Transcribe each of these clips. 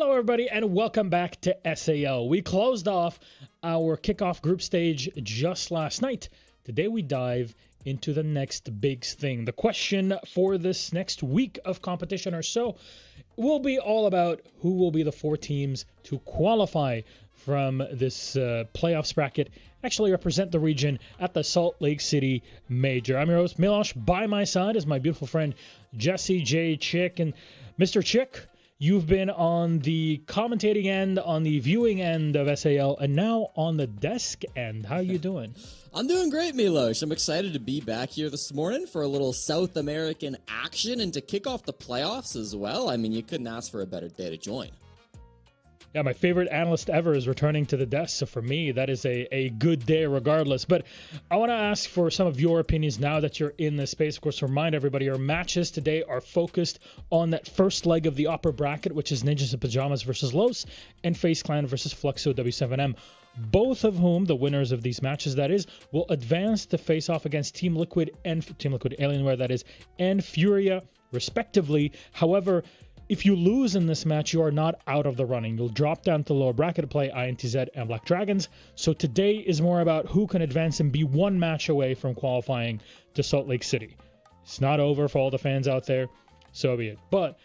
Hello, everybody, and welcome back to SAL. We closed off our kickoff group stage just last night. Today, we dive into the next big thing. The question for this next week of competition or so will be all about who will be the 4 teams to qualify from this playoffs bracket, actually represent the region at the Salt Lake City Major. I'm your host, Milosh. By my side is my beautiful friend, Jesse J. Chick. And Mr. Chick, you've been on the commentating end, on the viewing end of SAL, and now on the desk end. How are you doing? I'm doing great, Milosh. I'm excited to be back here this morning for a little South American action and to kick off the playoffs as well. I mean, you couldn't ask for a better day to join. Yeah, my favorite analyst ever is returning to the desk, so for me, that is a good day regardless. But I want to ask for some of your opinions now that you're in this space. Of course, remind everybody, our matches today are focused on that first leg of the upper bracket, which is Ninjas in Pajamas versus Los, and FaZe Clan versus Fluxo W7M. Both of whom, the winners of these matches, that is, will advance to face off against Team Liquid and Team Liquid Alienware, that is, and Furia, respectively. However, if you lose in this match, you are not out of the running. You'll drop down to the lower bracket to play INTZ and Black Dragons. So today is more about who can advance and be one match away from qualifying to Salt Lake City. It's not over for all the fans out there, so be it. But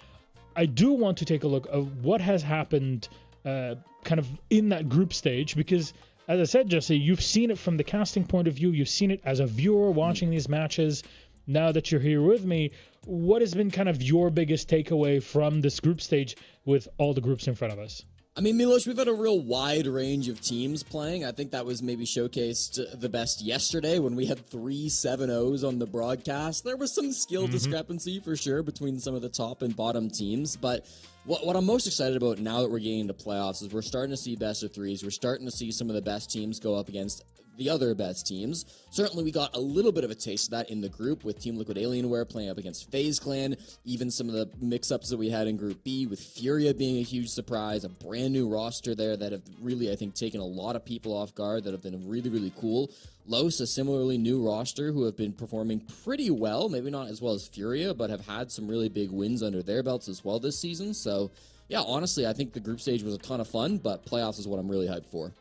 I do want to take a look at what has happened kind of in that group stage, because as I said, Jesse, you've seen it from the casting point of view. You've seen it as a viewer watching these matches. Now that you're here with me, what has been kind of your biggest takeaway from this group stage with all the groups in front of us? I mean, Milosh, we've had a real wide range of teams playing. I think that was maybe showcased the best yesterday when we had 3 7-0s on the broadcast. There was some skill discrepancy for sure between some of the top and bottom teams, but what I'm most excited about now that we're getting into playoffs is we're starting to see best of threes. We're starting to see some of the best teams go up against the other best teams. Certainly, we got a little bit of a taste of that in the group with Team Liquid Alienware playing up against FaZe Clan, even some of the mix-ups that we had in Group B with Furia being a huge surprise, a brand new roster there that have really, I think, taken a lot of people off guard that have been really, really cool. Los, a similarly new roster who have been performing pretty well, maybe not as well as Furia, but have had some really big wins under their belts as well this season. So, yeah, honestly, I think the group stage was a ton of fun, but playoffs is what I'm really hyped for.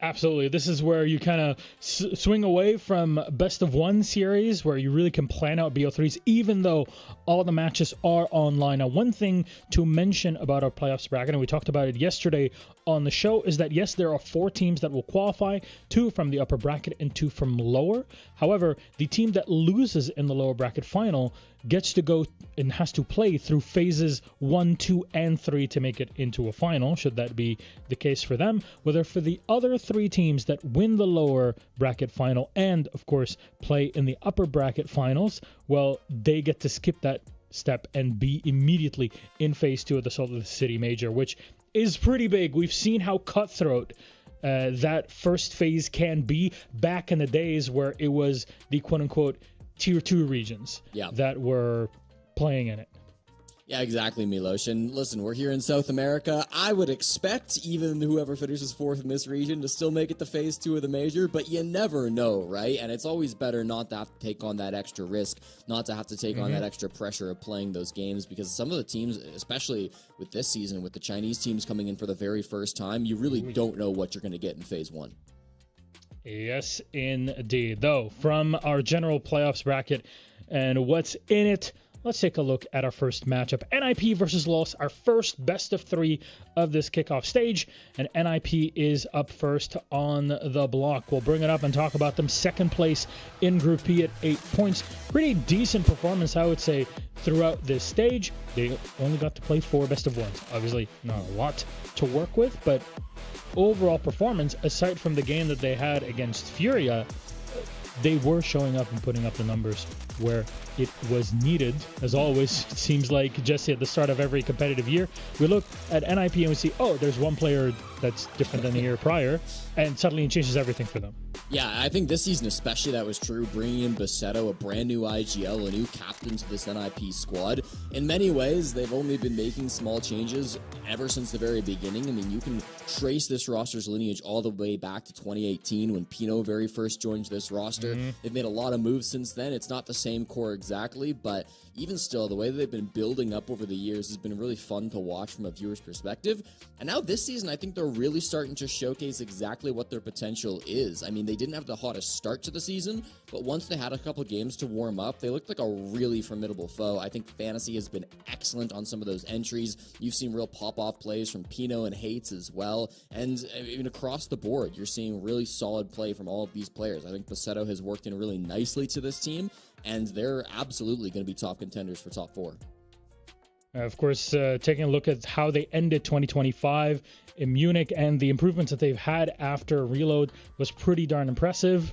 Absolutely. This is where you kind of swing away from best of one series where you really can plan out BO3s, even though all the matches are online. Now, one thing to mention about our playoffs bracket, and we talked about it yesterday on the show, is that yes, there are 4 teams that will qualify, 2 from the upper bracket and 2 from lower. However, the team that loses in the lower bracket final gets to go and has to play through phases 1, 2, and 3 to make it into a final, should that be the case for them. Whether for the other 3 teams that win the lower bracket final and, of course, play in the upper bracket finals, well, they get to skip that step and be immediately in phase 2 of the Salt Lake City Major, which is pretty big. We've seen how cutthroat that first phase can be back in the days where it was the quote-unquote tier 2 regions that were playing in it. Yeah, exactly, Milosh. And listen, we're here in South America. I would expect even whoever finishes 4th in this region to still make it to phase 2 of the major, but you never know, right? And it's always better not to have to take on that extra risk, not to have to take on that extra pressure of playing those games, because some of the teams, especially with this season, with the Chinese teams coming in for the very first time, you really don't know what you're going to get in phase 1. Yes, indeed. Though, from our general playoffs bracket and what's in it, let's take a look at our first matchup. NIP versus Los, our first best of 3 of this kickoff stage. And NIP is up first on the block. We'll bring it up and talk about them. Second place in Group P at 8 points. Pretty decent performance, I would say, throughout this stage. They only got to play 4 best of 1s. Obviously, not a lot to work with, but overall performance, aside from the game that they had against Furia, they were showing up and putting up the numbers where it was needed. As always, it seems like, Jesse, at the start of every competitive year, we look at NIP and we see, oh, there's one player that's different than the year prior, and suddenly it changes everything for them. Yeah, I think this season especially that was true, bringing in Veto, a brand new IGL, a new captain to this NIP squad. In many ways, they've only been making small changes ever since the very beginning. I mean, you can trace this roster's lineage all the way back to 2018 when Pino very first joined this roster. They've made a lot of moves since then. It's not the same core exactly, but even still, the way that they've been building up over the years has been really fun to watch from a viewer's perspective. And now this season, I think they're really starting to showcase exactly what their potential is. I mean, they didn't have the hottest start to the season, but once they had a couple games to warm up, they looked like a really formidable foe. I think Fantasy has been excellent on some of those entries. You've seen real pop-off plays from Pino and Hates as well, and even across the board, you're seeing really solid play from all of these players. I think Veto has worked in really nicely to this team, and they're absolutely going to be top contenders for top 4. Of course, taking a look at how they ended 2025 in Munich and the improvements that they've had after Reload was pretty darn impressive.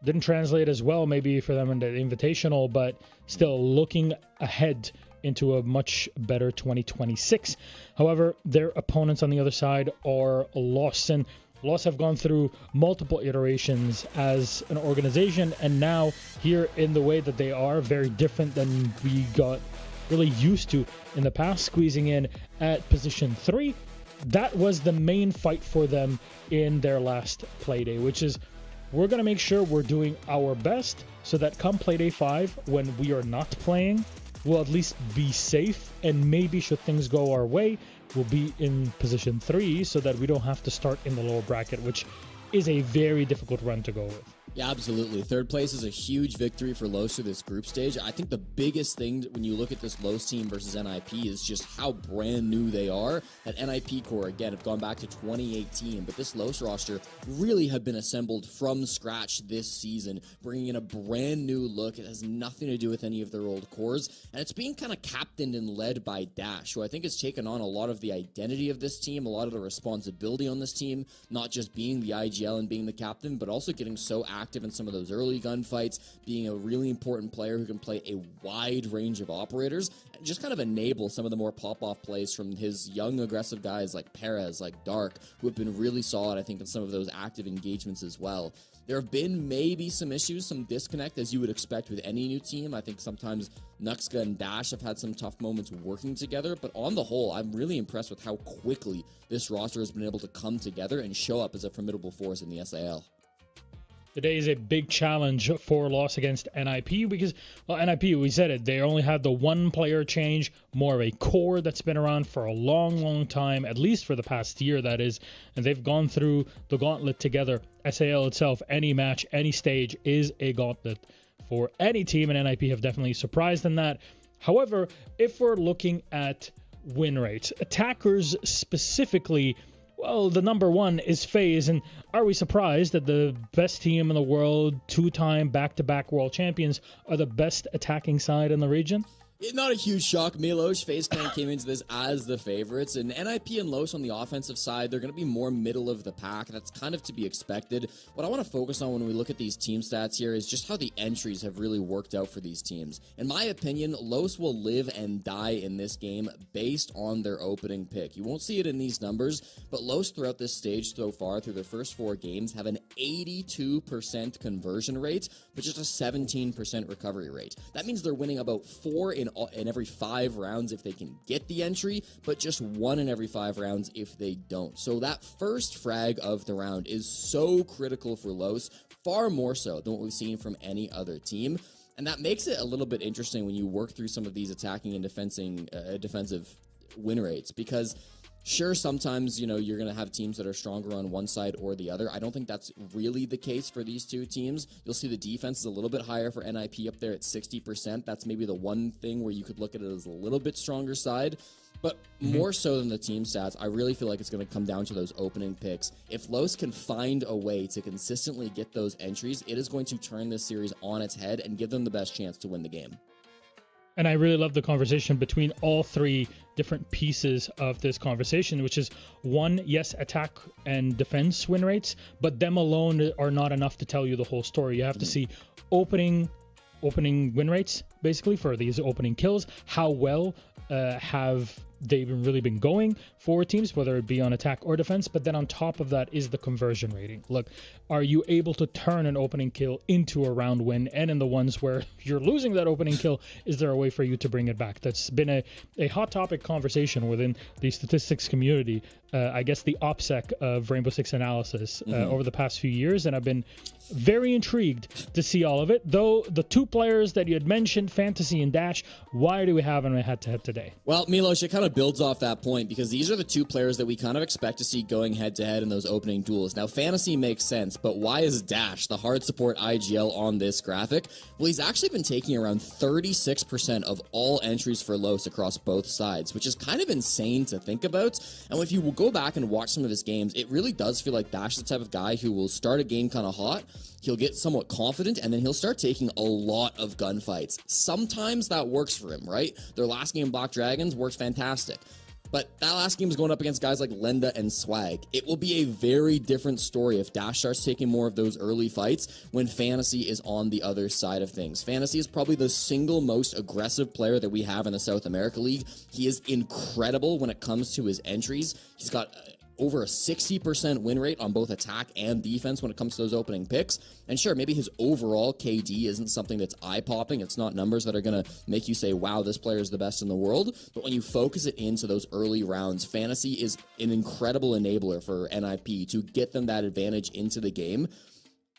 Didn't translate as well maybe for them in the Invitational, but still looking ahead into a much better 2026. However, their opponents on the other side are Lost, and Lost have gone through multiple iterations as an organization, and now here in the way that they are, very different than we got really used to in the past, squeezing in at position 3. That was the main fight for them in their last Playday, which is we're going to make sure we're doing our best so that come Playday 5, when we are not playing, we'll at least be safe, and maybe should things go our way, we'll be in position 3 so that we don't have to start in the lower bracket, which is a very difficult run to go with. Yeah, absolutely. Third place is a huge victory for Los through this group stage. I think the biggest thing when you look at this Los team versus NIP is just how brand new they are. That NIP core, again, have gone back to 2018, but this Los roster really have been assembled from scratch this season, bringing in a brand new look. It has nothing to do with any of their old cores, and it's being kind of captained and led by Dash, who I think has taken on a lot of the identity of this team, a lot of the responsibility on this team, not just being the IGL and being the captain, but also getting so active in some of those early gunfights, being a really important player who can play a wide range of operators, and just kind of enable some of the more pop-off plays from his young, aggressive guys like Perez, like Dark, who have been really solid, I think, in some of those active engagements as well. There have been maybe some issues, some disconnect, as you would expect with any new team. I think sometimes Nuxka and Dash have had some tough moments working together, but on the whole, I'm really impressed with how quickly this roster has been able to come together and show up as a formidable force in the SAL. Today is a big challenge for Loss against NIP because, well, NIP, we said it, they only had the one player change, more of a core that's been around for a long time, at least for the past year, that is, and they've gone through the gauntlet together. SAL itself, any match, any stage is a gauntlet for any team, and NIP have definitely surprised in that. However, if we're looking at win rates, attackers specifically, well, the number one is FaZe, and are we surprised that the best team in the world, 2-time back-to-back world champions, are the best attacking side in the region? Not a huge shock. Milos, FaZe Clan came into this as the favorites, and NIP and Los on the offensive side, they're going to be more middle of the pack. That's kind of to be expected. What I want to focus on when we look at these team stats here is just how the entries have really worked out for these teams. In my opinion, Los will live and die in this game based on their opening pick. You won't see it in these numbers, but Los throughout this stage so far, through their first 4 games, have an 82% conversion rate, but just a 17% recovery rate. That means they're winning about 4 in every 5 rounds if they can get the entry, but just 1 in every 5 rounds if they don't. So that first frag of the round is so critical for Los, far more so than what we've seen from any other team. And that makes it a little bit interesting when you work through some of these attacking and defensive win rates, because sure, sometimes, you know, you're going to have teams that are stronger on one side or the other. I don't think that's really the case for these two teams. You'll see the defense is a little bit higher for NIP up there at 60%. That's maybe the one thing where you could look at it as a little bit stronger side. But more so than the team stats, I really feel like it's going to come down to those opening picks. If Los can find a way to consistently get those entries, it is going to turn this series on its head and give them the best chance to win the game. And I really love the conversation between all 3 different pieces of this conversation, which is 1, yes, attack and defense win rates, but them alone are not enough to tell you the whole story. You have to see opening win rates, basically, for these opening kills. How well have they've really been going for teams, whether it be on attack or defense. But then on top of that is the conversion rating. Look, are you able to turn an opening kill into a round win? And in the ones where you're losing that opening kill, is there a way for you to bring it back? That's been a hot topic conversation within the statistics community. I guess the OPSEC of Rainbow Six Analysis over the past few years, and I've been very intrigued to see all of it. Though the two players that you had mentioned, Fantasy and Dash, why do we have them head-to-head today? Well, Milos, it kind of builds off that point because these are the two players that we kind of expect to see going head-to-head in those opening duels. Now, Fantasy makes sense, but why is Dash, the hard support IGL, on this graphic? Well, he's actually been taking around 36% of all entries for Los across both sides, which is kind of insane to think about. And if you will go back and watch some of his games, it really does feel like Dash is the type of guy who will start a game kind of hot, he'll get somewhat confident, and then he'll start taking a lot of gunfights. Sometimes that works for him, right? Their last game, Black Dragons, works fantastic. But that last game is going up against guys like Lenda and Swag. It will be a very different story if Dash starts taking more of those early fights when Fantasy is on the other side of things. Fantasy is probably the single most aggressive player that we have in the South America League. He is incredible when it comes to his entries. He's got over a 60% win rate on both attack and defense when it comes to those opening picks. And sure, maybe his overall KD isn't something that's eye-popping. It's not numbers that are going to make you say, wow, this player is the best in the world. But when you focus it into those early rounds, Fantasy is an incredible enabler for NIP to get them that advantage into the game.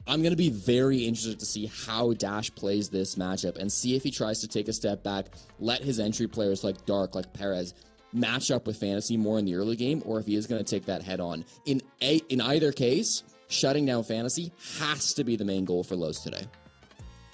I'm going to be very interested to see how Dash plays this matchup and see if he tries to take a step back, let his entry players like Dark, like Perez, match up with Fantasy more in the early game, or if he is going to take that head on. In either case, shutting down Fantasy has to be the main goal for Los today.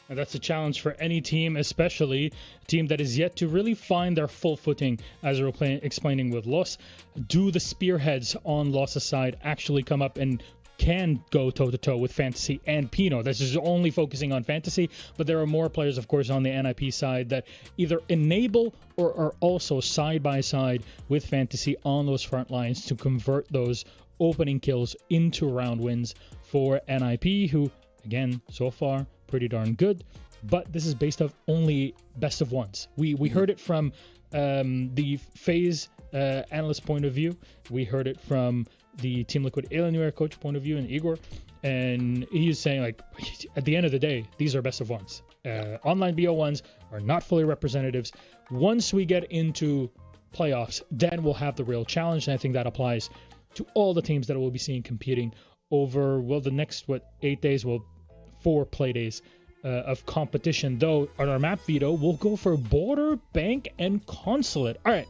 And that's a challenge for any team, especially a team that is yet to really find their full footing, as we were explaining with Los. Do the spearheads on Los's side actually come up and can go toe-to-toe with Fantasy and Pino? This is only focusing on Fantasy, but there are more players, of course, on the NIP side that either enable or are also side-by-side with Fantasy on those front lines to convert those opening kills into round wins for NIP, who, again, so far, pretty darn good. But this is based off only best of ones. We heard it from the FaZe analyst point of view. We heard it from the Team Liquid Alienware coach point of view, and Igor, and he's saying, like, at the end of the day, these are best of ones. Online BO1s are not fully representatives. Once we get into playoffs, then we'll have the real challenge, and I think that applies to all the teams that we'll be seeing competing over, well, the next, 8 days, 4 play days of competition. Though on our map veto, we'll go for Border, Bank, and Consulate. All right.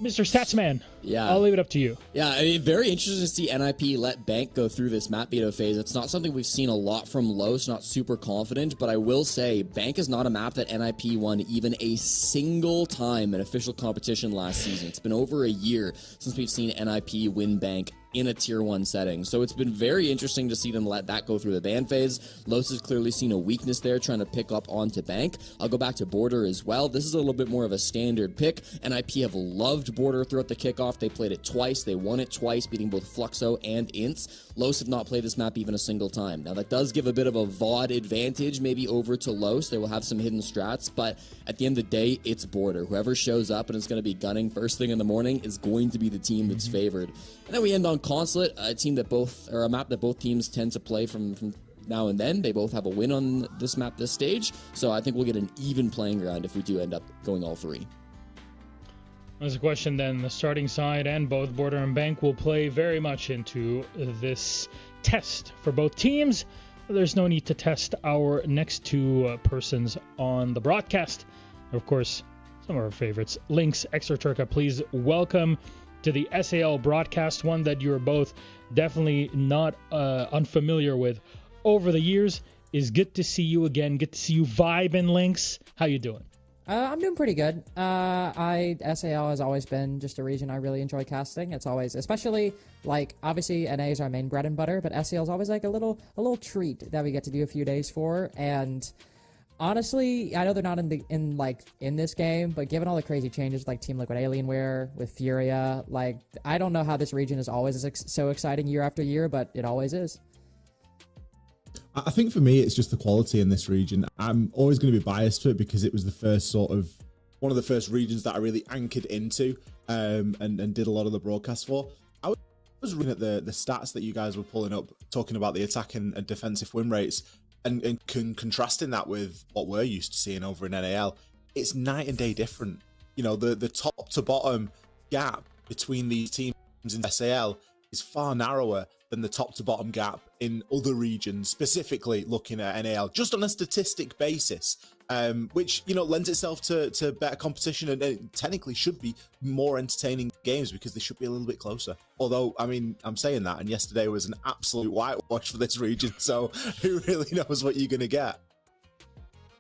Mr. Statsman, yeah, I'll leave it up to you. Yeah, I mean, very interesting to see NIP let Bank go through this map veto phase. It's not something we've seen a lot from Los, not super confident, but I will say Bank is not a map that NIP won even a single time in official competition last season. It's been over a year since we've seen NIP win Bank in a tier 1 setting. So it's been very interesting to see them let that go through the ban phase. Los has clearly seen a weakness there, trying to pick up onto Bank. I'll go back to Border as well. This is a little bit more of a standard pick. NIP have loved Border throughout the kickoff. They played it twice. They won it twice, beating both Fluxo and Ints. Los have not played this map even a single time. Now, that does give a bit of a VOD advantage maybe over to Los. They will have some hidden strats, but at the end of the day, it's Border. Whoever shows up and is going to be gunning first thing in the morning is going to be the team that's favored. And then we end on Consulate, a map that both teams tend to play from now and then. They both have a win on this map this stage, so I think we'll get an even playing ground if we do end up going all 3. There's a question then. The starting side and both Border and Bank will play very much into this test for both teams. There's no need to test our next 2 persons on the broadcast. Of course, some of our favorites. Lynx, Extra Turca, please welcome to the SAL broadcast, one that you're both definitely not unfamiliar with over the years. Is good to see you again. Good to see you vibing, Lynx. How you doing? I'm doing pretty good. SAL has always been just a region I really enjoy casting. It's always, especially, like, obviously NA is our main bread and butter, but SAL is always like a little treat that we get to do a few days for. And honestly, I know they're not in this game, but given all the crazy changes like Team Liquid Alienware with Furia, like, I don't know how this region is always so exciting year after year, but it always is. I think for me, it's just the quality in this region. I'm always going to be biased to it because it was the first sort of one of the first regions that I really anchored into and did a lot of the broadcast for. I was reading at the stats that you guys were pulling up, talking about the attack and defensive win rates, and contrasting that with what we're used to seeing over in NAL. It's night and day different. You know, the top to bottom gap between these teams in SAL is far narrower than the top to bottom gap in other regions, specifically looking at NAL, just on a statistic basis, which, you know, lends itself to better competition, and it technically should be more entertaining games because they should be a little bit closer. Although, I mean, I'm saying that, and yesterday was an absolute whitewash for this region, so who really knows what you're going to get?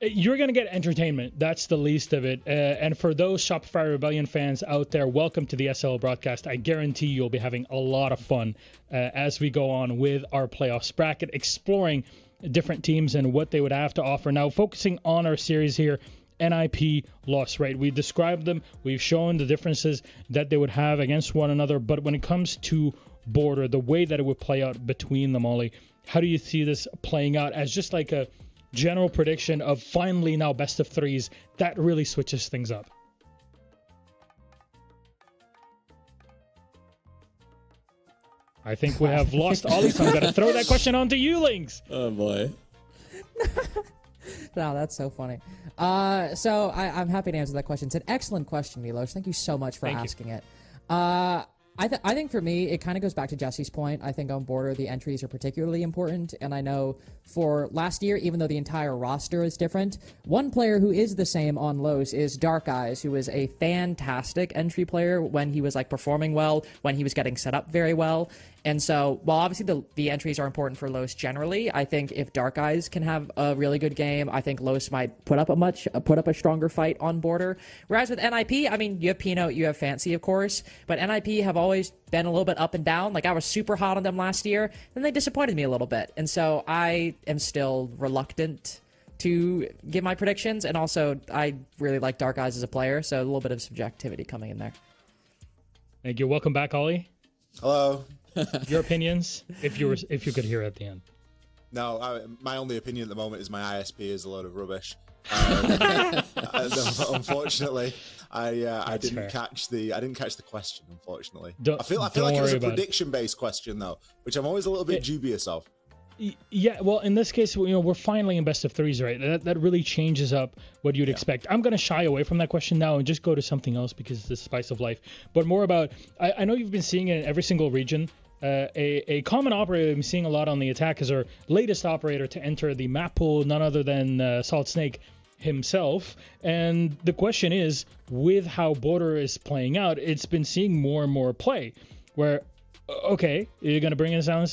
You're going to get entertainment. That's the least of it. And for those Shopify Rebellion fans out there, welcome to the SL broadcast. I guarantee you'll be having a lot of fun as we go on with our playoffs bracket, exploring different teams and what they would have to offer. Now, focusing on our series here, NIP loss, right? We described them. We've shown the differences that they would have against one another. But when it comes to Border, the way that it would play out between them, Ollie, how do you see this playing out as just like a general prediction of finally now best of threes that really switches things up? I think we have lost Ollie, so I'm going to throw that question on to you, Lynx. Oh, boy. No, that's so funny. So I'm happy to answer that question. It's an excellent question, Milos. Thank you so much for asking it. I think for me, it kind of goes back to Jesse's point. I think on Border, the entries are particularly important. And I know for last year, even though the entire roster is different, one player who is the same on Los is Dark Eyes, who is a fantastic entry player when he was like performing well, when he was getting set up very well. And so, while obviously the entries are important for Los generally, I think if Dark Eyes can have a really good game, I think Los might put up a stronger fight on Border. Whereas with NIP, I mean, you have Pinot, you have Fancy, of course, but NIP have always been a little bit up and down. Like, I was super hot on them last year, and they disappointed me a little bit. And so I am still reluctant to give my predictions, and also I really like Dark Eyes as a player, so a little bit of subjectivity coming in there. Thank you. Welcome back, Ollie. Hello. Your opinions, if you could hear at the end. No, my only opinion at the moment is my ISP is a load of rubbish. Unfortunately, I didn't catch the question. Unfortunately, I feel like it was a prediction-based question though, which I'm always a little bit dubious of. Yeah, well, in this case, you know, we're finally in best of threes, right? That really changes up what you'd expect. I'm going to shy away from that question now and just go to something else because it's the spice of life. But more about, I know you've been seeing it in every single region. A common operator I'm seeing a lot on the attack is our latest operator to enter the map pool, none other than Solid Snake himself. And the question is, with how Border is playing out, it's been seeing more and more play where, okay, you're going to bring in Solid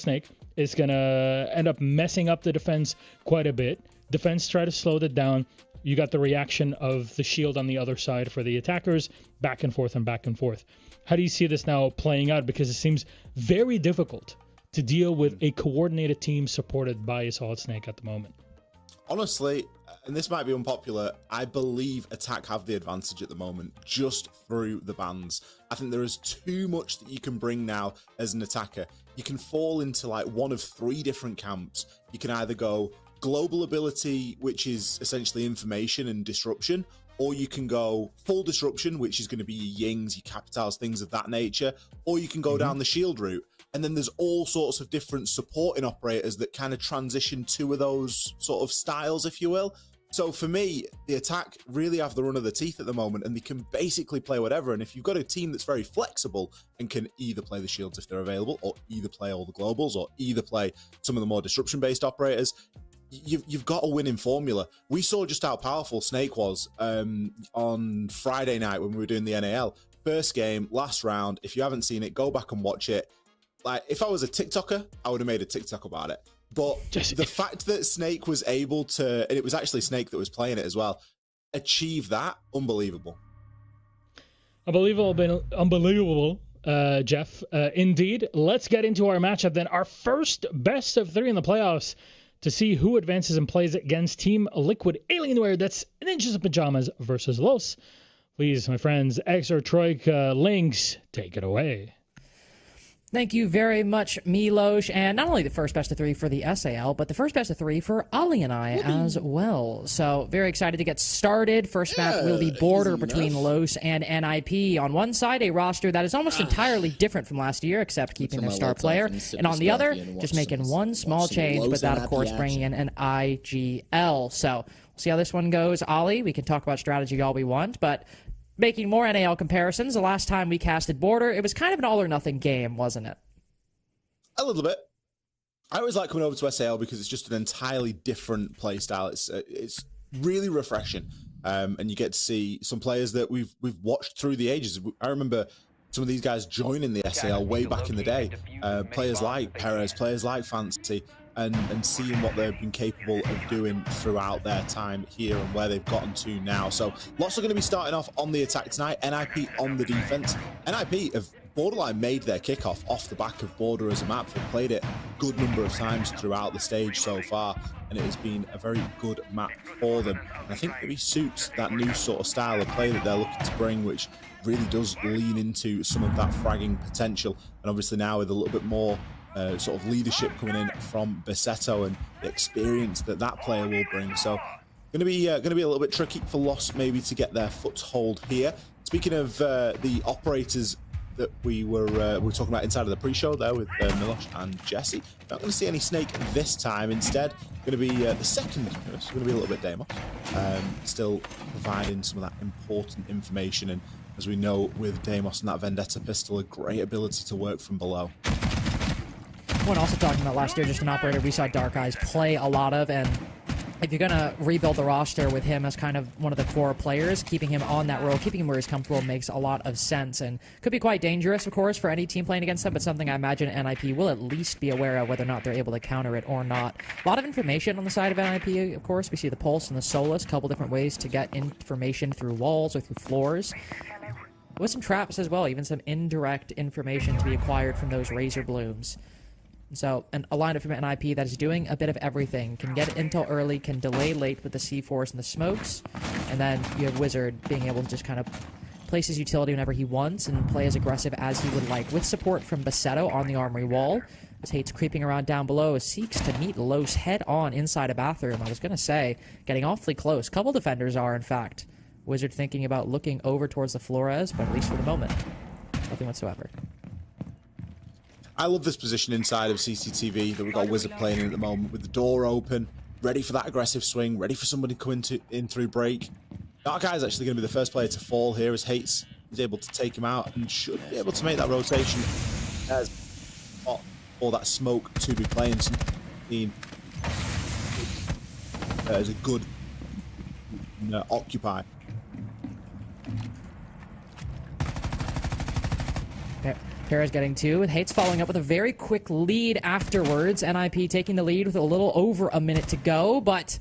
Snake. It's going to end up messing up the defense quite a bit. Defense try to slow that down. You got the reaction of the shield on the other side for the attackers, back and forth and back and forth. How do you see this now playing out? Because it seems very difficult to deal with a coordinated team supported by a Solid Snake at the moment. Honestly, and this might be unpopular, I believe attack have the advantage at the moment just through the bans. I think there is too much that you can bring now as an attacker. You can fall into like one of three different camps. You can either go global ability, which is essentially information and disruption, or you can go full disruption, which is going to be your Yings, your Capitals, things of that nature, or you can go down the shield route. And then there's all sorts of different supporting operators that kind of transition two of those sort of styles, if you will. So for me, the attack really have the run of the teeth at the moment, and they can basically play whatever. And if you've got a team that's very flexible and can either play the shields if they're available, or either play all the globals, or either play some of the more disruption-based operators, you've got a winning formula. We saw just how powerful Snake was on Friday night when we were doing the NAL. First game, last round. If you haven't seen it, go back and watch it. Like, if I was a TikToker, I would have made a TikTok about it. But the fact that Snake was able to, and it was actually Snake that was playing it as well, achieve that, unbelievable. Unbelievable, Jeff. Indeed. Let's get into our matchup then. Our first best of three in the playoffs to see who advances and plays against Team Liquid Alienware. That's Ninjas of Pajamas versus Los. Please, my friends, X or Troika, Lynx, take it away. Thank you very much, Milos, and not only the first best of 3 for the SAL, but the first best of 3 for Ali and I as well. So very excited to get started. First match will be border between Los and NIP. On one side, a roster that is almost entirely different from last year, except keeping their star player, and on the other, just making one small change, but that, of course, bringing in an IGL. So we'll see how this one goes. Ali, we can talk about strategy all we want, but making more NAL comparisons, the last time we casted Border, it was kind of an all-or-nothing game, wasn't it? A little bit. I always like coming over to SAL because it's just an entirely different play style. It's really refreshing, and you get to see some players that we've watched through the ages. I remember some of these guys joining the SAL way back in the day. Players like Perez, players like Fancy, and seeing what they've been capable of doing throughout their time here and where they've gotten to now. So lots are going to be starting off on the attack tonight. NIP on the defense. NIP have borderline made their kickoff off the back of Border as a map. They've played it a good number of times throughout the stage so far, and it has been a very good map for them. And I think maybe suits that new sort of style of play that they're looking to bring, which really does lean into some of that fragging potential. And obviously now with a little bit more sort of leadership coming in from Veto and the experience that player will bring. So going to be a little bit tricky for Lost maybe to get their foothold here. Speaking of the operators that we were talking about inside of the pre-show there with Milosh and Jesse, not going to see any Snake this time. Instead, going to be the second nurse. Going to be a little bit Damos, still providing some of that important information. And as we know with Damos and that Vendetta pistol, a great ability to work from below. One also talking about last year, just an operator we saw Dark Eyes play a lot of, and if you're going to rebuild the roster with him as kind of one of the core players, keeping him on that role, keeping him where he's comfortable makes a lot of sense, and could be quite dangerous, of course, for any team playing against them, but something I imagine NIP will at least be aware of whether or not they're able to counter it or not. A lot of information on the side of NIP, of course. We see the Pulse and the Solus, a couple different ways to get information through walls or through floors. With some traps as well, even some indirect information to be acquired from those Razor Blooms. So, a lineup from NIP that is doing a bit of everything. Can get intel early, can delay late with the C4s and the smokes. And then you have Wizard being able to just kind of place his utility whenever he wants and play as aggressive as he would like. With support from Basetto on the armory wall. As Hate's creeping around down below, seeks to meet Los head on inside a bathroom. I was going to say, getting awfully close. Couple defenders are, in fact. Wizard thinking about looking over towards the Flores, but at least for the moment, nothing whatsoever. I love this position inside of CCTV that we've got Wizard playing in at the moment with the door open, ready for that aggressive swing, ready for somebody to come in through break. Dark Eye is actually going to be the first player to fall here as Hates is able to take him out and should be able to make that rotation as for that smoke to be playing. As a good occupy. Perez getting 2, with Hates following up with a very quick lead afterwards. NIP taking the lead with a little over a minute to go, but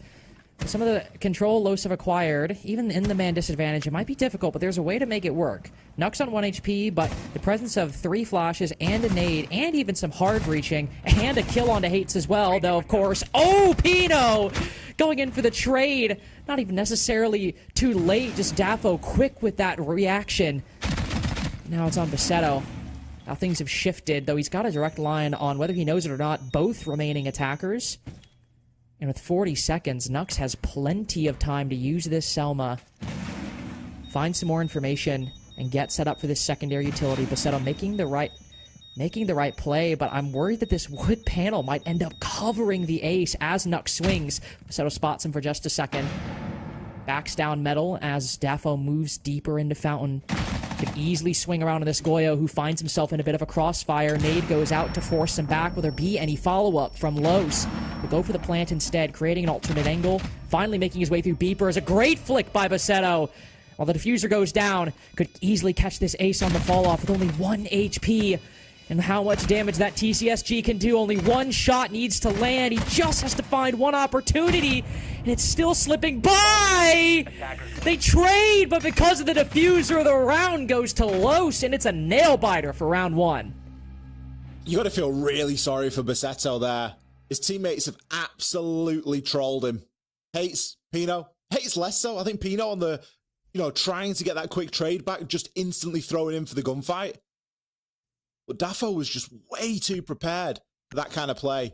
some of the control Los have acquired, even in the man disadvantage, it might be difficult, but there's a way to make it work. Nux on 1 HP, but the presence of 3 flashes and a nade, and even some hard breaching, and a kill onto Hates as well, though, of course. Oh, Pino! Going in for the trade. Not even necessarily too late, just Dafo quick with that reaction. Now it's on Basetto. Now things have shifted, though he's got a direct line on, whether he knows it or not, both remaining attackers. And with 40 seconds, Nux has plenty of time to use this Selma, find some more information, and get set up for this secondary utility. Basetto making the right play, but I'm worried that this wood panel might end up covering the ace as Nux swings. Basetto spots him for just a second. Backs down metal as Dafo moves deeper into Fountain. Could easily swing around to this Goyo, who finds himself in a bit of a crossfire. Nade goes out to force him back. Will there be any follow-up from Los? We'll go for the plant instead, creating an alternate angle. Finally making his way through Beeper is a great flick by Basetto. While the diffuser goes down, could easily catch this ace on the fall-off with only 1 HP. And how much damage that TCSG can do. Only 1 shot needs to land. He just has to find 1 opportunity, and it's still slipping by! They trade, but because of the diffuser, the round goes to Los, and it's a nail-biter for round 1. You got to feel really sorry for Basetto there. His teammates have absolutely trolled him. Hates Pino. Hates less so. I think Pino on the, trying to get that quick trade back, just instantly throwing in for the gunfight. But Dafo was just way too prepared for that kind of play.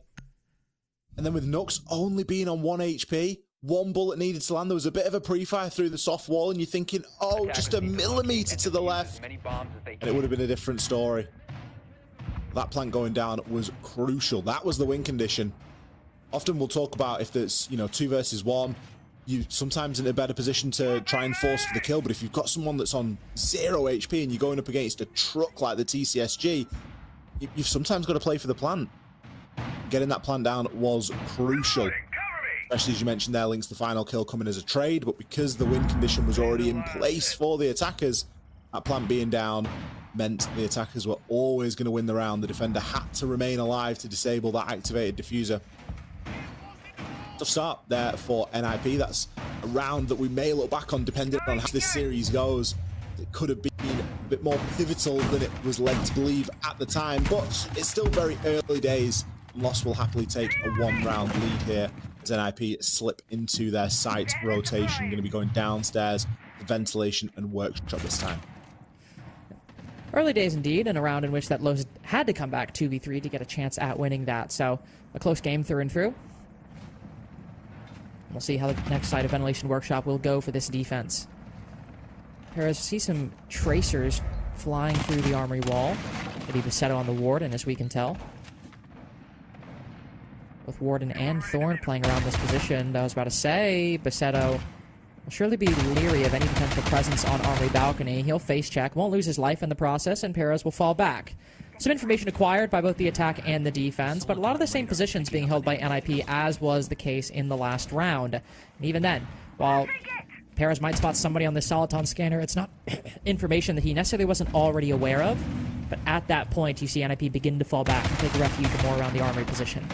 And then with Nux only being on 1 HP, 1 bullet needed to land, there was a bit of a pre-fire through the soft wall, and you're thinking, oh, just a millimeter to the left, and it would have been a different story. That plant going down was crucial. That was the win condition. Often we'll talk about if there's, 2 versus 1, you're sometimes in a better position to try and force for the kill, but if you've got someone that's on 0 HP and you're going up against a truck like the TCSG, you've sometimes got to play for the plant. Getting that plant down was crucial. Especially as you mentioned there, Links, the final kill coming as a trade, but because the win condition was already in place for the attackers, that plant being down meant the attackers were always going to win the round. The defender had to remain alive to disable that activated diffuser. Tough start there for NIP. That's a round that we may look back on depending on how this series goes. It could have been a bit more pivotal than it was led to believe at the time, but it's still very early days. Lost will happily take a 1-round lead here as NIP slip into their site rotation. Going to be going downstairs, ventilation and workshop this time. Early days indeed, and a round in which that Los had to come back 2v3 to get a chance at winning that. So a close game through and through. We'll see how the next side of ventilation workshop will go for this defense. Here, I see some tracers flying through the armory wall. Maybe Veto on the Warden, as we can tell. With Warden and Thorn playing around this position, I was about to say, Veto will surely be leery of any potential presence on Armory Balcony. He'll face check, won't lose his life in the process, and Perez will fall back. Some information acquired by both the attack and the defense, but a lot of the same positions being held by NIP as was the case in the last round. And even then, while Perez might spot somebody on the Soliton scanner, it's not information that he necessarily wasn't already aware of, but at that point you see NIP begin to fall back and take refuge more around the armory position.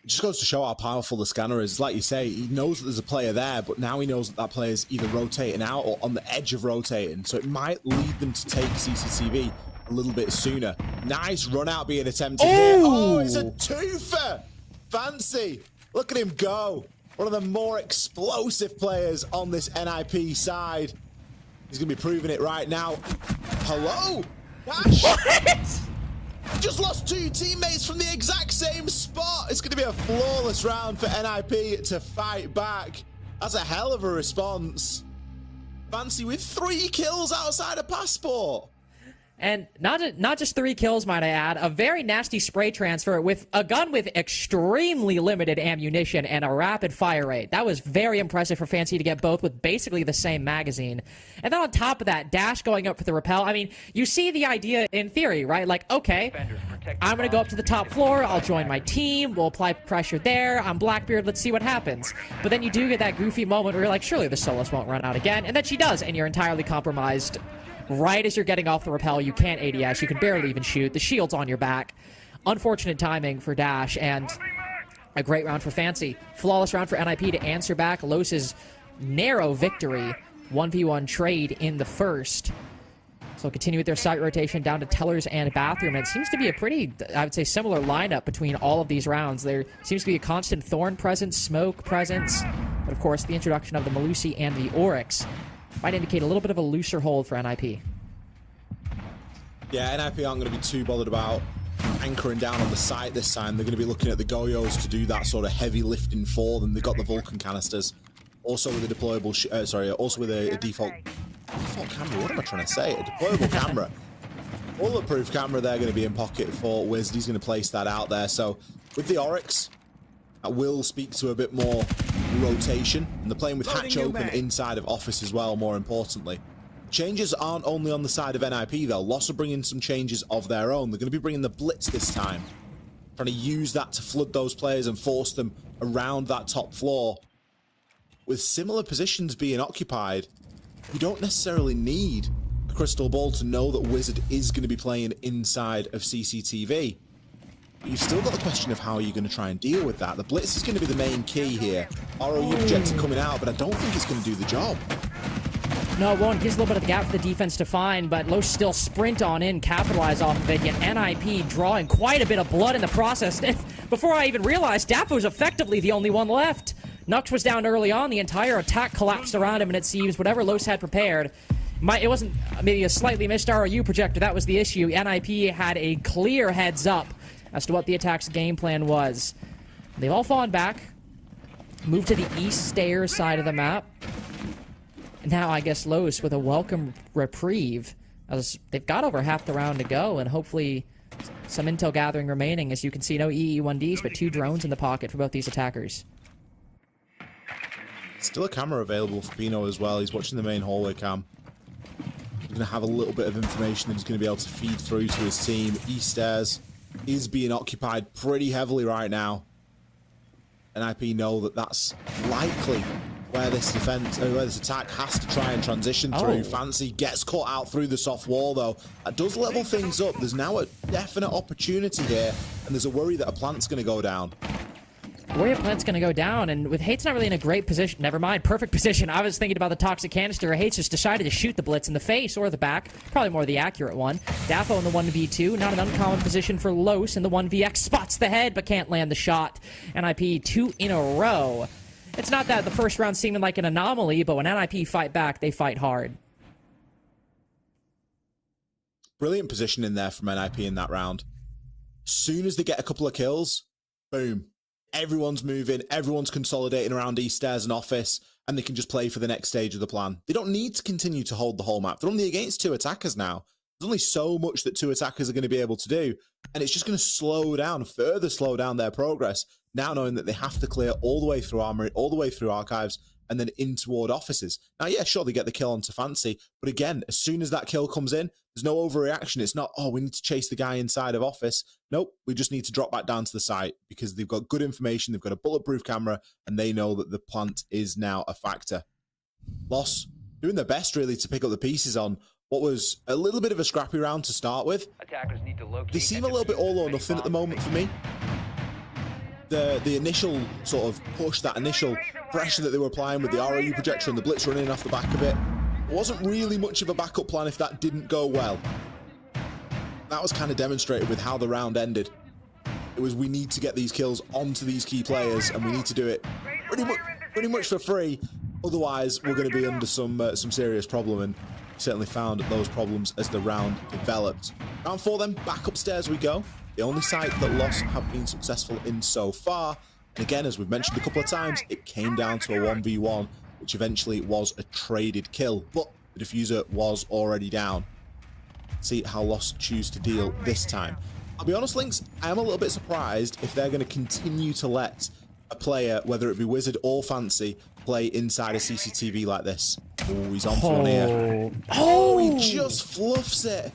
It just goes to show how powerful the scanner is. Like you say, he knows that there's a player there, but now he knows that that player is either rotating out or on the edge of rotating. So it might lead them to take CCTV a little bit sooner. Nice run out being attempted here. Oh, it's a twofer. Fancy. Look at him go. One of the more explosive players on this NIP side. He's going to be proving it right now. Hello? Dash? What? Just lost 2 teammates from the exact same spot. It's going to be a flawless round for NIP to fight back. That's a hell of a response. Fancy with 3 kills outside a passport. And not just 3 kills, might I add, a very nasty spray transfer with a gun with extremely limited ammunition and a rapid fire rate. That was very impressive for Fancy to get both with basically the same magazine. And then on top of that, Dash going up for the rappel. I mean, you see the idea in theory, right? Like, okay, I'm going to go up to the top floor. I'll join my team. We'll apply pressure there. I'm Blackbeard. Let's see what happens. But then you do get that goofy moment where you're like, surely the Solus won't run out again. And then she does, and you're entirely compromised. Right as you're getting off the rappel, you can't ADS, you can barely even shoot, the shield's on your back. Unfortunate timing for Dash, and a great round for Fancy. Flawless round for NIP to answer back Los's narrow victory, 1v1 trade in the first. So continue with their site rotation down to Tellers and Bathroom. And it seems to be a pretty, I would say, similar lineup between all of these rounds. There seems to be a constant Thorn presence, Smoke presence, but of course the introduction of the Malusi and the Oryx might indicate a little bit of a looser hold for NIP. Yeah, NIP aren't going to be too bothered about anchoring down on the site this time. They're going to be looking at the Goyos to do that sort of heavy lifting for them. They've got the Vulcan canisters. Also with a deployable, also with a default camera. What am I trying to say? A deployable camera. Bulletproof camera they're going to be in pocket for Wizard. He's going to place that out there. So with the Oryx, that will speak to a bit more rotation, and they're playing with hatch open inside of office as well, more importantly. Changes aren't only on the side of NIP though. Loss are bringing some changes of their own. They're going to be bringing the Blitz this time, trying to use that to flood those players and force them around that top floor. With similar positions being occupied, you don't necessarily need a crystal ball to know that Wizard is going to be playing inside of CCTV. You've still got the question of how you're going to try and deal with that. The Blitz is going to be the main key here. ROU projector coming out, but I don't think it's going to do the job. No, it won't. Gives a little bit of the gap for the defense to find, but Los still sprint on in, capitalize off of it, yet NIP drawing quite a bit of blood in the process. Before I even realized, Dafo's effectively the only one left. Nux was down early on. The entire attack collapsed around him, and it seems whatever Los had prepared It wasn't maybe a slightly missed ROU projector. That was the issue. NIP had a clear heads up as to what the attack's game plan was. They've all fallen back, moved to the east stairs side of the map. And now I guess Los with a welcome reprieve, as they've got over half the round to go, and hopefully some intel gathering remaining. As you can see, no EE1Ds, but 2 drones in the pocket for both these attackers. Still a camera available for Pino as well. He's watching the main hallway cam. He's going to have a little bit of information that he's going to be able to feed through to his team. East stairs is being occupied pretty heavily right now. NIP know that that's likely where this defense, where this attack has to try and transition through. Fancy gets caught out through the soft wall though. That does level things up. There's now a definite opportunity here, and there's a worry that a plant's going to go down. Warrior plant's going to go down, and with Hate's not really in a great position. Never mind, perfect position. I was thinking about the toxic canister. Hate's just decided to shoot the blitz in the face or the back. Probably more the accurate one. Daffo in the 1v2. Not an uncommon position for Los in the 1vx. Spots the head, but can't land the shot. NIP 2 in a row. It's not that the first round seeming like an anomaly, but when NIP fight back, they fight hard. Brilliant position in there from NIP in that round. As soon as they get a couple of kills, boom. Everyone's moving, everyone's consolidating around East Stairs and Office, and they can just play for the next stage of the plan. They don't need to continue to hold the whole map. They're only against 2 attackers now. There's only so much that 2 attackers are going to be able to do, and it's just going to slow down, further slow down their progress, now knowing that they have to clear all the way through Armory, all the way through Archives, and then in toward Offices. Now, yeah, sure, they get the kill onto Fancy, but again, as soon as that kill comes in, there's no overreaction. It's not, oh, we need to chase the guy inside of Office. Nope, we just need to drop back down to the site because they've got good information, they've got a bulletproof camera, and they know that the plant is now a factor. Loss, doing their best, really, to pick up the pieces on what was a little bit of a scrappy round to start with. Attackers need to locate. They seem a little bit all or nothing at the moment for me. The initial sort of push, that initial pressure that they were applying with the ROU projector and the blitz running off the back of it, wasn't really much of a backup plan if that didn't go well. That was kind of demonstrated with how the round ended. It was, we need to get these kills onto these key players, and we need to do it pretty much for free. Otherwise, we're going to be under some serious problem, and certainly found those problems as the round developed. Round 4 then, back upstairs we go. The only site that Lost have been successful in so far. And again, as we've mentioned a couple of times, it came down to a 1v1, which eventually was a traded kill, but the diffuser was already down. See how Lost choose to deal this time. I'll be honest, Lynx, I am a little bit surprised if they're going to continue to let a player, whether it be Wizard or Fancy, play inside a CCTV like this. Oh, he's on for one here. Oh, he just fluffs it.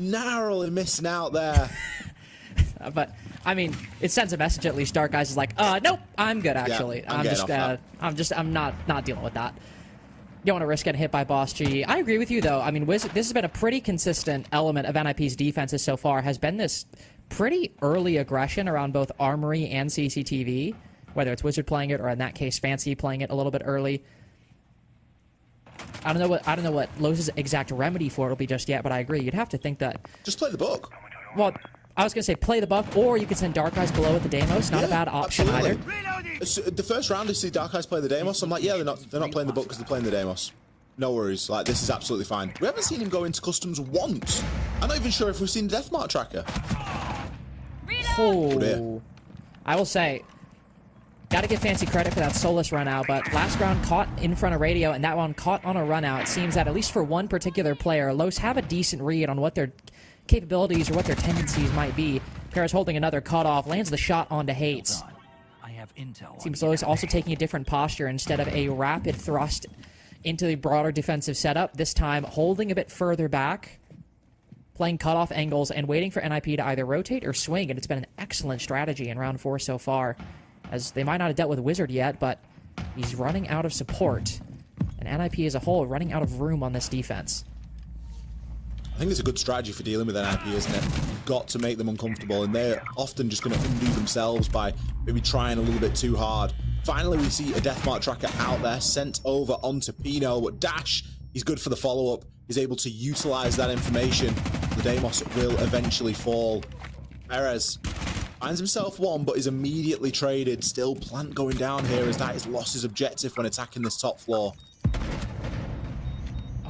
Narrowly missing out there. But I mean, it sends a message at least. Dark Eyes is like, nope, I'm good actually. Yeah, I'm not dealing with that. You don't want to risk getting hit by Boss G. I agree with you though. I mean, Wizard, this has been a pretty consistent element of NIP's defenses so far. Has been this pretty early aggression around both Armory and CCTV, whether it's Wizard playing it or in that case Fancy playing it a little bit early. I don't know what Lowe's exact remedy for it will be just yet, but I agree. You'd have to think that. Just play the book. Well, I was gonna say play the buck, or you could send Dark Eyes below with the Deimos. Not a bad option either. The first round, I see Dark Eyes play the Deimos. I'm like, yeah, they're not playing the book because they're playing the Deimos. No worries. Like, this is absolutely fine. We haven't seen him go into customs once. I'm not even sure if we've seen Deathmark Tracker. Oh, I will say, gotta give Fancy credit for that Solus run out, but last round caught in front of Radio, and that one caught on a run out. It seems that at least for one particular player, Los have a decent read on what their capabilities or what their tendencies might be. Paris holding another cutoff, lands the shot onto Hates. I have intel. Seems Los also taking a different posture instead of a rapid thrust into the broader defensive setup, this time holding a bit further back, playing cutoff angles, and waiting for NIP to either rotate or swing, and it's been an excellent strategy in round 4 so far, as they might not have dealt with Wizard yet, but he's running out of support, and NIP as a whole running out of room on this defense. I think it's a good strategy for dealing with NIP, isn't it? You've got to make them uncomfortable, and they're often just going to undo themselves by maybe trying a little bit too hard. Finally, we see a Deathmark Tracker out there, sent over onto Pino, but Dash, he's good for the follow-up. He's able to utilize that information. The Deimos will eventually fall. Perez finds himself one, but is immediately traded. Still Plant going down here, as that is Loss's objective when attacking this top floor.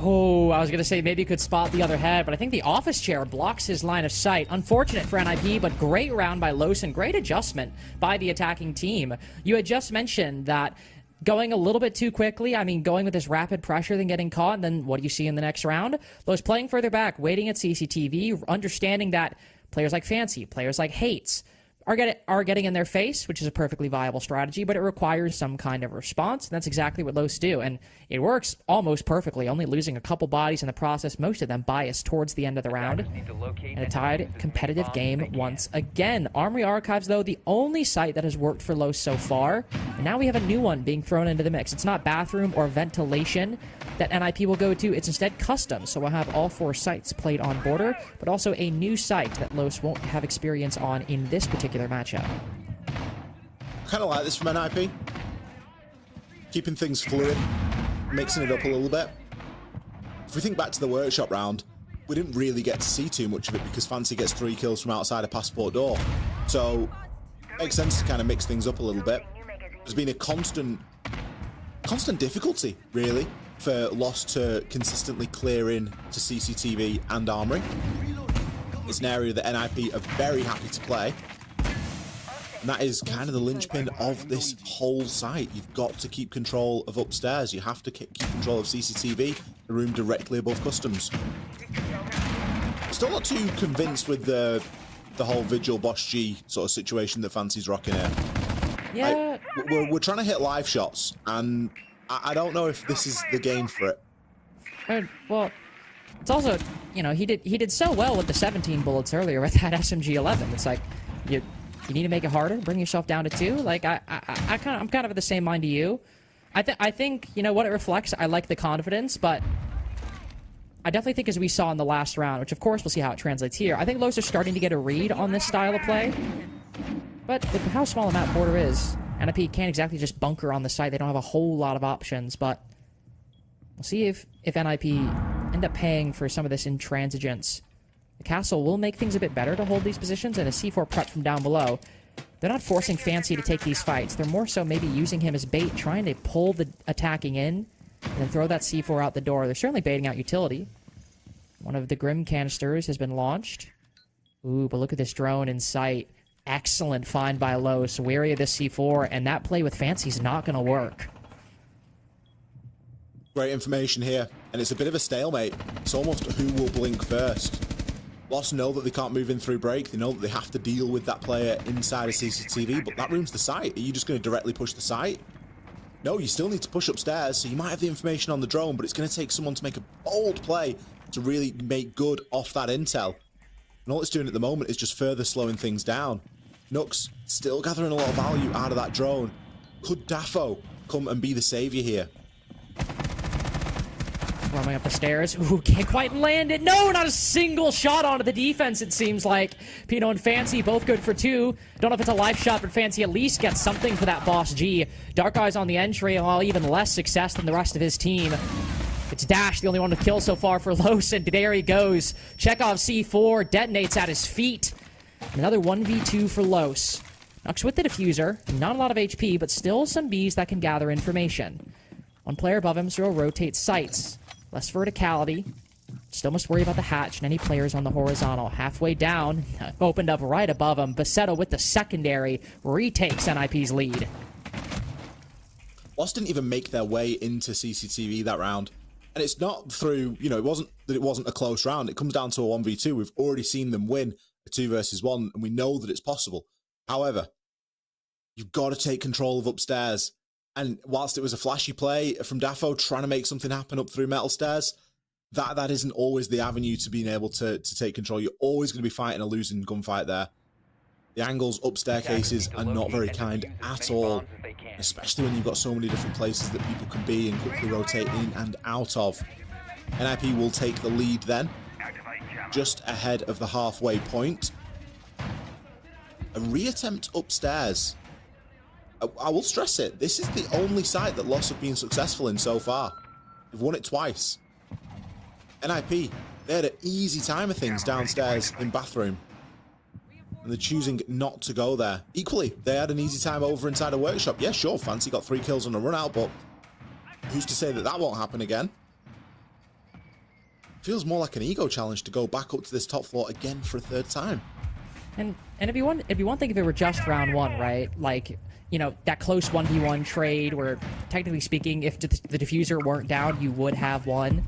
Oh, I was going to say maybe he could spot the other head, but I think the office chair blocks his line of sight. Unfortunate for NIP, but great round by Los and great adjustment by the attacking team. You had just mentioned that going a little bit too quickly, I mean, going with this rapid pressure, then getting caught, and then what do you see in the next round? Los playing further back, waiting at CCTV, understanding that players like Fancy, players like Hates, are getting in their face, which is a perfectly viable strategy, but it requires some kind of response, and that's exactly what Los do, and it works almost perfectly, only losing a couple bodies in the process, most of them biased towards the end of the round, and a tied competitive game once again. Armory Archives, though, the only site that has worked for Los so far, and now we have a new one being thrown into the mix. It's not bathroom or ventilation that NIP will go to, it's instead custom, so we'll have all 4 sites played on border, but also a new site that Los won't have experience on in this particular matchup. I kind of like this from NIP. Keeping things fluid, mixing it up a little bit. If we think back to the workshop round, we didn't really get to see too much of it because Fancy gets 3 kills from outside a passport door. So it makes sense to kind of mix things up a little bit. There's been a constant difficulty, really, for Lost to consistently clear in to CCTV and Armory. It's an area that NIP are very happy to play. And that is kind of the linchpin of this whole site. You've got to keep control of upstairs. You have to keep control of CCTV, the room directly above customs. Still not too convinced with the whole Vigil Boss G sort of situation that Fancy's rocking here. Yeah. Like, we're trying to hit live shots, and I don't know if this is the game for it. Well, it's also, you know, he did so well with the 17 bullets earlier with that SMG-11. It's like, you need to make it harder, bring yourself down to 2. Like, I'm kind of of the same mind to you. I think, you know, what it reflects, I like the confidence, but I definitely think, as we saw in the last round, which of course we'll see how it translates here, I think Los are starting to get a read on this style of play. But with how small a map border is, NIP can't exactly just bunker on the site. They don't have a whole lot of options, but we'll see if NIP end up paying for some of this intransigence. The castle will make things a bit better to hold these positions, and a C4 prep from down below. They're not forcing Fancy to take these fights. They're more so maybe using him as bait, trying to pull the attacking in, and then throw that C4 out the door. They're certainly baiting out utility. One of the Grim canisters has been launched. Ooh, but look at this drone in sight. Excellent find by Los. Wary of this C4, and that play with Fancy's not going to work. Great information here, and it's a bit of a stalemate. It's almost who will blink first. Lost know that they can't move in through break. They know that they have to deal with that player inside of CCTV, but that room's the site. Are you just going to directly push the site? No, you still need to push upstairs, so you might have the information on the drone, but it's going to take someone to make a bold play to really make good off that intel. And all it's doing at the moment is just further slowing things down. Nux still gathering a lot of value out of that drone. Could Dafo come and be the savior here? Roaming up the stairs. Ooh, can't quite land it. No, not a single shot onto the defense, it seems like. Pino and Fancy both good for 2. Don't know if it's a live shot, but Fancy at least gets something for that Boss G. Dark Eyes on the entry, while even less success than the rest of his team. It's Dash, the only one with kill so far for Los, and there he goes. Chekhov C4 detonates at his feet. Another 1v2 for Los. Nux with the diffuser. Not a lot of HP, but still some Bs that can gather information. One player above him, so he'll rotate sights. Less verticality. Still must worry about the hatch and any players on the horizontal. Halfway down, opened up right above him. Basetto with the secondary retakes NIP's lead. Lost didn't even make their way into CCTV that round. And it's not through, you know, it wasn't a close round. It comes down to a 1v2. We've already seen them win a 2 versus 1, and we know that it's possible. However, you've got to take control of upstairs. And whilst it was a flashy play from Dafo trying to make something happen up through metal stairs, that isn't always the avenue to being able to take control. You're always going to be fighting a losing gunfight there. The angles up staircases are not very kind at all, especially when you've got so many different places that people can be and quickly rotate in and out of. NIP will take the lead then, just ahead of the halfway point. A reattempt upstairs. I will stress it, this is the only site that Lost have been successful in so far. They've won it twice. NIP, they had an easy time of things downstairs in bathroom. And they're choosing not to go there. Equally, they had an easy time over inside a workshop. Yeah, sure, Fancy got 3 kills on a run out, but who's to say that that won't happen again? Feels more like an ego challenge to go back up to this top floor again for a third time. And it'd be one thing if it were just round one, right? Like, you know, that close 1v1 trade where, technically speaking, if the diffuser weren't down, you would have won.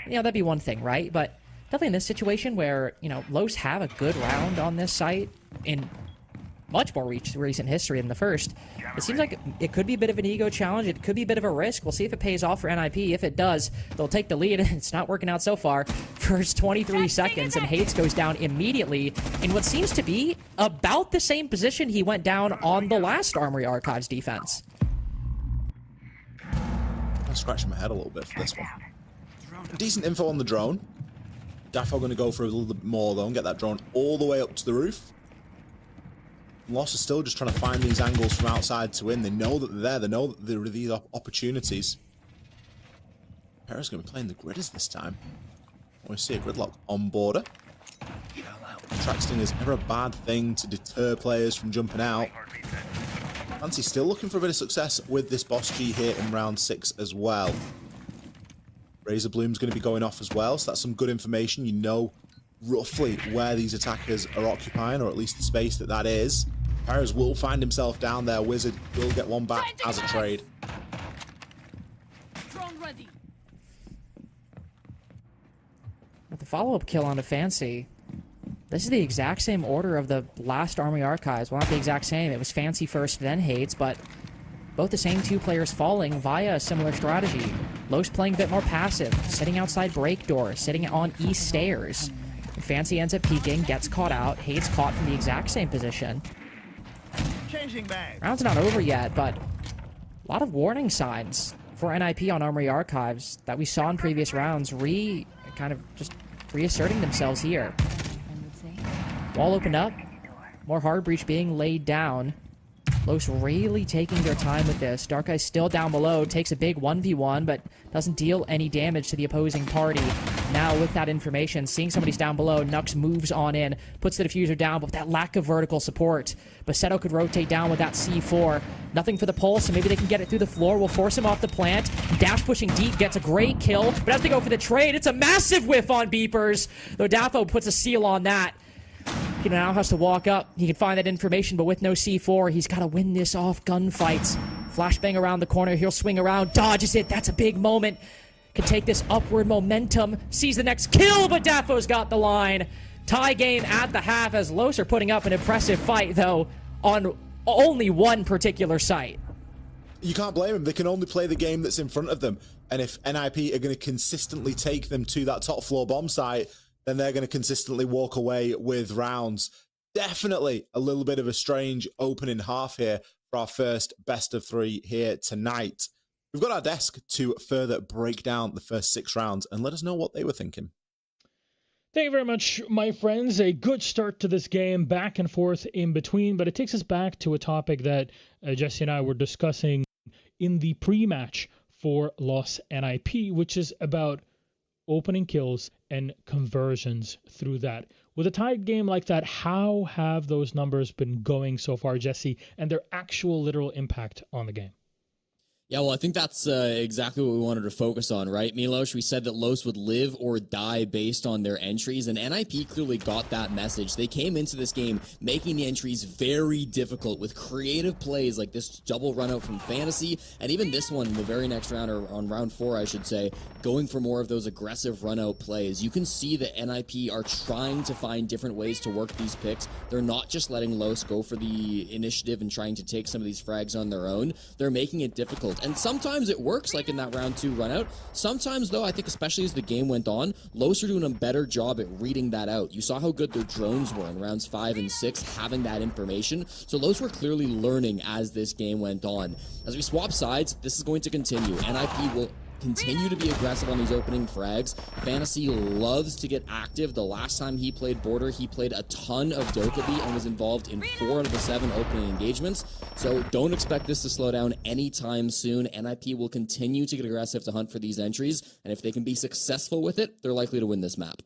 You know, that'd be one thing, right? But definitely in this situation where, you know, Los have a good round on this site in much more recent history than the first, it seems like it could be a bit of an ego challenge. It could be a bit of a risk. We'll see if it pays off for NIP. If it does, they'll take the lead. It's not working out so far. First 23 seconds, and Hades goes down immediately in what seems to be about the same position he went down on the last Armory Archives defense. I'm scratching my head a little bit for this one. Decent info on the drone. Daffo going to go for a little bit more, though, and get that drone all the way up to the roof. Lost are still just trying to find these angles from outside to win. They know that they're there. They know that there are these opportunities. Perez going to be playing the gridders this time. We see a gridlock on border. Tracksting is never a bad thing to deter players from jumping out. Fancy still looking for a bit of success with this boss G here in round 6 as well. Razor Bloom's going to be going off as well, so that's some good information. You know roughly where these attackers are occupying, or at least the space that is. Perez will find himself down there. Wizard will get one back as a trade. With the follow-up kill onto Fancy, this is the exact same order of the last Army Archives. Well, not the exact same. It was Fancy first, then Hades, but both the same two players falling via a similar strategy. Los playing a bit more passive, sitting outside break door, sitting on east stairs. Fancy ends up peeking, gets caught out. Hades caught from the exact same position. Round's not over yet, but a lot of warning signs for NIP on Armory Archives that we saw in previous rounds kind of just reasserting themselves here. Wall opened up, more hard breach being laid down. Los really taking their time with this. Dark Eye still down below, takes a big 1v1, but doesn't deal any damage to the opposing party. Now, with that information, seeing somebody's down below, Nux moves on in, puts the diffuser down, but with that lack of vertical support, Basetto could rotate down with that C4. Nothing for the pulse, so maybe they can get it through the floor. Will force him off the plant. Dash pushing deep, gets a great kill, but as they go for the trade, it's a massive whiff on Beepers, though Daffo puts a seal on that. He now has to walk up. He can find that information, but with no C4, he's got to win this off gunfights. Flashbang around the corner. He'll swing around, dodges it. That's a big moment. Can take this upward momentum. Sees the next kill, but Daffo's got the line. Tie game at the half as Los are putting up an impressive fight, though, on only one particular site. You can't blame them. They can only play the game that's in front of them. And if NIP are going to consistently take them to that top floor bomb site, then they're going to consistently walk away with rounds. Definitely a little bit of a strange opening half here for our first best of 3 here tonight. We've got our desk to further break down the first 6 rounds and let us know what they were thinking. Thank you very much, my friends. A good start to this game, back and forth in between, but it takes us back to a topic that Jesse and I were discussing in the pre-match for Los NIP, which is about opening kills and conversions through that. With a tied game like that, how have those numbers been going so far, Jesse, and their actual literal impact on the game? Yeah, well, I think that's exactly what we wanted to focus on, right, Milos? We said that Los would live or die based on their entries, and NIP clearly got that message. They came into this game making the entries very difficult with creative plays like this double run out from Fantasy, and even this one in the very next round, or on round 4, I should say, going for more of those aggressive run out plays. You can see that NIP are trying to find different ways to work these picks. They're not just letting Los go for the initiative and trying to take some of these frags on their own. They're making it difficult. And sometimes it works, like in that round 2 run out. Sometimes, though, I think especially as the game went on, Los are doing a better job at reading that out. You saw how good their drones were in rounds 5 and 6, having that information. So Los were clearly learning as this game went on. As we swap sides, this is going to continue. NIP will continue to be aggressive on these opening frags. Fantasy loves to get active. The last time he played Border, he played a ton of Dokkaebi and was involved in 4 out of the 7 opening engagements. So don't expect this to slow down anytime soon. NIP will continue to get aggressive to hunt for these entries, and if they can be successful with it, they're likely to win this map.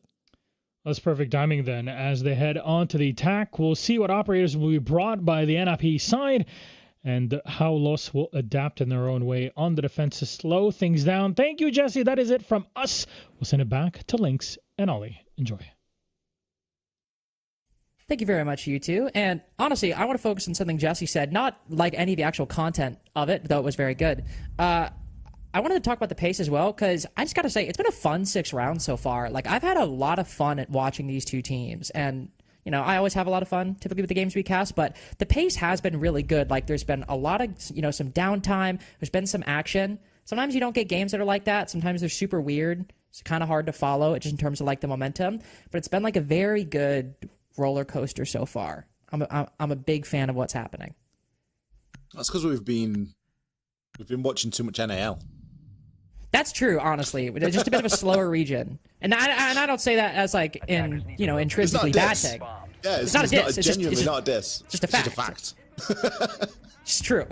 That's perfect timing then. As they head on to the attack, we'll see what operators will be brought by the NIP side. and how Los will adapt in their own way on the defense to slow things down. Thank you, Jesse. That is it from us. We'll send it back to Lynx and Ollie. Enjoy. Thank you very much, you two. And honestly, I want to focus on something Jesse said, not like any of the actual content of it, though it was very good. I wanted to talk about the pace as well, because I just got to say, it's been a fun 6 rounds so far. Like, I've had a lot of fun at watching these two teams, and you know, I always have a lot of fun typically with the games we cast, but the pace has been really good. Like, there's been a lot of, you know, some downtime. There's been some action. Sometimes you don't get games that are like that. Sometimes they're super weird. It's kind of hard to follow, just in terms of like the momentum. But it's been like a very good roller coaster so far. I'm a big fan of what's happening. That's because we've been watching too much NAL. That's true, honestly. It's just a bit of a slower region, and I don't say that as like intrinsically bad thing. Yeah, it's not a diss. It's genuinely just not a diss. Just a fact. It's true.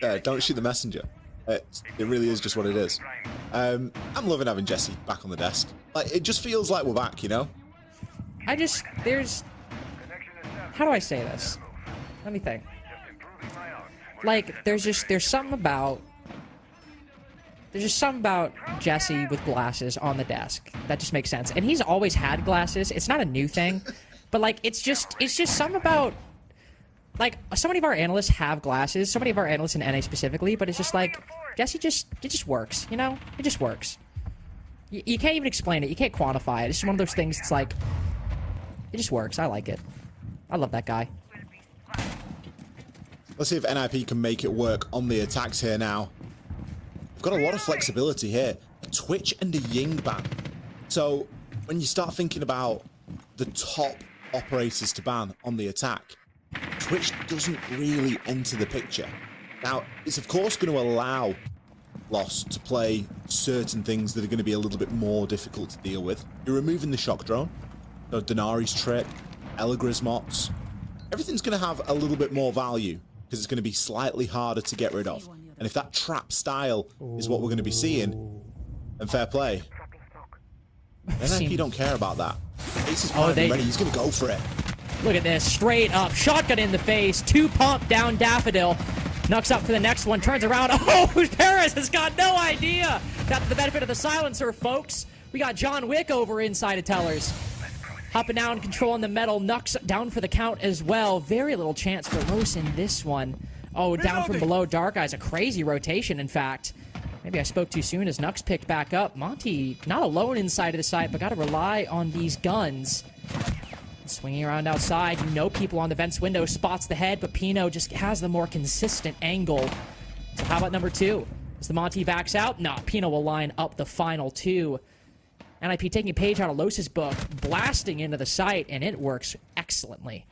Yeah, don't shoot the messenger. It really is just what it is. I'm loving having Jesse back on the desk. Like, it just feels like we're back, you know? How do I say this? Let me think. Like, there's something about Jesse with glasses on the desk that just makes sense. And he's always had glasses. It's not a new thing, but like, it's just something about, like, so many of our analysts have glasses, so many of our analysts in NA specifically, but it's just like, Jesse it just works, you know? It just works. You can't even explain it. You can't quantify it. It's just one of those things. It's like, it just works. I like it. I love that guy. Let's see if NIP can make it work on the attacks here now. We've got a lot of flexibility here. A Twitch and a Ying ban. So when you start thinking about the top operators to ban on the attack, Twitch doesn't really enter the picture. Now, it's of course going to allow Lost to play certain things that are going to be a little bit more difficult to deal with. You're removing the shock drone, so Denari's trip, Elagri's mots. Everything's going to have a little bit more value because it's going to be slightly harder to get rid of. And if that trap style is what we're going to be seeing, then fair play. NIP don't care about that. Ace is ready. He's going to go for it. Look at this. Straight up. Shotgun in the face. 2 pump down Daffodil. Knucks up for the next one. Turns around. Oh, Paris has got no idea. That's the benefit of the silencer, folks. We got John Wick over inside of Tellers. Hopping down, controlling the metal. Knucks down for the count as well. Very little chance for Los in this one. Oh, down from below. Dark Eyes. A crazy rotation, in fact. Maybe I spoke too soon as Nux picked back up. Monty not alone inside of the site, but got to rely on these guns. Swinging around outside, you know people on the vents window, spots the head, but Pino just has the more consistent angle. So how about number 2? As the Monty backs out, no, Pino will line up the final 2. NIP taking a page out of Los's book, blasting into the site, and it works excellently.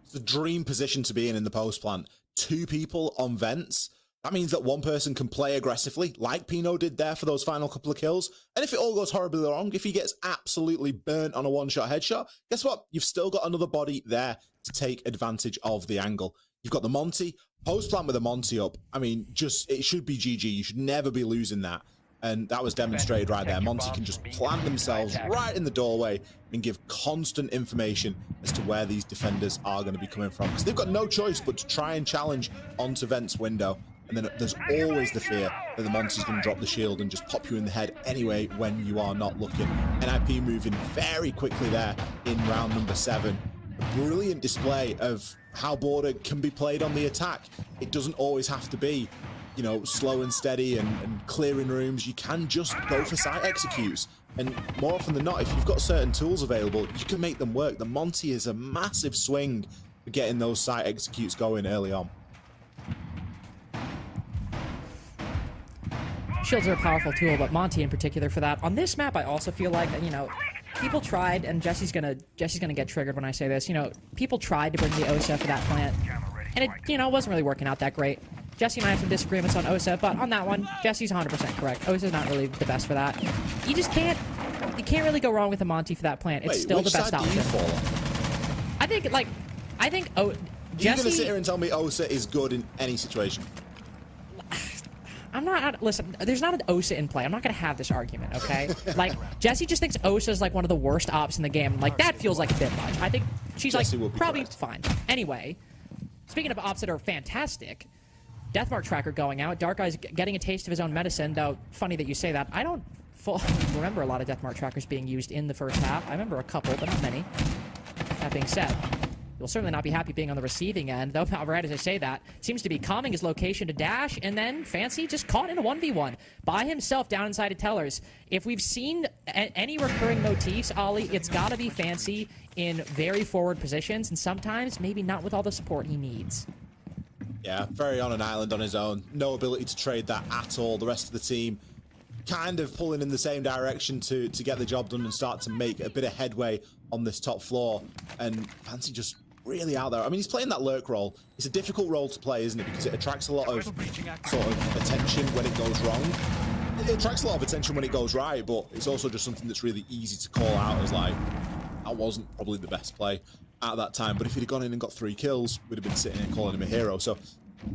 It's the dream position to be in the post plant. 2 people on vents. That means that one person can play aggressively, like Pino did there for those final couple of kills. And if it all goes horribly wrong, if he gets absolutely burnt on a one-shot headshot, guess what? You've still got another body there to take advantage of the angle. You've got the Monty, post-plant with a Monty up. I mean, it should be GG. You should never be losing that. And that was demonstrated right there. Monty can just plant themselves right in the doorway and give constant information as to where these defenders are going to be coming from. Because they've got no choice but to try and challenge onto Vent's window. And then there's always the fear that the Monty's going to drop the shield and just pop you in the head anyway when you are not looking. NIP moving very quickly there in round number 7. A brilliant display of how Border can be played on the attack. It doesn't always have to be, you know, slow and steady and clearing rooms. You can just go for site executes. And more often than not, if you've got certain tools available, you can make them work. The Monty is a massive swing for getting those site executes going early on. Shields are a powerful tool, but Monty in particular for that. On this map, I also feel like, you know, people tried, and Jesse's gonna get triggered when I say this, you know, people tried to bring the OSA for that plant, and it, you know, wasn't really working out that great. Jesse and I have some disagreements on OSA, but on that one, Jesse's 100% correct. OSA's not really the best for that. You can't really go wrong with a Monty for that plant. It's still the best option. I think, Jesse... You're gonna sit here and tell me OSA is good in any situation? I'm not, listen, there's not an OSA in play. I'm not going to have this argument, okay? Like, Jesse just thinks OSA is like one of the worst ops in the game. Like, that feels like a bit much. I think she's like, probably fine. Anyway, Speaking of ops that are fantastic, Deathmark Tracker going out. Dark Eyes getting a taste of his own medicine, though funny that you say that. I don't remember a lot of Deathmark Trackers being used in the first half. I remember a couple, but not many. That being said, you'll certainly not be happy being on the receiving end, though, right as I say that. Seems to be calming his location to dash, and then Fancy just caught in a 1v1 by himself down inside of Tellers. If we've seen any recurring motifs, Ollie, it's got to be Fancy in very forward positions, and sometimes maybe not with all the support he needs. Yeah, very on an island on his own. No ability to trade that at all. The rest of the team kind of pulling in the same direction to get the job done and start to make a bit of headway on this top floor. And Fancy just really out there. I mean, he's playing that lurk role. It's a difficult role to play, isn't it? Because it attracts a lot of sort of attention when it goes wrong. It attracts a lot of attention when it goes right, but it's also just something that's really easy to call out as like, that wasn't probably the best play at that time. But if he'd have gone in and got 3 kills, we'd have been sitting here calling him a hero. So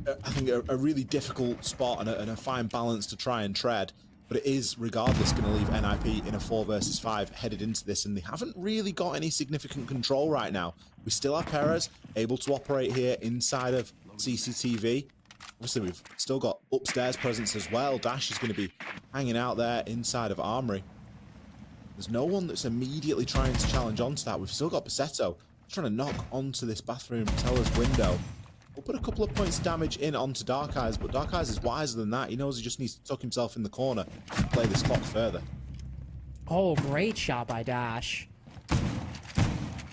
I think a really difficult spot and a fine balance to try and tread. But it is, regardless, going to leave NIP in a 4 versus 5 headed into this, and they haven't really got any significant control right now. We still have Perez able to operate here inside of CCTV. Obviously, we've still got upstairs presence as well. Dash is going to be hanging out there inside of Armory. There's no one that's immediately trying to challenge onto that. We've still got Basetto trying to knock onto this bathroom teller's window. We'll put a couple of points of damage in onto Dark Eyes, but Dark Eyes is wiser than that. He knows he just needs to tuck himself in the corner and play this clock further. Oh, great shot by Dash.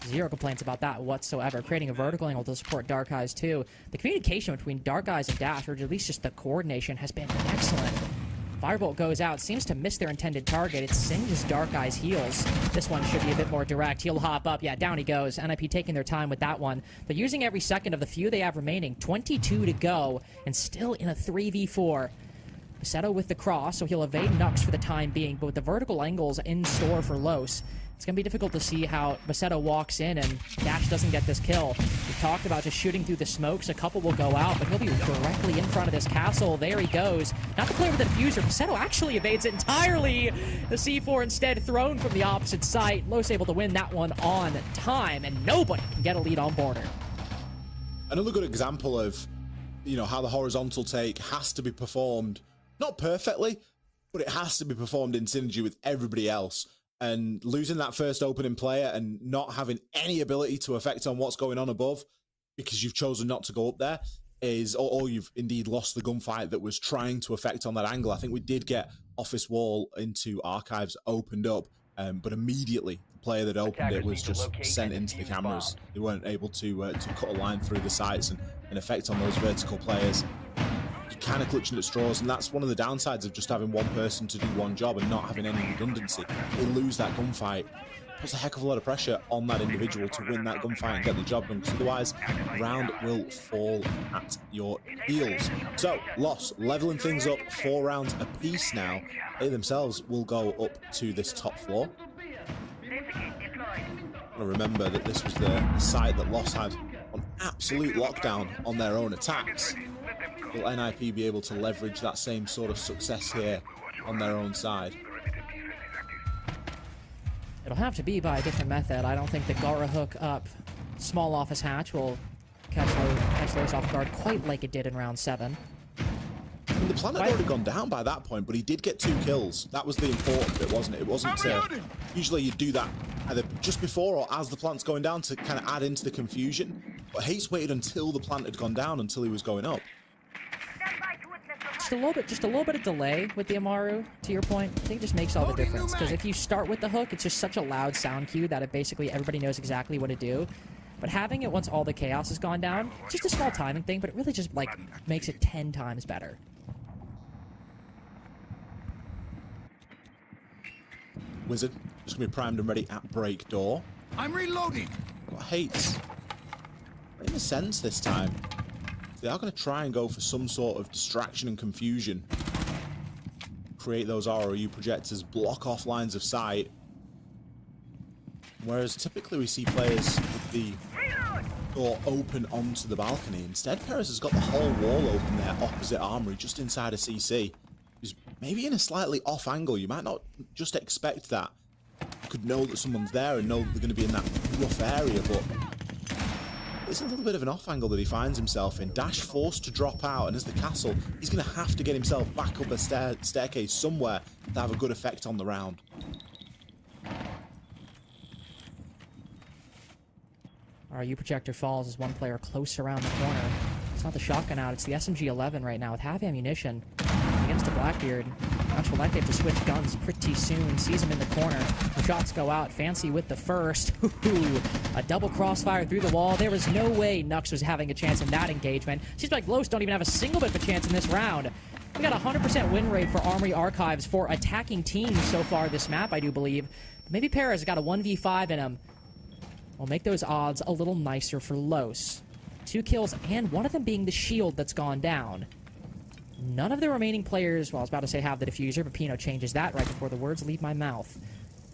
Zero complaints about that whatsoever. Creating a vertical angle to support Dark Eyes, too. The communication between Dark Eyes and Dash, or at least just the coordination, has been excellent. Firebolt goes out, seems to miss their intended target. It singes Dark Eyes' heels. This one should be a bit more direct. He'll hop up. Yeah, down he goes. NIP taking their time with that one. They're using every second of the few they have remaining. 22 to go, and still in a 3v4. Basetto with the cross, so he'll evade Nux for the time being, but with the vertical angles in store for Los, it's going to be difficult to see how Basetto walks in and Dash doesn't get this kill. We talked about just shooting through the smokes. A couple will go out, but he'll be directly in front of this castle. There he goes. Not to play with the diffuser. Basetto actually evades it entirely. The C4 instead thrown from the opposite site. Los able to win that one on time, and nobody can get a lead on border. Another good example of, you know, how the horizontal take has to be performed, not perfectly, but it has to be performed in synergy with everybody else. And losing that first opening player and not having any ability to affect on what's going on above because you've chosen not to go up there is, or you've indeed lost the gunfight that was trying to affect on that angle. I think we did get office wall into archives opened up, but immediately the player that opened it was just sent into the cameras. They weren't able to cut a line through the sights and affect on those vertical players. You're kind of clutching at straws, and that's one of the downsides of just having one person to do one job and not having any redundancy. They lose that gunfight. Puts a heck of a lot of pressure on that individual to win that gunfight and get the job done, because otherwise the round will fall at your heels. So, Loss leveling things up 4 rounds apiece now. They themselves will go up to this top floor. Remember that this was the site that Loss had on absolute lockdown on their own attacks. Will NIP be able to leverage that same sort of success here on their own side? It'll have to be by a different method. I don't think the Gara hook up small office hatch will catch Los off guard quite like it did in round 7. I mean, the plan had already gone down by that point, but he did get 2 kills. That was the important bit, wasn't it? It wasn't usually you do that either just before or as the plant's going down to kind of add into the confusion. But Hayes waited until the plant had gone down, until he was going up. Just a little bit of delay with the Amaru, to your point. I think it just makes all the difference, because if you start with the hook, it's just such a loud sound cue that it basically everybody knows exactly what to do. But having it once all the chaos has gone down, just a small timing thing, but it really just like makes it 10 times better. Wizard just gonna be primed and ready at break door. I'm reloading. Got Hates in a sense this time. They are going to try and go for some sort of distraction and confusion. Create those ROU projectors, block off lines of sight. Whereas typically we see players with the door open onto the balcony. Instead, Perez has got the whole wall open there opposite Armory, just inside a CC. He's maybe in a slightly off angle. You might not just expect that. You could know that someone's there and know that they're going to be in that rough area, but it's a little bit of an off angle that he finds himself in. Dash forced to drop out, and as the castle, he's going to have to get himself back up a staircase somewhere to have a good effect on the round. Our U-projector falls as one player close around the corner. It's not the shotgun out, it's the SMG-11 right now with half ammunition. Against a Blackbeard. Watch will likely have to switch guns pretty soon. Sees him in the corner. The shots go out. Fancy with the first. A double crossfire through the wall. There was no way Nux was having a chance in that engagement. Seems like Los don't even have a single bit of a chance in this round. We got a 100% win rate for Armory Archives for attacking teams so far this map, I do believe. Maybe Perez got a 1v5 in him. We'll make those odds a little nicer for Los. 2 kills, and one of them being the shield that's gone down. None of the remaining players, well, I was about to say have the diffuser, but Pino changes that right before the words leave my mouth.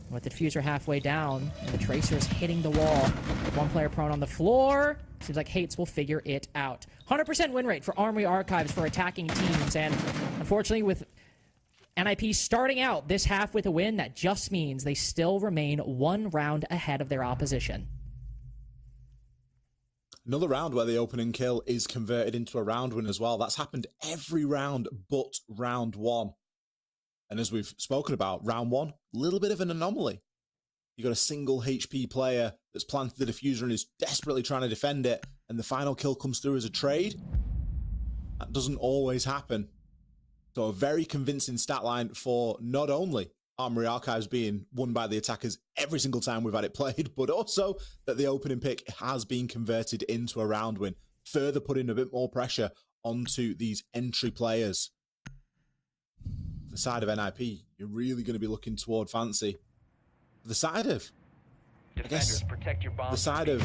With the diffuser halfway down, and the tracer is hitting the wall. With one player prone on the floor. Seems like Hates will figure it out. 100% win rate for Armory Archives for attacking teams, and unfortunately with NIP starting out this half with a win, that just means they still remain 1 round ahead of their opposition. Another round where the opening kill is converted into a round win as well. That's happened every round but round 1. And as we've spoken about, round 1, a little bit of an anomaly. You got a single HP player that's planted the diffuser and is desperately trying to defend it, and the final kill comes through as a trade. That doesn't always happen. So a very convincing stat line for not only Armory Archives being won by the attackers every single time we've had it played, but also that the opening pick has been converted into a round win, further putting a bit more pressure onto these entry players. The side of NIP, you're really going to be looking toward Fancy. The side of, I guess, the side of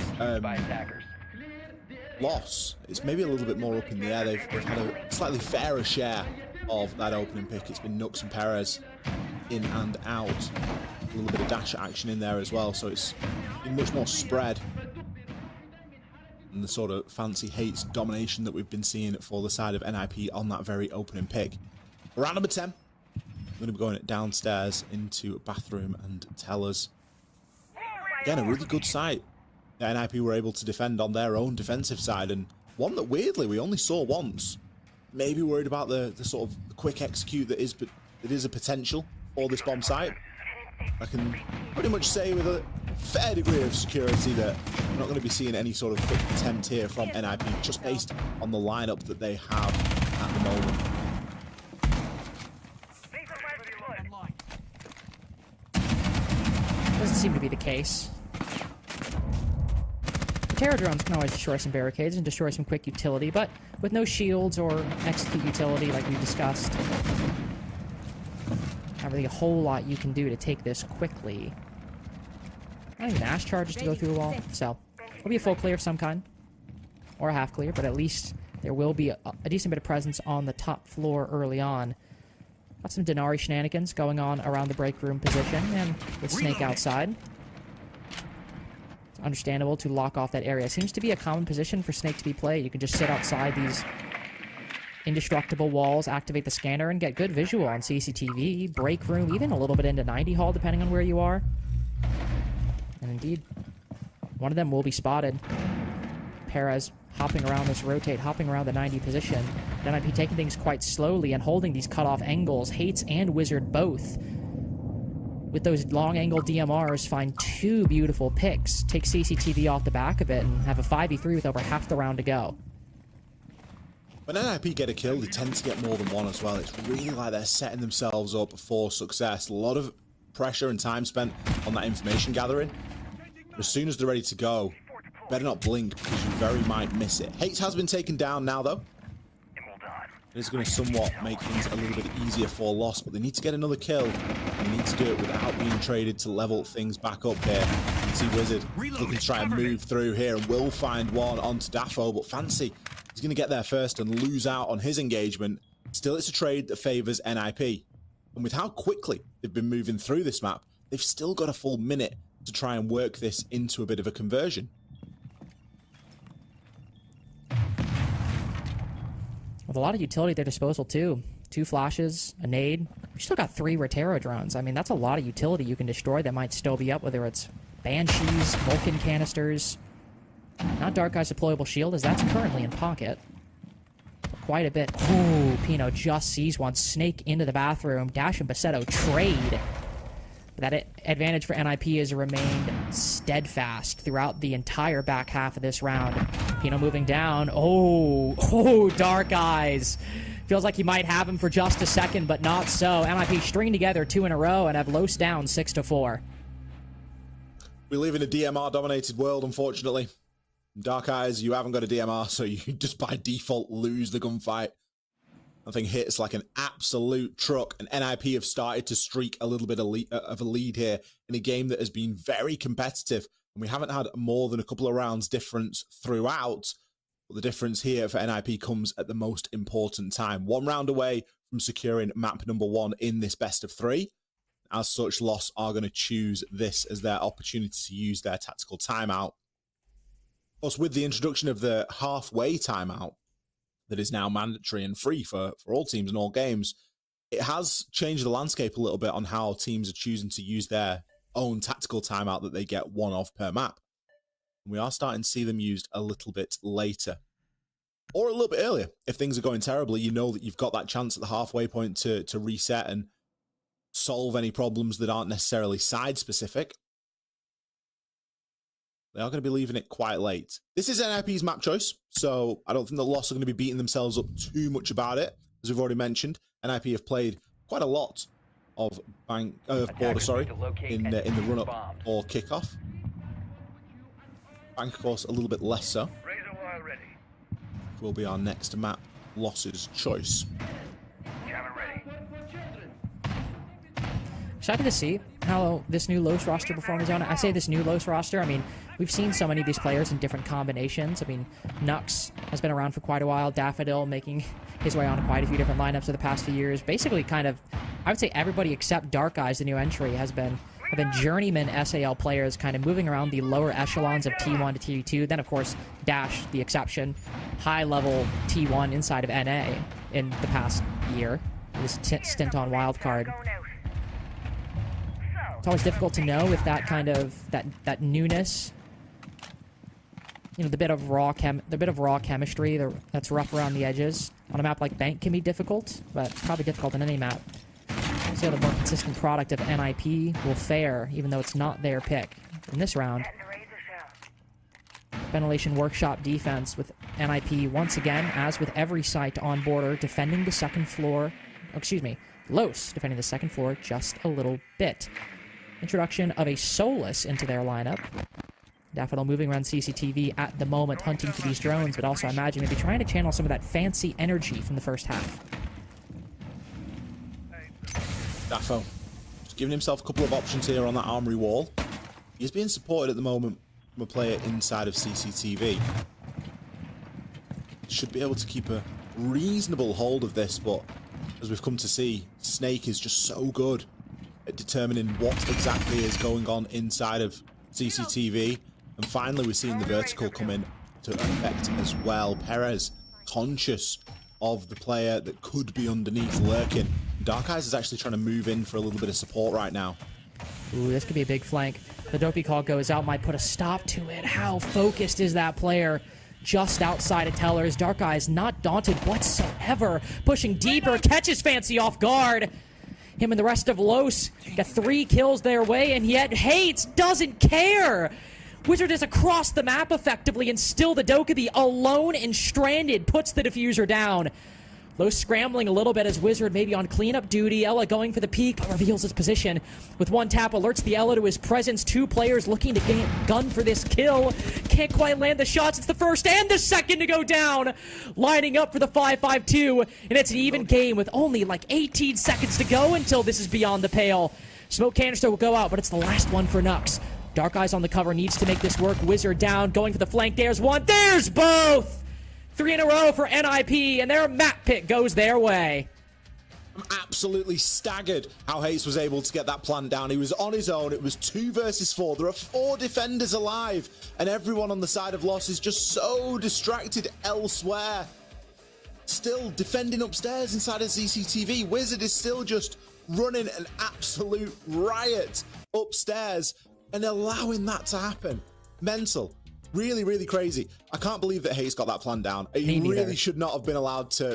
Loss, it's maybe a little bit more up in the air. They've had a slightly fairer share of that opening pick. It's been Nux and Perez in and out. A little bit of dash action in there as well, so it's been much more spread than the sort of Fancy Hates domination that we've been seeing for the side of NIP on that very opening pick. Round number 10. I'm going to be going downstairs into a bathroom and tellers. Again, a really good sight. The NIP were able to defend on their own defensive side, and one that weirdly we only saw once. Maybe worried about the sort of quick execute that is a potential for this bomb site. I can pretty much say with a fair degree of security that we're not going to be seeing any sort of quick attempt here from NIP, just based on the lineup that they have at the moment. Doesn't seem to be the case. The Terror drones can always destroy some barricades and destroy some quick utility, but with no shields or execute utility like we discussed, not really a whole lot you can do to take this quickly. Not even Ash charges to go through the wall, so it'll be a full clear of some kind. Or a half clear, but at least there will be a decent bit of presence on the top floor early on. Got some Denari shenanigans going on around the break room position, and with Snake outside. It's understandable to lock off that area. Seems to be a common position for Snake to be played. You can just sit outside these indestructible walls, activate the scanner, and get good visual on CCTV, break room, even a little bit into 90 Hall, depending on where you are. And indeed, one of them will be spotted. Perez hopping around this rotate, hopping around the 90 position. NIP taking things quite slowly and holding these cutoff angles. Hates and Wizard both. With those long angle DMRs, find 2 beautiful picks. Take CCTV off the back of it and have a 5v3 with over half the round to go. When NIP get a kill, they tend to get more than one as well. It's really like they're setting themselves up for success. A lot of pressure and time spent on that information gathering. As soon as they're ready to go, better not blink because you very might miss it. Hates has been taken down now though. It is going to somewhat make things a little bit easier for Loss, but they need to get another kill. They need to do it without being traded to level things back up here. You can see Wizard looking to try and move through here and will find one onto Daffo, but Fancy is going to get there first and lose out on his engagement. Still, it's a trade that favours NIP. And with how quickly they've been moving through this map, they've still got a full minute to try and work this into a bit of a conversion. With a lot of utility at their disposal, too. 2 flashes, a nade. We still got 3 Rotero drones. I mean, that's a lot of utility you can destroy that might still be up, whether it's Banshees, Vulcan canisters. Not Dark Eye's deployable shield, as that's currently in pocket. Quite a bit. Ooh, Pino just sees one. Snake into the bathroom. Dash and Bassetto trade. That advantage for NIP has remained steadfast throughout the entire back half of this round. Pino moving down. Oh, Dark Eyes. Feels like he might have him for just a second, but not so. NIP string together 2 in a row and have Los down 6-4. We live in a DMR-dominated world, unfortunately. Dark Eyes, you haven't got a DMR, so you just by default lose the gunfight. Nothing hits like an absolute truck, and NIP have started to streak a little bit of a lead here in a game that has been very competitive, and we haven't had more than a couple of rounds difference throughout, but the difference here for NIP comes at the most important time. 1 round away from securing map number 1 in this best of 3. As such, Lost are going to choose this as their opportunity to use their tactical timeout. Of course, with the introduction of the halfway timeout that is now mandatory and free for all teams and all games, it has changed the landscape a little bit on how teams are choosing to use their own tactical timeout that they get 1 of per map. And we are starting to see them used a little bit later. Or a little bit earlier. If things are going terribly, you know that you've got that chance at the halfway point to reset and solve any problems that aren't necessarily side-specific. They are going to be leaving it quite late. This is NIP's map choice, so I don't think the Lost are going to be beating themselves up too much about it. As we've already mentioned, NIP have played quite a lot of border, in the run-up or kickoff. Bank, of course, a little bit less so. Will be our next map, Lost's choice. Excited to see how this new Los roster performs on it. I say this new Los roster, I mean, we've seen so many of these players in different combinations. I mean, Nux has been around for quite a while. Daffodil making his way on quite a few different lineups for the past few years. Basically, kind of, I would say everybody except Dark Eyes, the new entry, have been journeyman SAL players kind of moving around the lower echelons of T1 to T2. Then, of course, Dash, the exception, high-level T1 inside of NA in the past year. This stint on wildcard. It's always difficult to know if that kind of that newness, you know, the bit of raw chemistry that's rough around the edges on a map like Bank can be difficult, but probably difficult on any map. So the more consistent product of NIP will fare, even though it's not their pick. In this round, Ventilation Workshop defense with NIP once again, as with every site on border, defending the second floor. Oh, excuse me, Los defending the second floor just a little bit. Introduction of a Solus into their lineup. Daffodil moving around CCTV at the moment, hunting for these drones, but also I imagine maybe trying to channel some of that fancy energy from the first half. Daffo, just giving himself a couple of options here on that armory wall. He's being supported at the moment from a player inside of CCTV. Should be able to keep a reasonable hold of this, but as we've come to see, Snake is just so good at determining what exactly is going on inside of CCTV. And finally, we're seeing the vertical come in to effect as well. Perez, conscious of the player that could be underneath lurking. Dark Eyes is actually trying to move in for a little bit of support right now. Ooh, this could be a big flank. The Dopey call goes out, might put a stop to it. How focused is that player? Just outside of Tellers. Dark Eyes not daunted whatsoever. Pushing deeper, catches Fancy off guard. Him and the rest of Los got 3 kills their way, and yet Hates doesn't care. Wizard is across the map effectively, and still the Dokkaebi alone and stranded puts the diffuser down. Los scrambling a little bit as Wizard maybe on cleanup duty. Ella going for the peek, reveals his position. With one tap, alerts the Ella to his presence. 2 players looking to gun for this kill. Can't quite land the shots. It's the first and the second to go down. Lining up for the 5-5-2. And it's an even game with only like 18 seconds to go until this is beyond the pale. Smoke canister will go out, but it's the last one for Nux. Dark Eyes on the cover, needs to make this work. Wizard down, going for the flank. There's one. There's both! 3 in a row for NIP, and their map pick goes their way. I'm absolutely staggered how Hayes was able to get that plan down. He was on his own. It was 2 versus 4. There are 4 defenders alive, and everyone on the side of Lost is just so distracted elsewhere. Still defending upstairs inside of CCTV. Wizard is still just running an absolute riot upstairs and allowing that to happen. Mental. Really, really crazy. I can't believe that Hayes got that plan down. He really should not have been allowed to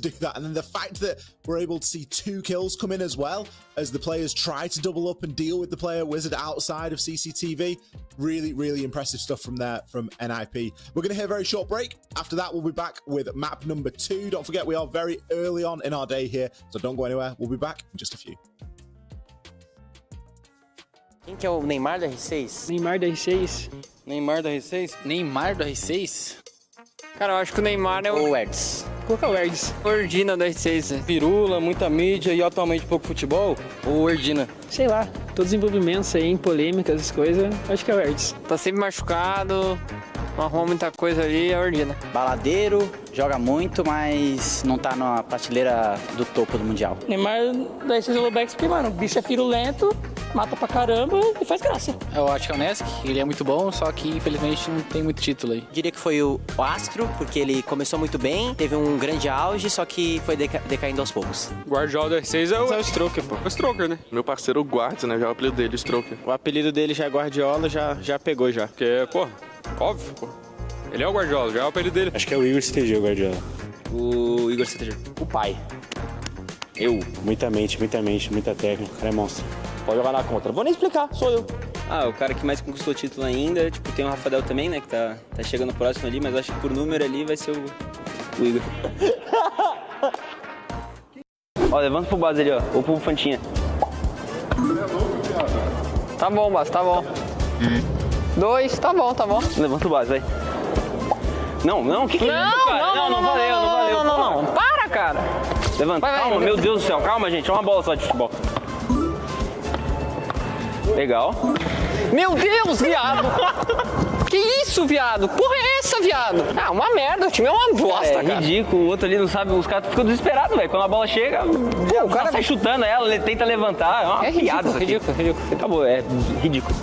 do that. And then the fact that we're able to see 2 kills come in as well as the players try to double up and deal with the player wizard outside of CCTV. Really, really impressive stuff from there from NIP. We're going to hear a very short break. After that, we'll be back with map number 2. Don't forget, we are very early on in our day here, so don't go anywhere. We'll be back in just a few. Quem que é o Neymar da R6? Neymar da R6? Neymar da R6? Neymar da R6? Cara, eu acho que o Neymar é o Eds. Qual que é o Erds? Ordina da R6. Pirula, muita mídia e atualmente pouco futebol? Ou Ordina? Sei lá, todos os envolvimentos aí, em polêmicas, essas coisas, acho que é o Erds. Tá sempre machucado, não arruma muita coisa ali, é Ordina. Baladeiro, joga muito, mas não tá na prateleira do topo do Mundial. Neymar da R6 é o Lobex porque, mano, o bicho é firulento, mata pra caramba e faz graça. Eu acho que é o Nesk, ele é muito bom, só que infelizmente não tem muito título aí. Diria que foi o Astro, porque ele começou muito bem, teve um grande auge, só que foi decaindo aos poucos. Guardiola da R6 é o Stroker, pô. É o Stroker, né? Meu parceiro Guards, né? Já é o apelido dele, Stroker. O apelido dele já é Guardiola, já pegou já. Porque, pô, óbvio, pô. Ele é o Guardiola, já é o apelido dele. Acho que é o Igor CTG, o Guardiola. O Igor CTG. O pai. Muita mente, muita técnica, o cara é monstro. Pode jogar na contra. Vou nem explicar, sou eu. Ah, o cara que mais conquistou título ainda, tipo, tem o Rafael também, né, que tá chegando próximo ali, mas acho que por número ali vai ser o Igor. Ó, levanta pro base ali, ó, ou pro Fantinha. Tá bom, base, tá bom. 2, tá bom. Levanta o base, vai. Não, que é isso, cara? Não valeu. Não. Para, cara. Levanta, calma, meu Deus do céu, calma, gente, é uma bola só de futebol. Legal. Meu Deus, viado! Que isso, viado? Porra é essa, viado? Ah, uma merda, o time é uma bosta, cara. É ridículo, o outro ali não sabe, os caras ficam desesperados, velho. Quando a bola chega, o cara sai chutando ela, ele tenta levantar, é uma piada isso aqui. Ridículo. Acabou, é ridículo.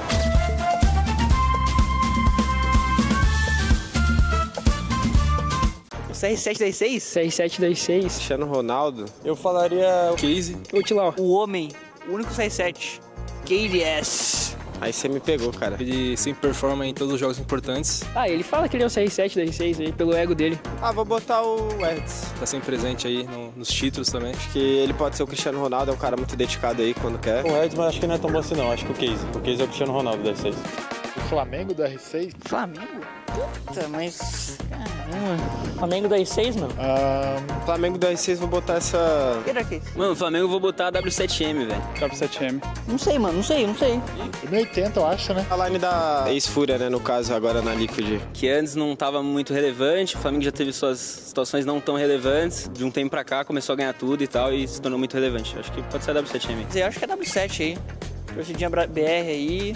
CR7 das 6? CR7 das 6. Cristiano Ronaldo, eu falaria o Case. Vou te lá. O homem, o único CR7. KDS. Aí você me pegou, cara. Ele sempre performa em todos os jogos importantes. Ah, ele fala que ele é o CR7 da R6 aí, pelo ego dele. Ah, vou botar o Eds. Tá sempre presente aí nos títulos também. Acho que ele pode ser o Cristiano Ronaldo, é um cara muito dedicado aí quando quer. O Eds, mas acho que não é tão bom assim não, acho que o Case. O Case é o Cristiano Ronaldo da R6. O Flamengo da R6? Flamengo? Puta, mas... Caramba. Flamengo da R6, mano? Flamengo da R6, vou botar essa... Mano, Flamengo eu vou botar a W7M, velho. W7M. Não sei, mano, não sei. 80, eu acho, né? A line da ex-Fúria, né, no caso, agora na Liquid. Que antes não tava muito relevante, o Flamengo já teve suas situações não tão relevantes. De um tempo pra cá começou a ganhar tudo e tal e se tornou muito relevante. Acho que pode ser a W7M. Eu acho que é W7 aí. Torcidinha BR aí.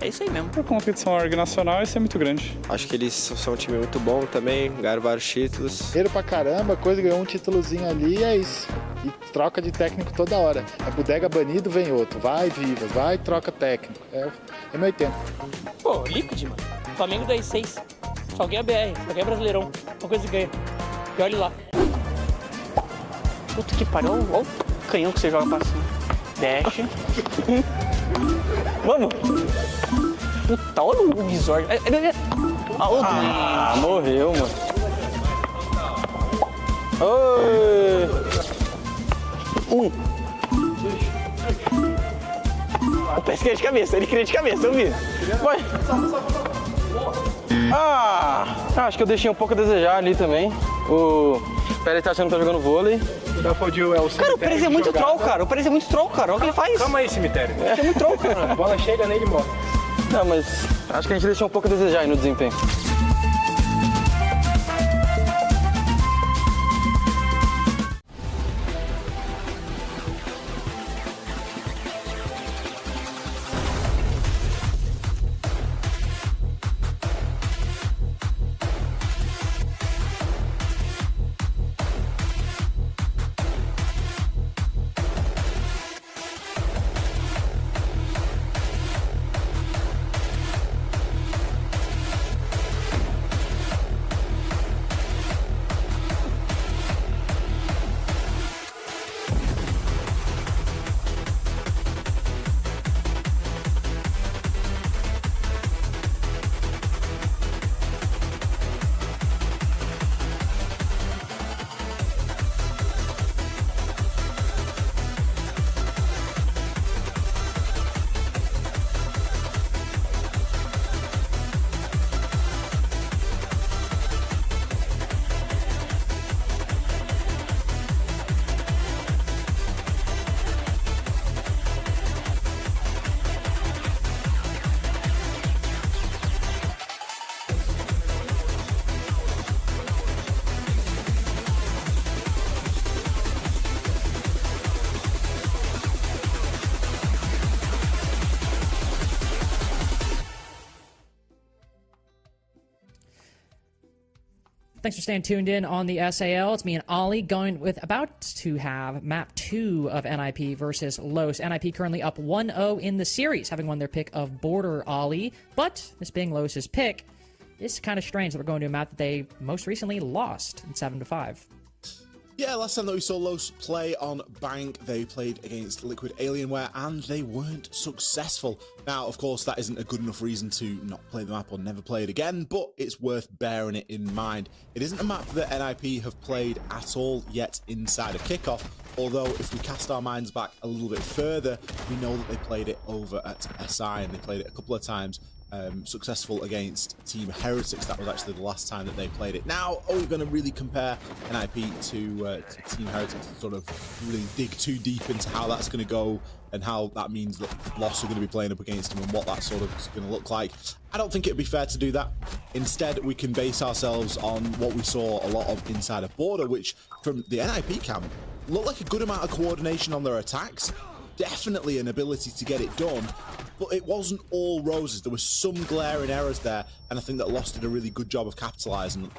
É isso aí mesmo. Por competição nacional, isso é muito grande. Acho que eles são um time muito bom também, ganharam vários títulos. Guerreiro pra caramba, coisa, ganhou um títulozinho ali e é isso. E troca de técnico toda hora. A bodega banido, vem outro. Vai, Vivas, vai, troca técnico. É meu tempo. Pô, Liquid, mano. Flamengo da R6. Só ganha BR, só ganha Brasileirão. Uma coisa que ganha. E olha lá. Puta que pariu. Olha o canhão que você joga pra cima. Dash. Vamos. Puta, olha o visor. Morreu, mano. Oi. Opa, esse queria de cabeça, ele queria de cabeça, eu vi. Vai. Acho que eu deixei um pouco a desejar ali também. O Pérez tá achando que tá jogando vôlei. Cara, o Pérez é muito troll, cara. Olha o que ele faz. Calma aí, cemitério. É muito troll, cara. A bola chega nele e morre. Não, mas acho que a gente deixou um pouco a desejar aí no desempenho. Thanks for staying tuned in on the SAL. It's me and Ollie going with about to have map 2 of NIP versus Los. NIP currently up 1-0 in the series, having won their pick of Border, Ollie. But this being Los's pick, it's kind of strange that we're going to a map that they most recently lost in 7-5. Yeah, last time that we saw Los play on Bank, they played against Liquid Alienware and they weren't successful. Now, of course, that isn't a good enough reason to not play the map or never play it again, but it's worth bearing it in mind. It isn't a map that NIP have played at all yet inside of Kickoff, although if we cast our minds back a little bit further, we know that they played it over at SI and they played it a couple of times. Successful against Team Heretics. That was actually the last time that they played it. Now, are we going to really compare NIP to Team Heretics and sort of really dig too deep into how that's going to go and how that means that Lost are going to be playing up against them and what that sort of is going to look like? I don't think it would be fair to do that. Instead, we can base ourselves on what we saw a lot of inside of Border, which from the NIP camp looked like a good amount of coordination on their attacks. Definitely an ability to get it done, but it wasn't all roses. There were some glaring errors there, and I think that Lost did a really good job of capitalizing.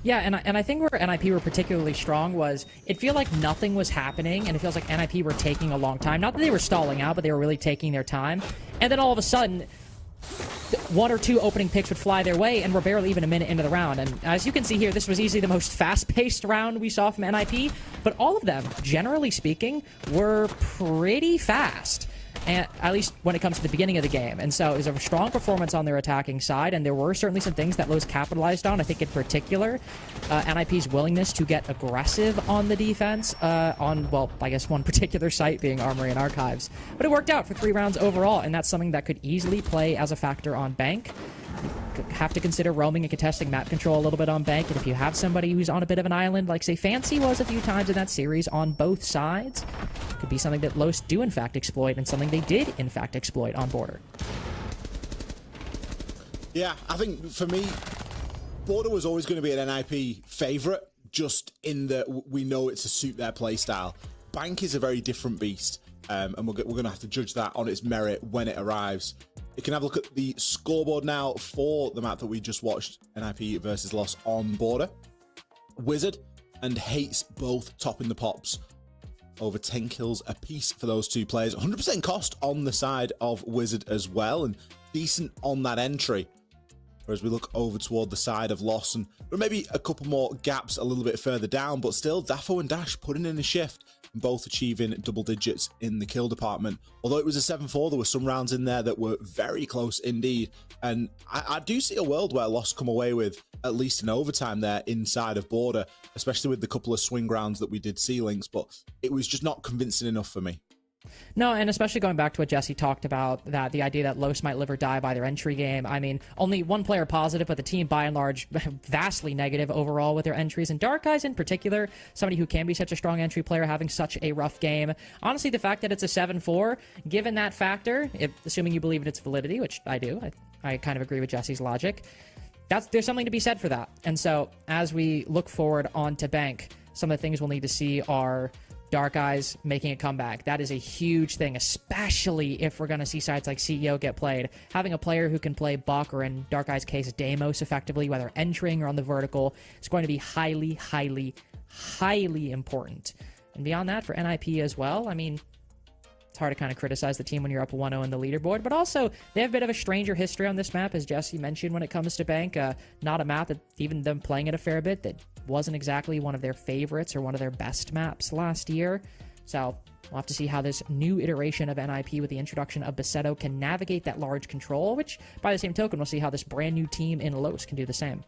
Yeah, and I think where NIP were particularly strong was it felt like nothing was happening, and it feels like NIP were taking a long time. Not that they were stalling out, but they were really taking their time. And then all of a sudden, 1 or 2 opening picks would fly their way, and we're barely even a minute into the round. And as you can see here, this was easily the most fast-paced round we saw from NIP, but all of them, generally speaking, were pretty fast. And at least when it comes to the beginning of the game. And so it was a strong performance on their attacking side, and there were certainly some things that Los capitalized on. I think in particular, NIP's willingness to get aggressive on the defense on, well, I guess one particular site being Armory and Archives. But it worked out for 3 rounds overall, and that's something that could easily play as a factor on Bank. You have to consider roaming and contesting map control a little bit on Bank, and if you have somebody who's on a bit of an island, like, say, Fancy was a few times in that series on both sides, it could be something that Los do, in fact, exploit, and something they did, in fact, exploit on Border. Yeah, I think, for me, Border was always going to be an NIP favourite, just in that we know it's to suit their playstyle. Bank is a very different beast, and we're going to have to judge that on its merit when it arrives. You can have a look at the scoreboard now for the map that we just watched, NIP versus Lost on Border. Wizard and Hates both topping the pops. Over 10 kills apiece for those 2 players. 100% cost on the side of Wizard as well, and decent on that entry. Whereas we look over toward the side of Lost, and there may be a couple more gaps a little bit further down, but still, Dafo and Dash putting in a shift, and both achieving double digits in the kill department. Although it was a 7-4, there were some rounds in there that were very close indeed, and I do see a world where Lost come away with at least an overtime there inside of Border, especially with the couple of swing rounds that we did see Links, but it was just not convincing enough for me. No, and especially going back to what Jesse talked about, that the idea that Los might live or die by their entry game. I mean, only one player positive, but the team by and large vastly negative overall with their entries. And Dark Eyes in particular, somebody who can be such a strong entry player having such a rough game. Honestly, the fact that it's a 7-4, given that factor, assuming you believe in its validity, which I do, I kind of agree with Jesse's logic, there's something to be said for that. And so as we look forward onto Bank, some of the things we'll need to see are Dark Eyes making a comeback. That is a huge thing, especially if we're going to see sides like CEO get played. Having a player who can play Buck, or in Dark Eyes' case, Deimos effectively, whether entering or on the vertical, is going to be highly, highly, highly important. And beyond that, for NIP as well, I mean, it's hard to kind of criticize the team when you're up 1-0 in the leaderboard, but also they have a bit of a stranger history on this map, as Jesse mentioned, when it comes to Bank. Not a map that, even them playing it a fair bit, that wasn't exactly one of their favorites or one of their best maps last year. So we'll have to see how this new iteration of NIP with the introduction of Baseto can navigate that large control, which by the same token, we'll see how this brand new team in Los can do the same.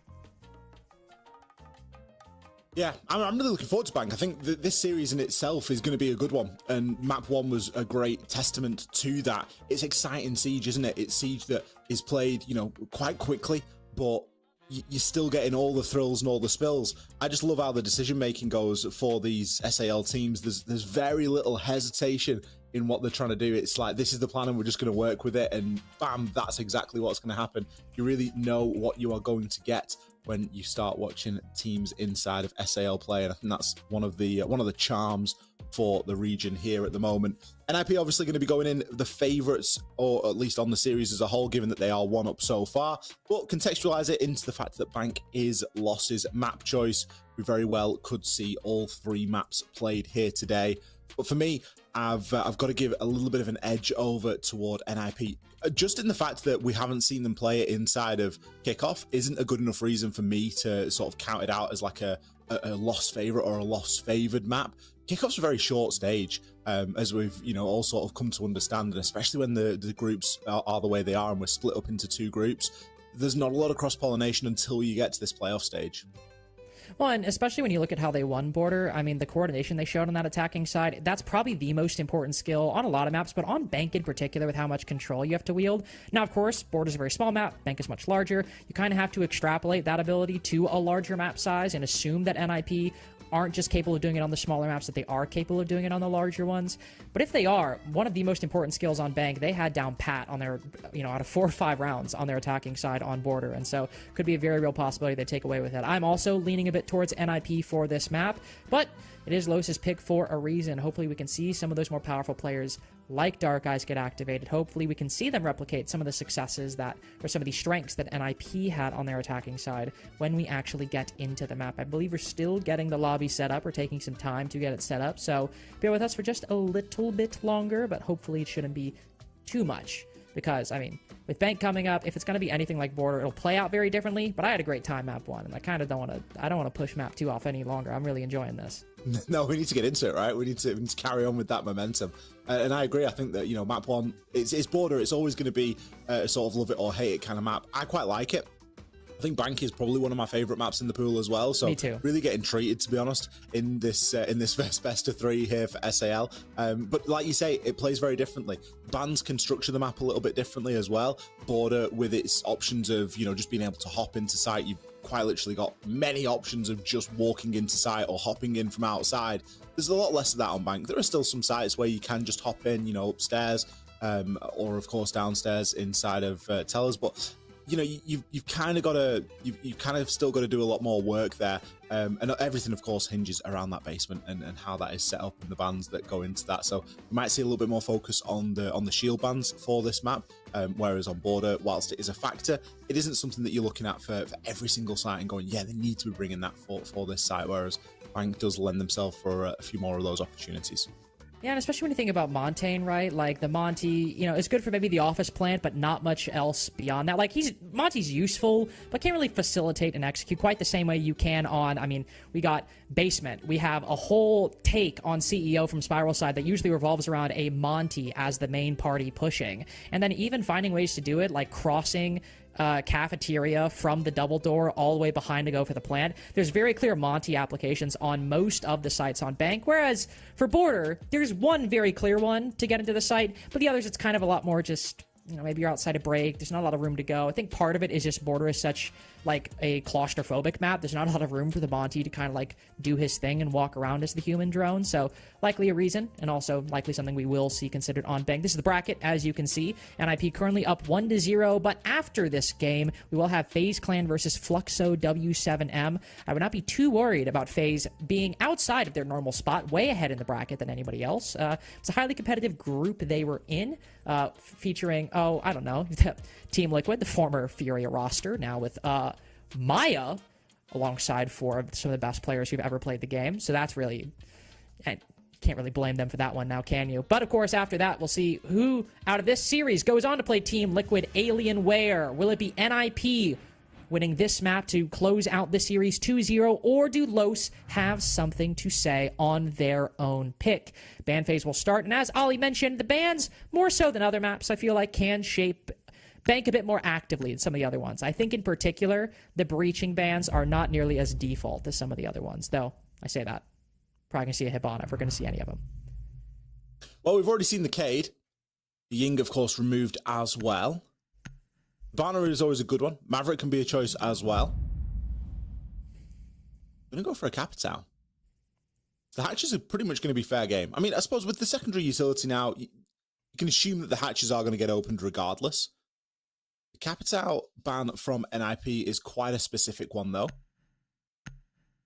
Yeah, I'm really looking forward to Bank. I think that this series in itself is going to be a good one, and Map 1 was a great testament to that. It's exciting Siege, isn't it? It's Siege that is played, you know, quite quickly, but you're still getting all the thrills and all the spills. I just love how the decision-making goes for these SAL teams. There's very little hesitation in what they're trying to do. It's like, this is the plan and we're just going to work with it, and bam, that's exactly what's going to happen. You really know what you are going to get when you start watching teams inside of SAL play, and I think that's one of the charms for the region here at the moment. NIP obviously going to be going in the favorites, or at least on the series as a whole, given that they are 1-up so far, but contextualize it into the fact that Bank is Loss's map choice. We very well could see all 3 maps played here today, but for me, I've got to give a little bit of an edge over toward NIP. Just in the fact that we haven't seen them play it inside of Kickoff isn't a good enough reason for me to sort of count it out as like a loss favorite or a loss favored map. Kickoff's a very short stage, as we've all sort of come to understand, and especially when the groups are the way they are and we're split up into 2 groups, there's not a lot of cross-pollination until you get to this playoff stage. Well, and especially when you look at how they won Border, I mean, the coordination they showed on that attacking side, that's probably the most important skill on a lot of maps, but on Bank in particular with how much control you have to wield. Now, of course, Border's a very small map, Bank is much larger. You kind of have to extrapolate that ability to a larger map size and assume that NIP aren't just capable of doing it on the smaller maps, that they are capable of doing it on the larger ones. But if they are, one of the most important skills on Bank, they had down pat on their, out of 4 or 5 rounds on their attacking side on Border, and so could be a very real possibility they take away with it. I'm also leaning a bit towards NIP for this map, but it is Los's pick for a reason. Hopefully we can see some of those more powerful players like Dark Eyes get activated. Hopefully we can see them replicate some of the successes or some of the strengths that NIP had on their attacking side when we actually get into the map. I believe we're still getting the lobby set up. We're taking some time to get it set up, so bear with us for just a little bit longer, but hopefully it shouldn't be too much. Because, I mean, with Bank coming up, if it's going to be anything like Border, it'll play out very differently, but I had a great time map 1, and I kind of don't want to push map 2 off any longer. I'm really enjoying this. No, we need to get into it, right? We need to carry on with that momentum. And I agree. I think that, map 1, it's Border. It's always going to be a sort of love it or hate it kind of map. I quite like it. I think Bank is probably one of my favorite maps in the pool as well. So me too. Really getting treated, to be honest, in this first best of 3 here for SAL. But like you say, it plays very differently. Bands can structure the map a little bit differently as well. Border, with its options of just being able to hop into site, you've quite literally got many options of just walking into site or hopping in from outside. There's a lot less of that on Bank. There are still some sites where you can just hop in, upstairs, or of course downstairs inside of tellers, but you've kind of got to, you've kind of still got to do a lot more work there, and everything of course hinges around that basement and how that is set up and the bands that go into that. So we might see a little bit more focus on the shield bands for this map, whereas on Border, whilst it is a factor, it isn't something that you're looking at for every single site and going, yeah, they need to be bringing that for this site, whereas Bank does lend themselves for a few more of those opportunities. Yeah, and especially when you think about Montaigne, right? Like, the Monty, it's good for maybe the office plant, but not much else beyond that. Like, Monty's useful, but can't really facilitate and execute quite the same way you can on, we got Basement. We have a whole take on CEO from Spiral side that usually revolves around a Monty as the main party pushing. And then even finding ways to do it, like crossing cafeteria from the double door all the way behind to go for the plant. There's very clear Monty applications on most of the sites on Bank, whereas for Border, there's one very clear one to get into the site, but the others, it's kind of a lot more just, maybe you're outside a break, there's not a lot of room to go. I think part of it is just Border is such like a claustrophobic map. There's not a lot of room for the Monty to kind of like do his thing and walk around as the human drone. So likely a reason, and also likely something we will see considered on Bank. This is the bracket, as you can see. NIP currently up 1-0, but after this game, we will have FaZe Clan versus Fluxo W7M. I would not be too worried about FaZe being outside of their normal spot, way ahead in the bracket than anybody else. It's a highly competitive group they were in, featuring, Team Liquid, the former Furia roster, now with Maya alongside 4 of some of the best players who've ever played the game. So that's really, can't really blame them for that one now, can you? But of course, after that, we'll see who out of this series goes on to play Team Liquid Alienware. Will it be NIP winning this map to close out the series 2-0, or do Los have something to say on their own pick? Ban phase will start, and as Ollie mentioned, the bans, more so than other maps, I feel like can shape Bank a bit more actively than some of the other ones. I think in particular, the breaching bans are not nearly as default as some of the other ones, though I say that. Probably going to see a Hibana if we're going to see any of them. Well, we've already seen the Cade. Ying, of course, removed as well. Banner is always a good one. Maverick can be a choice as well. I'm going to go for a Capitao. The hatches are pretty much going to be fair game. I suppose with the secondary utility now, you can assume that the hatches are going to get opened regardless, The Capital ban from NIP is quite a specific one, though.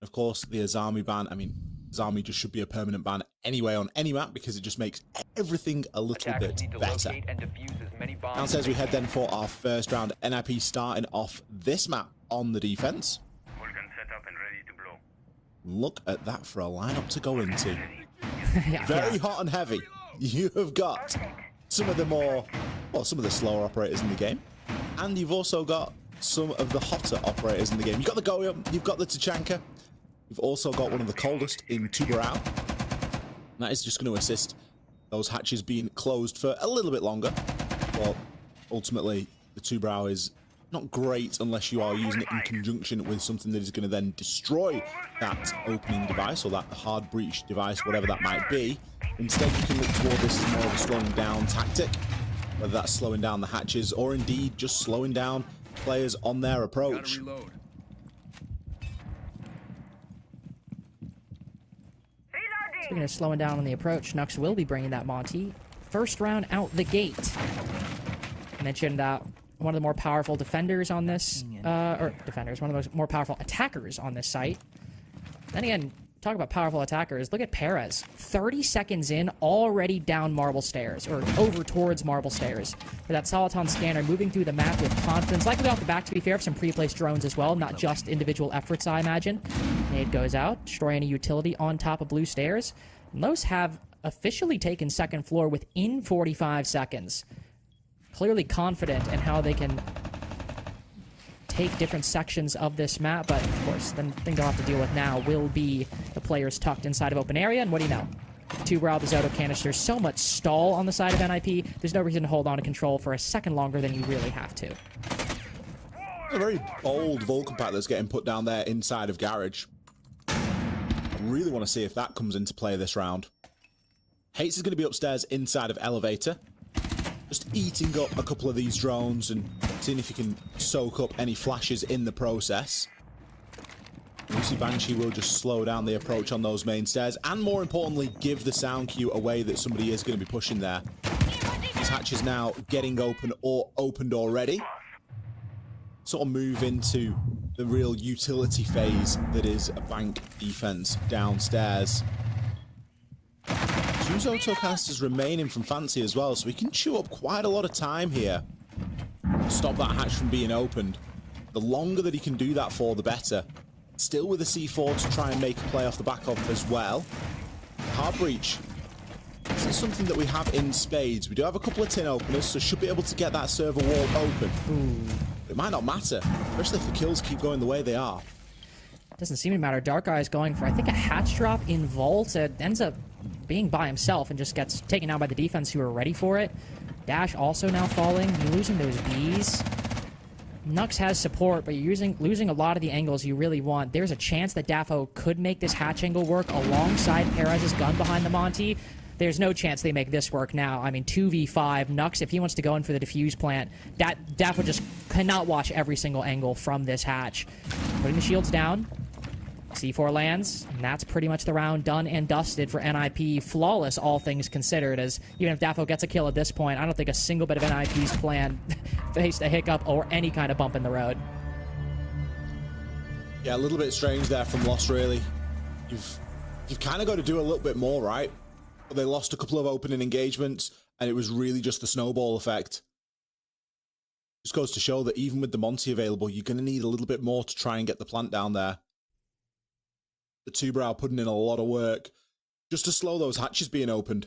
Of course, the Azami ban, I mean, Azami just should be a permanent ban anyway on any map because it just makes everything a little bit better. Downstairs we head then for our first round. NIP starting off this map on the defense. Look at that for a lineup to go into. Very hot and heavy. You have got some of the more, well, some of the slower operators in the game. And you've also got some of the hotter operators in the game. You've got the Goyo, you've got the Tachanka. You've also got one of the coldest in Tubarão. That is just going to assist those hatches being closed for a little bit longer. Well, ultimately, the Tubarão is not great unless you are using it in conjunction with something that is going to then destroy that opening device or that hard breach device, whatever that might be. Instead, you can look toward this as more of a slowing down tactic, whether that's slowing down the hatches or indeed just slowing down players on their approach. Speaking of slowing down on the approach, Nux will be bringing that Monty. First round out the gate. I mentioned that one of the more powerful defenders on this, one of the more powerful attackers on this site. Then again, talk about powerful attackers. Look at Perez. 30 seconds in, already down marble stairs, or over towards marble stairs. For that Soliton scanner, moving through the map with confidence. Likely off the back, to be fair, some pre-placed drones as well, not just individual efforts, I imagine. Nade goes out, destroy any utility on top of blue stairs. And those have officially taken second floor within 45 seconds. Clearly confident in how they can take different sections of this map, but of course, the thing they'll have to deal with now will be the players tucked inside of open area, and what do you know? Tubarão, the Zoto canisters, so much stall on the side of NIP, there's no reason to hold on to control for a second longer than you really have to. A very bold Vulcan pack that's getting put down there inside of Garage. I really want to see if that comes into play this round. Hates is going to be upstairs inside of Elevator. Just eating up a couple of these drones and seeing if you can soak up any flashes in the process. Lucy Banshee will just slow down the approach on those main stairs and, more importantly, give the sound cue away that somebody is going to be pushing there. This hatch is now getting open or opened already. Sort of move into the real utility phase that is a bank defense downstairs. Two Zoto canisters remaining from Fancy as well, so we can chew up quite a lot of time here. Stop that hatch from being opened. The longer that he can do that for, the better. Still with a C4 to try and make a play off the back of as well. Hard breach. This is something that we have in spades. We do have a couple of tin openers, so should be able to get that server wall open. It might not matter, especially if the kills keep going the way they are. Doesn't seem to matter. Dark Eye is going for, I think, a hatch drop in Vault. It ends up being by himself and just gets taken out by the defense who are ready for it. Dash also now falling. You're losing those Bs. Nux has support, but you're losing a lot of the angles you really want. There's a chance that Dafo could make this hatch angle work alongside Perez's gun behind the Monty. There's no chance they make this work now. I mean, 2v5. Nux, if he wants to go in for the defuse plant, Dafo just cannot watch every single angle from this hatch. Putting the shields down. C4 lands, and that's pretty much the round done and dusted for NIP. Flawless, all things considered, as even if Dafo gets a kill at this point, I don't think a single bit of NIP's plan faced a hiccup or any kind of bump in the road. Yeah, a little bit strange there from Lost, really. You've kind of got to do a little bit more, right? But they lost a couple of opening engagements, and it was really just the snowball effect. Just goes to show that even with the Monty available, you're going to need a little bit more to try and get the plant down there. The Tubarão putting in a lot of work just to slow those hatches being opened.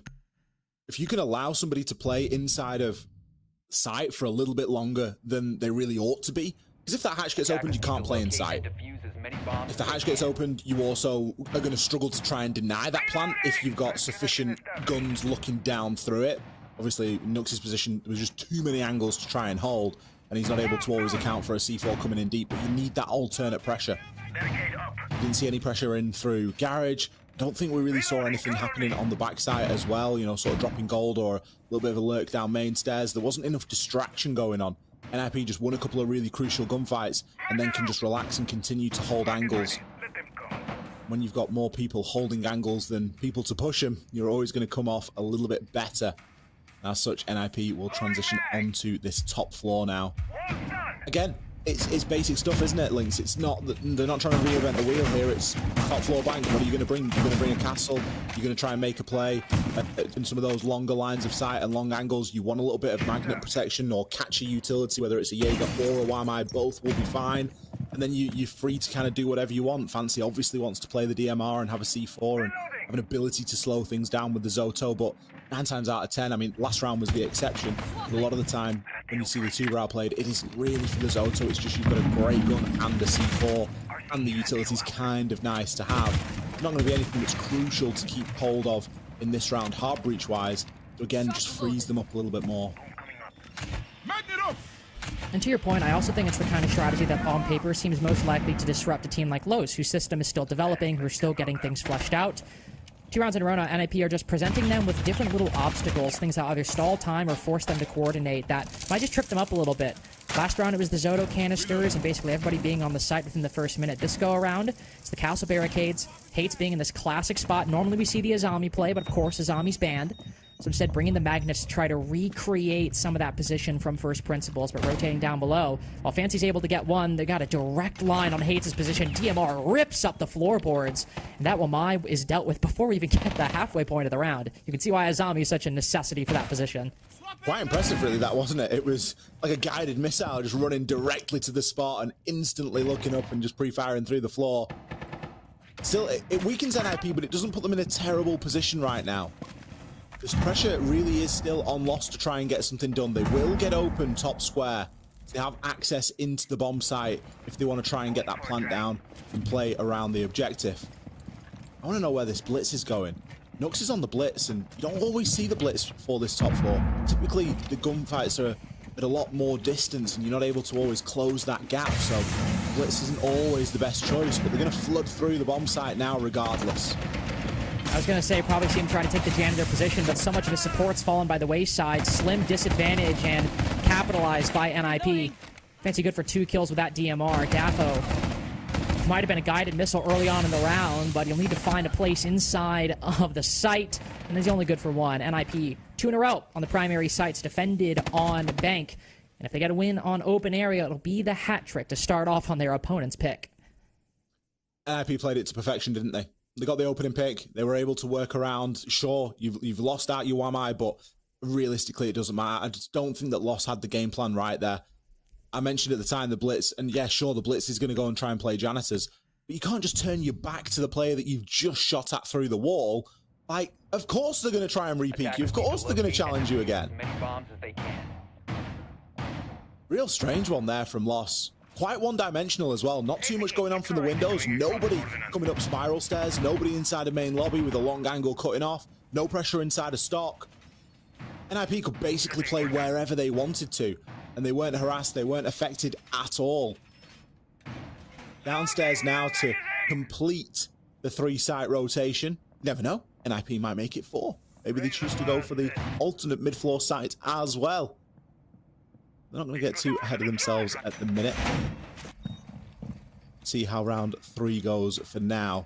If you can allow somebody to play inside of sight for a little bit longer than they really ought to be, because if that hatch gets opened, you can't play in sight. If the hatch gets opened, you also are going to struggle to try and deny that plant if you've got sufficient guns looking down through it. Obviously, Nux's position, there was just too many angles to try and hold, and he's not able to always account for a C4 coming in deep, but you need that alternate pressure. Didn't see any pressure in through Garage. Don't think we really saw anything happening on the backside as well, you know, sort of dropping gold or a little bit of a lurk down main stairs. There wasn't enough distraction going on. NIP just won a couple of really crucial gunfights and then can just relax and continue to hold angles. When you've got more people holding angles than people to push them, you're always going to come off a little bit better. As such, NIP will transition onto this top floor now. Again, it's basic stuff, isn't it, Lynx? It's not that they're not trying to reinvent the wheel here. It's top floor bank. What are you going to bring? You're going to bring a castle. You're going to try and make a play in some of those longer lines of sight and long angles. You want a little bit of magnet protection or catch a utility, whether it's a Jaeger or a YMI, both will be fine. And then you're free to kind of do whatever you want. Fancy obviously wants to play the DMR and have a C4 and have an ability to slow things down with the Zoto, but 9 times out of 10, I mean, last round was the exception. But a lot of the time, when you see the 2-round played, it isn't really for the Zoto. It's just you've got a great gun and a C4, and the utility's kind of nice to have. It's not going to be anything that's crucial to keep hold of in this round, heart breach-wise. So again, just freeze them up a little bit more. And to your point, I also think it's the kind of strategy that on paper seems most likely to disrupt a team like Lowe's, whose system is still developing, who are still getting things fleshed out. 2 rounds in a row now, NIP are just presenting them with different little obstacles, things that either stall time or force them to coordinate that might just trip them up a little bit. Last round it was the Zoto canisters and basically everybody being on the site within the first minute. This go around, it's the castle barricades, Hates being in this classic spot. Normally we see the Azami play, but of course Azami's banned. So instead, bringing the Magnets to try to recreate some of that position from first principles, but rotating down below. While Fancy's able to get one, they got a direct line on Hates' position. DMR rips up the floorboards, and that Wamai is dealt with before we even get the halfway point of the round. You can see why Azami is such a necessity for that position. Quite impressive, really, that, wasn't it? It was like a guided missile just running directly to the spot and instantly looking up and just pre-firing through the floor. Still, it weakens NIP, but it doesn't put them in a terrible position right now. This pressure really is still on Lost to try and get something done. They will get open top square. They have access into the bomb site if they want to try and get that plant down and play around the objective. I want to know where this blitz is going. Nux is on the blitz, and you don't always see the blitz for this top floor. Typically, the gunfights are at a lot more distance, and you're not able to always close that gap, so blitz isn't always the best choice, but they're going to flood through the bomb site now regardless. I was going to say, probably see him trying to take the janitor position, but so much of his support's fallen by the wayside. Slim disadvantage and capitalized by NIP. Fancy good for 2 kills with that DMR. Dafo might have been a guided missile early on in the round, but he'll need to find a place inside of the site, and he's only good for 1. NIP 2 in a row on the primary sites, defended on bank. And if they get a win on open area, it'll be the hat trick to start off on their opponent's pick. NIP played it to perfection, didn't they? They got the opening pick. They were able to work around. Sure, you've lost out your YMI, but realistically, it doesn't matter. I just don't think that Lost had the game plan right there. I mentioned at the time the blitz, and yeah, sure, the blitz is going to go and try and play janitors, but you can't just turn your back to the player that you've just shot at through the wall. Like, of course they're going to try and repeat you. Of course they're going to challenge you again. Real strange one there from Lost. Quite one-dimensional as well. Not too much going on from the windows. Nobody coming up spiral stairs. Nobody inside a main lobby with a long angle cutting off. No pressure inside a stock. NIP could basically play wherever they wanted to, and they weren't harassed. They weren't affected at all. Downstairs now to complete the 3-site rotation. You never know. NIP might make it 4. Maybe they choose to go for the alternate mid-floor site as well. They're not going to get too ahead of themselves at the minute. See how round 3 goes for now.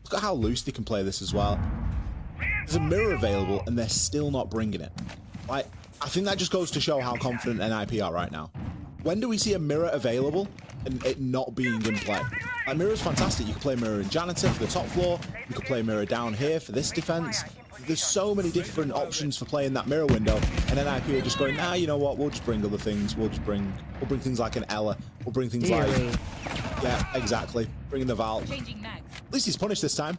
Look at how loose they can play this as well. There's a mirror available, and they're still not bringing it. Like, I think that just goes to show how confident NIP are right now. When do we see a mirror available and it not being in play? A mirror's fantastic. You can play mirror in janitor for the top floor. You can play mirror down here for this defense. There's so many different options for playing that mirror window, and NIP are just going, nah, you know what, we'll just bring other things. We'll bring things like an Ella. We'll bring things like, yeah, exactly. Bringing the Val. At least he's punished this time.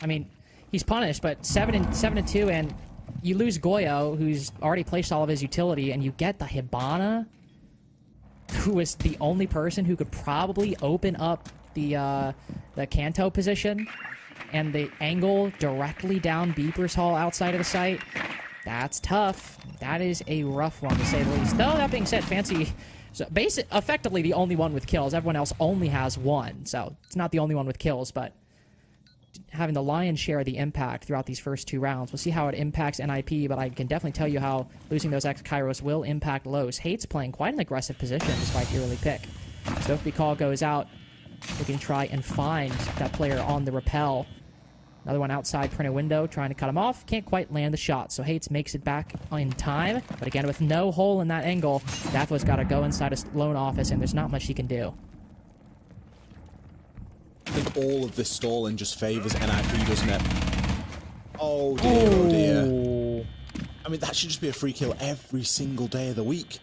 I mean, he's punished, but 7-2, and you lose Goyo, who's already placed all of his utility, and you get the Hibana, who is the only person who could probably open up the Kanto position. And the angle directly down Beeper's Hall outside of the site, that's tough. That is a rough one, to say the least. Though, that being said, Fancy, so effectively the only one with kills. Everyone else only has 1, so it's not the only one with kills, but having the lion's share of the impact throughout these first 2 rounds. We'll see how it impacts NIP, but I can definitely tell you how losing those X-Kairos will impact Los. Hates playing quite an aggressive position despite the early pick. So if the call goes out, we can try and find that player on the rappel. Another one outside printed window, trying to cut him off. Can't quite land the shot, so Hates makes it back in time. But again, with no hole in that angle, Dafo's got to go inside a lone office, and there's not much he can do. I think all of this stalling just favors NIP, doesn't it? Oh dear, oh dear. I mean, that should just be a free kill every single day of the week.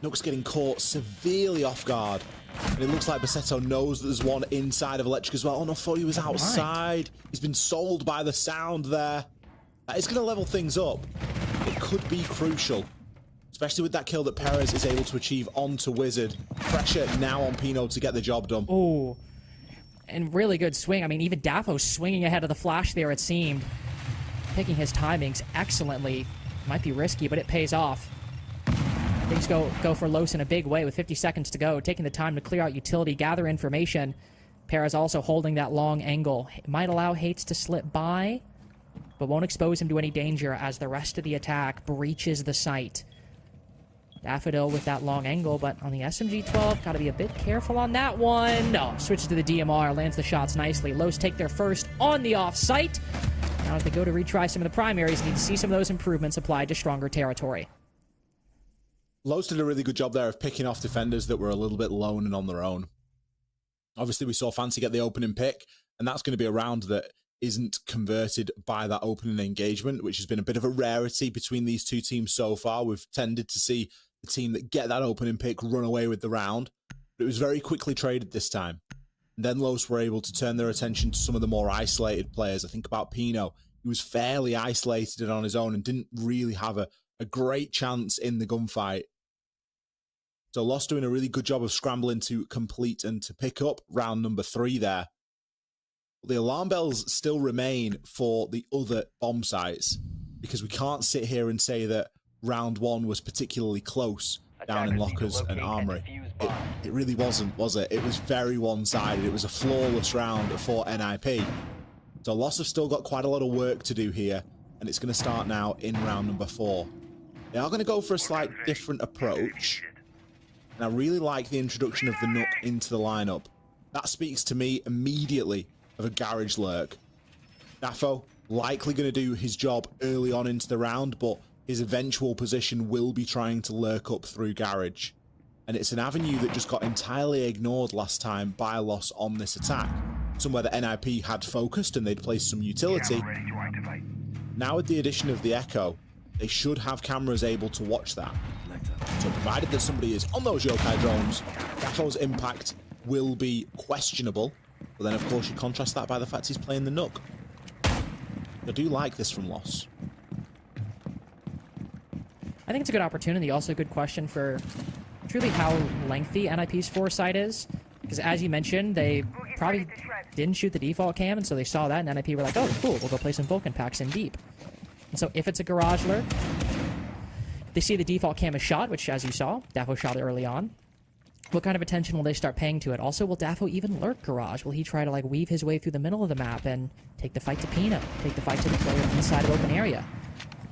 Nook's getting caught severely off guard. And it looks like Basetto knows that there's one inside of Electric as well. Oh no, I thought he was outside. He's been sold by the sound there. That is going to level things up. It could be crucial, especially with that kill that Perez is able to achieve onto Wizard. Pressure now on Pino to get the job done. Oh, and really good swing. I mean, even Dafo swinging ahead of the flash there, it seemed. Picking his timings excellently. Might be risky, but it pays off. Things go for Los in a big way with 50 seconds to go, taking the time to clear out utility, gather information. Perez also holding that long angle. It might allow Hates to slip by, but won't expose him to any danger as the rest of the attack breaches the site. Daffodil with that long angle, but on the SMG-12, gotta be a bit careful on that one. No, switches to the DMR, lands the shots nicely. Los take their first on the off-site. Now as they go to retry some of the primaries, need to see some of those improvements applied to stronger territory. Los did a really good job there of picking off defenders that were a little bit lone and on their own. Obviously, we saw Fancy get the opening pick, and that's going to be a round that isn't converted by that opening engagement, which has been a bit of a rarity between these two teams so far. We've tended to see the team that get that opening pick run away with the round, but it was very quickly traded this time. And then Los were able to turn their attention to some of the more isolated players. I think about Pino. He was fairly isolated and on his own and didn't really have a great chance in the gunfight. So Los doing a really good job of scrambling to complete and to pick up round number 3 there. But the alarm bells still remain for the other bomb sites, because we can't sit here and say that round 1 was particularly close down in Lockers and Armory. It really wasn't, was it? It was very one-sided. It was a flawless round for NIP. So Los have still got quite a lot of work to do here, and it's going to start now in round number 4. They are going to go for a slight different approach. And I really like the introduction of the Nook into the lineup. That speaks to me immediately of a garage lurk. Dafo likely going to do his job early on into the round, but his eventual position will be trying to lurk up through garage. And it's an avenue that just got entirely ignored last time by Los on this attack. Somewhere that NIP had focused and they'd placed some utility. Now with the addition of the Echo, they should have cameras able to watch that. So provided that somebody is on those yokai drones, Dafo's impact will be questionable. But then of course you contrast that by the fact he's playing the Nook. I do like this from Los. I think it's a good opportunity. Also a good question for truly how lengthy NIP's foresight is. Because as you mentioned, they probably didn't shoot the default cam, and so they saw that, and NIP were like, oh, cool, we'll go play some Vulcan packs in deep. And so if it's a garage lurk, they see the default cam is shot, which, as you saw, Dafo shot it early on. What kind of attention will they start paying to it? Also, will Dafo even lurk garage? Will he try to, like, weave his way through the middle of the map and take the fight to Pino? Take the fight to the player inside of open area?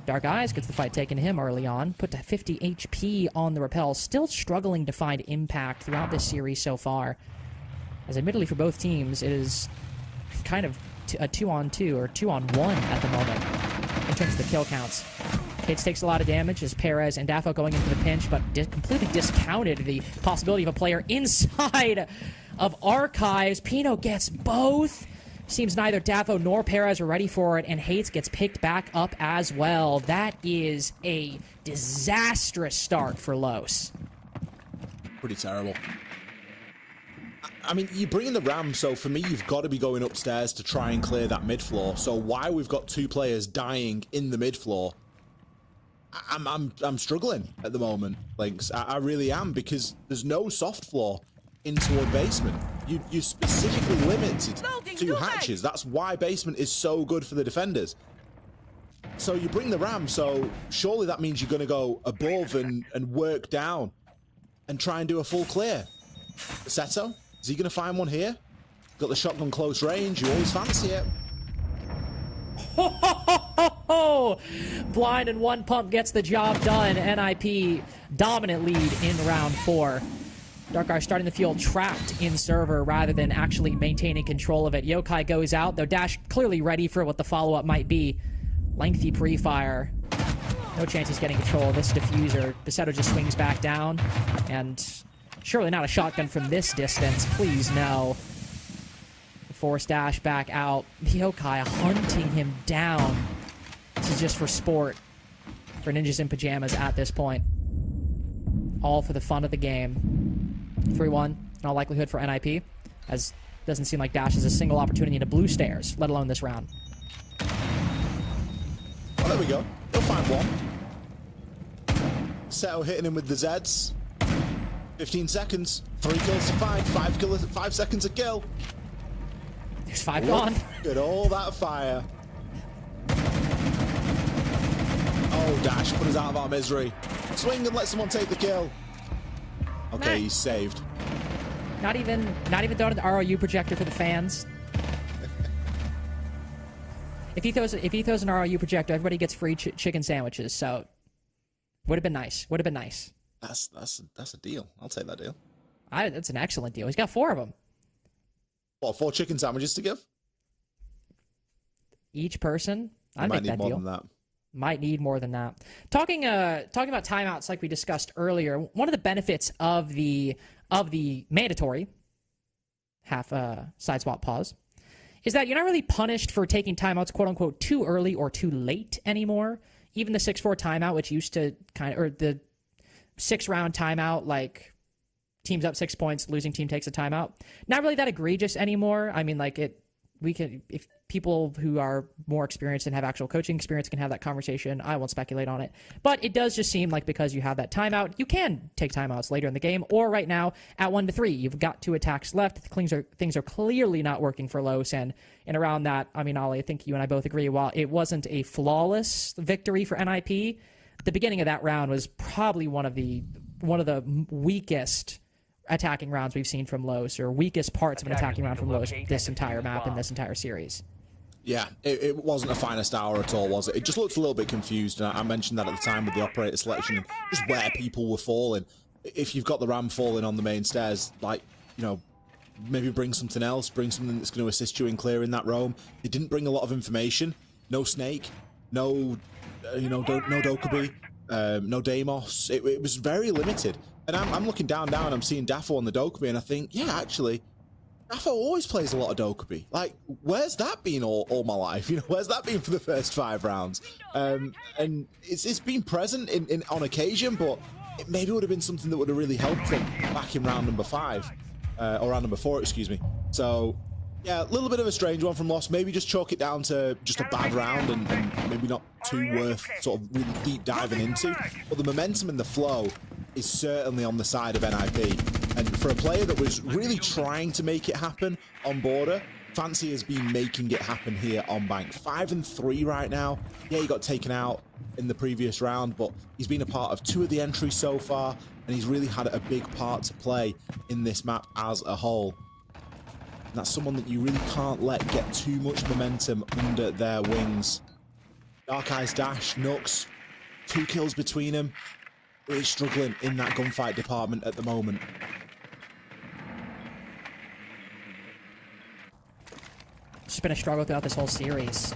Dark Eyes gets the fight taken to him early on. Put to 50 HP on the rappel. Still struggling to find impact throughout this series so far. As admittedly for both teams, it is kind of a 2-on-2 or 2-on-1 at the moment in terms of the kill counts. Hates takes a lot of damage as Perez and Dafo going into the pinch, but completely discounted the possibility of a player inside of Archives. Pino gets both. Seems neither Dafo nor Perez are ready for it, and Hates gets picked back up as well. That is a disastrous start for Los. Pretty terrible. I mean, you bring in the Ram, so for me, you've got to be going upstairs to try and clear that mid-floor. So why we've got 2 players dying in the mid-floor, I'm struggling at the moment, Lynx. I really am, because there's no soft floor in toward basement. You're specifically limited to hatches. That's why basement is so good for the defenders. So you bring the Ram, so surely that means you're going to go above and work down and try and do a full clear. Seto, is he going to find one here? Got the shotgun close range. You always fancy it. Blind and 1 pump gets the job done. NIP dominant lead in round 4. Darkeye starting to feel trapped in server rather than actually maintaining control of it. Yokai goes out, though Dash clearly ready for what the follow-up might be. Lengthy pre-fire. No chance he's getting control of this diffuser. Besetto just swings back down, and surely not a shotgun from this distance. Please, no. Force Dash back out. Yokai hunting him down. This is just for sport. For Ninjas in Pajamas at this point. All for the fun of the game. 3-1, in all likelihood for NIP, as doesn't seem like Dash has a single opportunity into blue stairs, let alone this round. Well, there we go. He'll find one. Seto hitting him with the Zeds. 15 seconds. 3 kills to find. 5 seconds a kill. There's 5 gone. Look at all that fire. Oh, Dash, put us out of our misery. Swing and let someone take the kill. Okay, he's saved. Not even throwing the ROU projector for the fans. If he throws an ROU projector, everybody gets free chicken sandwiches. So, would have been nice. Would have been nice. That's a deal. I'll take that deal. That's an excellent deal. He's got 4 of them. What, 4 chicken sandwiches to give? Each person? I'd make that deal. Might need more than that. Might need more than that. Talking about timeouts, like we discussed earlier, one of the benefits of the mandatory half side swap pause is that you're not really punished for taking timeouts, quote unquote, too early or too late anymore. Even the 6-4 timeout, which used to or the 6-round timeout, like team's up 6 points, losing team takes a timeout. Not really that egregious anymore. I mean, like if people who are more experienced and have actual coaching experience can have that conversation, I won't speculate on it. But it does just seem like because you have that timeout, you can take timeouts later in the game, or right now at 1-3, you've got 2 attacks left. Things are clearly not working for Los, and around that, I mean, Ollie, I think you and I both agree, while it wasn't a flawless victory for NIP, the beginning of that round was probably one of the weakest attacking rounds we've seen from Los, or weakest parts of an attacking round from Los this entire map and this entire series. Yeah, it wasn't a finest hour at all, was it? It just looked a little bit confused, and I mentioned that at the time with the operator selection and just where people were falling. If you've got the Ram falling on the main stairs, like, you know, maybe bring something else, bring something that's going to assist you in clearing that roam. They didn't bring a lot of information. No Snake, no Dokkaebi, no Deimos. It was very limited. And I'm looking down, and I'm seeing Daffo on the Dokkaebi, and I think, yeah, actually, Daffo always plays a lot of Dokkaebi. Like, where's that been all my life? You know, where's that been for the first 5 rounds? And it's been present on occasion, but it maybe would have been something that would have really helped him back in round number 5, or round number 4, excuse me. So, yeah, a little bit of a strange one from Lost. Maybe just chalk it down to just a bad round and maybe not too worth sort of really deep diving into. But the momentum and the flow is certainly on the side of NIP. And for a player that was really trying to make it happen on Border, Fancy has been making it happen here on Bank. 5-3 right now. Yeah, he got taken out in the previous round, but he's been a part of 2 of the entries so far, and he's really had a big part to play in this map as a whole. And that's someone that you really can't let get too much momentum under their wings. Dark Eyes Dash, Nux, 2 kills between them. Really struggling in that gunfight department at the moment. It's been a struggle throughout this whole series.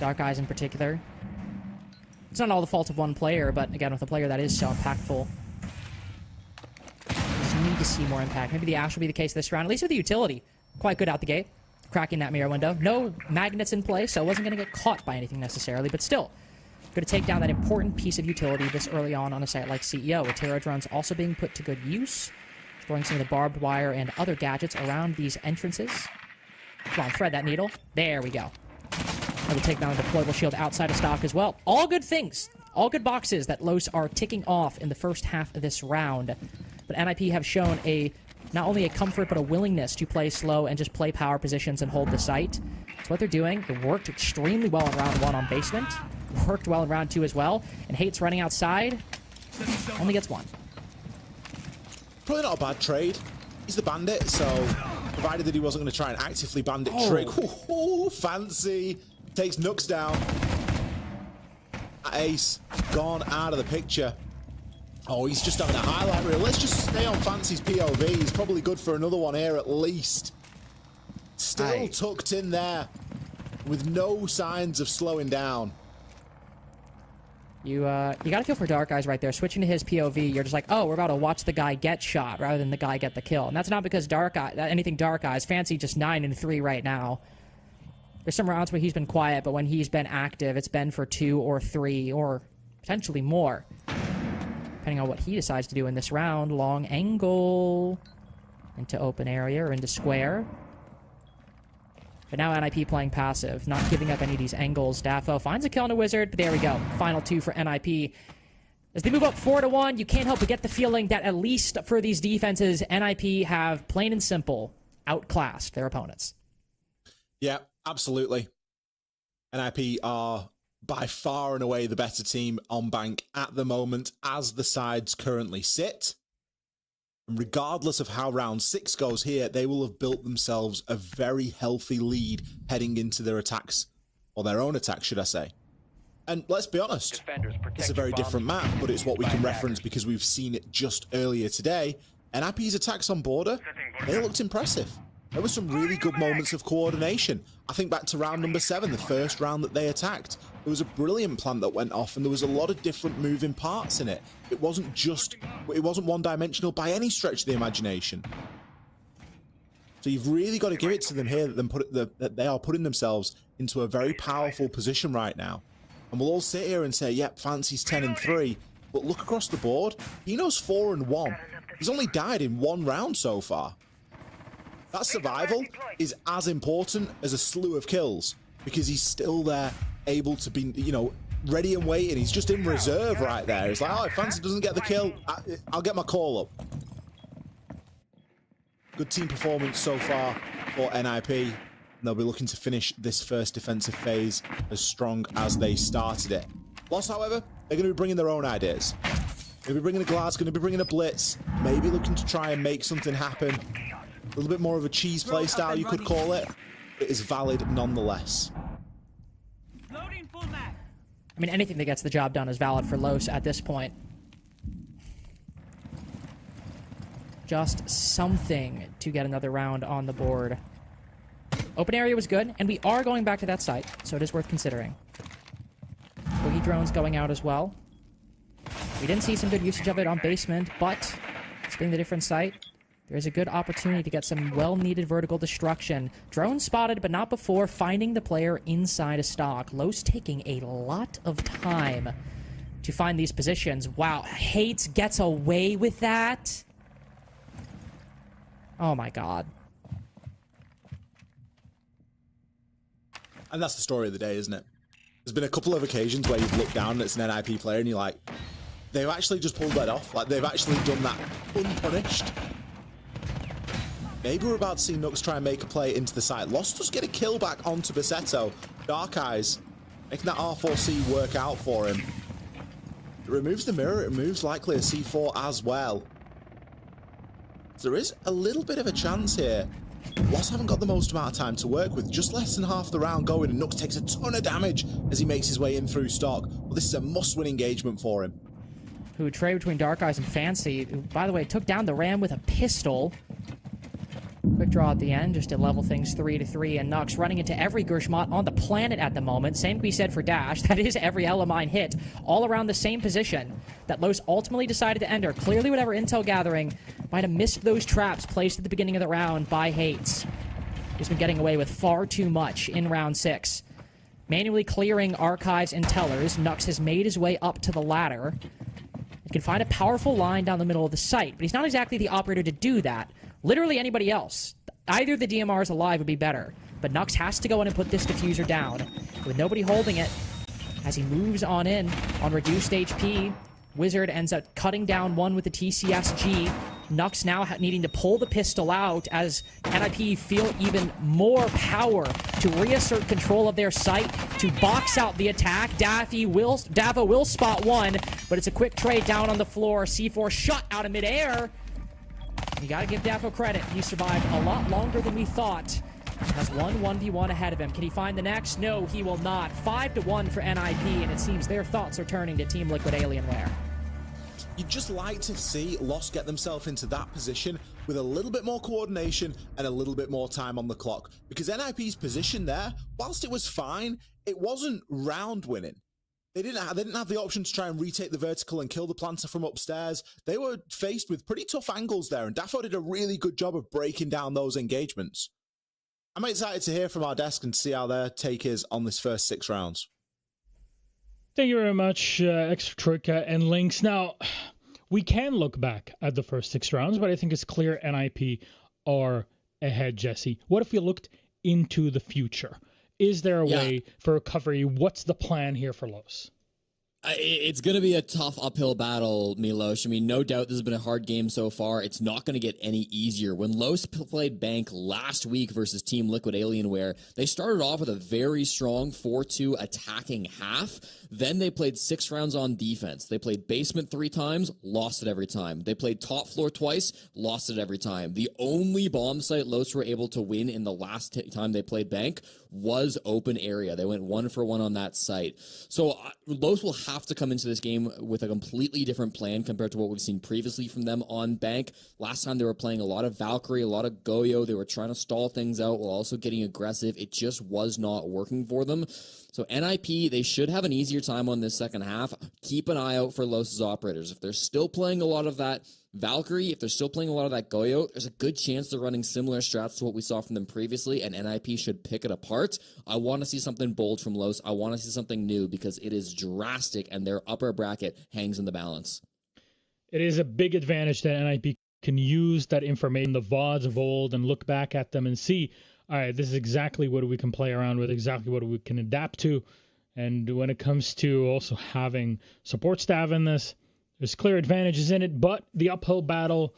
Dark Eyes in particular. It's not all the fault of one player, but again, with a player that is so impactful, just need to see more impact. Maybe the Ash will be the case this round, at least with the utility. Quite good out the gate, cracking that mirror window. No magnets in play, so it wasn't going to get caught by anything necessarily, but still, going to take down that important piece of utility this early on a site like CEO, with Terror drones also being put to good use, throwing some of the barbed wire and other gadgets around these entrances. Come on, thread that needle. There we go. I will take down a deployable shield outside of stock as well. All good things. All good boxes that Los are ticking off in the first half of this round. But NIP have shown not only a comfort, but a willingness to play slow and just play power positions and hold the site. That's what they're doing. It worked extremely well in round 1 on basement. Worked well in round 2 as well. And Hate's running outside. Only gets 1. Probably not a bad trade. He's the bandit, so provided that he wasn't going to try and actively bandit trick. Ooh, Fancy takes Nux down. Ace gone out of the picture. Oh, he's just having a highlight reel. Let's just stay on Fancy's POV. He's probably good for another one here at least. Still tucked in there with no signs of slowing down. You gotta feel for Dark Eyes right there. Switching to his POV, you're just like, oh, we're about to watch the guy get shot rather than the guy get the kill. And that's not because anything Dark Eyes. Fancy just 9-3 right now. There's some rounds where he's been quiet, but when he's been active, it's been for 2 or 3 or potentially more. Depending on what he decides to do in this round. Long angle into open area or into square. But now NIP playing passive, not giving up any of these angles. Dafo finds a kill on a wizard, but there we go. Final 2 for NIP. As they move up 4-1, you can't help but get the feeling that at least for these defenses, NIP have plain and simple outclassed their opponents. Yeah, absolutely. NIP are by far and away the better team on bank at the moment as the sides currently sit. And regardless of how round 6 goes here, they will have built themselves a very healthy lead heading into their attacks, or their own attacks, should I say. And let's be honest, it's a very different map, but it's what we can reference because we've seen it just earlier today. NIP's attacks on border, they looked impressive. There were some really good moments of coordination. I think back to round number 7, the first round that they attacked. There was a brilliant plan that went off and there was a lot of different moving parts in it. It wasn't one-dimensional by any stretch of the imagination. So you've really got to give it to them here that they are putting themselves into a very powerful position right now. And we'll all sit here and say, yep, Fancy's 10-3, but look across the board. He knows 4-1. He's only died in 1 round so far. That survival is as important as a slew of kills because he's still there, able to be, ready and waiting. He's just in reserve right there. He's like, oh, if Fancy doesn't get the kill, I'll get my call up. Good team performance so far for NIP. And they'll be looking to finish this first defensive phase as strong as they started it. Loss, however, they're going to be bringing their own ideas. They're going to be bringing a glass, going to be bringing a blitz, maybe looking to try and make something happen. A little bit more of a cheese play style, you could call it. It is valid nonetheless. I mean, anything that gets the job done is valid for Los at this point. Just something to get another round on the board. Open area was good, and we are going back to that site, so it is worth considering. Boogie drones going out as well. We didn't see some good usage of it on basement, but it's being the different site. There's a good opportunity to get some well-needed vertical destruction. Drone spotted, but not before finding the player inside a stock. Los taking a lot of time to find these positions. Wow, Hates gets away with that? Oh my god. And that's the story of the day, isn't it? There's been a couple of occasions where you've looked down and it's an NIP player and you're like, they've actually just pulled that off. Like, they've actually done that unpunished. Maybe we're about to see Nux try and make a play into the site. Lost does get a kill back onto Basetto. Dark Eyes making that R4C work out for him. It removes the mirror. It removes likely a C4 as well. So there is a little bit of a chance here. Lost haven't got the most amount of time to work with. Just less than half the round going, and Nux takes a ton of damage as he makes his way in through stock. Well, this is a must-win engagement for him. Who trade between Dark Eyes and Fancy, who, by the way, took down the Ram with a pistol. Quick draw at the end, just to level things 3-3, and Nux running into every Gershmot on the planet at the moment. Same can be said for Dash. That is every Elamine hit, all around the same position that Los ultimately decided to enter. Clearly, whatever intel gathering might have missed those traps placed at the beginning of the round by Hates. He's been getting away with far too much in round 6. Manually clearing archives and tellers, Nux has made his way up to the ladder. He can find a powerful line down the middle of the site, but he's not exactly the operator to do that. Literally anybody else. Either the DMRs alive would be better, but Nux has to go in and put this diffuser down. With nobody holding it, as he moves on in on reduced HP, Wizard ends up cutting down one with the TCSG. Nux now needing to pull the pistol out as NIP feel even more power to reassert control of their site, to box out the attack. Davo will spot one, but it's a quick trade down on the floor. C4 shot out of midair. You gotta give Dafo credit. He survived a lot longer than we thought. Has one 1v1 ahead of him. Can he find the next? No, he will not. 5-1 for NIP, and it seems their thoughts are turning to Team Liquid Alienware. You'd just like to see Lost get themselves into that position with a little bit more coordination and a little bit more time on the clock. Because NIP's position there, whilst it was fine, it wasn't round winning. They didn't have the option to try and retake the vertical and kill the planter from upstairs. They were faced with pretty tough angles there, and Dafo did a really good job of breaking down those engagements. I'm excited to hear from our desk and see how their take is on this first 6 rounds. Thank you very much, Extra and Lynx. Now, we can look back at the first 6 rounds, but I think it's clear NIP are ahead, Jesse. What if we looked into the future? Is there a way for recovery? What's the plan here for Los? It's going to be a tough uphill battle, Milos. I mean, no doubt this has been a hard game so far. It's not going to get any easier. When Los played Bank last week versus Team Liquid Alienware, they started off with a very strong 4-2 attacking half. Then they played 6 rounds on defense. They played basement 3 times, lost it every time. They played top floor twice, lost it every time. The only bomb site Los were able to win in the last time they played Bank was open area. They went 1 for 1 on that site. So Los will have to come into this game with a completely different plan compared to what we've seen previously from them on Bank. Last time they were playing a lot of Valkyrie, a lot of Goyo. They were trying to stall things out while also getting aggressive. It just was not working for them. So NIP, they should have an easier time on this second half. Keep an eye out for Los's operators. If they're still playing a lot of that Valkyrie, if they're still playing a lot of that Goyo, there's a good chance they're running similar strats to what we saw from them previously, and NIP should pick it apart. I want to see something bold from Los. I want to see something new because it is drastic, and their upper bracket hangs in the balance. It is a big advantage that NIP can use that information, the VODs of old, and look back at them and see, all right, this is exactly what we can play around with, exactly what we can adapt to. And when it comes to also having support staff in this, there's clear advantages in it, but the uphill battle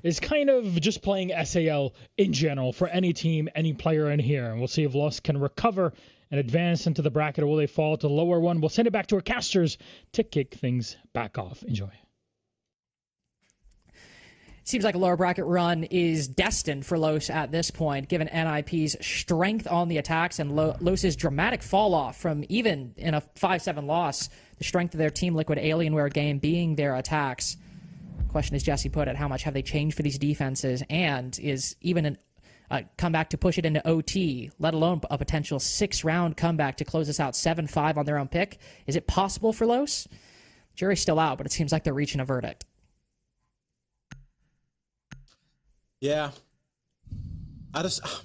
is kind of just playing SAL in general for any team, any player in here. And we'll see if Lost can recover and advance into the bracket, or will they fall to the lower one? We'll send it back to our casters to kick things back off. Enjoy. Seems like a lower bracket run is destined for Los at this point, given NIP's strength on the attacks and Los's dramatic fall off from even in a 5-7 loss, the strength of their Team Liquid Alienware game being their attacks. Question, as Jesse put it, how much have they changed for these defenses, and is even a comeback to push it into OT, let alone a potential 6-round comeback to close this out 7-5 on their own pick? Is it possible for Los? Jury's still out, but it seems like they're reaching a verdict. Yeah. I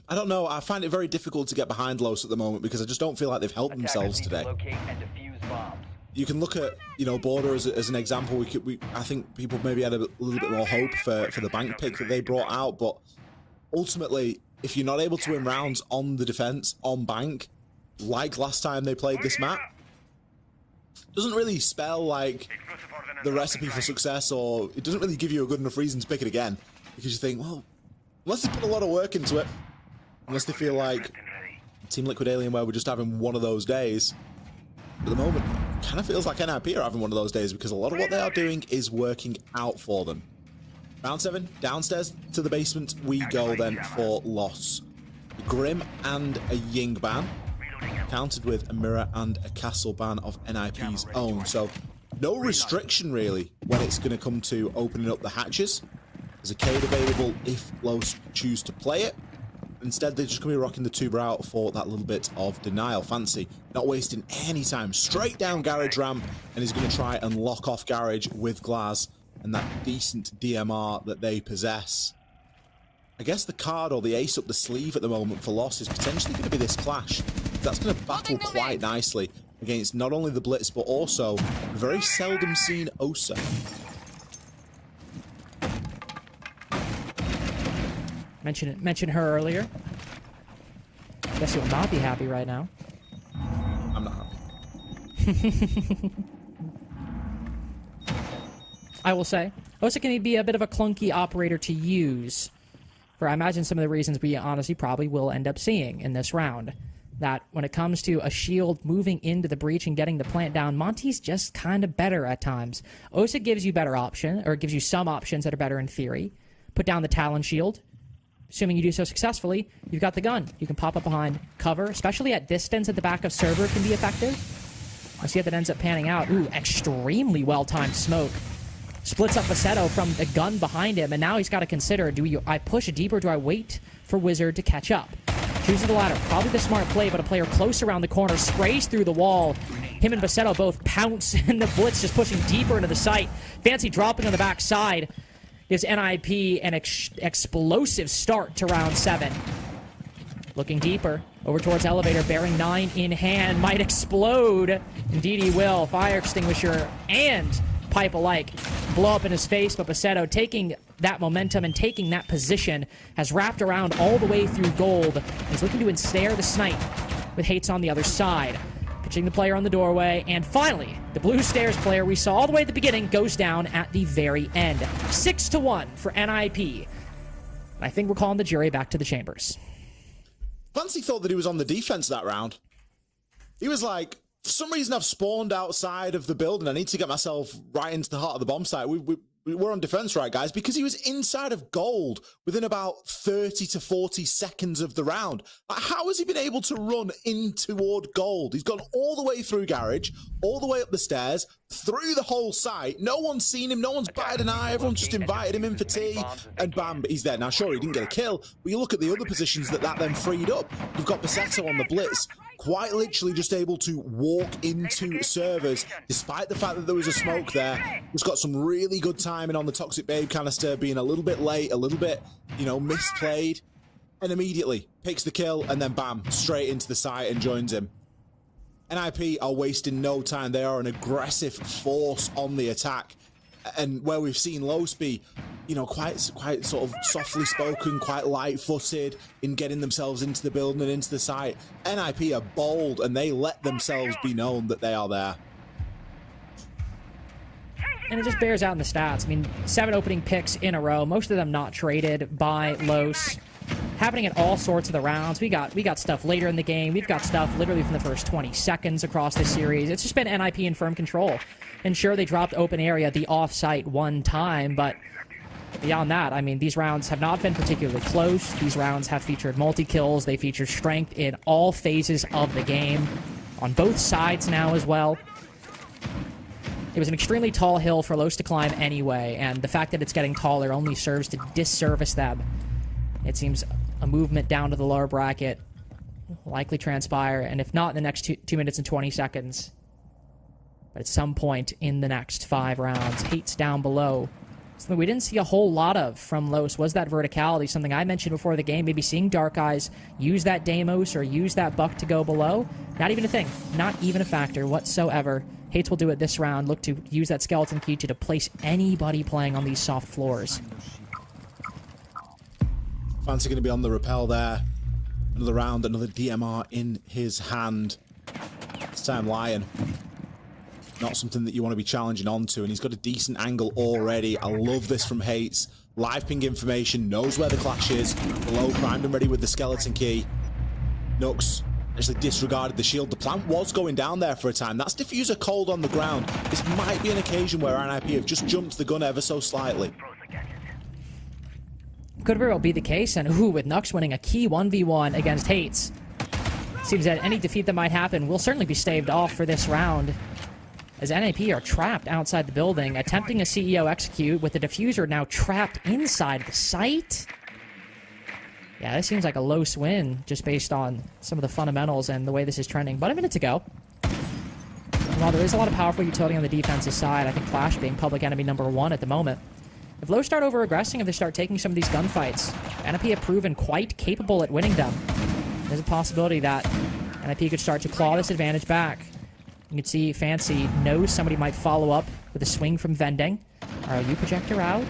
don't know. I find it very difficult to get behind Los at the moment because I just don't feel like they've helped themselves today. You can look at, Border as an example. I think people maybe had a little bit more hope for the Bank pick that they brought out, but ultimately, if you're not able to win rounds on the defense, on Bank, like last time they played this map, doesn't really spell like the recipe for success, or it doesn't really give you a good enough reason to pick it again. Because you think, well, unless they put a lot of work into it, unless they feel like Team Liquid Alienware were just having one of those days, at the moment, it kind of feels like NIP are having one of those days because a lot of what they are doing is working out for them. Round 7, downstairs to the basement we go then for Los. A Grim and a Ying ban, countered with a Mirror and a Castle ban of NIP's own. So no restriction really when it's going to come to opening up the hatches. There's a Cade available if Los choose to play it. Instead, they're just going to be rocking the tuber out for that little bit of denial. Fancy, not wasting any time. Straight down Garage Ramp, and he's going to try and lock off Garage with Glaz and that decent DMR that they possess. I guess the card or the ace up the sleeve at the moment for Los is potentially going to be this clash. That's going to battle quite nicely against not only the Blitz, but also the very seldom seen Osa. Mentioned her earlier. Guess you will not be happy right now. I'm not happy. I will say, Osa can be a bit of a clunky operator to use for, I imagine, some of the reasons we honestly probably will end up seeing in this round. That when it comes to a shield moving into the breach and getting the plant down, Monty's just kind of better at times. Osa gives you better option, or gives you some options that are better in theory. Put down the Talon shield. Assuming you do so successfully, you've got the gun. You can pop up behind cover, especially at distance at the back of server can be effective. I see if that ends up panning out. Ooh, extremely well-timed smoke splits up Veto from a gun behind him, and now he's got to consider, I push deeper, do I wait for Wizard to catch up? Chooses the latter. Probably the smart play, but a player close around the corner sprays through the wall. Him and Veto both pounce, and the blitz just pushing deeper into the site. Fancy dropping on the backside gives NIP an explosive start to round 7. Looking deeper, over towards Elevator, bearing 9 in hand, might explode. Indeed he will. Fire extinguisher and pipe alike blow up in his face, but Veto, taking that momentum and taking that position, has wrapped around all the way through gold and is looking to ensnare the snipe with Hates on the other side. Pitching the player on the doorway, and finally, the blue stairs player we saw all the way at the beginning goes down at the very end. 6-1 for NIP. I think we're calling the jury back to the chambers. Fancy thought that he was on the defense that round. He was like, for some reason I've spawned outside of the building. I need to get myself right into the heart of the bomb site. We're on defense, right, guys? Because he was inside of gold within about 30 to 40 seconds of the round. How has he been able to run in toward gold? He's gone all the way through garage, all the way up the stairs, through the whole site. No one's seen him. No one's batted an eye. Everyone's just invited him in for tea, and bam, he's there. Now, sure, he didn't get a kill, but you look at the other positions that then freed up. You've got Veto on the blitz, quite literally just able to walk into servers, despite the fact that there was a smoke there. He's got some really good timing on the Toxic Babe canister, being a little bit late, a little bit, misplayed, and immediately picks the kill, and then bam, straight into the site and joins him. NIP are wasting no time. They are an aggressive force on the attack. And where we've seen Los be, quite sort of softly spoken, quite light-footed in getting themselves into the building and into the site, NIP are bold, and they let themselves be known that they are there. And it just bears out in the stats. I mean, 7 opening picks in a row, most of them not traded by Los. Happening at all sorts of the rounds. We got stuff later in the game. We've got stuff literally from the first 20 seconds across this series. It's just been NIP in firm control. And sure, they dropped open area at the off-site one time, but beyond that, I mean, these rounds have not been particularly close. These rounds have featured multi-kills. They feature strength in all phases of the game, on both sides now as well. It was an extremely tall hill for Los to climb anyway, and the fact that it's getting taller only serves to disservice them. It seems a movement down to the lower bracket will likely transpire, and if not in the next 2 minutes and 20 seconds, but at some point in the next 5 rounds. Hates down below. Something we didn't see a whole lot of from Los was that verticality, something I mentioned before the game, maybe seeing Dark Eyes use that Deimos or use that Buck to go below. Not even a thing. Not even a factor whatsoever. Hates will do it this round, look to use that skeleton key to place anybody playing on these soft floors. Fancy going to be on the rappel there. Another round, another DMR in his hand. This time Lion. Not something that you want to be challenging onto, and he's got a decent angle already. I love this from Hates. Live ping information, knows where the clash is. Below, primed and ready with the skeleton key. Nux actually disregarded the shield. The plant was going down there for a time. That's diffuser cold on the ground. This might be an occasion where NIP have just jumped the gun ever so slightly. Could very well be the case, and with Nux winning a key 1v1 against Hates, seems that any defeat that might happen will certainly be staved off for this round, as NIP are trapped outside the building, attempting a CEO execute with the diffuser now trapped inside the site. Yeah, this seems like a Los win, just based on some of the fundamentals and the way this is trending. But a minute to go. While there is a lot of powerful utility on the defensive side, I think Clash being public enemy #1 at the moment. If Los start over-aggressing, if they start taking some of these gunfights, NIP have proven quite capable at winning them. There's a possibility that NIP could start to claw this advantage back. You can see Fancy knows somebody might follow up with a swing from Vending. RLU projector out.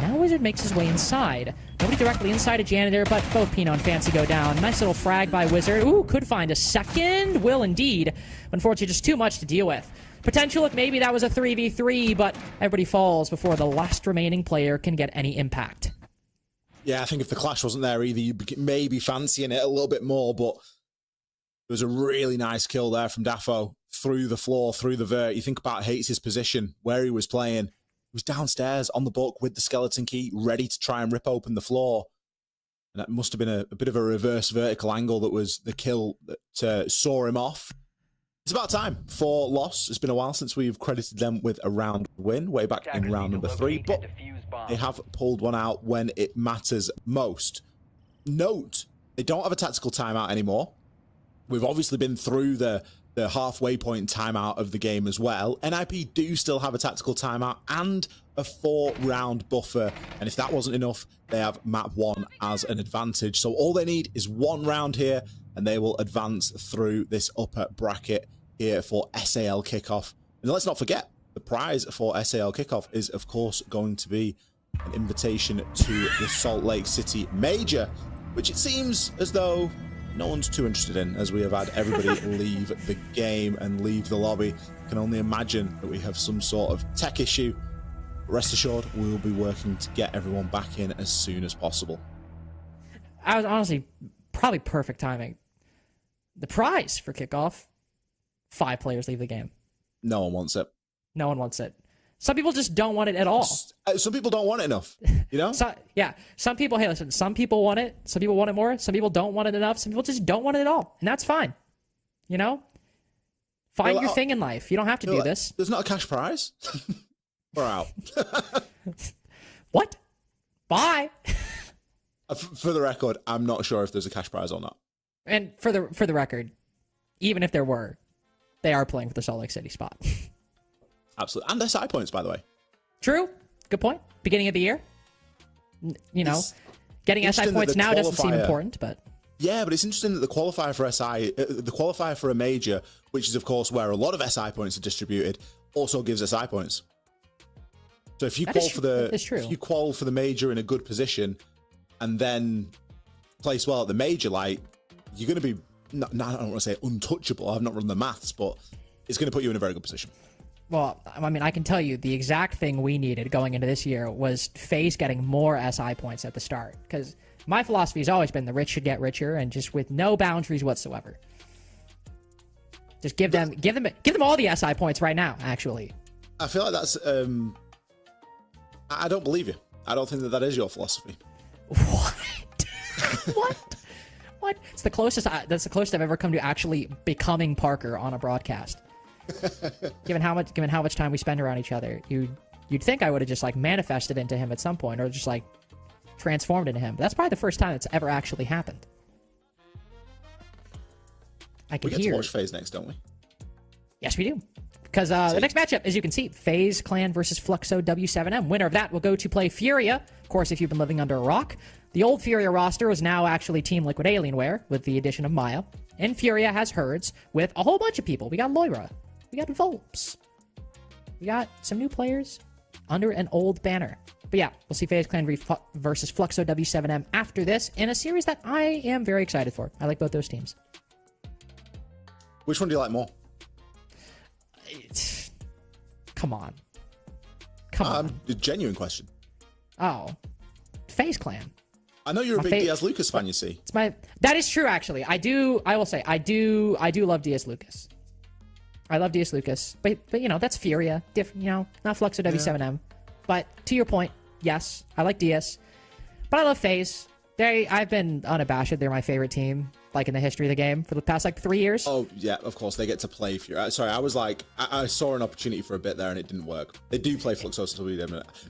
Now Wizard makes his way inside. Nobody directly inside a janitor, but both Pino and Fancy go down. Nice little frag by Wizard. Ooh, could find a second. Will indeed. Unfortunately, just too much to deal with. Potential if maybe that was a 3v3, but everybody falls before the last remaining player can get any impact. Yeah, I think if the clash wasn't there either, you'd maybe fancying it a little bit more, but there was a really nice kill there from Dafo through the floor, through the vert. You think about Hates' position, where he was playing. He was downstairs on the book with the skeleton key, ready to try and rip open the floor. And that must have been a bit of a reverse vertical angle that was the kill that saw him off. It's about time for Loss. It's been a while since we've credited them with a round win, way back in round number 3, but they have pulled one out when it matters most. Note, they don't have a tactical timeout anymore. We've obviously been through the halfway point timeout of the game as well. NIP do still have a tactical timeout and a 4-round buffer, and if that wasn't enough, they have map 1 as an advantage. So all they need is 1 round here, and they will advance through this upper bracket here for SAL Kickoff. And let's not forget, the prize for SAL Kickoff is, of course, going to be an invitation to the Salt Lake City Major, which it seems as though no one's too interested in, as we have had everybody leave the game and leave the lobby. I can only imagine that we have some sort of tech issue. Rest assured, we will be working to get everyone back in as soon as possible. I was honestly probably perfect timing. The prize for Kickoff, 5 players leave the game. No one wants it. No one wants it. Some people just don't want it at all. Some people don't want it enough, you know? Yeah, some people, hey, listen, some people want it. Some people want it more. Some people don't want it enough. Some people just don't want it at all. And that's fine. You know? Find your thing in life. You don't have to do this. There's not a cash prize? We're out. What? Bye. For the record, I'm not sure if there's a cash prize or not. And for the record, even if there were, they are playing for the Salt Lake City spot. Absolutely. And their side points, by the way. True. Good point. Beginning of the year. You know, getting SI points now doesn't seem important, but... Yeah, but it's interesting that the qualifier for SI, the qualifier for a major, which is, of course, where a lot of SI points are distributed, also gives SI points. So if you if you qual for the major in a good position and then place well at the major, like, you're going to be, I don't want to say untouchable, I've not run the maths, but it's going to put you in a very good position. Well, I mean, I can tell you the exact thing we needed going into this year was FaZe getting more SI points at the start. Because my philosophy has always been the rich should get richer, and just with no boundaries whatsoever. Just give them all the SI points right now, actually. I feel like that's, I don't believe you. I don't think that is your philosophy. What? What? It's the closest, that's the closest I've ever come to actually becoming Parker on a broadcast. given how much time we spend around each other, you'd think I would have just like manifested into him at some point, or just like transformed into him. But that's probably the first time it's ever actually happened. I can hear. We get to watch FaZe next, don't we? Yes, we do. Because the next matchup, as you can see, FaZe Clan versus Fluxo W7M. Winner of that will go to play Furia. Of course, if you've been living under a rock. The old Furia roster is now actually Team Liquid Alienware with the addition of Maya. And Furia has Herds with a whole bunch of people. We got Loira. We got Volps. We got some new players under an old banner. But yeah, we'll see FaZe Clan versus Fluxo W7M after this in a series that I am very excited for. I like both those teams. Which one do you like more? Come on. Come on. A genuine question. Oh. FaZe Clan. I know you're a big Diaz Lucas fan, you see. That is true, actually. I will say, I do love Diaz Lucas. I love Diaz Lucas. But you know, that's Furia. Different, you know, not Fluxo W7M. Yeah. But to your point, yes, I like Diaz. But I love FaZe. I've been unabashed. They're my favorite team, like in the history of the game for the past like 3 years. Oh yeah, of course they get to play Furia. Sorry, I was like, I saw an opportunity for a bit there and it didn't work. They do play Fluxo, so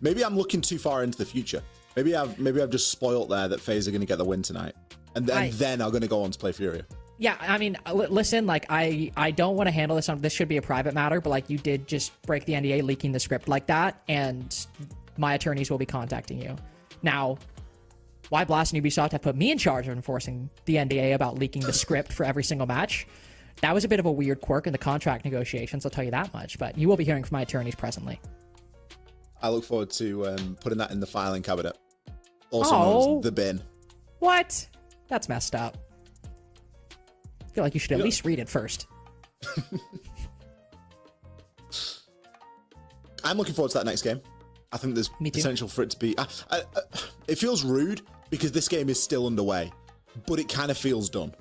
maybe I'm looking too far into the future. Maybe I've just spoiled there that FaZe are going to get the win tonight, and then I'm going to go on to play Furia. Yeah, I mean, listen, like I don't want to handle this on. This should be a private matter, but like you did just break the NDA, leaking the script like that, and my attorneys will be contacting you. Now, why Blast and Ubisoft have put me in charge of enforcing the NDA about leaking the script for every single match? That was a bit of a weird quirk in the contract negotiations, I'll tell you that much. But you will be hearing from my attorneys presently. I look forward to putting that in the filing cabinet. Also known as the bin. What? That's messed up. I feel like you should at least read it first. I'm looking forward to that next game. I think there's potential for it to be... it feels rude because this game is still underway, but it kind of feels done.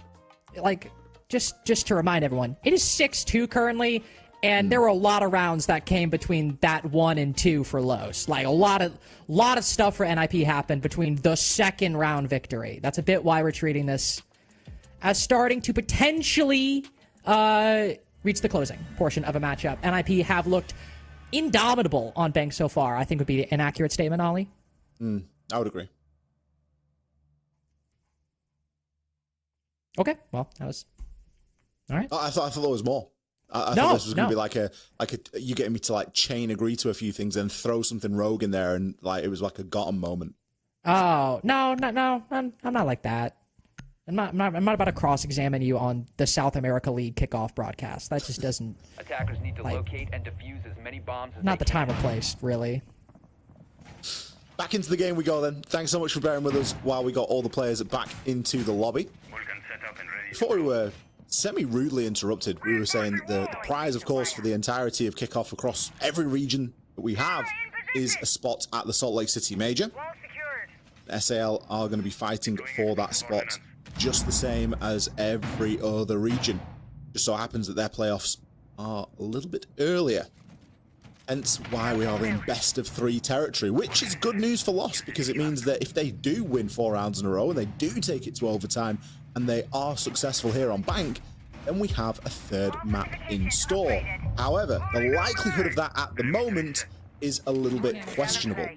Like, just to remind everyone, it is 6-2 currently, and there were a lot of rounds that came between that 1 and 2 for Los. Like, a lot of stuff for NIP happened between the second round victory. That's a bit why we're treating this as starting to potentially reached the closing portion of a matchup. NIP have looked indomitable on Bank so far, I think would be an accurate statement, Ollie. I would agree. Okay, well, that was... All right. I thought there was more. I thought this was going to be like a you getting me to like chain agree to a few things and throw something rogue in there, and like it was like a gotten moment. Oh no, I'm not like that. I'm not about to cross-examine you on the South America League kickoff broadcast. That just doesn't. Attackers need to locate and defuse as many bombs as not the time or place, really. Back into the game we go then. Thanks so much for bearing with us while we got all the players back into the lobby. Before we were semi-rudely interrupted, we were saying that the prize, of course, for the entirety of Kickoff across every region that we have is a spot at the Salt Lake City Major. SAL are going to be fighting for that spot just the same as every other region. Just so happens that their playoffs are a little bit earlier. Hence why we are in best of 3 territory, which is good news for Lost, because it means that if they do win 4 rounds in a row and they do take it to overtime and they are successful here on Bank, then we have a 3rd map in store. However, the likelihood of that at the moment is a little bit questionable.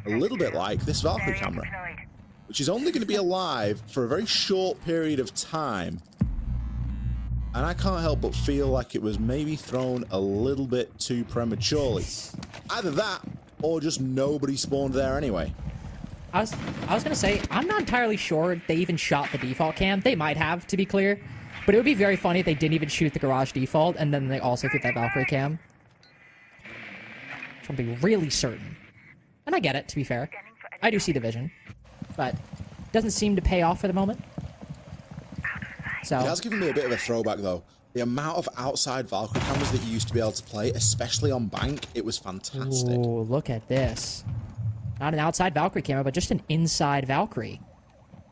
A little bit like this Valkyrie camera, which is only going to be alive for a very short period of time. And I can't help but feel like it was maybe thrown a little bit too prematurely. Either that, or just nobody spawned there anyway. I was going to say, I'm not entirely sure they even shot the default cam. They might have, to be clear. But it would be very funny if they didn't even shoot the garage default, and then they also threw that Valkyrie cam. Which would be really certain. And I get it, to be fair. I do see the vision. But it doesn't seem to pay off for the moment. So it has given me a bit of a throwback, though. The amount of outside Valkyrie cameras that you used to be able to play, especially on Bank, it was fantastic. Ooh, look at this. Not an outside Valkyrie camera, but just an inside Valkyrie.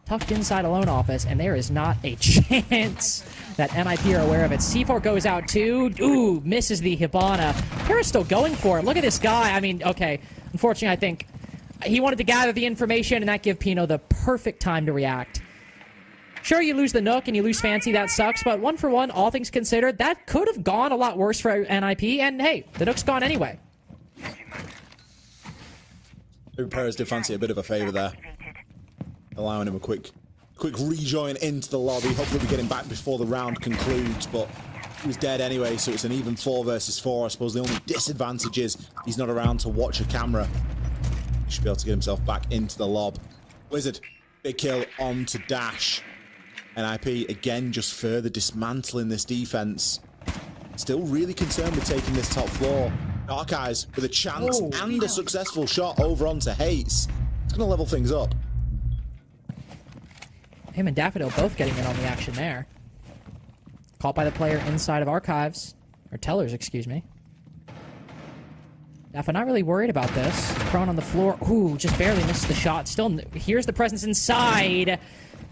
Tucked inside a loan office, and there is not a chance that NIP are aware of it. C4 goes out too. Ooh, misses the Hibana. Hera's still going for it. Look at this guy. I mean, okay. Unfortunately, I think he wanted to gather the information, and that gave Pino the perfect time to react. Sure, you lose the Nook and you lose Fancy, that sucks, but 1 for 1, all things considered, that could have gone a lot worse for NIP, and hey, the Nook's gone anyway. Perez did Fancy a bit of a favor there, allowing him a quick rejoin into the lobby. Hopefully we get him back before the round concludes, but he was dead anyway, so it's an even 4 versus 4. I suppose the only disadvantage is he's not around to watch a camera. He should be able to get himself back into the lob. Wizard, big kill onto Dash. NIP, again, just further dismantling this defense. Still really concerned with taking this top floor. Dark Eyes with a chance and a successful shot over onto Hates. It's going to level things up. Him and Daffodil both getting in on the action there. Caught by the player inside of Archives. Or Tellers, excuse me. Daffodil not really worried about this. Prone on the floor. Ooh, just barely missed the shot. Still, here's the presence inside.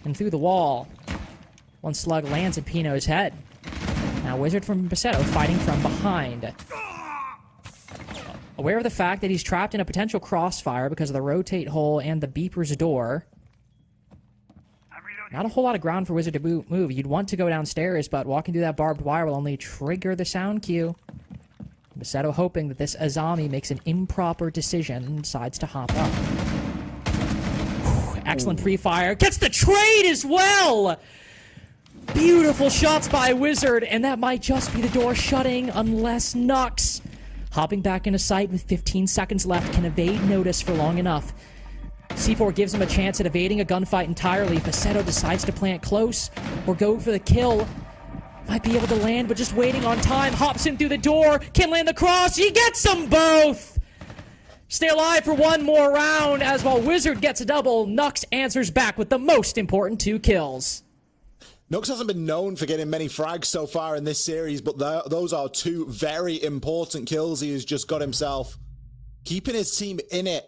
And through the wall. 1 slug lands at Pino's head. Now Wizard from Basetto fighting from behind. Aware of the fact that he's trapped in a potential crossfire because of the rotate hole and the beeper's door. Not a whole lot of ground for Wizard to move. You'd want to go downstairs, but walking through that barbed wire will only trigger the sound cue. Basetto hoping that this Azami makes an improper decision and decides to hop up. Excellent pre-fire. Gets the trade as well! Beautiful shots by Wizard, and that might just be the door shutting unless Nux, hopping back into sight with 15 seconds left, can evade notice for long enough. C4 gives him a chance at evading a gunfight entirely. Basetto decides to plant close or go for the kill. Might be able to land, but just waiting on time. Hops in through the door, can land the cross. He gets them both! Stay alive for 1 more round, as while Wizard gets a double, Nux answers back with the most important 2 kills. Nux hasn't been known for getting many frags so far in this series, but those are 2 very important kills he has just got himself. Keeping his team in it.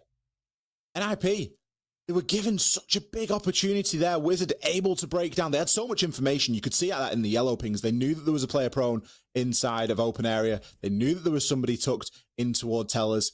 NIP, they were given such a big opportunity there. Wizard able to break down. They had so much information. You could see that in the yellow pings. They knew that there was a player prone inside of open area. They knew that there was somebody tucked in toward Tellers.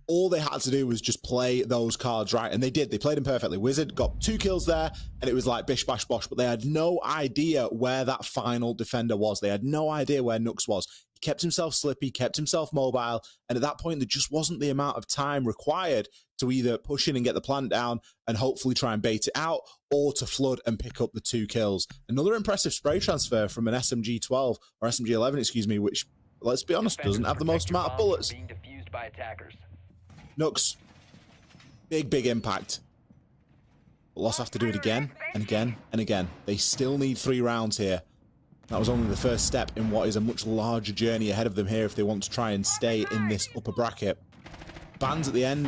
all they had to do was just play those cards right, and they did. They played them perfectly. Wizard got 2 kills there, and it was like bish, bash, bosh, but they had no idea where that final defender was. They had no idea where Nux was. He kept himself slippy, kept himself mobile, and at that point, there just wasn't the amount of time required to either push in and get the plant down and hopefully try and bait it out, or to flood and pick up the 2 kills. Another impressive spray transfer from an SMG-12, or SMG-11, excuse me, which, let's be honest, doesn't have the most amount of bullets. Being defused by attackers. Nux, big impact. But Lost have to do it again and again and again. They still need 3 rounds here. That was only the first step in what is a much larger journey ahead of them here if they want to try and stay in this upper bracket. Bans at the end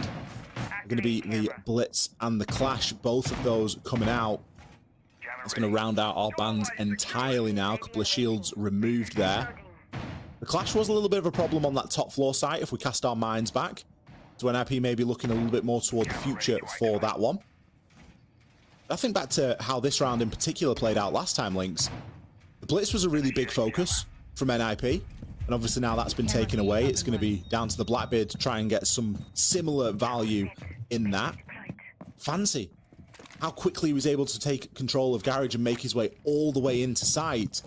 are going to be the Blitz and the Clash, both of those coming out. It's going to round out our bans entirely now. A couple of shields removed there. The Clash was a little bit of a problem on that top floor site if we cast our minds back. So NIP may be looking a little bit more toward the future for that one. I think back to how this round in particular played out last time, Lynx. The Blitz was a really big focus from NIP, and obviously now that's been taken away. It's going to be down to the Blackbeard to try and get some similar value in that. Fancy how quickly he was able to take control of Garage and make his way all the way into sight.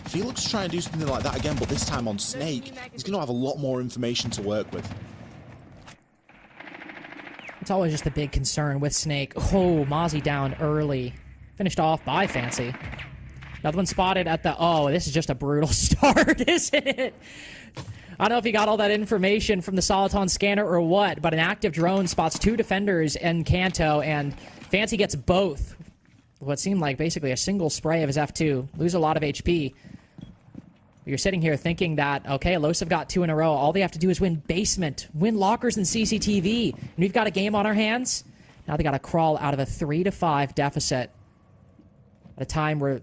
If he looks to try and do something like that again, but this time on Snake, he's going to have a lot more information to work with. It's always just a big concern with Snake. Oh, Mozzie down early. Finished off by Fancy. Another one spotted at the... Oh, this is just a brutal start, isn't it? I don't know if he got all that information from the Soliton scanner or what, but an active drone spots 2 defenders in Kanto, and Fancy gets both. What seemed like basically a single spray of his F2. Lose a lot of HP. You're sitting here thinking that, okay, Los have got 2 in a row. All they have to do is win basement, win lockers and CCTV. And we've got a game on our hands. Now they got to crawl out of a 3-5 deficit at a time where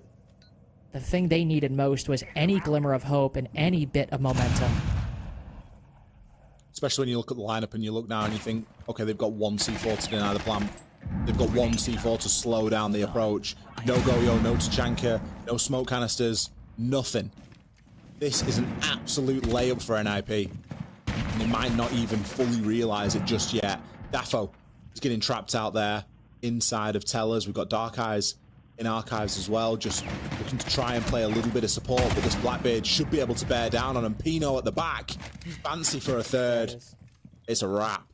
the thing they needed most was any glimmer of hope and any bit of momentum. Especially when you look at the lineup and you look now and you think, okay, they've got 1 C4 to deny the plan. They've got 1 C4 to slow down the approach. No Goyo, no Tachanka, no smoke canisters, nothing. This is an absolute layup for NIP. And they might not even fully realize it just yet. Daffo is getting trapped out there inside of Tellers. We've got Dark Eyes in Archives as well, just looking to try and play a little bit of support, but this Blackbeard should be able to bear down on him. Pino at the back. Fancy for a third. It's a wrap.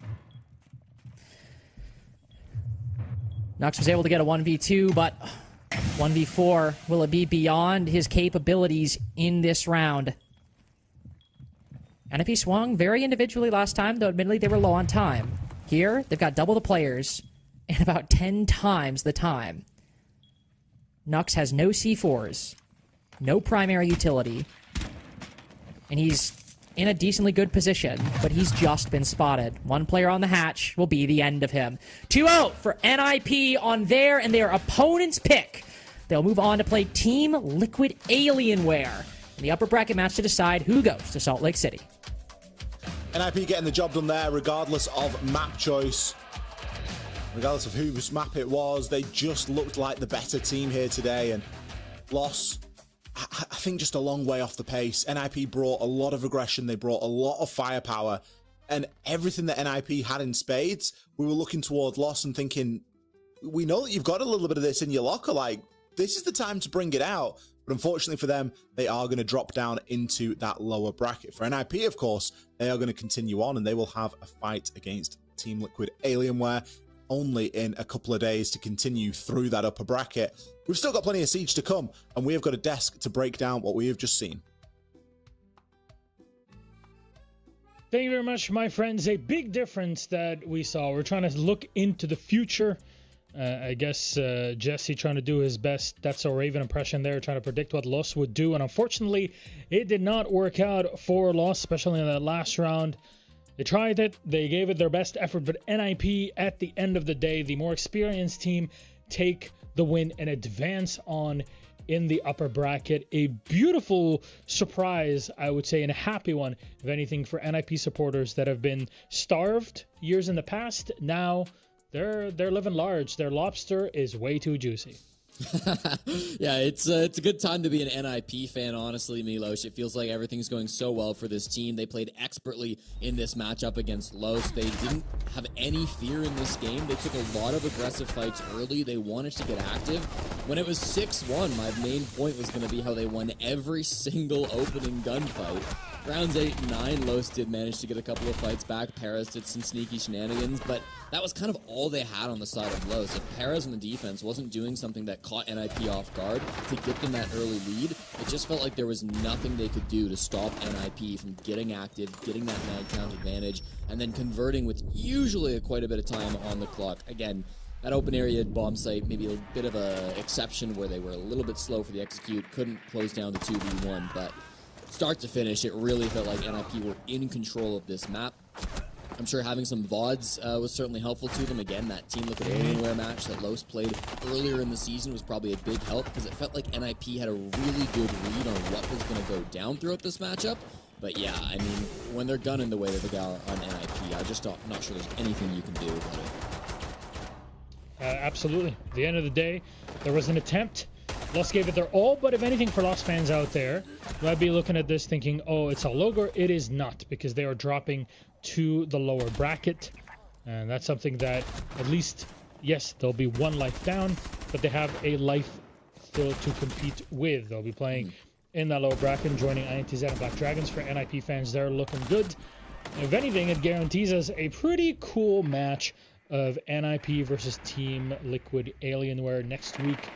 Nux was able to get a 1v2, but 1v4, will it be beyond his capabilities in this round? NIP swung very individually last time, though admittedly they were low on time. Here, they've got double the players and about 10 times the time. Nux has no C4s, no primary utility, and he's in a decently good position, but he's just been spotted. 1 player on the hatch will be the end of him. 2-0 for NIP on their and their opponent's pick. They'll move on to play Team Liquid Alienware in the upper bracket match to decide who goes to Salt Lake City. NIP getting the job done there regardless of map choice. Regardless of whose map it was, they just looked like the better team here today. And Loss, I think, just a long way off the pace. NIP brought a lot of aggression. They brought a lot of firepower. And everything that NIP had in spades, we were looking toward Loss and thinking, we know that you've got a little bit of this in your locker. Like, this is the time to bring it out. But unfortunately for them, they are going to drop down into that lower bracket. For NIP, of course, they are going to continue on and they will have a fight against Team Liquid Alienware only in a couple of days to continue through that upper bracket. We've still got plenty of Siege to come, and we have got a desk to break down what we have just seen. Thank you very much, my friends. A big difference that we saw. We're trying to look into the future. I guess Jesse trying to do his best That's So Raven impression there, trying to predict what Loss would do. And unfortunately, it did not work out for Loss, especially in that last round. They tried it. They gave it their best effort. But NIP, at the end of the day, the more experienced team, take the win and advance on in the upper bracket. A beautiful surprise, I would say, and a happy one, if anything, for NIP supporters that have been starved years in the past. Now they're living large. Their lobster is way too juicy. Yeah, it's a good time to be an NIP fan, honestly, Milos. It feels like everything's going so well for this team. They played expertly in this matchup against Los. They didn't have any fear in this game. They took a lot of aggressive fights early. They wanted to get active. When it was 6-1, my main point was going to be how they won every single opening gunfight. Rounds 8 and 9, Los did manage to get a couple of fights back. Paris did some sneaky shenanigans, but that was kind of all they had on the side of Los. If Paris on the defense wasn't doing something that caught NIP off guard to get them that early lead, it just felt like there was nothing they could do to stop NIP from getting active, getting that man count advantage, and then converting with usually quite a bit of time on the clock. Again, that open area bomb site, maybe a bit of an exception where they were a little bit slow for the execute, couldn't close down the 2v1, but start to finish, it really felt like NIP were in control of this map. I'm sure having some VODs was certainly helpful to them. Again, that Team Liquid Alienware match that Los played earlier in the season was probably a big help because it felt like NIP had a really good read on what was going to go down throughout this matchup. But yeah, I mean, when they're gunning the way that they are on NIP, I'm just not sure there's anything you can do about it. Absolutely. At the end of the day, there was an attempt. Los gave it their all, but if anything for Los fans out there, you might be looking at this thinking, oh, it's a logo. It is not, because they are dropping to the lower bracket. And that's something that, at least, yes, there'll be one life down, but they have a life still to compete with. They'll be playing in that lower bracket, joining INTZ and Black Dragons. For NIP fans, they're looking good. If anything, it guarantees us a pretty cool match of NIP versus Team Liquid Alienware next week.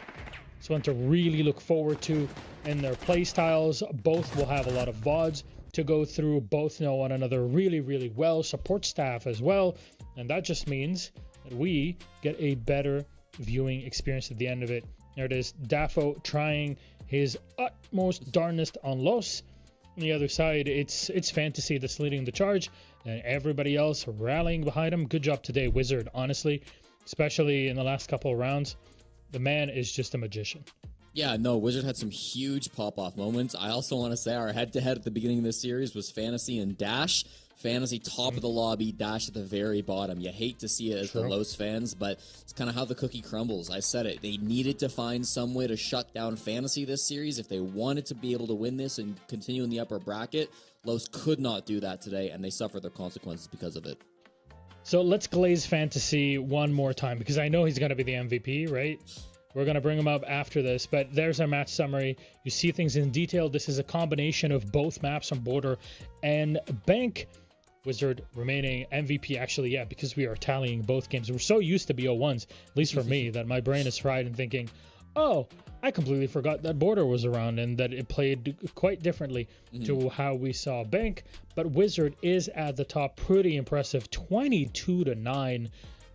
It's one to really look forward to in their play styles. Both will have a lot of VODs to go through. Both know one another really, really well. Support staff as well. And that just means that we get a better viewing experience at the end of it. There it is. Dafo trying his utmost darnest on Los. On the other side, it's Fantasy that's leading the charge. And everybody else rallying behind him. Good job today, Wizard, honestly. Especially in the last couple of rounds. The man is just a magician. Yeah, no, Wizard had some huge pop-off moments. I also want to say our head-to-head at the beginning of this series was Fantasy and Dash. Fantasy top of the lobby, Dash at the very bottom. You hate to see it as the Los fans, but it's kind of how the cookie crumbles. I said it. They needed to find some way to shut down Fantasy this series if they wanted to be able to win this and continue in the upper bracket. Los could not do that today, and they suffered their consequences because of it. So let's glaze Fantasy one more time, because I know he's going to be the MVP, right? We're going to bring him up after this, but there's our match summary. You see things in detail. This is a combination of both maps on Border and Bank. Wizard remaining MVP, actually, yeah, because we are tallying both games. We're so used to BO1s, at least for me, that my brain is fried and thinking, oh, I completely forgot that Border was around and that it played quite differently to how we saw Bank. But Wizard is at the top, pretty impressive, 22-9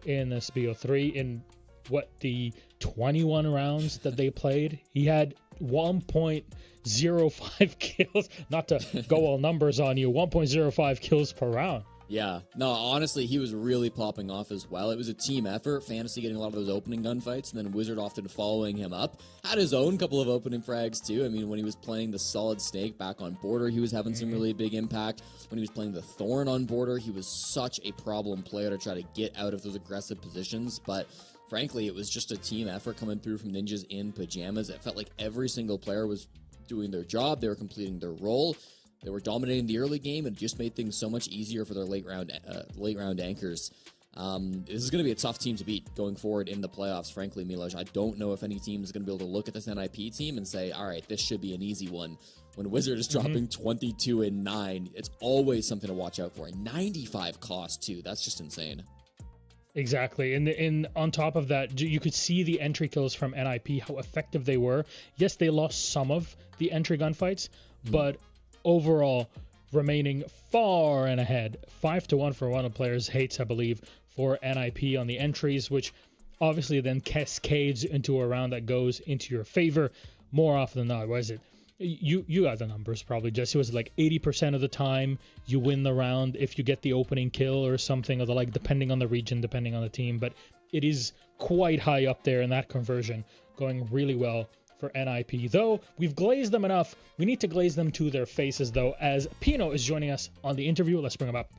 in this BO3 in what, the 21 rounds that they played. He had 1.05 kills, not to go all numbers on you, 1.05 kills per round. Yeah, no, honestly, he was really popping off as well. It was a team effort, Fantasy getting a lot of those opening gunfights, and then Wizard often following him up. Had his own couple of opening frags, too. I mean, when he was playing the Solid Snake back on Border, he was having some really big impact. When he was playing the Thorn on Border, he was such a problem player to try to get out of those aggressive positions, but frankly, it was just a team effort coming through from Ninjas in pajamas. It felt like every single player was doing their job. They were completing their role. They were dominating the early game and just made things so much easier for their late round anchors. This is going to be a tough team to beat going forward in the playoffs, frankly, Milos. I don't know if any team is going to be able to look at this NIP team and say, all right, this should be an easy one. When Wizard is dropping 22-9, it's always something to watch out for. 95 cost, too. That's just insane. Exactly. And on top of that, you could see the entry kills from NIP, how effective they were. Yes, they lost some of the entry gunfights, but overall remaining far and ahead. 5-1 for one of the players' hates, I believe, for NIP on the entries, which obviously then cascades into a round that goes into your favor more often than not. What is it? You got the numbers probably, Jesse. Was it like 80% of the time you win the round if you get the opening kill or something, or the like, depending on the region, depending on the team. But it is quite high up there in that conversion, going really well for NIP. Though we've glazed them enough, we need to glaze them to their faces, though, as Pino is joining us on the interview. Let's bring him up.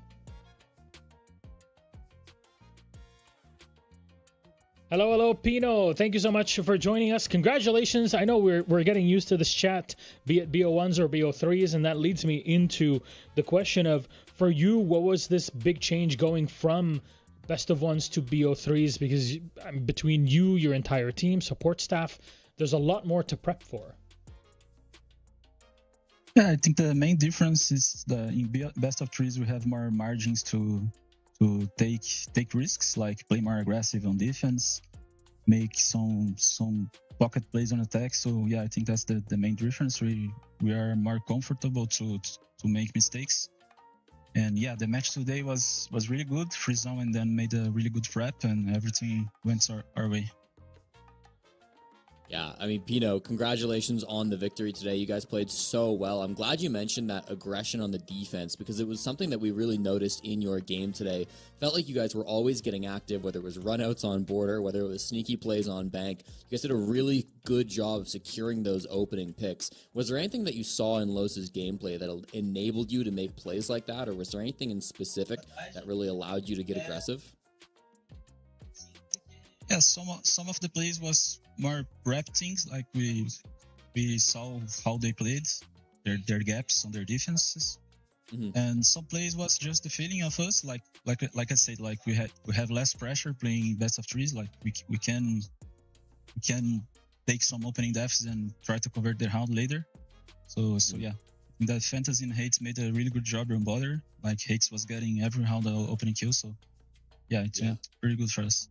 Hello, Pino. Thank you so much for joining us. Congratulations. I know we're getting used to this chat, be it BO1s or BO3s, and that leads me into the question of, for you, what was this big change going from best of ones to BO3s? Because between you, your entire team, support staff, there's a lot more to prep for. Yeah, I think the main difference is in best of threes we have more margins to take risks, like play more aggressive on defense, make some pocket plays on attack. So yeah, I think that's the main difference. We are more comfortable to make mistakes. And yeah, the match today was really good. Free zone and then made a really good prep, and everything went our way. Yeah, I mean, Pino, congratulations on the victory today. You guys played so well. I'm glad you mentioned that aggression on the defense, because it was something that we really noticed in your game today. Felt like you guys were always getting active, whether it was runouts on border, whether it was sneaky plays on bank. You guys did a really good job of securing those opening picks. Was there anything that you saw in Los's gameplay that enabled you to make plays like that, or was there anything in specific that really allowed you to get aggressive? Yeah, some of the plays was more prep things, like we saw how they played, their gaps on their defenses, and some plays was just the feeling of us, like I said, like we have less pressure playing best of threes, like we can take some opening deficits and try to convert their round later. So yeah, that Fantasy and Hates made a really good job on border. Like Hates was getting every round the opening kill, so yeah, it's pretty good for us.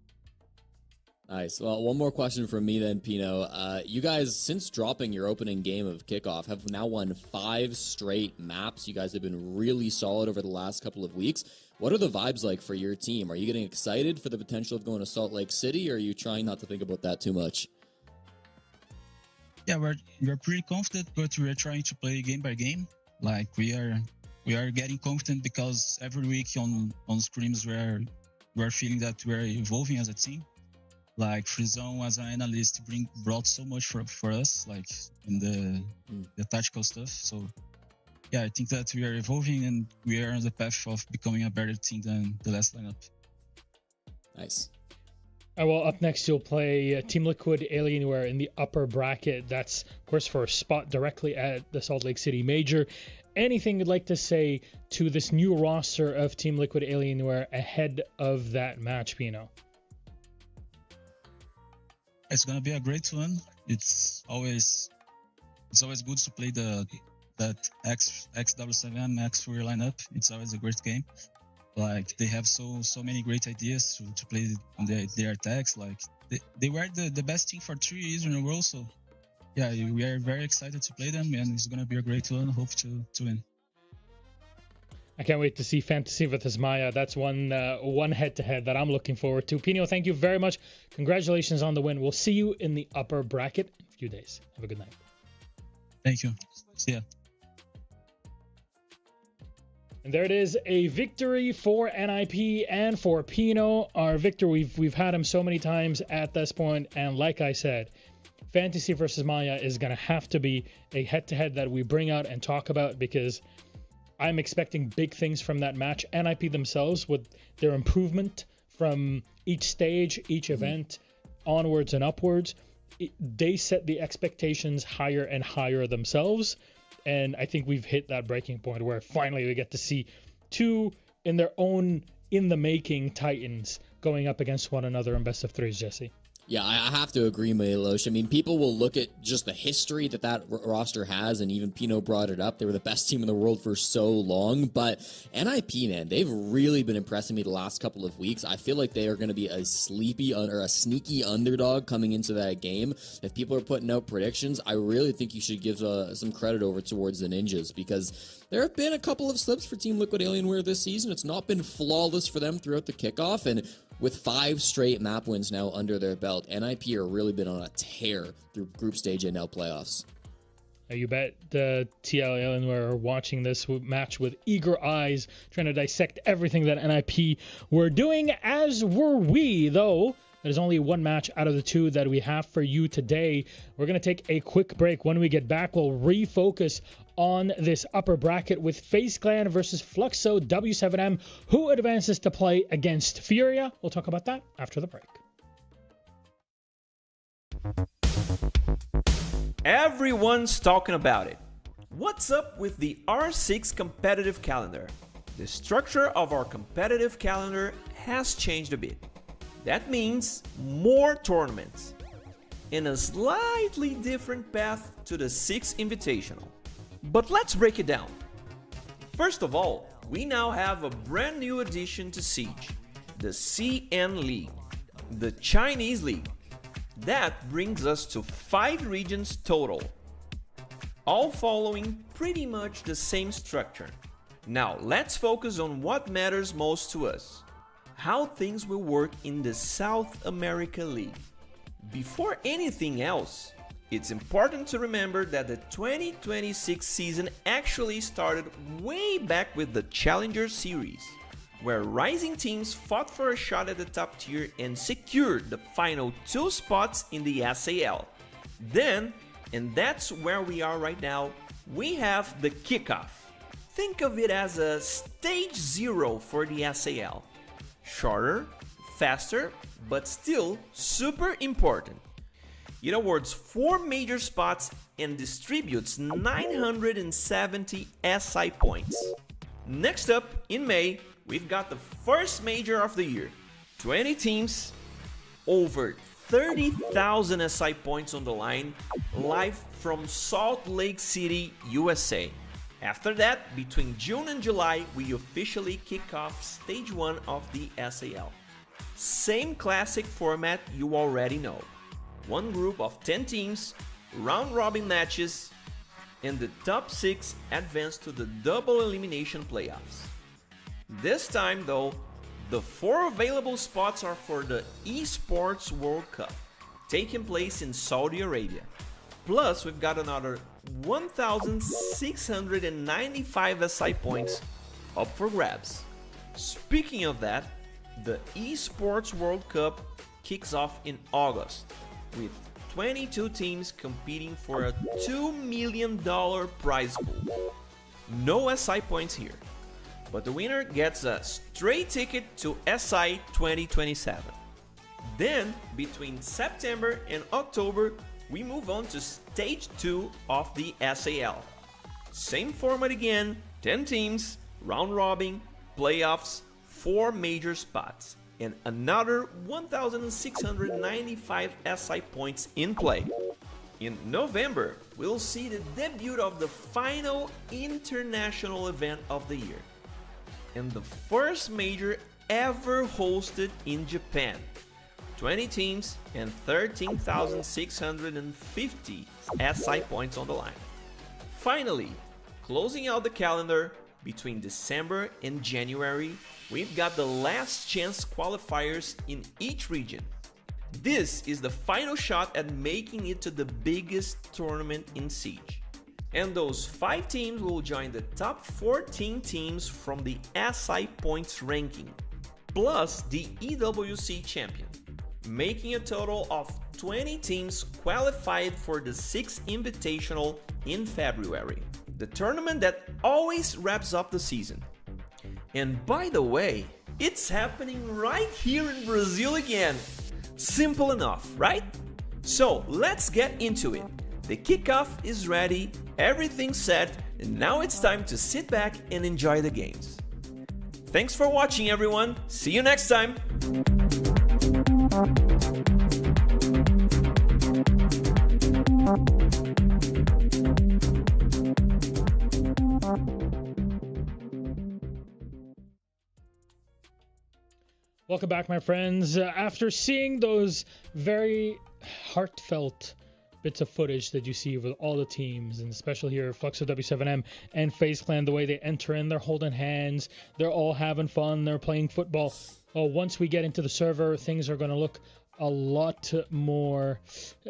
Nice. Well, one more question from me then, Pino. You guys, since dropping your opening game of Kickoff, have now won 5 straight maps. You guys have been really solid over the last couple of weeks. What are the vibes like for your team? Are you getting excited for the potential of going to Salt Lake City, or are you trying not to think about that too much? Yeah, we're pretty confident, but we're trying to play game by game. Like we are getting confident because every week on scrims we're feeling that we're evolving as a team. Like Free Zone as an analyst brought so much for us, like in the tactical stuff. So yeah, I think that we are evolving and we are on the path of becoming a better team than the last lineup. Nice. Well, up next you'll play Team Liquid Alienware in the upper bracket. That's of course for a spot directly at the Salt Lake City Major. Anything you'd like to say to this new roster of Team Liquid Alienware ahead of that match, Pino? It's gonna be a great one. It's always good to play that XW7 X4 lineup. It's always a great game. Like they have so many great ideas to play on their attacks. Like they were the best team for 3 years in a row. So yeah, we are very excited to play them, and it's gonna be a great one. Hope to win. I can't wait to see Fantasy versus Maya. That's one head-to-head that I'm looking forward to. Pino, thank you very much. Congratulations on the win. We'll see you in the upper bracket in a few days. Have a good night. Thank you. See ya. And there it is, a victory for NIP and for Pino. Our victor, we've had him so many times at this point, and like I said, Fantasy versus Maya is going to have to be a head-to-head that we bring out and talk about, because I'm expecting big things from that match. NIP themselves, with their improvement from each stage, each event, onwards and upwards, they set the expectations higher and higher themselves. And I think we've hit that breaking point where finally we get to see 2 in their own, in the making Titans going up against one another in best of 3s, Jesse. Yeah, I have to agree, Milos. I mean, people will look at just the history that roster has, and even Pino brought it up. They were the best team in the world for so long, but NIP, man, they've really been impressing me the last couple of weeks. I feel like they are going to be a sneaky underdog coming into that game. If people are putting out predictions, I really think you should give some credit over towards the Ninjas, because there have been a couple of slips for Team Liquid Alienware this season. It's not been flawless for them throughout the kickoff, and with 5 straight map wins now under their belt, NIP are really been on a tear through group stage and now playoffs. You bet the TL Alienware are watching this match with eager eyes, trying to dissect everything that NIP were doing, as were we, though. There's only one match out of the 2 that we have for you today. We're going to take a quick break. When we get back, we'll refocus on this upper bracket with FaZe Clan versus Fluxo W7M, who advances to play against Furia. We'll talk about that after the break. Everyone's talking about it. What's up with the R6 competitive calendar? The structure of our competitive calendar has changed a bit. That means more tournaments and a slightly different path to the 6 Invitational. But let's break it down. First of all, we now have a brand new addition to Siege, the CN League, the Chinese League. That brings us to 5 regions total, all following pretty much the same structure. Now let's focus on what matters most to us, how things will work in the South America League. Before anything else, it's important to remember that the 2026 season actually started way back with the Challenger Series, where rising teams fought for a shot at the top tier and secured the final 2 spots in the SAL. Then, and that's where we are right now, we have the Kickoff. Think of it as a stage 0 for the SAL. Shorter, faster, but still super important. It awards 4 major spots and distributes 970 SI points. Next up, in May, we've got the first major of the year. 20 teams, over 30,000 SI points on the line, live from Salt Lake City, USA. After that, between June and July, we officially kick off stage 1 of the SAL. Same classic format you already know. 1 group of 10 teams, round-robin matches, and the top 6 advance to the double elimination playoffs. This time though, the 4 available spots are for the Esports World Cup, taking place in Saudi Arabia. Plus, we've got another 1,695 SI points up for grabs. Speaking of that, the Esports World Cup kicks off in August, with 22 teams competing for a $2 million prize pool. No SI points here, but the winner gets a straight ticket to SI 2027. Then, between September and October, we move on to stage 2 of the SAL. Same format again, 10 teams, round robin, playoffs, 4 major spots, and another 1,695 SI points in play. In November, we'll see the debut of the final international event of the year, and the first major ever hosted in Japan. 20 teams and 13,650 SI points on the line. Finally, closing out the calendar, between December and January, we've got the last chance qualifiers in each region. This is the final shot at making it to the biggest tournament in Siege. And those 5 teams will join the top 14 teams from the SI points ranking, plus the EWC champion, making a total of 20 teams qualified for the 6th Invitational in February, the tournament that always wraps up the season. And by the way, it's happening right here in Brazil again. Simple enough, right? So let's get into it. The kickoff is ready, everything's set, and now it's time to sit back and enjoy the games. Thanks for watching, everyone. See you next time. Welcome back, my friends. After seeing those very heartfelt bits of footage that you see with all the teams, and especially here Fluxo W7M and FaZe Clan, the way they enter in, they're holding hands, they're all having fun, they're playing football. Once we get into the server, things are going to look a lot more,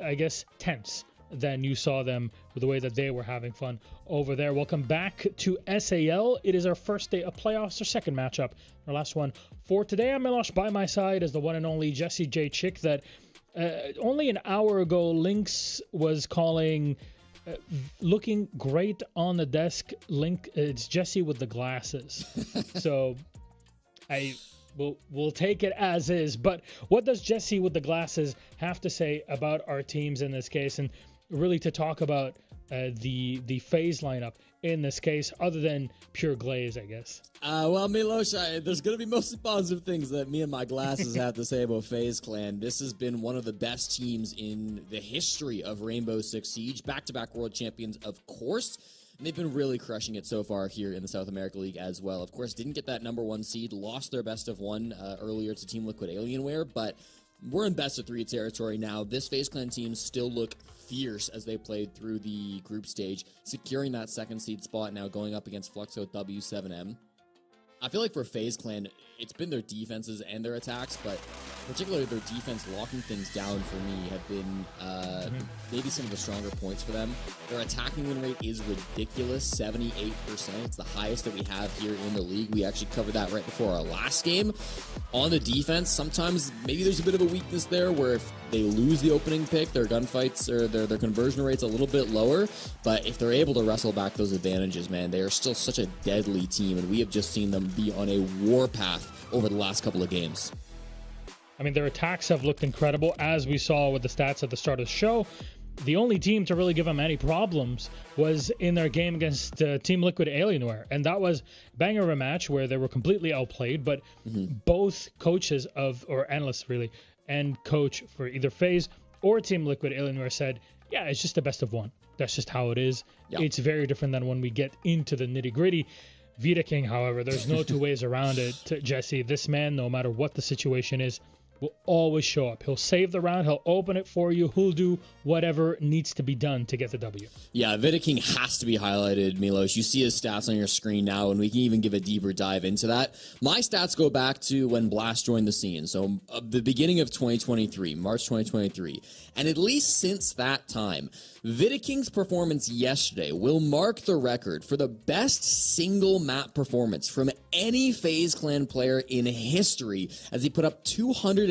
I guess, tense than you saw them with the way that they were having fun over there. Welcome back to SAL. It is our first day of playoffs, our second matchup, our last one for today. I'm Milosh. By my side is the one and only Jesse J. Chick that only an hour ago Lynx was calling looking great on the desk. It's Jesse with the glasses. So we'll take it as is. But what does Jesse with the glasses have to say about our teams in this case, and really to talk about the FaZe lineup in this case, other than pure glaze, I guess? Well, Milos, there's going to be mostly positive things that me and my glasses have to say about FaZe Clan. This has been one of the best teams in the history of Rainbow Six Siege. Back-to-back world champions, of course. And they've been really crushing it so far here in the South America League as well. Of course, didn't get that #1 seed, lost their best of one earlier to Team Liquid Alienware, but we're in best of 3 territory now. This FaZe Clan team still look fierce as they played through the group stage, securing that 2nd seed spot now, going up against Fluxo W7M. I feel like for FaZe Clan, it's been their defenses and their attacks, but particularly their defense locking things down for me have been maybe some of the stronger points for them. Their attacking win rate is ridiculous, 78%. It's the highest that we have here in the league. We actually covered that right before our last game. On the defense, sometimes maybe there's a bit of a weakness there where if they lose the opening pick, their gunfights or their conversion rate's a little bit lower, but if they're able to wrestle back those advantages, man, they are still such a deadly team, and we have just seen them be on a warpath over the last couple of games. I mean, their attacks have looked incredible, as we saw with the stats at the start of the show. The only team to really give them any problems was in their game against Team Liquid Alienware, and that was banger of a match where they were completely outplayed, but both coaches or analysts really, and coach for either FaZe or Team Liquid Alienware said, yeah, it's just the best of one. That's just how it is. Yep. It's very different than when we get into the nitty-gritty. Vita King, however, there's no two ways around it, Jesse. This man, no matter what the situation is, will always show up. He'll save the round. He'll open it for you. He'll do whatever needs to be done to get the W. Yeah, Vita King has to be highlighted, Milos. You see his stats on your screen now, and we can even give a deeper dive into that. My stats go back to when Blast joined the scene, so the beginning of 2023, March 2023. And at least since that time, Vita King's performance yesterday will mark the record for the best single map performance from any FaZe Clan player in history, as he put up 210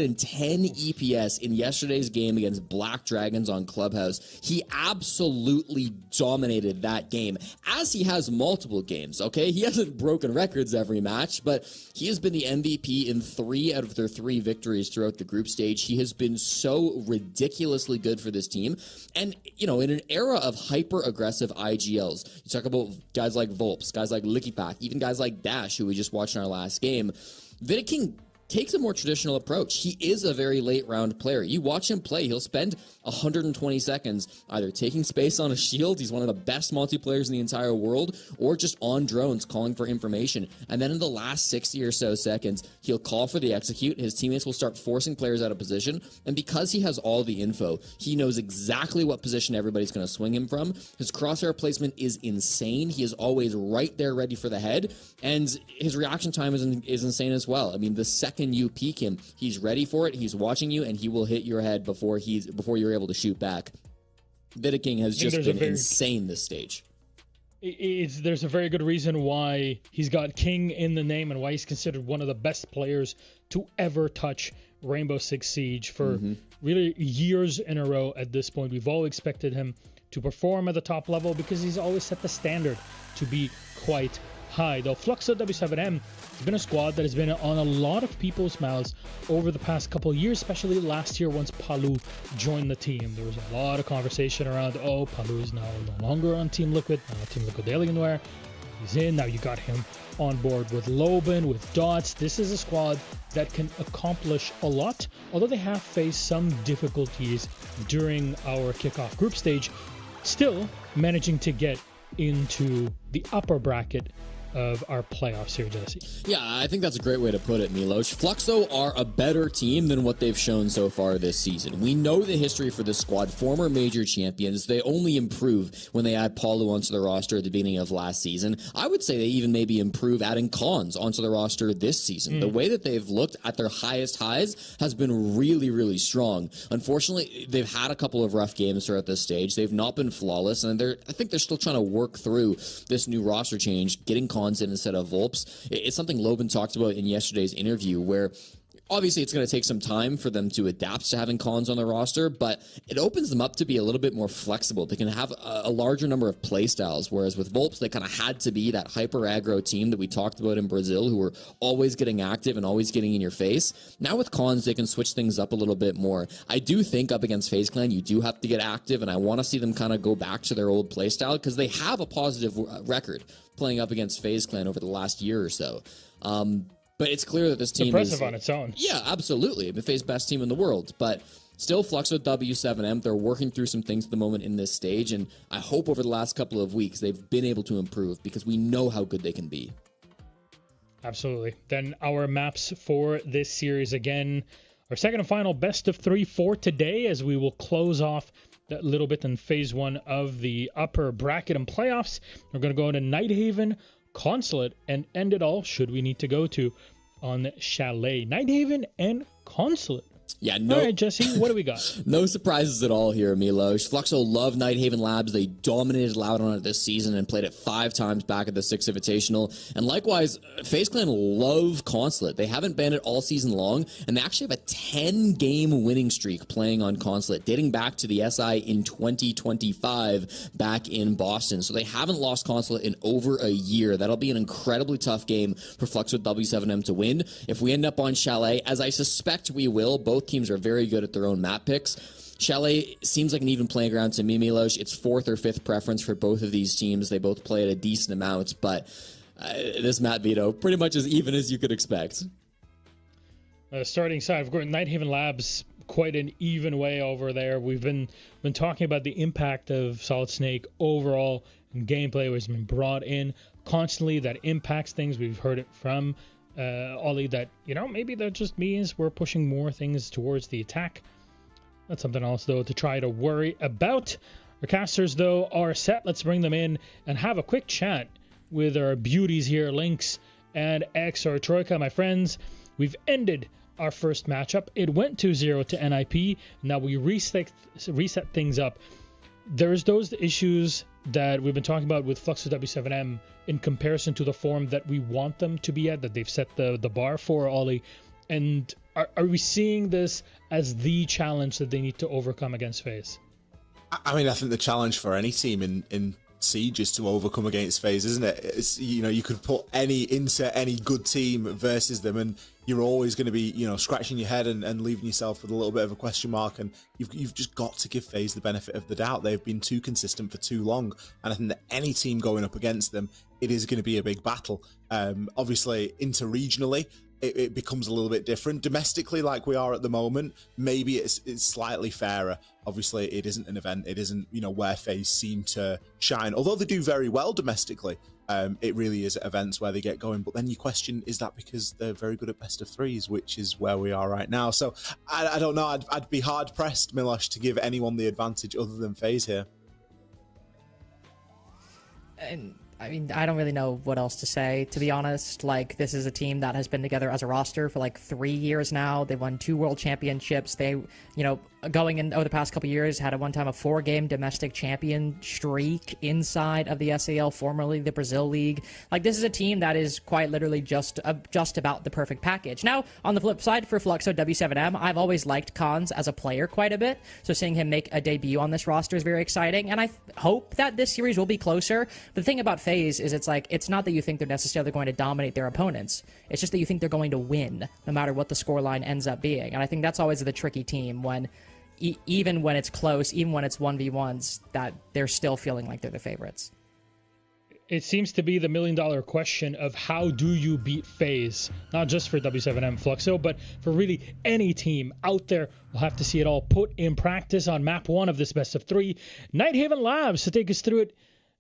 EPS in yesterday's game against Black Dragons on Clubhouse. He absolutely dominated that game, as he has multiple games, okay? He hasn't broken records every match, but he has been the MVP in 3 out of their 3 victories throughout the group stage. He has been so ridiculously good for this team. And, you know, in an era of hyper-aggressive IGLs, you talk about guys like Volps, guys like Lickypack, even guys like Dash, who we just watched in our last game, Vita King takes a more traditional approach. He is a very late round player. You watch him play, he'll spend 120 seconds either taking space on a shield, he's one of the best multiplayers in the entire world, or just on drones calling for information. And then in the last 60 or so seconds, he'll call for the execute. His teammates will start forcing players out of position. And because he has all the info, he knows exactly what position everybody's going to swing him from. His crosshair placement is insane. He is always right there ready for the head. And his reaction time is insane as well. I mean, the second you peek him, he's ready for it, he's watching you, and he will hit your head before you're able to shoot back. Vita King has just been insane this stage. There's a very good reason why he's got King in the name and why he's considered one of the best players to ever touch Rainbow Six Siege for really years in a row at this point. We've all expected him to perform at the top level because he's always set the standard to be quite high. Though Fluxo W7M has been a squad that has been on a lot of people's mouths over the past couple of years, especially last year once Palu joined the team. There was a lot of conversation around, oh, Palu is now no longer on Team Liquid, now Team Liquid Alienware. He's in, now you got him on board with Loban, with Dots. This is a squad that can accomplish a lot, although they have faced some difficulties during our kickoff group stage, still managing to get into the upper bracket of our playoffs here, Jesse. Yeah, I think that's a great way to put it, Milos. Fluxo are a better team than what they've shown so far this season. We know the history for this squad. Former major champions, they only improve when they add Paulo onto the roster at the beginning of last season. I would say they even maybe improve adding Cons onto the roster this season. The way that they've looked at their highest highs has been really, really strong. Unfortunately, they've had a couple of rough games throughout this stage. They've not been flawless, and I think they're still trying to work through this new roster change, getting Cons in instead of Volps. It's something Loban talked about in yesterday's interview, where Obviously, it's going to take some time for them to adapt to having cons on their roster, but it opens them up to be a little bit more flexible. They can have a larger number of play styles, whereas with Volps, they kind of had to be that hyper aggro team that we talked about in Brazil, who were always getting active and always getting in your face. Now with cons, they can switch things up a little bit more. I do think up against FaZe Clan, you do have to get active, and I want to see them kind of go back to their old play style, because they have a positive record playing up against FaZe Clan over the last year or so. But it's clear that this team impressive is on its own. Yeah, absolutely. The FaZe best team in the world. But still, Fluxo W7M, they're working through some things at the moment in this stage. And I hope over the last couple of weeks they've been able to improve, because we know how good they can be. Absolutely. Then our maps for this series again. Our second and final best of 3 for today, as we will close off that little bit in phase 1 of the upper bracket and playoffs. We're going to go into Nighthaven, Consulate, and end it all, should we need to go to, on Chalet. Nighthaven and Consulate. Yeah, no. All right, Jesse, what do we got? No surprises at all here, Milos. Fluxo love Nighthaven Labs. They dominated Loud on it this season and played it 5 times back at the 6 Invitational. And likewise, FaZe Clan love Consulate. They haven't banned it all season long, and they actually have a 10-game winning streak playing on Consulate, dating back to the SI in 2025 back in Boston. So they haven't lost Consulate in over a year. That'll be an incredibly tough game for Fluxo W7M to win. If we end up on Chalet, as I suspect we will, both teams are very good at their own map picks. Chalet seems like an even playing ground to me, Milos. It's 4th or 5th preference for both of these teams. They both play at a decent amount, but this map veto pretty much as even as you could expect. Starting side, of course, Nighthaven Labs, quite an even way over there. We've been talking about the impact of Solid Snake overall in gameplay, which has been brought in constantly that impacts things. We've heard it from Ollie that, maybe that just means we're pushing more things towards the attack. That's something else, though, to try to worry about. Our casters, though, are set. Let's bring them in and have a quick chat with our beauties here, Lynx and XR Troika. My friends, we've ended our first matchup. It went 2-0 to NIP. Now we reset things up. There's those issues that we've been talking about with Fluxo W7M in comparison to the form that we want them to be at, that they've set the bar for, Ollie. And are we seeing this as the challenge that they need to overcome against FaZe? I mean, I think the challenge for any team in Siege is to overcome against FaZe, isn't it? It's, you could put any good team versus them, and you're always going to be, scratching your head and leaving yourself with a little bit of a question mark. And you've just got to give FaZe the benefit of the doubt. They've been too consistent for too long, and I think that any team going up against them, it is going to be a big battle. Obviously, interregionally, it becomes a little bit different. Domestically, like we are at the moment, maybe it's slightly fairer. Obviously, it isn't an event. It isn't, where FaZe seem to shine. Although they do very well domestically, it really is at events where they get going. But then you question, is that because they're very good at best of 3s, which is where we are right now? So I don't know. I'd be hard-pressed, Milosh, to give anyone the advantage other than FaZe here. And I mean, I don't really know what else to say, to be honest. Like, this is a team that has been together as a roster for like 3 years now. They won 2 world championships. They, going in over the past couple years, had at one time a 4-game domestic champion streak inside of the SAL, formerly the Brazil League. Like, this is a team that is quite literally just about the perfect package. Now, on the flip side, for Fluxo W7M, I've always liked Cons as a player quite a bit, so seeing him make a debut on this roster is very exciting, and I hope that this series will be closer. The thing about FaZe is it's not that you think they're necessarily going to dominate their opponents, it's just that you think they're going to win, no matter what the scoreline ends up being, and I think that's always the tricky team when even when it's close, even when it's 1v1s, that they're still feeling like they're the favorites. It seems to be the million-dollar question of how do you beat FaZe, not just for W7M Fluxo, but for really any team out there. We'll have to see it all put in practice on map 1 of this best of 3. Nighthaven Labs to take us through it.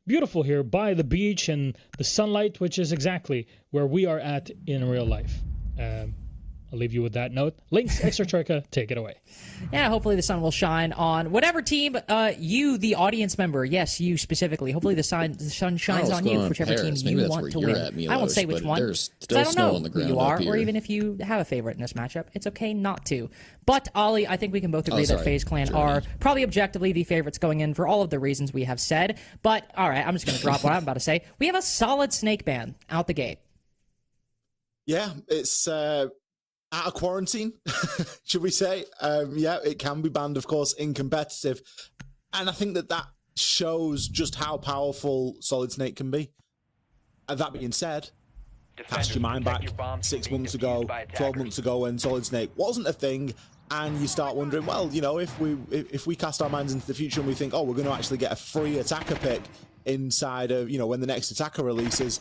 Beautiful here by the beach and the sunlight, which is exactly where we are at in real life. I'll leave you with that note. Lynx, Extra Troika, take it away. Yeah, hopefully the sun will shine on whatever team you, the audience member, yes, you specifically. Hopefully the sun shines on you, whichever team you want to win. I won't say which one, because I don't know who you are, or even if you have a favorite in this matchup. It's okay not to. But, Ollie, I think we can both agree that FaZe Clan are probably objectively the favorites going in for all of the reasons we have said. But, all right, I'm just going to drop what I'm about to say. We have a solid snake ban out the gate. Yeah, it's out of quarantine, should we say? Yeah, it can be banned, of course, in competitive. And I think that shows just how powerful Solid Snake can be. That being said, cast your mind back 6 months ago, 12 months ago, when Solid Snake wasn't a thing, and you start wondering, well, you know, if we cast our minds into the future and we think, oh, we're going to actually get a free attacker pick inside of, you know, when the next attacker releases,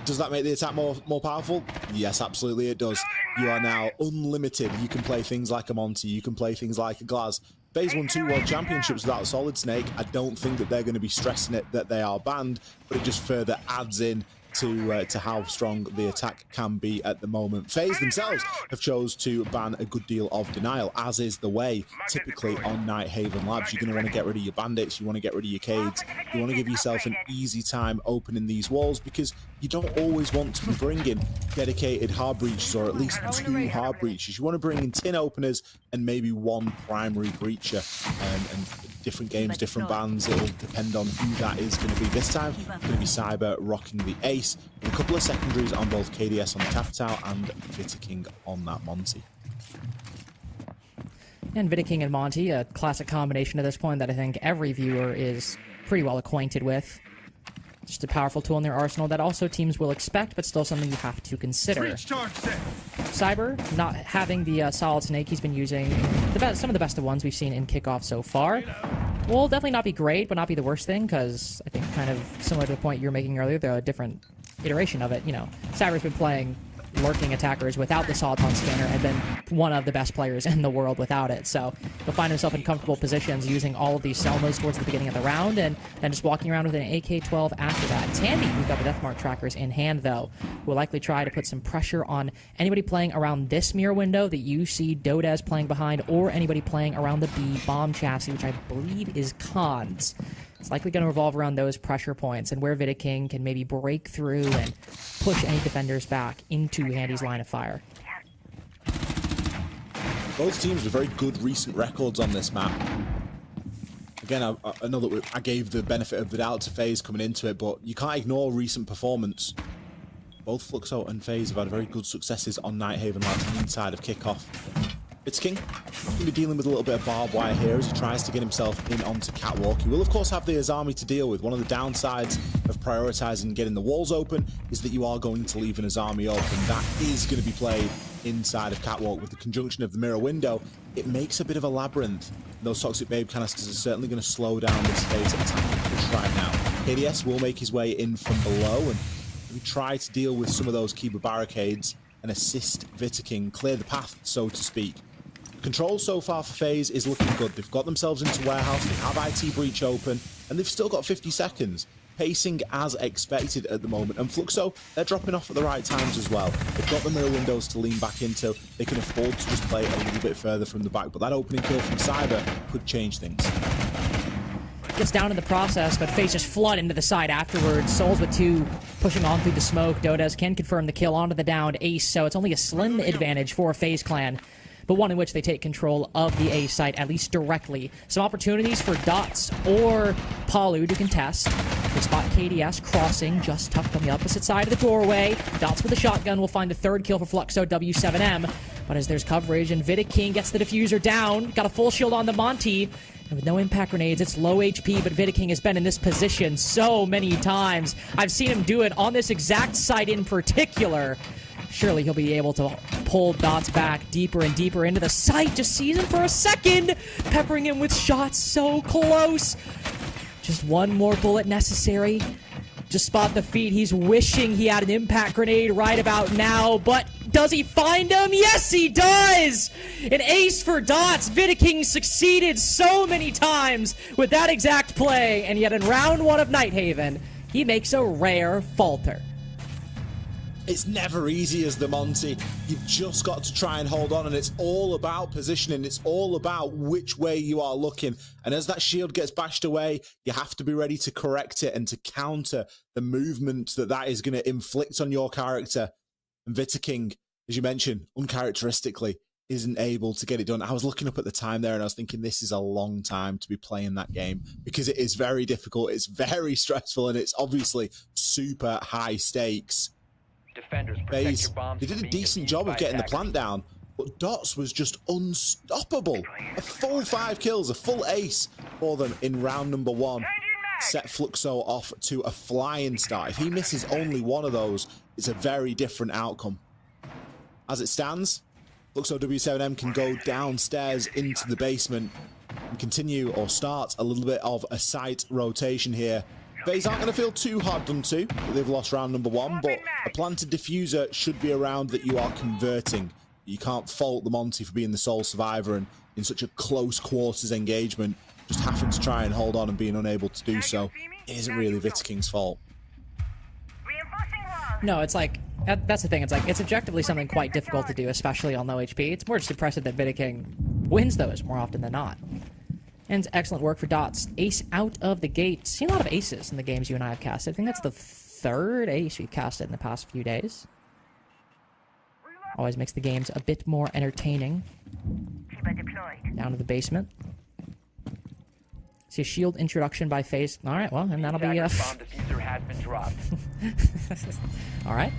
does that make the attack more powerful? Yes, absolutely it does. You are now unlimited. You can play things like a Monty, you can play things like a Glaz. FaZe won 2 World Championships without Solid Snake. I don't think that they're going to be stressing it that they are banned, but it just further adds in to how strong the attack can be at the moment. FaZe themselves have chose to ban a good deal of denial, as is the way typically on Nighthaven Labs. You're going to want to get rid of your bandits, you want to get rid of your Cades, you want to give yourself an easy time opening these walls, because you don't always want to be bringing dedicated hard breaches, or at least 2 hard breaches. You want to bring in tin openers and maybe 1 primary breacher, and different games, different bans. It'll depend on who that is going to be. This time, it's going to be Cyber rocking the Ace, with a couple of secondaries on both KDS on the Capital and Vita King on that Monty. And Vita King and Monty, a classic combination at this point that I think every viewer is pretty well acquainted with. Just a powerful tool in their arsenal that also teams will expect, but still something you have to consider. Cyber, not having the Solid Snake he's been using, some of the best of ones we've seen in Kickoff so far, will definitely not be great, but not be the worst thing, because I think kind of similar to the point you were making earlier, they're a different iteration of it. You know, Cyber's been playing lurking attackers without the Soliton scanner and been one of the best players in the world without it. So he'll find himself in comfortable positions using all of these Selmas towards the beginning of the round, and then just walking around with an AK-12 after that. Tandy, who's got the Deathmark trackers in hand, though, will likely try to put some pressure on anybody playing around this mirror window that you see Dodez playing behind, or anybody playing around the B bomb chassis, which I believe is Cons. It's likely going to revolve around those pressure points and where Vita King can maybe break through and push any defenders back into Handy's line of fire. Both teams with very good recent records on this map. Again, I know that I gave the benefit of the doubt to FaZe coming into it, but you can't ignore recent performance. Both Fluxo and FaZe have had very good successes on Nighthaven Labs inside of Kickoff. Vita King going to be dealing with a little bit of barbed wire here as he tries to get himself in onto Catwalk. He will, of course, have the Azami to deal with. One of the downsides of prioritizing getting the walls open is that you are going to leave an Azami open. That is going to be played inside of Catwalk. With the conjunction of the mirror window, it makes a bit of a labyrinth. Those Toxic Babe canisters are certainly going to slow down this FaZe attacking push right now. KDS will make his way in from below and we try to deal with some of those Kiba barricades and assist Vita King clear the path, so to speak. Control so far for FaZe is looking good. They've got themselves into Warehouse, they have IT Breach open, and they've still got 50 seconds. Pacing as expected at the moment. And Fluxo, they're dropping off at the right times as well. They've got the mirror windows to lean back into. They can afford to just play a little bit further from the back, but that opening kill from Cyber could change things. Gets down in the process, but FaZe just flood into the side afterwards. Souls with 2 pushing on through the smoke. Dodez can confirm the kill onto the downed Ace, so it's only a slim advantage for FaZe Clan, but one in which they take control of the A site, at least directly. Some opportunities for Dots or Palu to contest. They spot KDS crossing, just tucked on the opposite side of the doorway. Dots with a shotgun will find the 3rd kill for Fluxo W7M. But as there's coverage and Vita King gets the diffuser down, got a full shield on the Monty. And with no impact grenades, it's low HP, but Vita King has been in this position so many times. I've seen him do it on this exact site in particular. Surely he'll be able to pull Dots back deeper and deeper into the site. Just sees him for a second, peppering him with shots so close. Just one more bullet necessary. Just spot the feet. He's wishing he had an impact grenade right about now, but does he find him? Yes, he does! An ace for Dots. Vita King succeeded so many times with that exact play, and yet in round 1 of Nighthaven, he makes a rare falter. It's never easy as the Monty. You've just got to try and hold on, and it's all about positioning. It's all about which way you are looking. And as that shield gets bashed away, you have to be ready to correct it and to counter the movement that is going to inflict on your character. And Vita King, as you mentioned, uncharacteristically, isn't able to get it done. I was looking up at the time there and I was thinking this is a long time to be playing that game because it is very difficult, it's very stressful, and it's obviously super high stakes. Defenders, FaZe, they did a decent job of getting the plant down, but Dots was just unstoppable. A full 5 kills, a full ace for them in round number 1. Set Fluxo off to a flying start. If he misses only one of those, it's a very different outcome. As it stands, Fluxo W7M can go downstairs into the basement and continue or start a little bit of a site rotation here. FaZe aren't going to feel too hard done to. They've lost round number 1, but a planted diffuser should be around that you are converting. You can't fault the Monty for being the sole survivor and in such a close quarters engagement, just having to try and hold on and being unable to do so. It isn't really Vitaking's fault. No, it's like, that's the thing. It's like, it's objectively something quite difficult to do, especially on low HP. It's more just impressive that Vitaking wins those more often than not. And excellent work for Dots. Ace out of the gate. Seen a lot of aces in the games you and I have casted. I think that's the 3rd ace we've casted in the past few days. Always makes the games a bit more entertaining. Down to the basement. See a shield introduction by FaZe. All right, well, and that'll be... Bomb diffuser has been dropped. All right.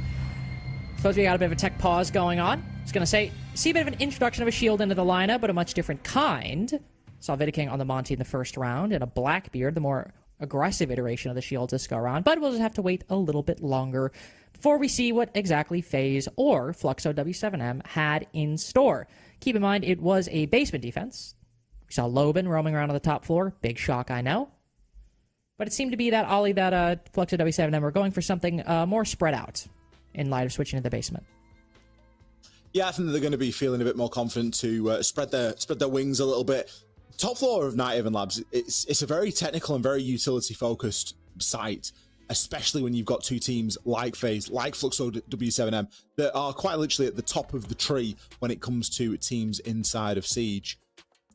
Suppose we got a bit of a tech pause going on. I was going to say, see a bit of an introduction of a shield into the lineup, but a much different kind. Saw Vidaking on the Monty in the first round, and a Blackbeard, the more aggressive iteration of the shield this go around. But we'll just have to wait a little bit longer before we see what exactly FaZe or Fluxo W7M had in store. Keep in mind, it was a basement defense. We saw Loban roaming around on the top floor. Big shock, I know. But it seemed to be that Ollie that Fluxo W7M were going for something more spread out in light of switching to the basement. Yeah, I think they're going to be feeling a bit more confident to spread their wings a little bit. Top floor of Night Haven Labs, it's a very technical and very utility-focused site, especially when you've got two teams like FaZe, like Fluxo W7M, that are quite literally at the top of the tree when it comes to teams inside of Siege.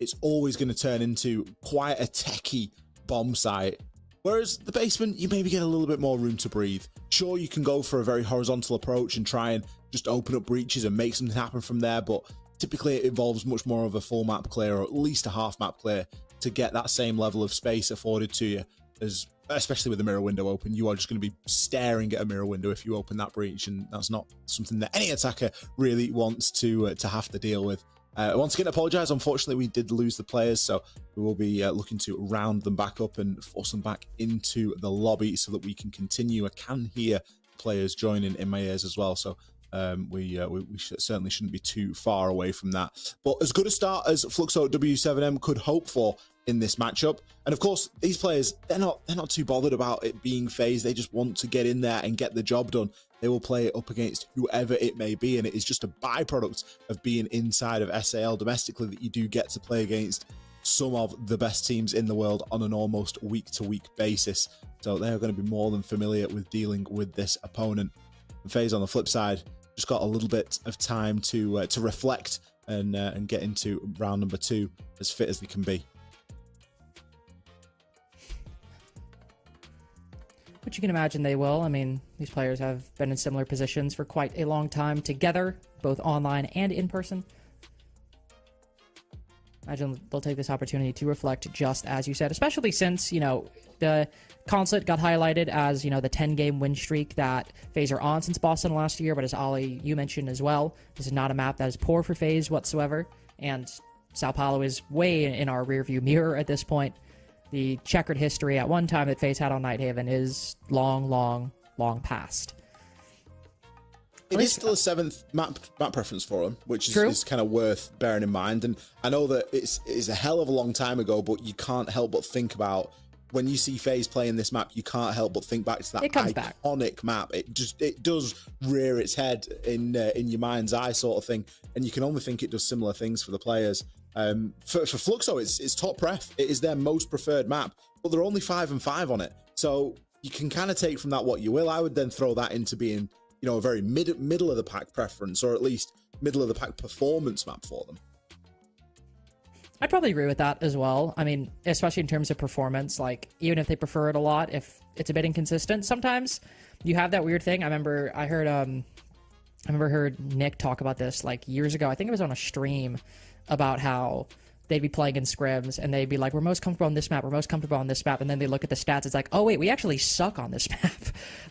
It's always going to turn into quite a techie bomb site. Whereas the basement, you maybe get a little bit more room to breathe. Sure, you can go for a very horizontal approach and try and just open up breaches and make something happen from there, but typically it involves much more of a full map clear or at least a half map clear to get that same level of space afforded to you. As especially with the mirror window open, you are just going to be staring at a mirror window if you open that breach, and that's not something that any attacker really wants to have to deal with. Once again, apologize. Unfortunately, we did lose the players, so we will be looking to round them back up and force them back into the lobby so that we can continue. I can hear players joining in my ears as well, so we certainly shouldn't be too far away from that. But as good a start as Fluxo W7M could hope for in this matchup, and of course these players, they're not too bothered about it being FaZe. They just want to get in there and get the job done. They will play it up against whoever it may be, and it is just a byproduct of being inside of SAL domestically that you do get to play against some of the best teams in the world on an almost week-to-week basis. So they are going to be more than familiar with dealing with this opponent. And FaZe on the flip side just got a little bit of time to reflect and get into round number 2 as fit as they can be. Which you can imagine they will. I mean, these players have been in similar positions for quite a long time together, both online and in person. Imagine they'll take this opportunity to reflect just as you said, especially since, you know, the Consulate got highlighted as, you know, the 10-game win streak that FaZe are on since Boston last year, but as Ollie, you mentioned as well, this is not a map that is poor for FaZe whatsoever, and Sao Paulo is way in our rearview mirror at this point. The checkered history at one time that FaZe had on Night Haven is long, long, long past. It is still a 7th map preference for them, which is kind of worth bearing in mind. And I know that it's a hell of a long time ago, but you can't help but think about when you see FaZe playing this map, you can't help but think back to that iconic map. It does rear its head in your mind's eye sort of thing, and you can only think it does similar things for the players. For Fluxo, it's top pref. It is their most preferred map, but they're only 5-5 on it. So you can kind of take from that what you will. I would then throw that into being, you know, a very middle of the pack preference, or at least middle of the pack performance map for them. I'd probably agree with that as well. I mean, especially in terms of performance, like even if they prefer it a lot, if it's a bit inconsistent, sometimes you have that weird thing. I remember heard Nick talk about this like years ago. I think it was on a stream about how they'd be playing in scrims and they'd be like, we're most comfortable on this map, we're most comfortable on this map, and then they look at the stats, it's like, oh wait, we actually suck on this map.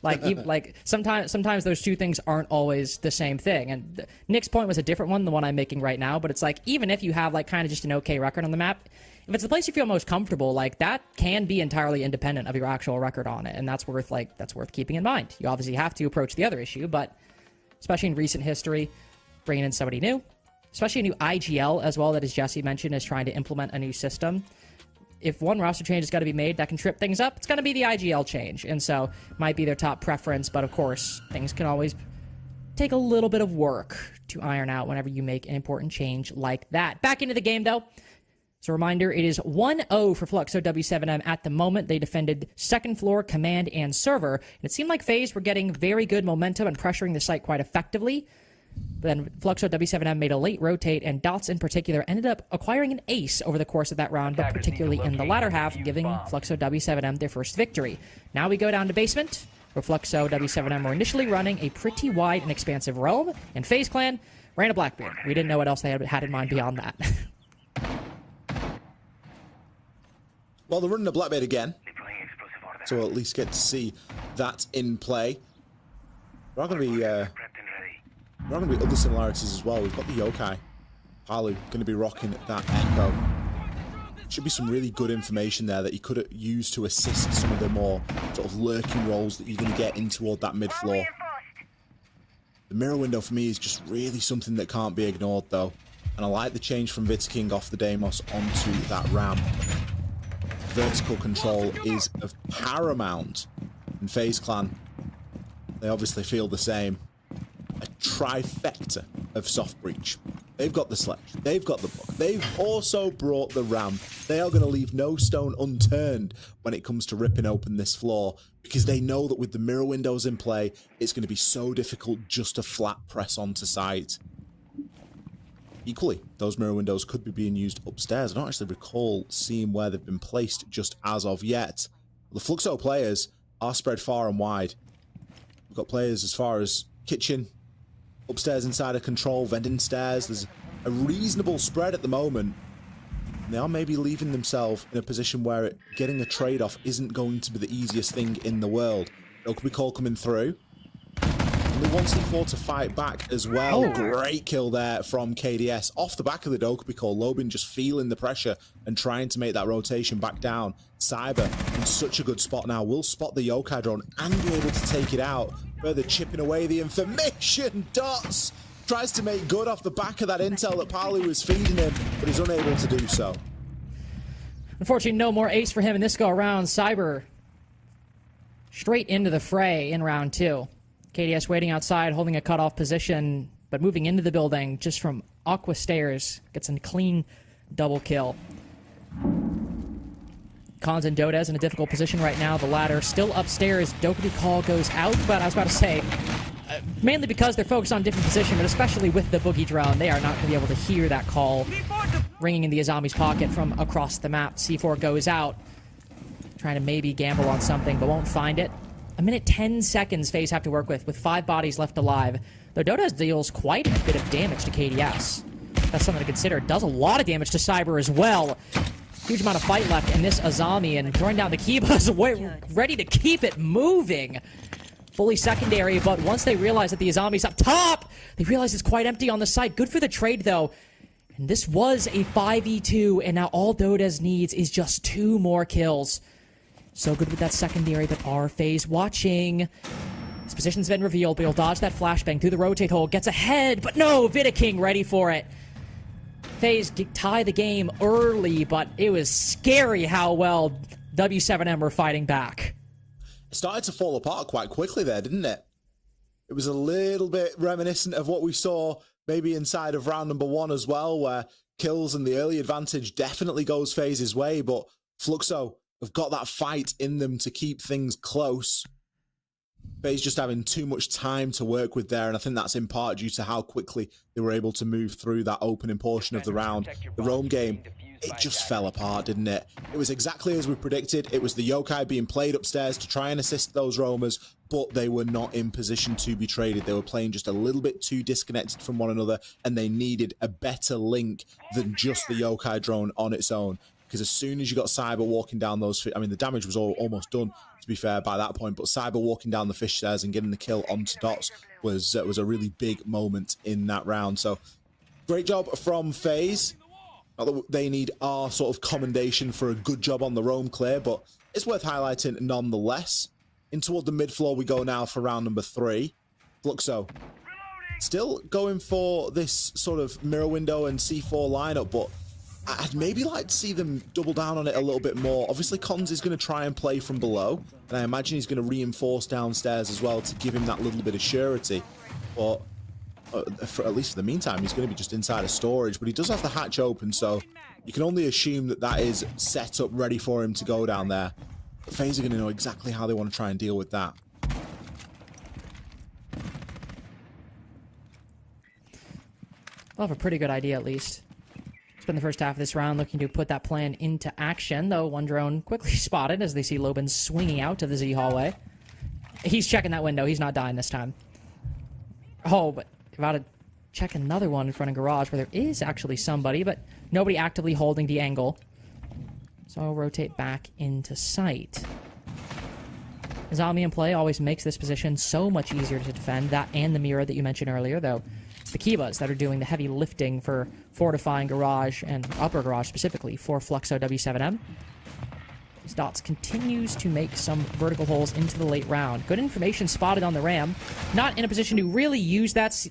Like sometimes those two things aren't always the same thing. And Nick's point was a different one than the one I'm making right now. But it's like, even if you have like kind of just an okay record on the map, if it's the place you feel most comfortable, like that can be entirely independent of your actual record on it, and that's worth keeping in mind. You obviously have to approach the other issue, but especially in recent history, bringing in somebody new, especially a new IGL as well, that, as Jesse mentioned, is trying to implement a new system. If one roster change has got to be made that can trip things up, it's going to be the IGL change, and so might be their top preference. But of course, things can always take a little bit of work to iron out whenever you make an important change like that. Back into the game though. As a reminder, it is 1-0 for Fluxo W7M at the moment. They defended second floor, command, and server. And it seemed like FaZe were getting very good momentum and pressuring the site quite effectively. But then Fluxo W7M made a late rotate, and Dots in particular ended up acquiring an ace over the course of that round, but particularly in the latter half, giving Fluxo W7M their first victory. Now we go down to basement, where Fluxo W7M were initially running a pretty wide and expansive roam, and FaZe Clan ran a Blackbeard. We didn't know what else they had in mind beyond that. Well, they're running a Blackbeard again, so we'll at least get to see that in play. There are going to be other similarities as well. We've got the Yokai. Palu going to be rocking that Echo. Should be some really good information there that you could use to assist some of the more sort of lurking roles that you're going to get in toward that mid floor. The mirror window for me is just really something that can't be ignored though, and I like the change from King off the Deimos onto that ramp. Vertical control is of paramount in FaZe Clan. They obviously feel the same. A trifecta of soft breach. They've got the sledge, they've got the book, they've also brought the ramp. They are going to leave no stone unturned when it comes to ripping open this floor, because they know that with the mirror windows in play, it's going to be so difficult just to flat press onto site. Equally, those mirror windows could be being used upstairs. I don't actually recall seeing where they've been placed just as of yet. The Fluxo players are spread far and wide. We've got players as far as kitchen, upstairs inside of control, vending stairs. There's a reasonable spread at the moment. And they are maybe leaving themselves in a position where getting a trade-off isn't going to be the easiest thing in the world. Dokubi call coming through. Only one C4 to fight back as well. Oh. Great kill there from KDS. Off the back of the Dokubi call, Lobin just feeling the pressure and trying to make that rotation back down. Cyber in such a good spot now. Will spot the Yokai drone and be able to take it out. Further chipping away the information. Dots tries to make good off the back of that intel that Palu was feeding him, but he's unable to do so. Unfortunately, no more ace for him in this go-around. Cyber straight into the fray in round 2. KDS waiting outside, holding a cutoff position, but moving into the building just from Aqua Stairs. Gets a clean double kill. Cons and Dodez in a difficult position right now. The ladder still upstairs. Dokubi call goes out, but I was about to say, mainly because they're focused on different position, but especially with the boogie drone, they are not going to be able to hear that call ringing in the Azami's pocket from across the map. C4 goes out, trying to maybe gamble on something, but won't find it. A minute 10 seconds FaZe have to work with 5 bodies left alive. Though Dodez deals quite a bit of damage to KDS. That's something to consider. Does a lot of damage to Cyber as well. Huge amount of fight left in this Azami, and throwing down the Kibas, ready to keep it moving. Fully secondary, but once they realize that the Azami's up top, they realize it's quite empty on the site. Good for the trade, though. And this was a 5v2, and now all Dodez needs is just 2 more kills. So good with that secondary, but are FaZe watching? His position's been revealed, but he'll dodge that flashbang through the rotate hole, gets ahead, but no, King ready for it. FaZe tie the game early, but it was scary how well W7M were fighting back. It started to fall apart quite quickly there, didn't it? It was a little bit reminiscent of what we saw maybe inside of round number 1 as well, where kills and the early advantage definitely goes FaZe's way, but Fluxo have got that fight in them to keep things close. FaZe just having too much time to work with there, and I think that's in part due to how quickly they were able to move through that opening portion of the round. The roam game, it just fell apart, didn't it? It was exactly as we predicted. It was the Yokai being played upstairs to try and assist those roamers, but they were not in position to be traded. They were playing just a little bit too disconnected from one another, and they needed a better link than just the Yokai drone on its own. because as soon as you got Cyber walking down those, I mean, the damage was almost done, to be fair, by that point, but Cyber walking down the fish stairs and getting the kill onto Dots was a really big moment in that round. So great job from FaZe. Not that they need our sort of commendation for a good job on the roam clear, but it's worth highlighting nonetheless. In toward the mid floor we go now for round number 3. Fluxo still going for this sort of mirror window and C4 lineup, but I'd maybe like to see them double down on it a little bit more. Obviously, Cons is going to try and play from below, and I imagine he's going to reinforce downstairs as well to give him that little bit of surety. But for at least for the meantime, he's going to be just inside of storage, but he does have the hatch open, so you can only assume that that is set up ready for him to go down there. But FaZe are going to know exactly how they want to try and deal with that. They'll have a pretty good idea, at least. Spend the first half of this round looking to put that plan into action, though one drone quickly spotted as they see Lobin swinging out to the Z hallway. He's checking that window. He's not dying this time. Oh, but about to check another one in front of garage where there is actually somebody, but nobody actively holding the angle. So I'll rotate back into sight. Zombie in play always makes this position so much easier to defend, that and the mirror that you mentioned earlier, though it's the Kivas that are doing the heavy lifting for fortifying garage, and upper garage specifically, for Fluxo W7M. As Dots continues to make some vertical holes into the late round. Good information spotted on the Ram. Not in a position to really use that...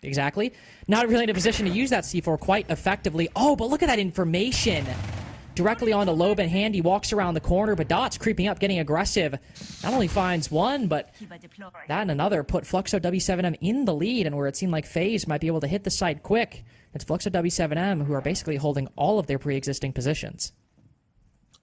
Exactly. Not really in a position to use that C4 quite effectively. Oh, but look at that information! Directly onto Lobin. Handy walks around the corner, but Dots creeping up, getting aggressive. Not only finds one, but that and another put Fluxo W7M in the lead, and where it seemed like FaZe might be able to hit the site quick. It's Fluxo W7M who are basically holding all of their pre-existing positions.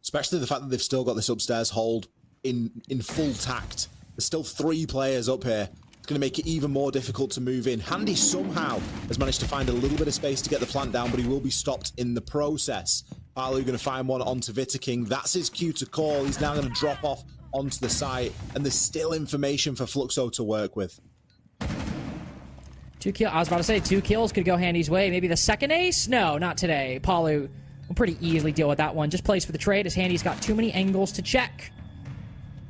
Especially the fact that they've still got this upstairs hold in full tact. There's still 3 players up here. It's going to make it even more difficult to move in. Handy somehow has managed to find a little bit of space to get the plant down, but he will be stopped in the process. Palu going to find one onto Vitaking. That's his cue to call. He's now going to drop off onto the site, and there's still information for Fluxo to work with. 2 kills. I was about to say 2 kills could go Handy's way. Maybe the second ace? No, not today. Palu will pretty easily deal with that one. Just plays for the trade as Handy's got too many angles to check.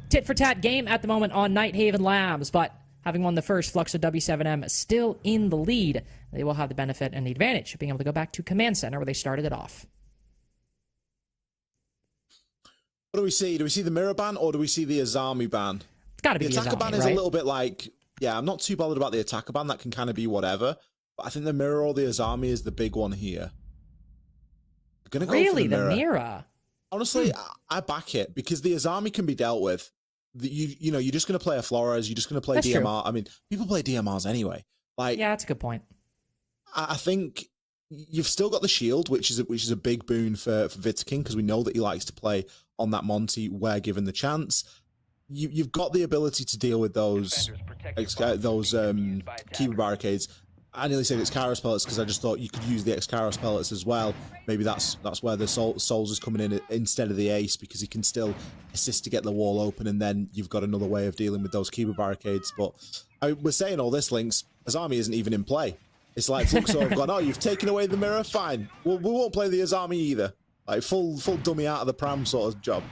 Tit for tat game at the moment on Nighthaven Labs, but having won the first, Fluxo W7M still in the lead. They will have the benefit and the advantage of being able to go back to Command Center where they started it off. What do we see? Do we see the mirror ban or do we see the Azami ban? It's got to be the attacker ban is a little bit like, yeah, I'm not too bothered about the attacker ban. That can kind of be whatever. But I think the mirror or the Azami is the big one here. I'm gonna go really, for the mirror? Honestly, I back it because the Azami can be dealt with. You know, you're just going to play a Flores. You're just going to play DMR. True. I mean, people play DMRs anyway. Like, yeah, that's a good point. I think you've still got the shield, which is a big boon for Vitaking because we know that he likes to play on that Monty where given the chance. You've got the ability to deal with those Kiba barricades. I nearly said X-Kairos pellets because I just thought you could use the X-Kairos pellets as well. Maybe that's where the Souls is coming in instead of the Ace, because he can still assist to get the wall open, and then you've got another way of dealing with those Kiba barricades. But we're saying all this, Links. Azami isn't even in play. It's like Fluxo have gone, oh, you've taken away the mirror? Fine. We won't play the Azami either. Like, full dummy out of the pram sort of job.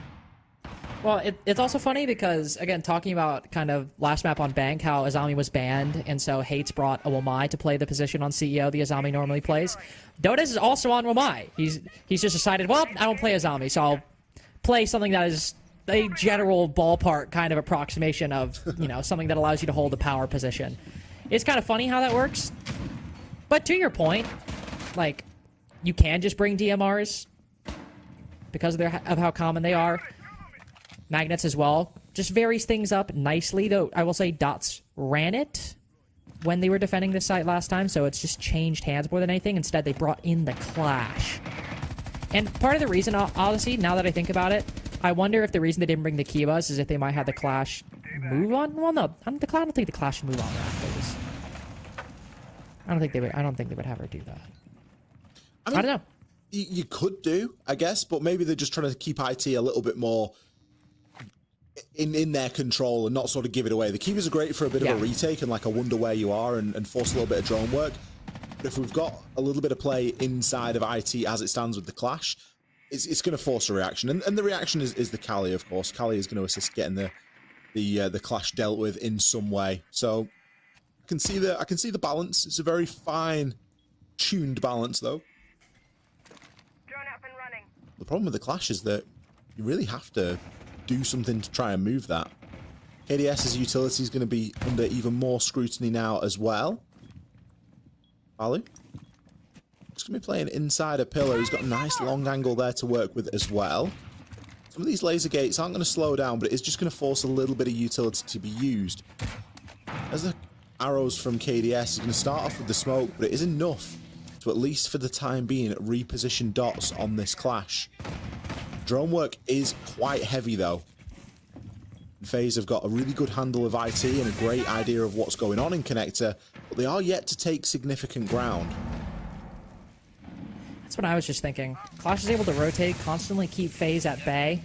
Well, it's also funny because, again, talking about kind of last map on Bank, how Azami was banned, and so Hates brought a Wamai to play the position on CEO the Azami normally plays. Dodes is also on Wamai. He's just decided, well, I don't play Azami, so I'll play something that is a general ballpark kind of approximation of, you know, something that allows you to hold a power position. It's kind of funny how that works. But to your point, like, you can just bring DMRs because of how common they are. Magnets as well. Just varies things up nicely, though I will say Dots ran it when they were defending this site last time, so it's just changed hands more than anything. Instead, they brought in the Clash. And part of the reason, honestly, now that I think about it, I wonder if the reason they didn't bring the Kivas is if they might have the Clash move on. Well, no, I don't think the Clash would move on afterwards. I don't think they would have her do that. I don't know. You could do, I guess, but maybe they're just trying to keep IT a little bit more in their control and not sort of give it away. The Kivas are great for a bit of a retake and like a wonder where you are and force a little bit of drone work. But if we've got a little bit of play inside of IT as it stands with the Clash, it's going to force a reaction, and the reaction is the Kali, of course. Kali is going to assist getting the clash dealt with in some way. So I can see the balance. It's a very fine tuned balance, though. The problem with the clash is that you really have to do something to try and move that. KDS's utility is going to be under even more scrutiny now as well. Balu just going to be playing inside a pillar. He's got a nice long angle there to work with as well. Some of these laser gates aren't going to slow down, but it's just going to force a little bit of utility to be used. As the arrows from KDS is going to start off with the smoke, but it is enough to, at least for the time being, reposition dots on this clash. Drone work is quite heavy though. FaZe have got a really good handle of IT and a great idea of what's going on in Connector, but they are yet to take significant ground. That's what I was just thinking. Clash is able to rotate, constantly keep FaZe at bay.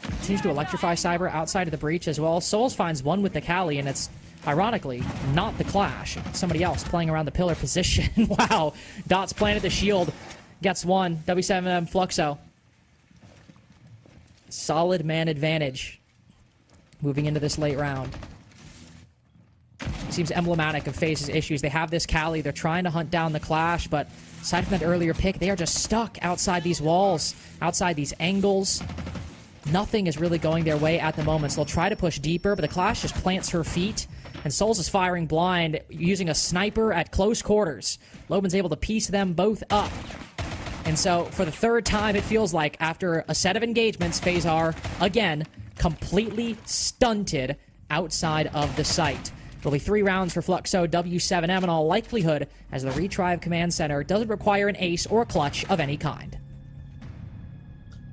Continues to electrify Cyber outside of the breach as well. Souls finds one with the Kali, and it's, ironically, not the Clash. It's somebody else playing around the pillar position. Wow. Dots planted the shield. Gets one. W7M Fluxo. Solid man advantage moving into this late round. Seems emblematic of FaZe's issues. They have this Kali. They're trying to hunt down the Clash, but aside from that earlier pick, they are just stuck outside these walls, outside these angles. Nothing is really going their way at the moment, so they'll try to push deeper, but the Clash just plants her feet, and Souls is firing blind using a sniper at close quarters. Loban's able to piece them both up. And so, for the third time, it feels like, after a set of engagements, FaZe are, again, completely stunted outside of the site. There'll be 3 rounds for Fluxo, W7M in all likelihood, as the retry of Command Center doesn't require an ace or clutch of any kind.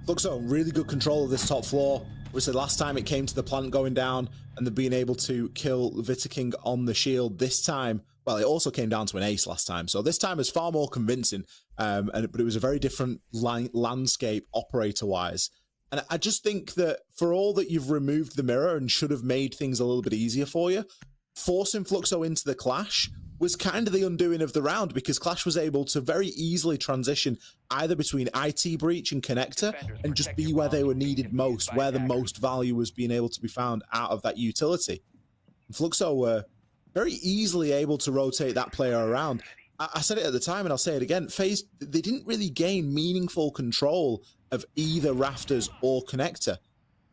Fluxo, really good control of this top floor. Obviously, last time it came to the plant going down and them being able to kill Vita King on the shield. This time, well, it also came down to an ace last time. So this time is far more convincing, but it was a very different landscape operator-wise. And I just think that for all that you've removed the mirror and should have made things a little bit easier for you, forcing Fluxo into the Clash was kind of the undoing of the round, because Clash was able to very easily transition either between IT Breach and Connector and just be where they were needed most, where the most value was being able to be found out of that utility. And Fluxo were very easily able to rotate that player around. I said it at the time and I'll say it again, FaZe, they didn't really gain meaningful control of either Rafters or Connector.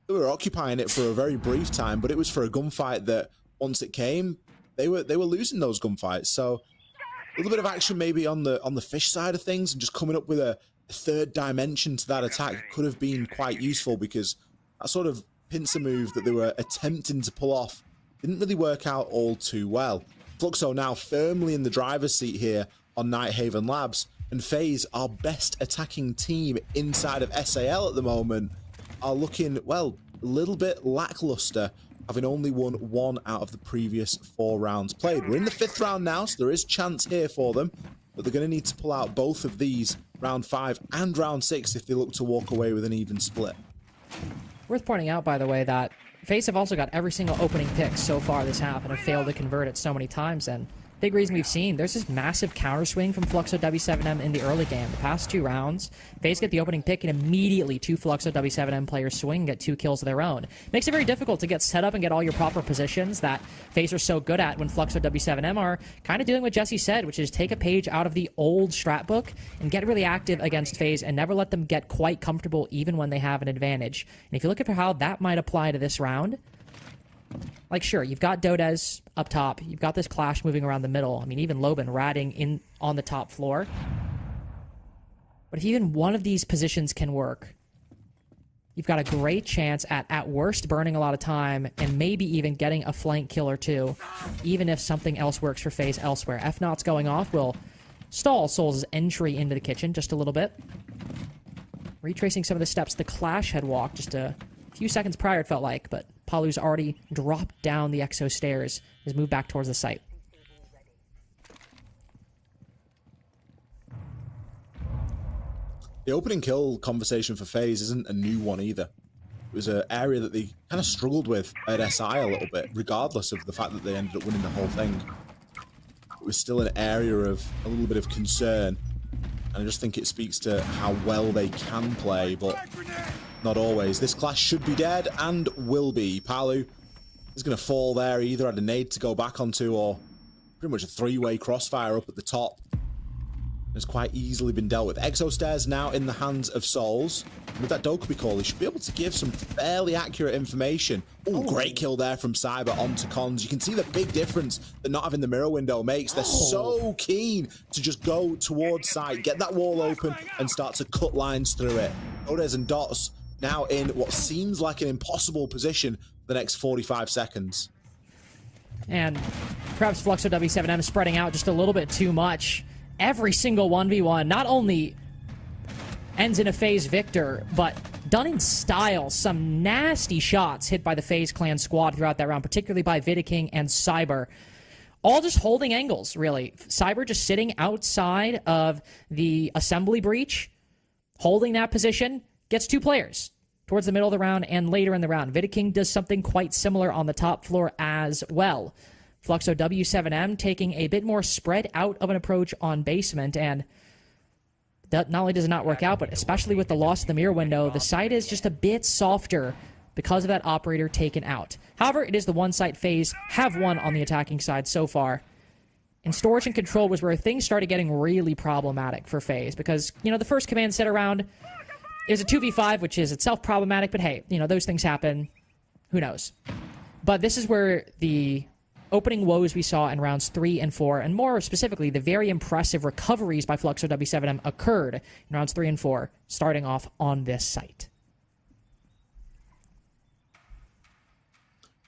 They were occupying it for a very brief time, but it was for a gunfight that once it came, they were losing those gunfights. So a little bit of action maybe on the fish side of things, and just coming up with a third dimension to that attack could have been quite useful, because that sort of pincer move that they were attempting to pull off didn't really work out all too well. Fluxo now firmly in the driver's seat here on Nighthaven Labs, and FaZe, our best attacking team inside of SAL at the moment, are looking, well, a little bit lackluster, having only won 1 out of the previous 4 rounds played. We're in the 5th round now, so there is chance here for them, but they're going to need to pull out both of these, round 5 and round 6, if they look to walk away with an even split. Worth pointing out, by the way, that FaZe have also got every single opening pick so far this half and have failed to convert it so many times, and big reason we've seen, there's this massive counter swing from Fluxo W7M in the early game. The past 2 rounds, FaZe get the opening pick and immediately 2 Fluxo W7M players swing and get 2 kills of their own. Makes it very difficult to get set up and get all your proper positions that FaZe are so good at when Fluxo W7M are kind of doing what Jesse said, which is take a page out of the old strat book and get really active against FaZe and never let them get quite comfortable even when they have an advantage. And if you look at how that might apply to this round, like, sure, you've got Dodez up top. You've got this Clash moving around the middle. I mean, even Loban ratting in on the top floor. But if even one of these positions can work, you've got a great chance at worst, burning a lot of time and maybe even getting a flank kill or 2, even if something else works for FaZe elsewhere. F-Naught's going off will stall Souls' entry into the kitchen just a little bit. Retracing some of the steps the Clash had walked just a few seconds prior, it felt like, but Palu's already dropped down the Exo stairs, has moved back towards the site. The opening kill conversation for FaZe isn't a new one either. It was an area that they kind of struggled with at SI a little bit, regardless of the fact that they ended up winning the whole thing. It was still an area of a little bit of concern. And I just think it speaks to how well they can play, but not always. This clash should be dead and will be. Palu is going to fall there. He either had a nade to go back onto or pretty much a three-way crossfire up at the top. Has quite easily been dealt with. Exo Stairs now in the hands of Souls. With that Dokubi call, he should be able to give some fairly accurate information. Oh, great kill there from Cyber onto Cons. You can see the big difference that not having the mirror window makes. They're so keen to just go towards site, get that wall open, and start to cut lines through it. Odes and Dots now in what seems like an impossible position for the next 45 seconds. And perhaps Fluxo W7M spreading out just a little bit too much. Every single 1v1 not only ends in a FaZe victor, but done in style. Some nasty shots hit by the FaZe clan squad throughout that round, particularly by Vidiking and Cyber. All just holding angles, really. Cyber just sitting outside of the assembly breach, holding that position, gets 2 players towards the middle of the round and later in the round. Vidiking does something quite similar on the top floor as well. Fluxo W7M taking a bit more spread out of an approach on basement, and that not only does it not work out, but especially with the loss of the mirror window, the site is just a bit softer because of that operator taken out. However, it is the one site FaZe have won on the attacking side so far. And storage and control was where things started getting really problematic for FaZe, because, you know, the first command set around is a 2v5, which is itself problematic, but hey, you know, those things happen. Who knows? But this is where the opening woes we saw in rounds 3 and 4, and more specifically, the very impressive recoveries by Fluxo W7M occurred in rounds 3 and 4, starting off on this site.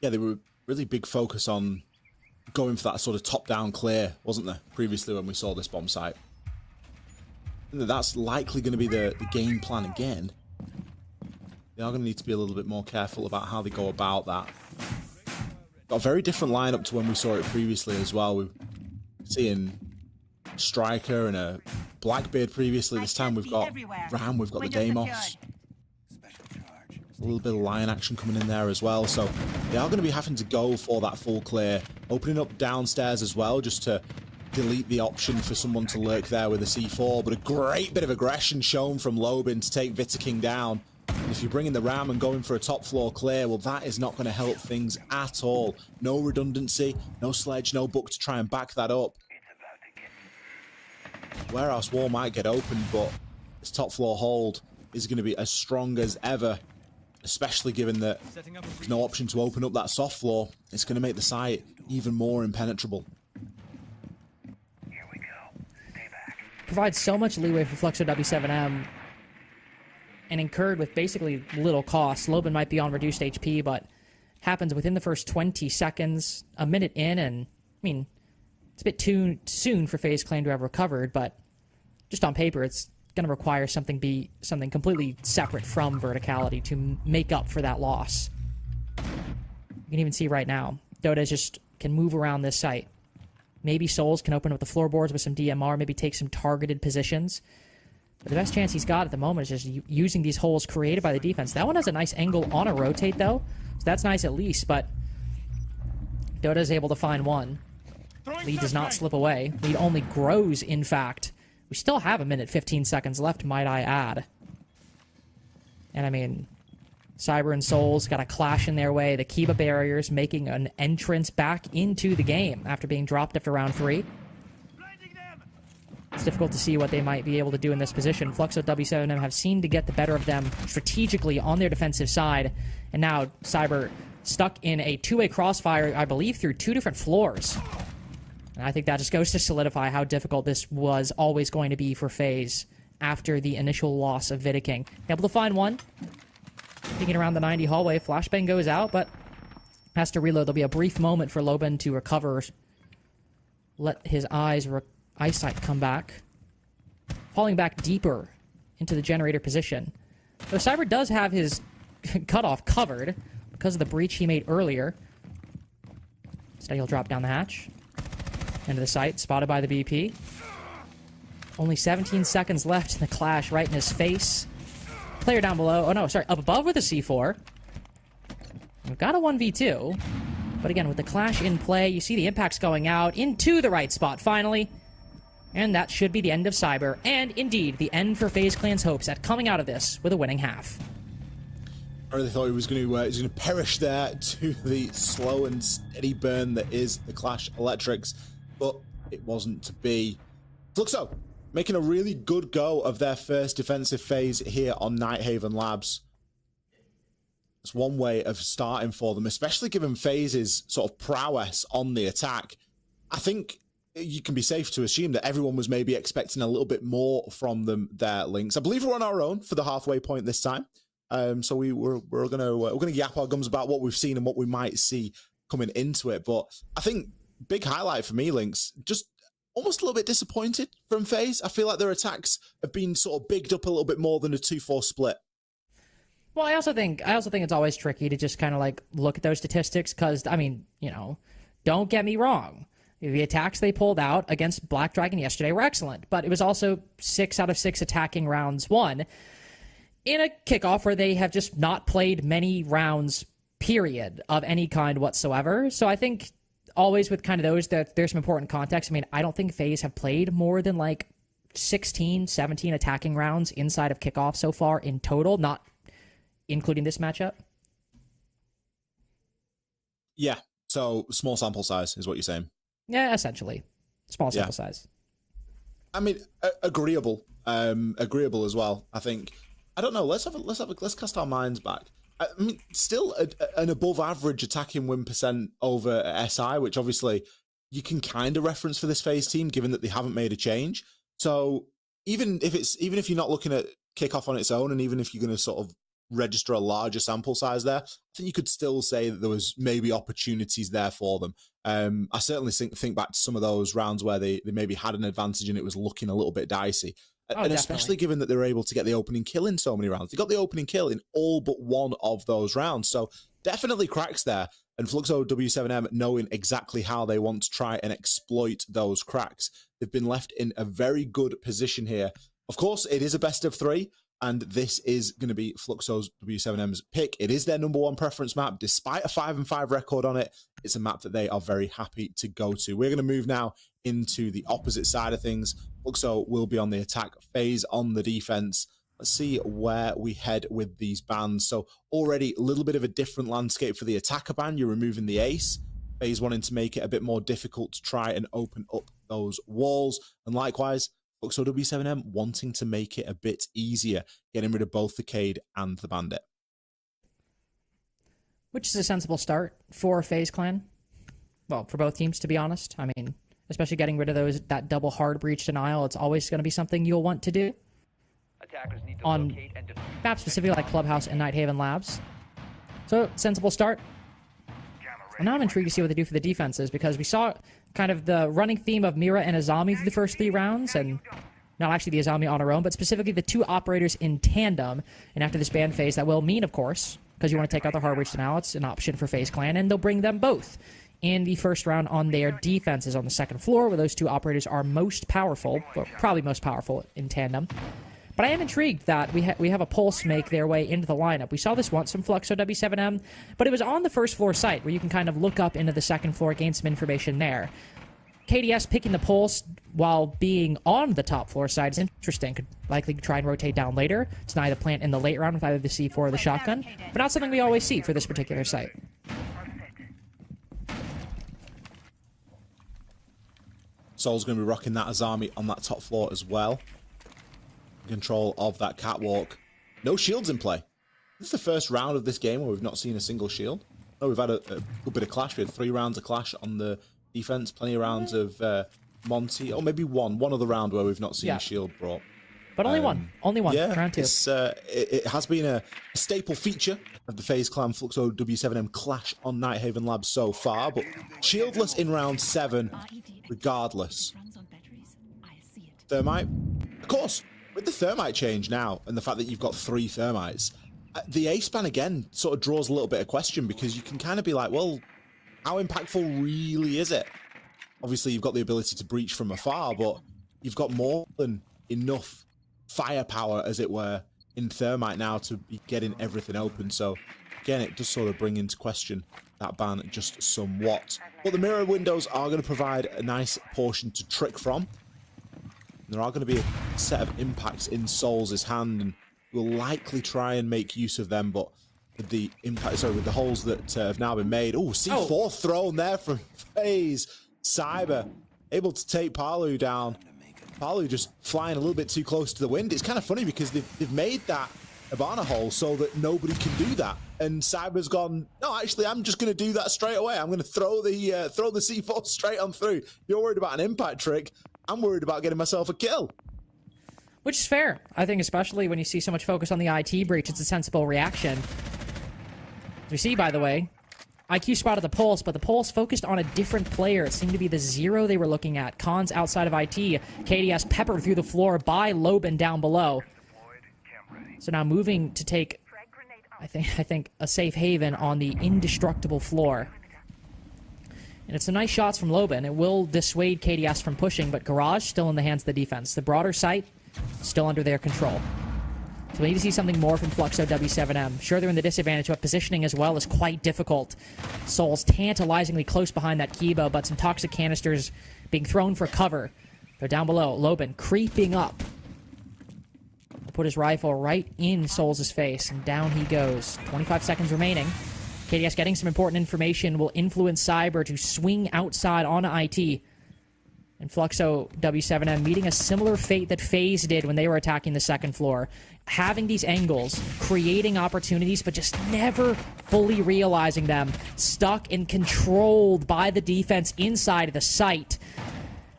Yeah, they were really big focus on going for that sort of top-down clear, wasn't there, previously when we saw this bomb site? And that's likely going to be the game plan again. They are going to need to be a little bit more careful about how they go about that. Got a very different lineup to when we saw it previously as well. We're seeing Striker and a Blackbeard previously. This time we've got Ram, we've got the Deimos. A little bit of Lion action coming in there as well. So they are going to be having to go for that full clear. Opening up downstairs as well, just to delete the option for someone to lurk there with a C4. But a great bit of aggression shown from Lobin to take Vidiking down. And if you're bringing the Ram and going for a top floor clear, well, that is not going to help things at all. No redundancy, no sledge, no book to try and back that up. Warehouse wall might get open, but this top floor hold is going to be as strong as ever, especially given that there's no option to open up that soft floor. It's going to make the site even more impenetrable. Provides so much leeway for Fluxo W7M, and incurred with basically little cost. Lobin might be on reduced HP, but happens within the first 20 seconds, a minute in, and, I mean, it's a bit too soon for FaZe Clan to have recovered, but just on paper, it's going to require something completely separate from verticality to make up for that loss. You can even see right now, Dota just can move around this site. Maybe Souls can open up the floorboards with some DMR, maybe take some targeted positions. But the best chance he's got at the moment is just using these holes created by the defense. That one has a nice angle on a rotate, though, so that's nice at least, but Dota is able to find one. Lead does not slip away. Lead only grows, in fact. We still have a minute 15 seconds left, might I add. And I mean, Cyber and Souls got a clash in their way. The Kiba barriers making an entrance back into the game after being dropped after round 3. It's difficult to see what they might be able to do in this position. Fluxo W7M have seemed to get the better of them strategically on their defensive side. And now Cyber stuck in a two-way crossfire, I believe, through 2 different floors. And I think that just goes to solidify how difficult this was always going to be for FaZe after the initial loss of Vidiking. Able to find one. Thinking around the 90 hallway. Flashbang goes out, but has to reload. There'll be a brief moment for Lobin to recover. Let his eyesight come back. Falling back deeper into the generator position. Though Cyber does have his cutoff covered because of the breach he made earlier. Instead, he'll drop down the hatch. Into the site, spotted by the BP. Only 17 seconds left in the clash, right in his face. Player down below. Oh no, sorry, up above with a C4. We've got a 1v2. But again, with the clash in play, you see the impacts going out into the right spot, finally. And that should be the end of Cyber, and indeed, the end for FaZe Clan's hopes at coming out of this with a winning half. I really thought he was going to perish there to the slow and steady burn that is the Clash Electrics, but it wasn't to be. Fluxo making a really good go of their first defensive phase here on Nighthaven Labs. It's one way of starting for them, especially given FaZe's sort of prowess on the attack. I think you can be safe to assume that everyone was maybe expecting a little bit more from them there, Lynx. I believe we're on our own for the halfway point this time. So we're gonna yap our gums about what we've seen and what we might see coming into it. But I think big highlight for me, Lynx, just almost a little bit disappointed from FaZe. I feel like their attacks have been sort of bigged up a little bit more than a 2-4 split. Well, I also think it's always tricky to just kind of like look at those statistics because, I mean, you know, don't get me wrong. The attacks they pulled out against Black Dragon yesterday were excellent, but it was also 6 out of 6 attacking rounds won in a kickoff where they have just not played many rounds, period, of any kind whatsoever. So I think always with kind of those, that there's some important context. I mean, I don't think FaZe have played more than like 16, 17 attacking rounds inside of kickoff so far in total, not including this matchup. Yeah, so small sample size is what you're saying. Yeah, essentially. Small sample size. I mean, agreeable. Agreeable as well. I think. I don't know. Let's cast our minds back. I mean, still an above average attacking win percent over SI, which obviously you can kind of reference for this FaZe team, given that they haven't made a change. So even if you're not looking at Kickoff on its own, and even if you're going to sort of register a larger sample size there, I think you could still say that there was maybe opportunities there for them. I certainly think back to some of those rounds where they maybe had an advantage and it was looking a little bit dicey. And especially given that they were able to get the opening kill in so many rounds. They got the opening kill in all but one of those rounds. So definitely cracks there. And Fluxo W7M knowing exactly how they want to try and exploit those cracks. They've been left in a very good position here. Of course, it is a best of 3. And this is going to be Fluxo's W7M's pick. It is their number 1 preference map. Despite a 5-5 record on it, it's a map that they are very happy to go to. We're going to move now into the opposite side of things. Fluxo will be on the attack, FaZe on the defense. Let's see where we head with these bans. So already a little bit of a different landscape for the attacker ban. You're removing the ace. FaZe wanting to make it a bit more difficult to try and open up those walls. And likewise, Fluxo W7M wanting to make it a bit easier, getting rid of both the Cade and the Bandit. Which is a sensible start for FaZe Clan. Well, for both teams, to be honest. I mean, especially getting rid of that double hard breach denial, it's always going to be something you'll want to do. On maps specifically like Clubhouse and Nighthaven Labs. So, sensible start. And now I'm intrigued to see what they do for the defenses, because we saw kind of the running theme of Mira and Azami through the first 3 rounds, and not actually the Azami on her own, but specifically the 2 operators in tandem. And after this ban phase, that will mean, of course, because you want to take out the hard breach denial, it's an option for FaZe Clan, and they'll bring them both in the first round on their defenses on the second floor, where those 2 operators are most powerful, or probably most powerful in tandem. But I am intrigued that we have a Pulse make their way into the lineup. We saw this once from Fluxo W7M, but it was on the first floor site, where you can kind of look up into the second floor, gain some information there. KDS picking the Pulse while being on the top floor side is interesting. Could likely try and rotate down later, deny the plant in the late round with either the C4 or the shotgun, but not something we always see for this particular site. Sol's going to be rocking that Azami on that top floor as well. Control of that catwalk. No shields in play. This is the first round of this game where we've not seen a single shield. No, we've had a good bit of clash. We had 3 rounds of clash on the defense, plenty of rounds of Monty, or maybe one other round where we've not seen a shield brought. But only one. Yeah, round 2. It has been a staple feature of the FaZe Clan Fluxo W7M clash on Nighthaven Labs so far, but shieldless in round 7, regardless. Thermite, of course, with the Thermite change now, and the fact that you've got 3 Thermites, the ace ban again sort of draws a little bit of question, because you can kind of be like, well, how impactful really is it? Obviously, you've got the ability to breach from afar, but you've got more than enough firepower, as it were, in Thermite now to be getting everything open. So, again, it does sort of bring into question that ban just somewhat. But the mirror windows are going to provide a nice portion to trick from. There are going to be a set of impacts in Souls' hand, and we'll likely try and make use of them, but with the impact, sorry, with the holes that have now been made. Oh, C4 thrown there from FaZe. Cyber able to take Palu down. Palu just flying a little bit too close to the wind. It's kind of funny because they've made that Hibana hole so that nobody can do that. And Cyber's gone, no, actually, I'm just going to do that straight away. I'm going to throw the C4 straight on through. You're worried about an impact trick. I'm worried about getting myself a kill. Which is fair. I think especially when you see so much focus on the IT breach, it's a sensible reaction. As we see, by the way, IQ spotted the pulse, but the pulse focused on a different player. It seemed to be the 0 they were looking at. Cons outside of IT. KDS peppered through the floor by Loban down below. So now moving to take, I think, a safe haven on the indestructible floor. And it's some nice shots from Loban. It will dissuade KDS from pushing, but Garage still in the hands of the defense. The broader site still under their control. So we need to see something more from Fluxo W7M. Sure, they're in the disadvantage, but positioning as well is quite difficult. Souls tantalizingly close behind that Kibo, but some toxic canisters being thrown for cover. They're down below. Loban creeping up. Put his rifle right in Souls' face, and down he goes. 25 seconds remaining. KDS getting some important information will influence Cyber to swing outside on IT. And Fluxo W7M meeting a similar fate that FaZe did when they were attacking the second floor. Having these angles, creating opportunities, but just never fully realizing them. Stuck and controlled by the defense inside of the site.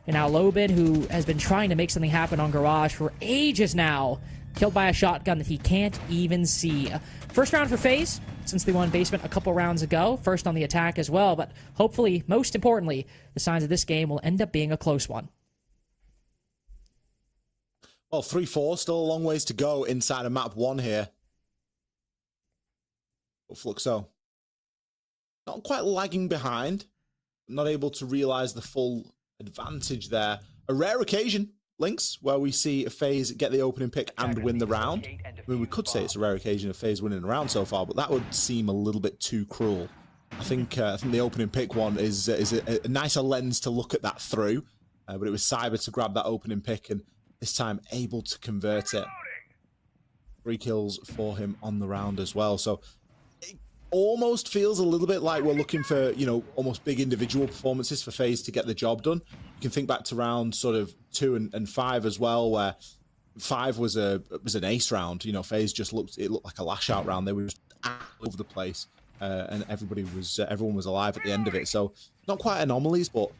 And now Loban, who has been trying to make something happen on Garage for ages now, killed by a shotgun that he can't even see. First round for FaZe, since they won basement a couple rounds ago. First on the attack as well, but hopefully, most importantly, the signs of this game will end up being a close one. Well, 3-4, still a long ways to go inside of map 1 here. But Fluxo, not quite lagging behind, not able to realize the full advantage there. A rare occasion, Lynx, where we see FaZe get the opening pick and win the round. I mean, we could say it's a rare occasion of FaZe winning a round so far, but that would seem a little bit too cruel. I think the opening pick one is a nicer lens to look at that through, but it was Cyber to grab that opening pick and this time able to convert it. 3 kills for him on the round as well. So it almost feels a little bit like we're looking for, you know, almost big individual performances for FaZe to get the job done. You can think back to round sort of 2 and 5 as well, where 5 was an ace round. You know, FaZe just looked like a lash out round. They were just all over the place, and everyone was alive at the end of it. So not quite anomalies, but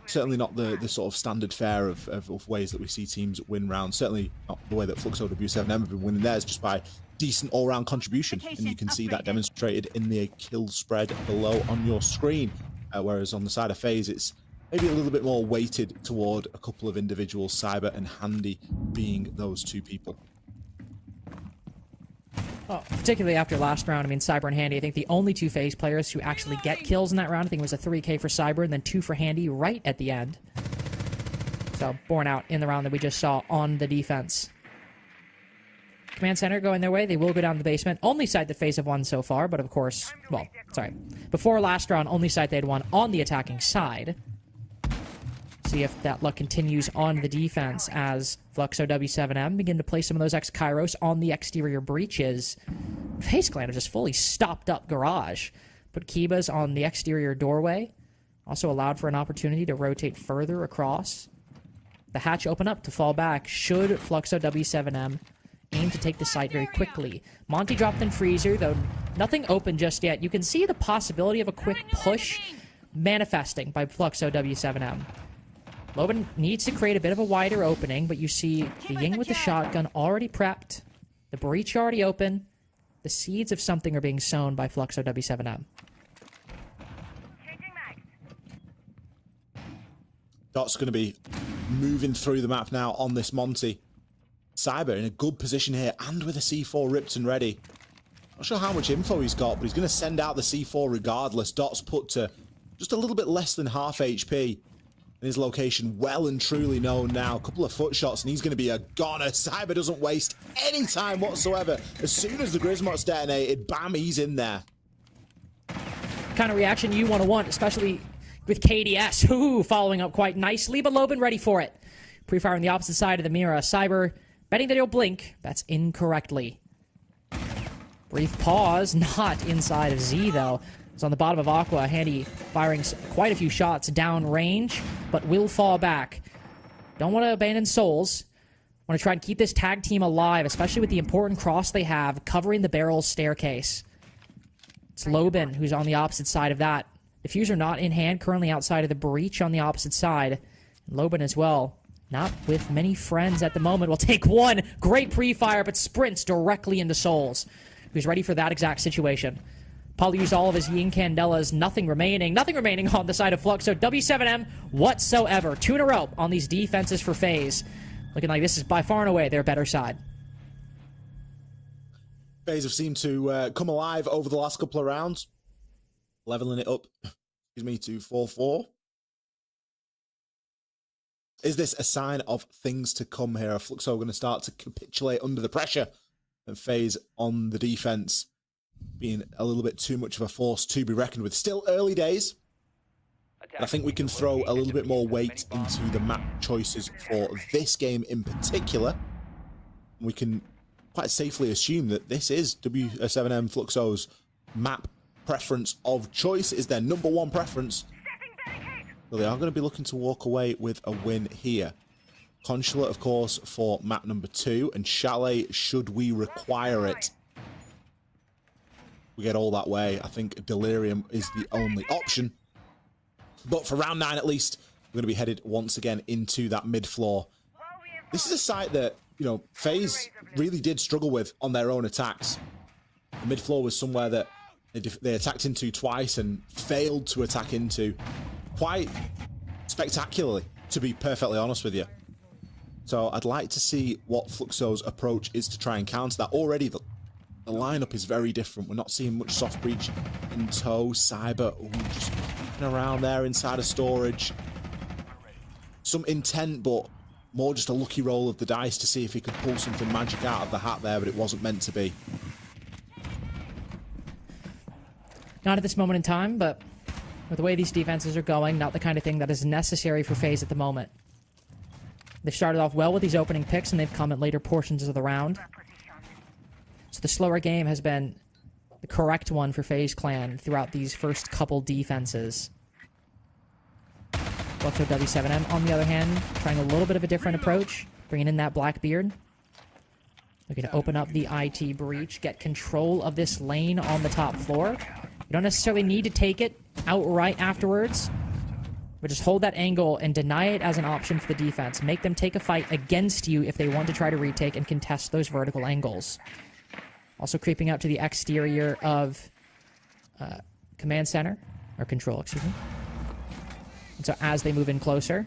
certainly not the sort of standard fare of ways that we see teams win rounds. Certainly not the way that Fluxo W7M have been winning theirs, just by decent all-round contribution. And you can see that demonstrated in the kill spread below on your screen. Whereas on the side of FaZe, it's maybe a little bit more weighted toward a couple of individuals, Cyber and Handy being those 2 people. Well, particularly after last round, I mean, Cyber and Handy, I think the only 2 FaZe players who actually get kills in that round, I think it was a 3K for Cyber and then 2 for Handy right at the end. So, borne out in the round that we just saw on the defense. Command Center going their way. They will go down the basement. Only site that FaZe have won so far, but of course, well, sorry. Before last round, only site they had won on the attacking side. See if that luck continues on the defense as Fluxo W7M begin to play some of those X-Kairos on the exterior breaches. FaZe Clan have just fully stopped up Garage. Put Kibas on the exterior doorway. Also allowed for an opportunity to rotate further across. The hatch open up to fall back should Fluxo W7M aim to take the site very quickly. Monty dropped in Freezer, though nothing open just yet. You can see the possibility of a quick push manifesting by Fluxo W7M. Loban needs to create a bit of a wider opening, but you see the Ying with the shotgun already prepped, the breach already open, the seeds of something are being sown by Fluxo W7M. Dot's going to be moving through the map now on this Monty. Cyber in a good position here and with a C4 ripped and ready. Not sure how much info he's got, but he's going to send out the C4 regardless. Dot's put to just a little bit less than half HP. And his location well and truly known now. A couple of foot shots and he's going to be a goner. Cyber doesn't waste any time whatsoever. As soon as the Grismot's detonated, bam, he's in there. Kind of reaction you want, especially with KDS, who following up quite nicely, but Loban ready for it. Pre-fire on the opposite side of the mirror. Cyber betting that he'll blink. That's incorrectly. Brief pause. Not inside of Z, though. It's on the bottom of Aqua. Handy firing quite a few shots down range, but will fall back. Don't want to abandon souls. Want to try and keep this tag team alive, especially with the important cross they have covering the barrel staircase. It's Lobin who's on the opposite side of that. Diffuser not in hand, currently outside of the breach on the opposite side. Lobin as well. Not with many friends at the moment. Will take one. Great pre-fire, but sprints directly into Souls, who's ready for that exact situation. Paul used all of his Yin Candelas. Nothing remaining. Nothing remaining on the side of Fluxo. W7M whatsoever. 2 in a row on these defenses for FaZe. Looking like this is by far and away their better side. FaZe have seemed to come alive over the last couple of rounds. Leveling it up, to 4-4. Is this a sign of things to come here? Are Fluxo going to start to capitulate under the pressure? And FaZe on the defense being a little bit too much of a force to be reckoned with. Still early days. I think we can throw a little bit more weight into the map choices for this game in particular. We can quite safely assume that this is W7M Fluxo's map preference of choice. Is their number one preference. So they are going to be looking to walk away with a win here. Consulate, of course, for map number 2, and Chalet, should we require it. We get all that way. I think Delirium is the only option. But for round 9 at least, we're going to be headed once again into that mid-floor. This is a site that, FaZe really did struggle with on their own attacks. The mid-floor was somewhere that they attacked into twice and failed to attack into quite spectacularly, to be perfectly honest with you. So I'd like to see what Fluxo's approach is to try and counter that. Already the lineup is very different. We're not seeing much soft breach in tow. Cyber just around there inside of storage. Some intent, but more just a lucky roll of the dice to see if he could pull something magic out of the hat there, but it wasn't meant to be. Not at this moment in time, but with the way these defenses are going, not the kind of thing that is necessary for FaZe at the moment. They started off well with these opening picks, and they've come at later portions of the round. So the slower game has been the correct one for FaZe Clan throughout these first couple defenses. Fluxo W7M, on the other hand, trying a little bit of a different approach, bringing in that Blackbeard. Looking to open up the IT breach, get control of this lane on the top floor. You don't necessarily need to take it outright afterwards, but just hold that angle and deny it as an option for the defense. Make them take a fight against you if they want to try to retake and contest those vertical angles. Also creeping out to the exterior of command center, or control, excuse me. And so as they move in closer,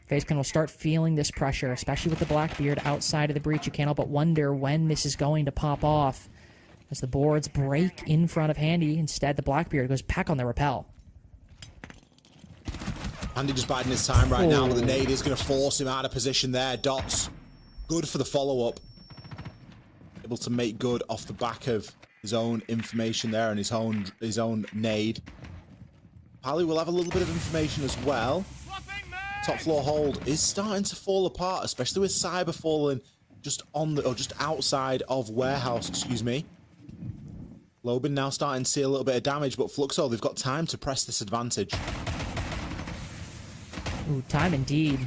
FaZe Clan will start feeling this pressure, especially with the Blackbeard outside of the breach. You can't help but wonder when this is going to pop off. As the boards break in front of Handy, instead the Blackbeard goes back on the rappel. Handy just biding his time right now, but the nade is going to force him out of position there. Dots, good for the follow-up. Able to make good off the back of his own information there and his own nade. Pally will have a little bit of information as well. Top floor hold is starting to fall apart, especially with Cyber falling just on the, or just outside of warehouse, excuse me. Lobin now starting to see a little bit of damage, but Fluxo, they've got time to press this advantage. Ooh, time indeed.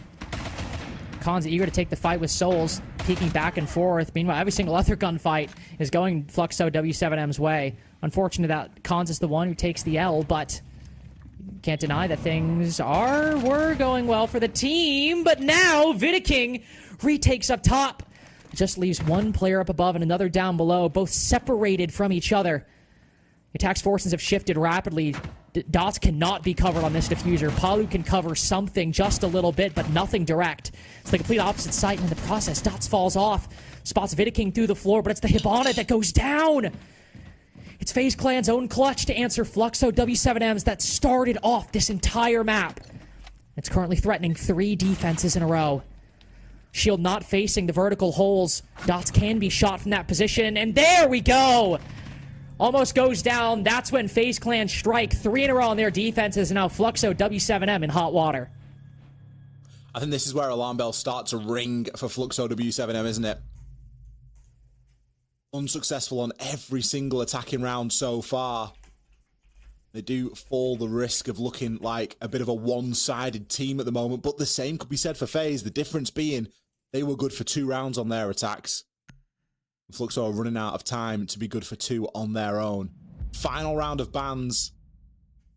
Khan's eager to take the fight with Souls, peeking back and forth. Meanwhile, every single other gunfight is going Fluxo W7M's way. Unfortunate that Khan's is the one who takes the L, but can't deny that things were going well for the team. But now, Vidiking retakes up top. Just leaves one player up above and another down below, both separated from each other. Attack's forces have shifted rapidly. Dots cannot be covered on this diffuser. Palu can cover something just a little bit, but nothing direct. It's the complete opposite site, and in the process, Dots falls off. Spots Vidiking through the floor, but it's the Hibana that goes down. It's FaZe Clan's own clutch to answer Fluxo W7Ms that started off this entire map. It's currently threatening 3 defenses in a row. Shield not facing the vertical holes. Dots can be shot from that position, and there we go! Almost goes down. That's when FaZe Clan strike 3 in a row on their defenses, and now Fluxo W7M in hot water. I think this is where alarm bells start to ring for Fluxo W7M, isn't it? Unsuccessful on every single attacking round so far. They do fall the risk of looking like a bit of a one-sided team at the moment, but the same could be said for FaZe, the difference being they were good for 2 rounds on their attacks. Fluxo are running out of time to be good for 2 on their own. Final round of bans.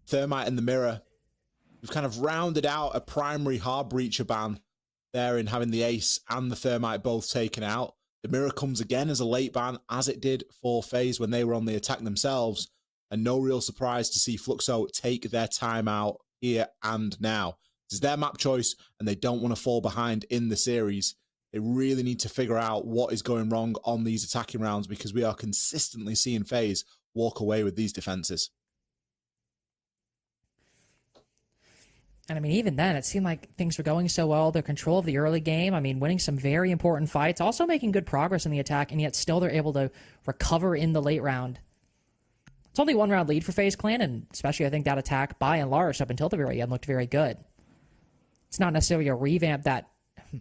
Thermite and the Mirror. We've kind of rounded out a primary hard breacher ban there in having the Ace and the Thermite both taken out. The Mirror comes again as a late ban, as it did for FaZe when they were on the attack themselves. And no real surprise to see Fluxo take their time out here and now. This is their map choice, and they don't want to fall behind in the series. They really need to figure out what is going wrong on these attacking rounds, because we are consistently seeing FaZe walk away with these defenses. And I mean, even then, it seemed like things were going so well. Their control of the early game, I mean, winning some very important fights, also making good progress in the attack, and yet still they're able to recover in the late round. It's only 1 round lead for FaZe Clan, and especially I think that attack, by and large, up until the very end, looked very good. It's not necessarily a revamp that,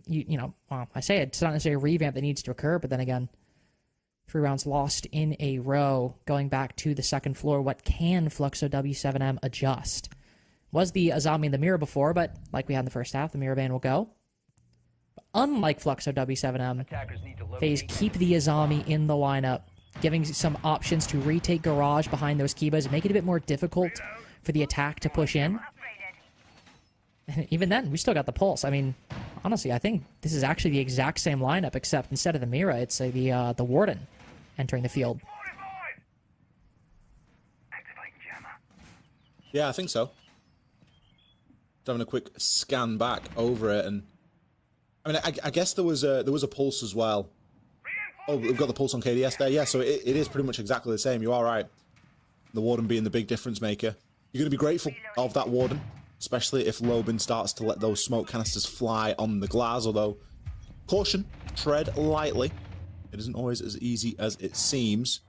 well, I say it's not necessarily a revamp that needs to occur, but then again, 3 rounds lost in a row, going back to the second floor. What can Fluxo W7M adjust? Was the Azami and the Mirror before, but like we had in the first half, the Mirror ban will go. But unlike Fluxo W7M, FaZe keep the Azami in the lineup, giving some options to retake Garage behind those Kibas, make it a bit more difficult for the attack to push in. And even then, we still got the pulse. I mean, honestly, I think this is actually the exact same lineup, except instead of the Mira, it's the Warden entering the field. Yeah, I think so. Just having a quick scan back over it, and I mean, I guess there was a pulse as well. Oh, we've got the pulse on KDS there. Yeah, so it is pretty much exactly the same. You are right. The Warden being the big difference maker. You're going to be grateful of that Warden, especially if Lobin starts to let those smoke canisters fly on the glass, although caution, tread lightly. It isn't always as easy as it seems.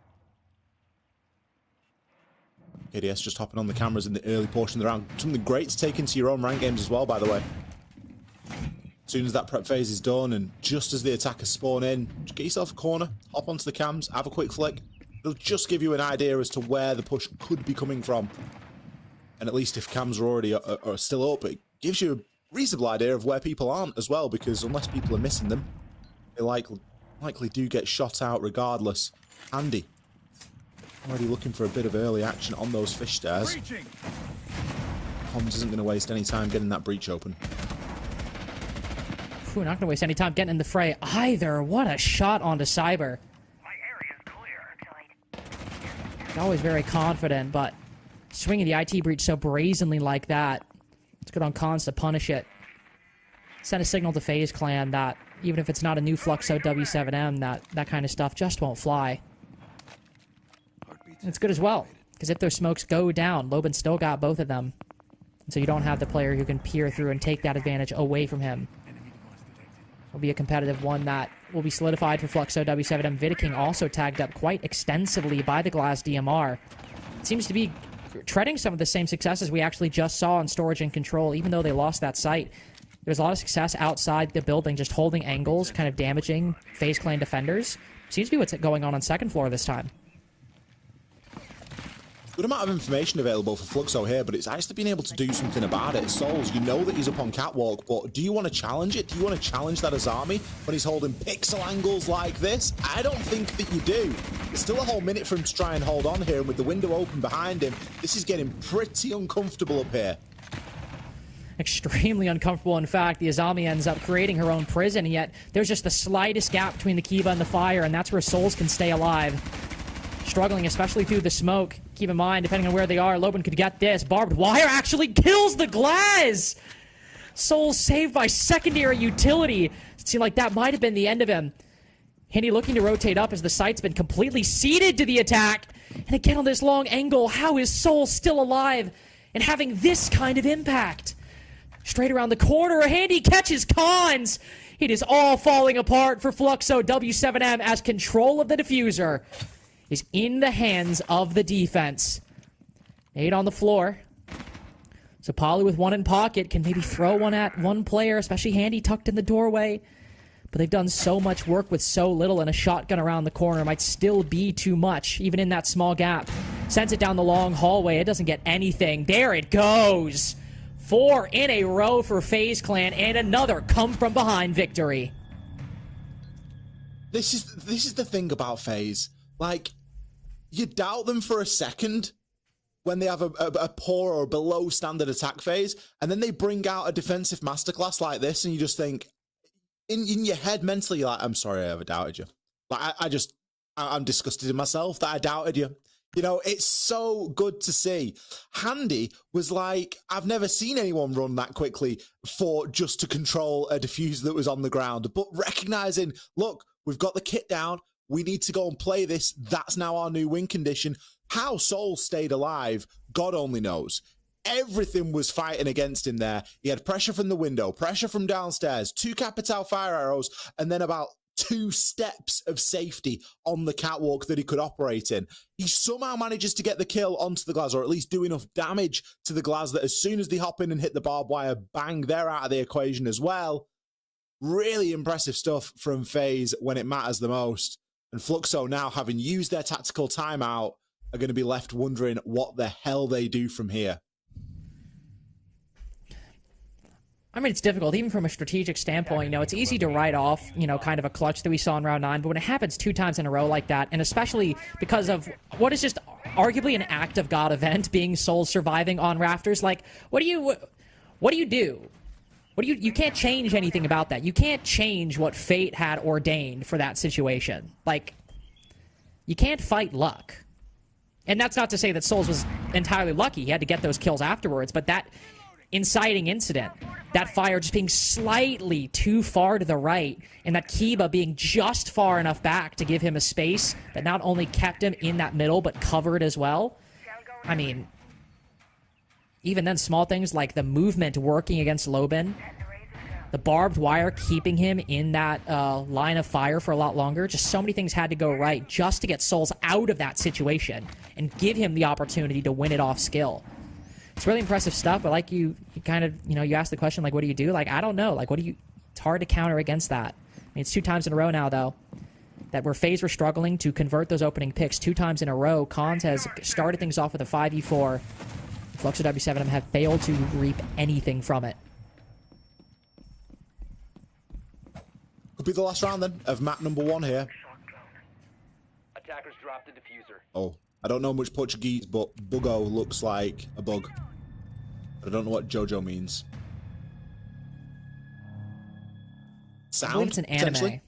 KDS just hopping on the cameras in the early portion of the round. Something great to take into your own rank games as well, by the way. As soon as that prep phase is done, and just as the attackers spawn in, just get yourself a corner, hop onto the cams, have a quick flick. It'll just give you an idea as to where the push could be coming from. And at least if cams are already are still up, it gives you a reasonable idea of where people aren't as well, because unless people are missing them, they likely do get shot out regardless. Andy, already looking for a bit of early action on those fish stairs. Holmes isn't going to waste any time getting that breach open. We're not going to waste any time getting in the fray either. What a shot onto Cyber. Always very confident, but swinging the IT breach so brazenly like that, it's good on Cons to punish it. Send a signal to FaZe Clan that even if it's not a new Fluxo W7M, that kind of stuff just won't fly. And it's good as well, because if those smokes go down, Lobin still got both of them. So you don't have the player who can peer through and take that advantage away from him. Will be a competitive one that will be solidified for Fluxo W7M. Vidaking also tagged up quite extensively by the Glass DMR. It seems to be treading some of the same successes we actually just saw in Storage and Control, even though they lost that site. There's a lot of success outside the building, just holding angles, kind of damaging FaZe Clan defenders. Seems to be what's going on second floor this time. Good amount of information available for Fluxo here, but it's actually being able to do something about it. Souls, you know that he's up on catwalk, but do you want to challenge it? Do you want to challenge that Azami when he's holding pixel angles like this? I don't think that you do. There's still a whole minute for him to try and hold on here, and with the window open behind him, this is getting pretty uncomfortable up here. Extremely uncomfortable. In fact, the Azami ends up creating her own prison, and yet there's just the slightest gap between the Kiva and the fire, and that's where Souls can stay alive. Struggling, especially through the smoke. Keep in mind, depending on where they are, Lobin could get this. Barbed wire actually kills the glass! Souls saved by secondary utility. It seemed like that might have been the end of him. Handy looking to rotate up as the site's been completely ceded to the attack. And again on this long angle, how is Soul still alive and having this kind of impact? Straight around the corner, Handy catches Cons. It is all falling apart for Fluxo W7M as control of the diffuser is in the hands of the defense. 8 on the floor. So Poly with one in pocket can maybe throw one at one player, especially Handy tucked in the doorway. But they've done so much work with so little, and a shotgun around the corner might still be too much, even in that small gap. Sends it down the long hallway. It doesn't get anything. There it goes. 4 in a row for FaZe Clan, and another come-from-behind victory. This is the thing about FaZe. Like, you doubt them for a second when they have a poor or below standard attack phase, and then they bring out a defensive masterclass like this, and you just think, in your head mentally, you're like, I'm sorry I ever doubted you. Like, I'm disgusted in myself that I doubted you. You know, it's so good to see. Handy was like, I've never seen anyone run that quickly just to control a diffuser that was on the ground. But recognizing, look, we've got the kit down. We need to go and play this. That's now our new win condition. How Soul stayed alive, God only knows. Everything was fighting against him there. He had pressure from the window, pressure from downstairs, 2 Capital fire arrows, and then about 2 steps of safety on the catwalk that he could operate in. He somehow manages to get the kill onto the glass, or at least do enough damage to the glass that as soon as they hop in and hit the barbed wire, bang, they're out of the equation as well. Really impressive stuff from FaZe when it matters the most. And Fluxo, now having used their tactical timeout, are going to be left wondering what the hell they do from here. I mean, it's difficult, even from a strategic standpoint. You know, it's easy to write off, you know, kind of a clutch that we saw in round 9, but when it happens 2 times in a row like that, and especially because of what is just arguably an act of God event, being Soul surviving on rafters, like, what do you do? You can't change anything about that. You can't change what fate had ordained for that situation. Like, you can't fight luck. And that's not to say that Souls was entirely lucky. He had to get those kills afterwards, but that inciting incident, that fire just being slightly too far to the right, and that Kiba being just far enough back to give him a space that not only kept him in that middle, but covered as well. I mean, even then, small things like the movement working against Lobin, the barbed wire keeping him in that line of fire for a lot longer, just so many things had to go right just to get Souls out of that situation and give him the opportunity to win it off skill. It's really impressive stuff, but like you kind of, you know, you asked the question, like, what do you do? Like, I don't know. Like, it's hard to counter against that. I mean, it's 2 times in a row now, though, that where FaZe were struggling to convert those opening picks 2 times in a row. Cons has started things off with a 5v4. Fluxo W7M have failed to reap anything from it. Could be the last round, then, of map number 1 here. Attackers dropped the diffuser. Oh, I don't know much Portuguese, but Bugo looks like a bug. I don't know what Jojo means. Sound? I believe it's an anime.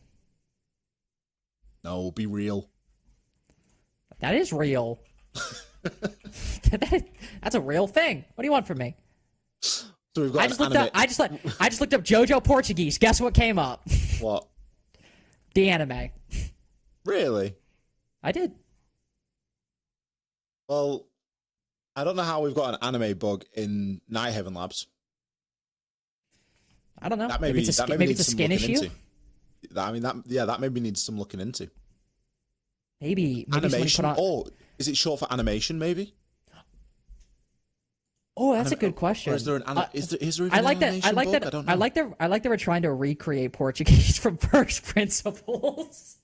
No, be real. That is real. That's a real thing. What do you want from me? So we've got I just looked up JoJo Portuguese. Guess what came up? What? The anime. Really? I did. Well, I don't know how we've got an anime bug in Night Haven Labs. I don't know. Maybe it's a skin issue. That maybe needs some looking into. Maybe animation, or is it short for animation? Maybe. Oh, that's a good question. Or is there an is there even I like an that. animation I like bug? that. I don't know. I like that we're trying to recreate Portuguese from first principles.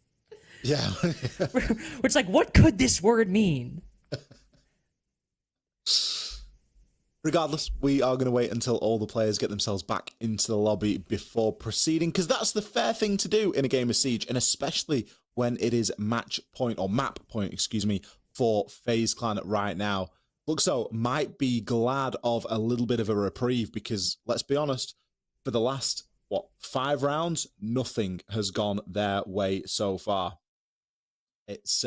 Yeah. Which, like, what could this word mean? Regardless, we are going to wait until all the players get themselves back into the lobby before proceeding, because that's the fair thing to do in a game of Siege, and especially when it is map point, for FaZe Clan right now. Fluxo might be glad of a little bit of a reprieve, because let's be honest, for the last, 5 rounds, nothing has gone their way so far. It's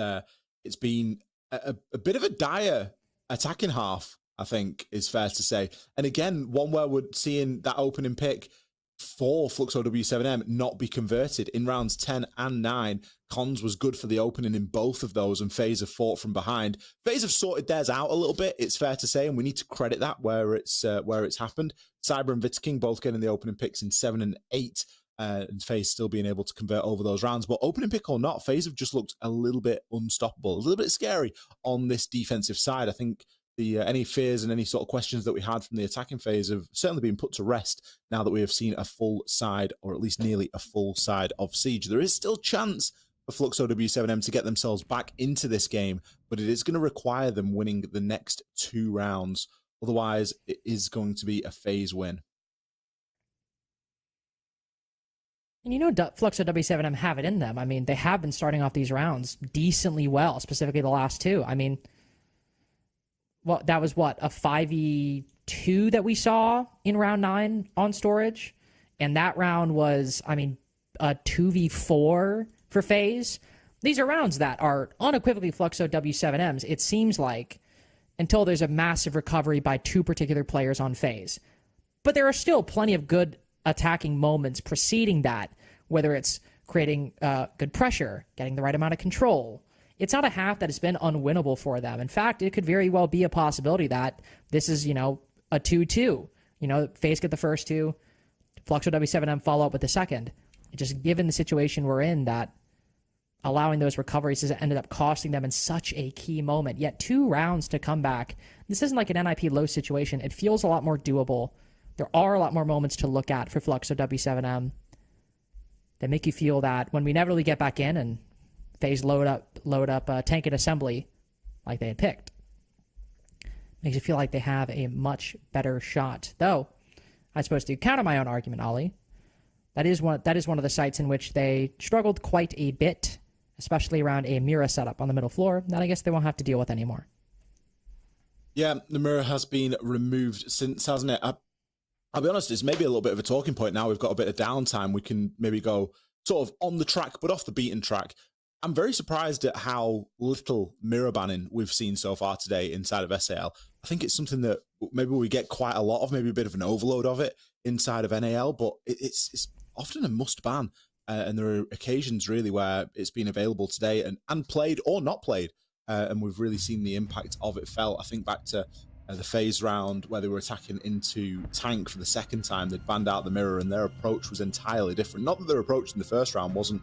been a bit of a dire attacking half, I think is fair to say. And again, one where we're seeing that opening pick for Fluxo W7M not be converted in rounds 10 and 9. Cons was good for the opening in both of those, and FaZe have fought from behind. FaZe have sorted theirs out a little bit, it's fair to say, and we need to credit that where it's happened. Cyber and Vitking both getting the opening picks in 7 and 8, and FaZe still being able to convert over those rounds. But opening pick or not, FaZe have just looked a little bit unstoppable, a little bit scary on this defensive side. I think any fears and any sort of questions that we had from the attacking phase have certainly been put to rest now that we have seen a full side, or at least nearly a full side of Siege. There is still chance for Fluxo W7M to get themselves back into this game, but it is going to require them winning the next 2 rounds. Otherwise, it is going to be a FaZe win. And you know, Fluxo W7M have it in them. I mean, they have been starting off these rounds decently well, specifically the last 2. I mean, well, that was what, a 5v2 that we saw in round 9 on storage? And that round was, I mean, a 2v4 for FaZe. These are rounds that are unequivocally Fluxo W7Ms, it seems like, until there's a massive recovery by 2 particular players on FaZe. But there are still plenty of good attacking moments preceding that, whether it's creating good pressure, getting the right amount of control. It's not a half that has been unwinnable for them. In fact, it could very well be a possibility that this is, you know, a 2-2. You know, FaZe get the first 2, Fluxo W7M follow up with the second. Just given the situation we're in, that allowing those recoveries has ended up costing them in such a key moment. Yet 2 rounds to come back. This isn't like an NIP low situation. It feels a lot more doable. There are a lot more moments to look at for Fluxo W7M that make you feel that when we inevitably get back in and FaZe load up tank and assembly like they had picked, makes you feel like they have a much better shot. Though, I suppose to counter my own argument, Ollie, that is one of the sites in which they struggled quite a bit, especially around a mirror setup on the middle floor that I guess they won't have to deal with anymore. Yeah, the mirror has been removed since, hasn't it? I'll be honest, it's maybe a little bit of a talking point now. We've got a bit of downtime. We can maybe go sort of on the track, but off the beaten track. I'm very surprised at how little mirror banning we've seen so far today inside of SAL. I think it's something that maybe we get quite a lot of, maybe a bit of an overload of it inside of NAL, but it's often a must ban. And there are occasions really where it's been available today and played or not played. And we've really seen the impact of it felt. I think back to the FaZe round where they were attacking into tank for the second time. They'd banned out the mirror and their approach was entirely different. Not that their approach in the first round wasn't,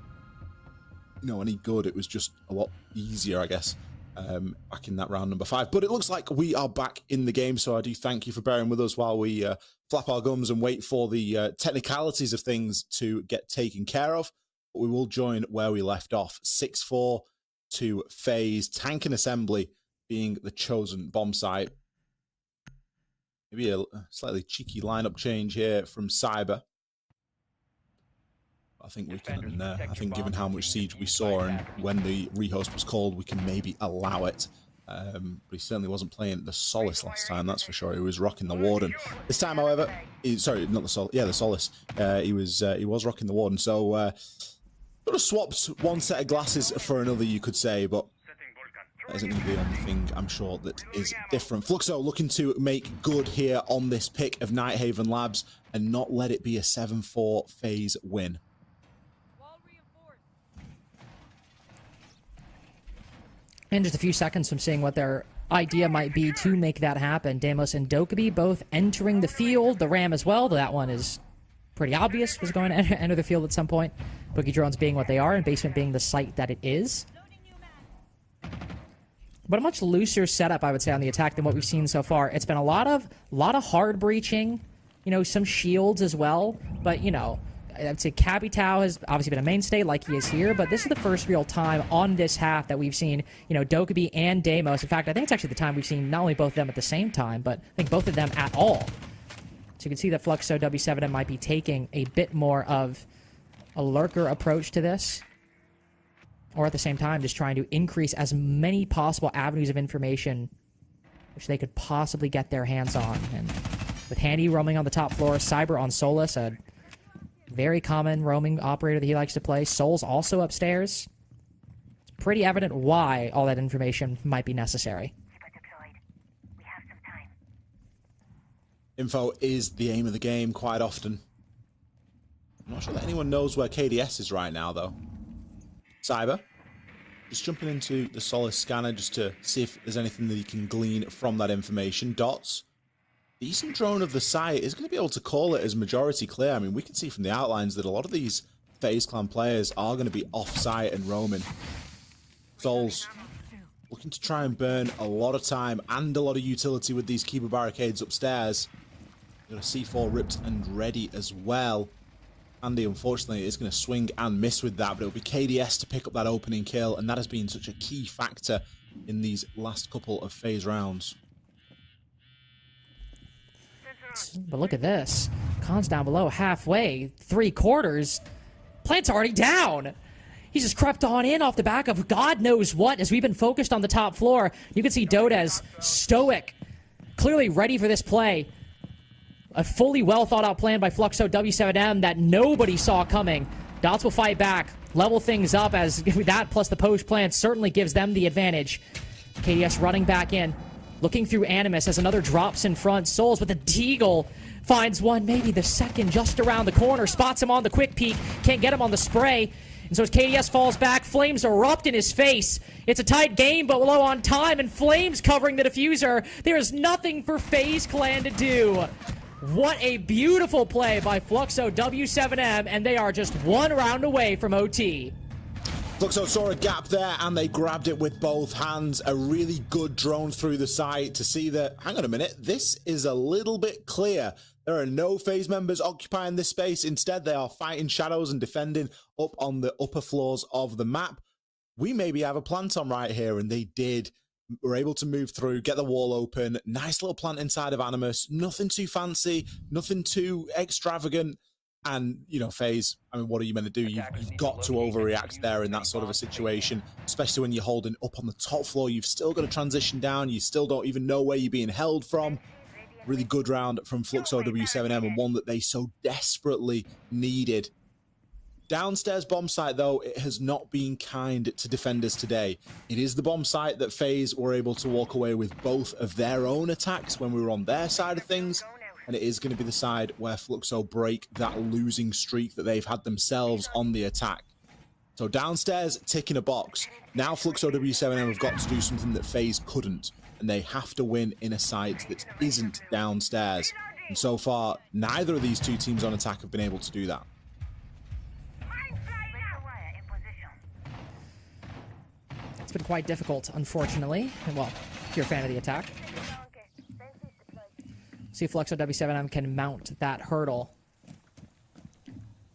you know, any good. It was just a lot easier, I guess, back in that round number 5. But it looks like we are back in the game, so I do thank you for bearing with us while we flap our gums and wait for the technicalities of things to get taken care of. But we will join where we left off. 6-4 to FaZe, tank and assembly being the chosen bomb site. Maybe a slightly cheeky lineup change here from Cyber. I think we can, I think given how much Siege we saw and when the rehost was called, we can maybe allow it. But he certainly wasn't playing the Solace last time, that's for sure. He was rocking the Warden. This time, however, sorry, not the Solace. Yeah, the Solace. He was rocking the Warden. So, sort of swapped one set of glasses for another, you could say, but that isn't going to be the only thing, I'm sure, that is different. Fluxo looking to make good here on this pick of Nighthaven Labs and not let it be a 7-4 FaZe win. In just a few seconds from seeing what their idea might be to make that happen, Deimos and Dokkaebi both entering the field. The Ram as well, though that one is pretty obvious, was going to enter the field at some point. Boogie drones being what they are, and basement being the site that it is. But a much looser setup, I would say, on the attack than what we've seen so far. It's been a lot of hard breaching, you know, some shields as well. But, you know, I'd say Cabby Tau has obviously been a mainstay like he is here, but this is the first real time on this half that we've seen, you know, Dokkaebi and Deimos. In fact, I think it's actually the time we've seen not only both of them at the same time, but I think both of them at all. So you can see that Fluxo W7M might be taking a bit more of a lurker approach to this, or at the same time just trying to increase as many possible avenues of information which they could possibly get their hands on. And with Handy roaming on the top floor, Cyber on Solus, a very common roaming operator that he likes to play. Soul's also upstairs. It's pretty evident why all that information might be necessary. Info is the aim of the game quite often. I'm not sure that anyone knows where KDS is right now, though. Cyber, just jumping into the Solus scanner just to see if there's anything that he can glean from that information. Dots, decent drone of the site, is going to be able to call it as majority clear. I mean, we can see from the outlines that a lot of these FaZe Clan players are going to be off-site and roaming. Souls looking to try and burn a lot of time and a lot of utility with these keeper barricades upstairs. Got a C4 ripped and ready as well. Andy, unfortunately, is going to swing and miss with that, but it'll be KDS to pick up that opening kill, and that has been such a key factor in these last couple of phase rounds. But look at this. Khan's down below halfway, 3/4. Plant's already down. He's just crept on in off the back of God knows what as we've been focused on the top floor. You can see Dodez stoic, clearly ready for this play. A fully well thought out plan by Fluxo W7M that nobody saw coming. Dots will fight back, level things up as that plus the post plan certainly gives them the advantage. KDS running back in, looking through Animus as another drops in front. Souls with a deagle finds one, maybe the second, just around the corner, spots him on the quick peek, can't get him on the spray. And so as KDS falls back, flames erupt in his face. It's a tight game, but low on time, and flames covering the diffuser. There is nothing for FaZe Clan to do. What a beautiful play by Fluxo W7M, and they are just one round away from OT. Fluxo saw a gap there, and they grabbed it with both hands. A really good drone through the site to see that, hang on a minute, this is a little bit clear. There are no FaZe members occupying this space. Instead, they are fighting shadows and defending up on the upper floors of the map. We maybe have a plant on right here, and they did. Were able to move through, get the wall open. Nice little plant inside of Animus. Nothing too fancy, nothing too extravagant. And, you know, FaZe, I mean, what are you meant to do? You've got to overreact there in that sort of a situation, especially when you're holding up on the top floor. You've still got to transition down. You still don't even know where you're being held from. Really good round from Fluxo W7M, and one that they so desperately needed. Downstairs bomb site, though, it has not been kind to defenders today. It is the bomb site that FaZe were able to walk away with both of their own attacks when we were on their side of things, and it is going to be the side where Fluxo break that losing streak that they've had themselves on the attack. So downstairs, ticking a box. Now Fluxo W7M have got to do something that FaZe couldn't, and they have to win in a site that isn't downstairs. And so far, neither of these two teams on attack have been able to do that. It's been quite difficult, unfortunately. Well, if you're a fan of the attack. See if Fluxo W7M can mount that hurdle.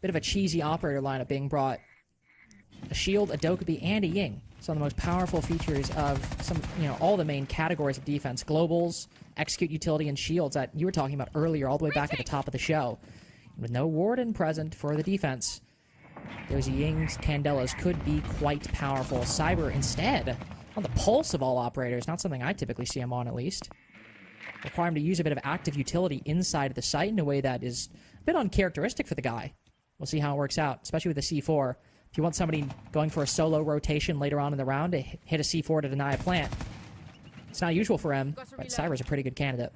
Bit of a cheesy operator lineup being brought. A shield, a Dokkaebi, and a Ying. Some of the most powerful features of some, all the main categories of defense. Globals, execute utility, and shields that you were talking about earlier, all the way back at the top of the show. With no Warden present for the defense, those Yings, Candelas could be quite powerful. Cyber instead, on the pulse of all operators, not something I typically see him on at least. Require him to use a bit of active utility inside of the site in a way that is a bit uncharacteristic for the guy. We'll see how it works out, especially with the C4. If you want somebody going for a solo rotation later on in the round to hit a C4 to deny a plant, it's not usual for him, but Cyber's a pretty good candidate.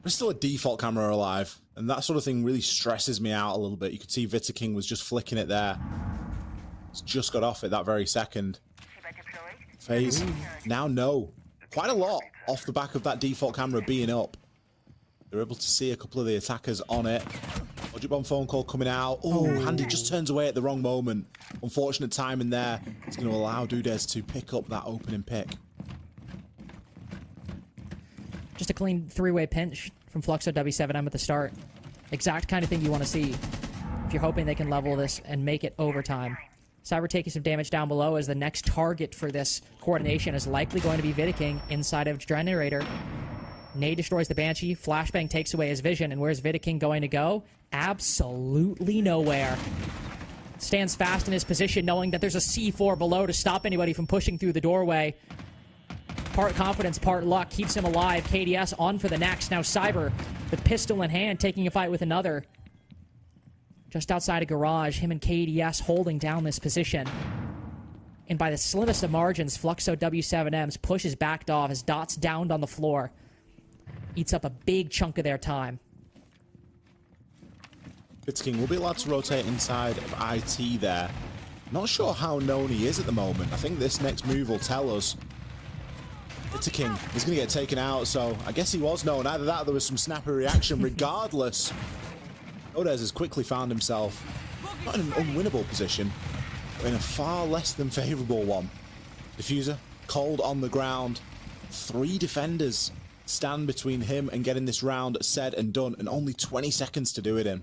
There's still a default camera alive, and that sort of thing really stresses me out a little bit. You could see Vita King was just flicking it there. It's just got off it that very second. FaZe now know quite a lot off the back of that default camera being up. They're able to see a couple of the attackers on it. Logic bomb phone call coming out. Oh, Handy just turns away at the wrong moment. Unfortunate timing there. It's going to allow Dudez to pick up that opening pick. Just a clean three-way pinch from Fluxo W7M at the start. Exact kind of thing you want to see if you're hoping they can level this and make it overtime. Cyber taking some damage down below as the next target for this coordination is likely going to be Vita King inside of Generator. Nade destroys the Banshee, Flashbang takes away his vision, and where's Vita King going to go? Absolutely nowhere. Stands fast in his position knowing that there's a C4 below to stop anybody from pushing through the doorway. Part confidence, part luck, keeps him alive. KDS on for the next. Now Cyber, with pistol in hand, taking a fight with another. Just outside a garage, him and KDS holding down this position. And by the slimmest of margins, Fluxo W7M's push is backed off as Dots downed on the floor. Eats up a big chunk of their time. King will be allowed to rotate inside of IT there. Not sure how known he is at the moment. I think this next move will tell us. Vita King is going to get taken out, so I guess he was known. Either that or there was some snappy reaction. Regardless, Odez has quickly found himself not in an unwinnable position, but in a far less than favorable one. Diffuser cold on the ground. 3 defenders stand between him and getting this round said and done, and only 20 seconds to do it in.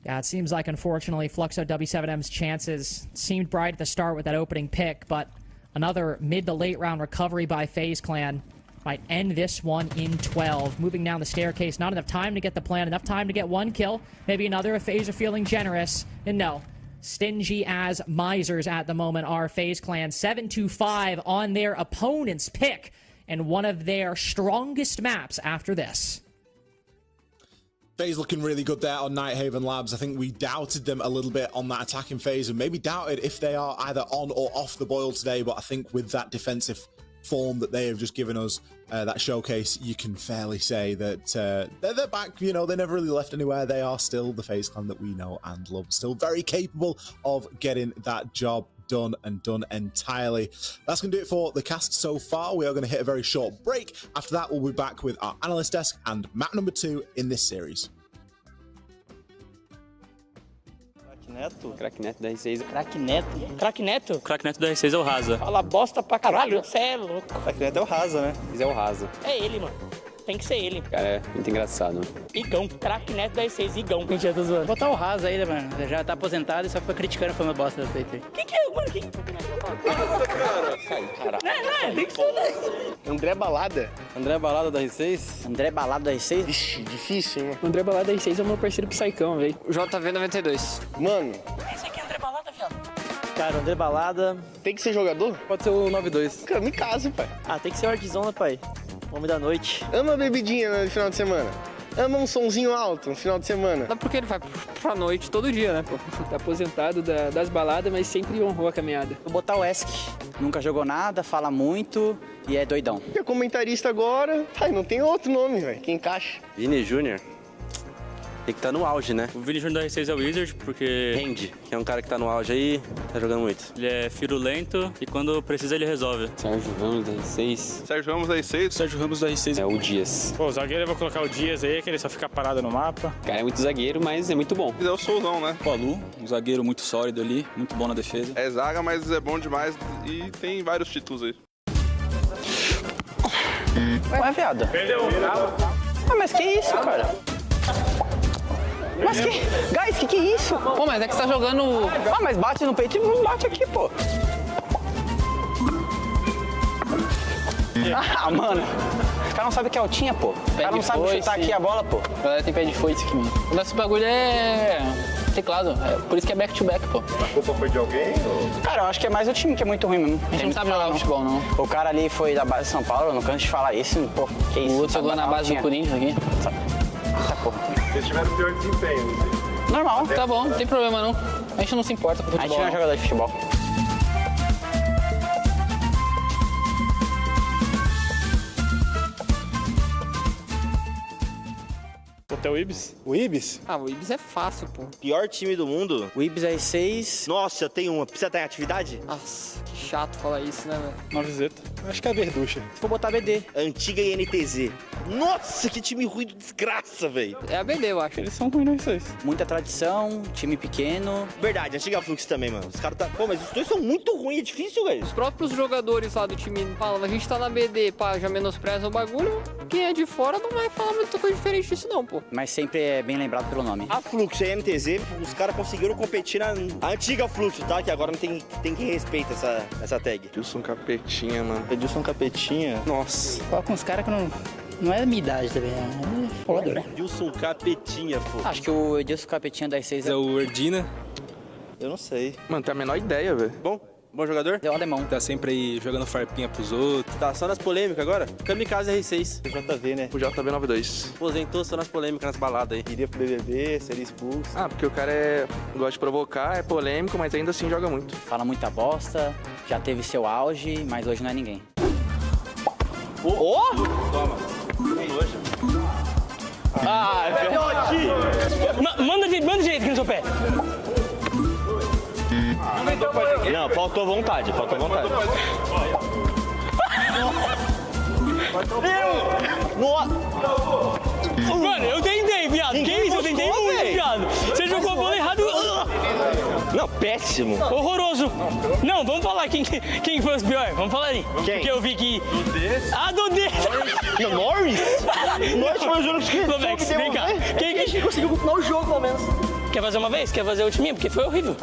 Yeah, it seems like, unfortunately, Fluxo W7M's chances seemed bright at the start with that opening pick, but another mid to late round recovery by FaZe Clan might end this one in 12. Moving down the staircase, not enough time to get the plan, enough time to get 1 kill, maybe another if FaZe are feeling generous, and no. Stingy as misers at the moment are FaZe Clan. 7-5 on their opponent's pick, and one of their strongest maps after this. FaZe looking really good there on Nighthaven Labs. I think we doubted them a little bit on that attacking phase and maybe doubted if they are either on or off the boil today, but I think with that defensive form that they have just given us, that showcase, you can fairly say that they're back. You know, they never really left anywhere. They are still the FaZe Clan that we know and love, still very capable of getting that job done and done entirely. That's going to do it for the cast so far. We are going to hit a very short break. After that, we'll be back with our analyst desk and map number 2 in this series. Crack Neto da R6. Crack Neto? Crack Neto? Crack Neto da R6 é o Rasa. Fala bosta pra caralho, você é louco. Crack Neto é o Rasa, né? Esse é o Rasa. É ele, mano. Tem que ser ele. Cara, é muito engraçado. Igão. Crack Neto da R6, Igão. Mentira, tô zoando. Botar o Rasa aí, né, mano? Ele já tá aposentado e só fica criticando a fama bosta do Twitter. Que é, mano? Cara. Não, tem que ser, né? André Balada. André Balada da R6? André Balada da R6? Vixe, difícil, hein, mano. O André Balada da R6 é o meu parceiro Psycão, velho. JV92. Mano. Esse aqui é André Balada, viado. Cara, o André Balada... Tem que ser jogador? Pode ser o 92. Cara, me caso, pai. Ah, tem que ser o Artzão, né, pai? Homem da noite. Ama a bebidinha no final de semana. Ama um sonzinho alto no final de semana. Dá porque ele vai pra noite todo dia, né, pô? Tá aposentado das baladas, mas sempre honrou a caminhada. Vou botar o Esk. Nunca jogou nada, fala muito e é doidão. E é comentarista agora. Ai, não tem outro nome, velho, que encaixa. Vini Júnior. Tem que estar no auge, né? O Vini Júnior da R6 é o Wizard, porque... Rende, que é um cara que tá no auge aí, tá jogando muito. Ele é firulento e quando precisa ele resolve. Sérgio Ramos da R6. Sérgio Ramos da R6? Sérgio Ramos da R6. É o Dias. Pô, o zagueiro eu vou colocar o Dias aí, que ele só fica parado no mapa. Cara, é muito zagueiro, mas é muito bom. É o Souzão, né? O Alu, um zagueiro muito sólido ali, muito bom na defesa. É zaga, mas é bom demais e tem vários títulos aí. Ué, viado. Perdeu o carro. Ah, mas que isso, cara? Mas que... Guys, que é isso? Pô, mas é que você tá jogando... Ah, mas bate no peito e não bate aqui, pô. Ah, mano. Os caras não sabem que é altinha, pô. Os caras não sabem chutar aqui a bola, pô. A galera tem pé de foice aqui, mano. O nosso bagulho é... teclado. É por isso que é back-to-back, pô. A culpa foi de alguém? Ou... Cara, eu acho que é mais o time que é muito ruim mesmo. A gente não sabe jogar futebol, não. O cara ali foi da base de São Paulo, eu não canso de falar isso, pô. Que isso? O outro jogou na base do Corinthians aqui. Tá, porra. Vocês tiveram pior desempenho, não sei. Normal. Tá bom, não tem problema não. A gente não se importa com futebol. A gente não é jogador de futebol. Até o Ibis? O Ibis? Ah, o Ibis é fácil, pô. Pior time do mundo? O Ibis é 6. Nossa, tem uma. Precisa estar em atividade? Nossa, que chato falar isso, né, velho? Novizeta. Acho que é a Verducha. Se for botar BD. Antiga INTZ. Nossa, que time ruim de desgraça, velho. É a BD, eu acho. Eles são ruins no R6. Muita tradição, time pequeno. Verdade, antiga Fluxo também, mano. Os caras tá... Pô, mas os dois são muito ruins, é difícil, velho. Os próprios jogadores lá do time falam, a gente tá na BD, pá, já menospreza o bagulho. Quem é de fora não vai falar muita coisa diferente disso não, pô. Mas sempre é bem lembrado pelo nome. A Fluxo e a NTZ, os caras conseguiram competir na antiga Fluxo, tá? Que agora não tem quem respeita essa tag. Edilson Capetinha, mano. Edilson Capetinha? Nossa. Coloca uns caras que não é da minha idade também, é foda, né? Edilson Capetinha, pô. Acho que o Edilson Capetinha da R6 É o Erdina. Eu não sei. Mano, tem a menor ideia, velho. Bom jogador? é o alemão. Tá sempre aí jogando farpinha pros outros. Tá só nas polêmicas agora? Kamikaze R6. O JV, né? O JV92. Aposentou só nas polêmicas, nas baladas aí. Iria pro BBB, seria expulso. Ah, porque o cara gosta de provocar, é polêmico, mas ainda assim joga muito. Fala muita bosta, já teve seu auge, mas hoje não é ninguém. Toma. Hoje. Ah, é Manda direito aqui no seu pé. Não, faltou vontade. Mano, eu tentei, viado. Que isso? Eu tentei muito, viado. Você jogou a bola errado. Não, péssimo. Horroroso. Não, vamos falar quem foi os piores. Vamos falar aí. Quem? Porque eu vi que... Do D. Não, Norris? Norris foi os únicos que Lovex, vem cá. Quem que conseguiu continuar o jogo, pelo menos? Quer fazer uma vez? Quer fazer o ultiminho? Porque foi horrível.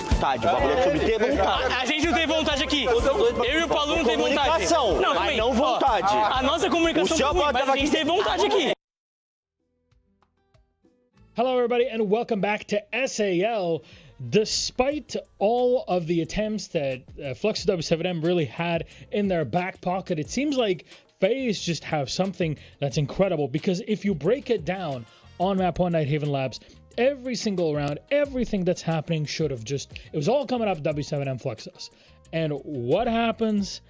Vontade, o bagulho é sobre ter vontade. A gente não tem vontade aqui. Eu e o Paulo não tem vontade. Comunicação, mas não vontade. A nossa comunicação é ruim, mas a gente tem vontade aqui. Hello, everybody, and welcome back to SAL. Despite all of the attempts that Fluxo W7M really had in their back pocket, it seems like FaZe just have something that's incredible, because if you break it down on map 1 Nighthaven Labs, every single round, everything that's happening should have it was all coming up W7M Fluxos. And what happens?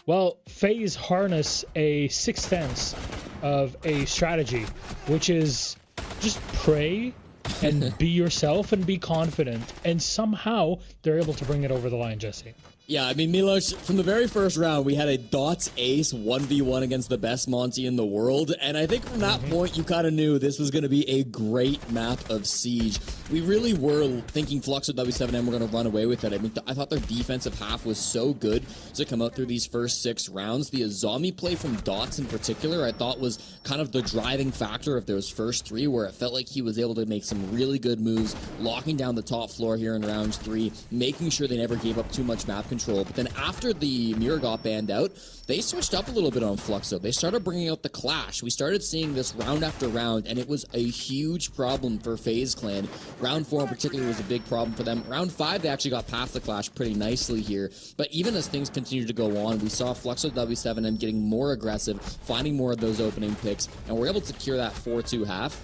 Well, FaZe harness a 6/10 of a strategy, which is just pray and be yourself and be confident, and somehow they're able to bring it over the line, Jesse. Yeah, I mean, Milos, from the very first round, we had a Dots Ace 1v1 against the best Monty in the world, and I think from that point, you kind of knew this was going to be a great map of Siege. We really were thinking Fluxo W7M were going to run away with it. I mean, I thought their defensive half was so good to come out through these first 6 rounds. The Azami play from Dots in particular, I thought was kind of the driving factor of those first 3, where it felt like he was able to make some really good moves, locking down the top floor here in round 3, making sure they never gave up too much map control. But then after the mirror got banned out, they switched up a little bit on Fluxo. They started bringing out the Clash. We started seeing this round after round, and it was a huge problem for FaZe Clan. Round 4 in particular was a big problem for them. Round 5, they actually got past the Clash pretty nicely here. But even as things continued to go on, we saw Fluxo W7M getting more aggressive, finding more of those opening picks, and we're able to secure that 4-2 half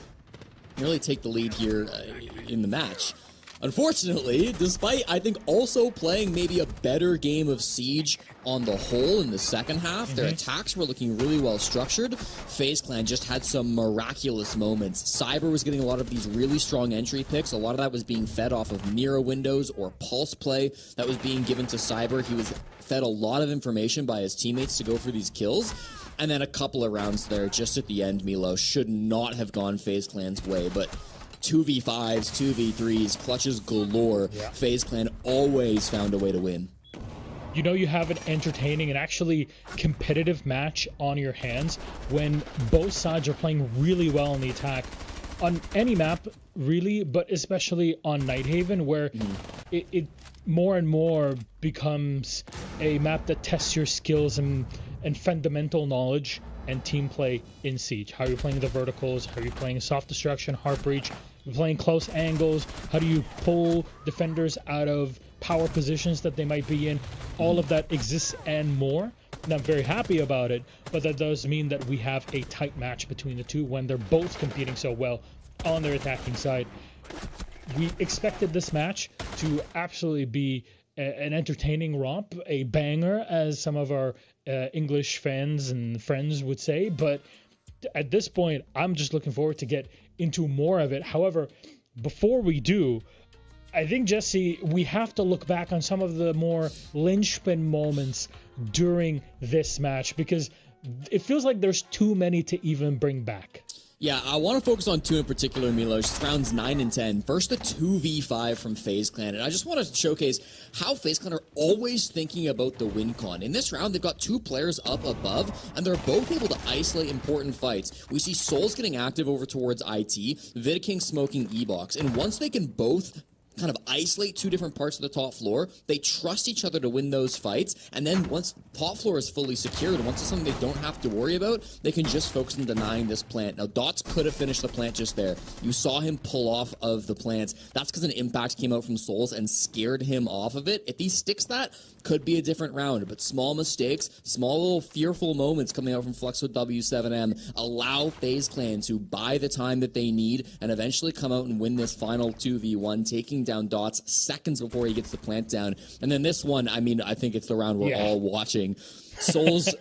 and really take the lead here in the match. Unfortunately, despite, I think, also playing maybe a better game of Siege on the whole in the second half, their attacks were looking really well structured. FaZe Clan just had some miraculous moments. Cyber was getting a lot of these really strong entry picks. A lot of that was being fed off of mirror windows or pulse play that was being given to Cyber. He was fed a lot of information by his teammates to go for these kills. And then a couple of rounds there, just at the end, Milo should not have gone FaZe Clan's way, but 2v5s, 2v3s, clutches galore. FaZe Clan always found a way to win. You know you have an entertaining and actually competitive match on your hands when both sides are playing really well in the attack on any map, really, but especially on Nighthaven, where it more and more becomes a map that tests your skills and fundamental knowledge and team play in Siege. How are you playing the verticals? How are you playing soft destruction, hard breach? You're playing close angles. How do you pull defenders out of power positions that they might be in? All of that exists and more. And I'm very happy about it, but that does mean that we have a tight match between the two when they're both competing so well on their attacking side. We expected this match to absolutely be an entertaining romp, a banger, as some of our English fans and friends would say, but at this point, I'm just looking forward to get into more of it. However, before we do, I think, Jesse, we have to look back on some of the more linchpin moments during this match, because it feels like there's too many to even bring back. Yeah, I want to focus on 2 in particular, Milos. Rounds 9 and 10. First, the 2v5 from FaZe Clan. And I just want to showcase how FaZe Clan are always thinking about the win con. In this round, they've got 2 players up above, and they're both able to isolate important fights. We see Souls getting active over towards IT, Vidaking smoking E-Box. And once they can both kind of isolate 2 different parts of the top floor, they trust each other to win those fights, and then once top floor is fully secured, once it's something they don't have to worry about, they can just focus on denying this plant. Now, Dots could have finished the plant just there. You saw him pull off of the plants. That's because an impact came out from Souls and scared him off of it. If he sticks that, could be a different round, but small mistakes, small little fearful moments coming out from Fluxo W7M allow FaZe Clan to buy the time that they need and eventually come out and win this final 2v1, taking down Dots seconds before he gets the plant down. And then this one, I mean, I think it's the round we're all watching. Souls,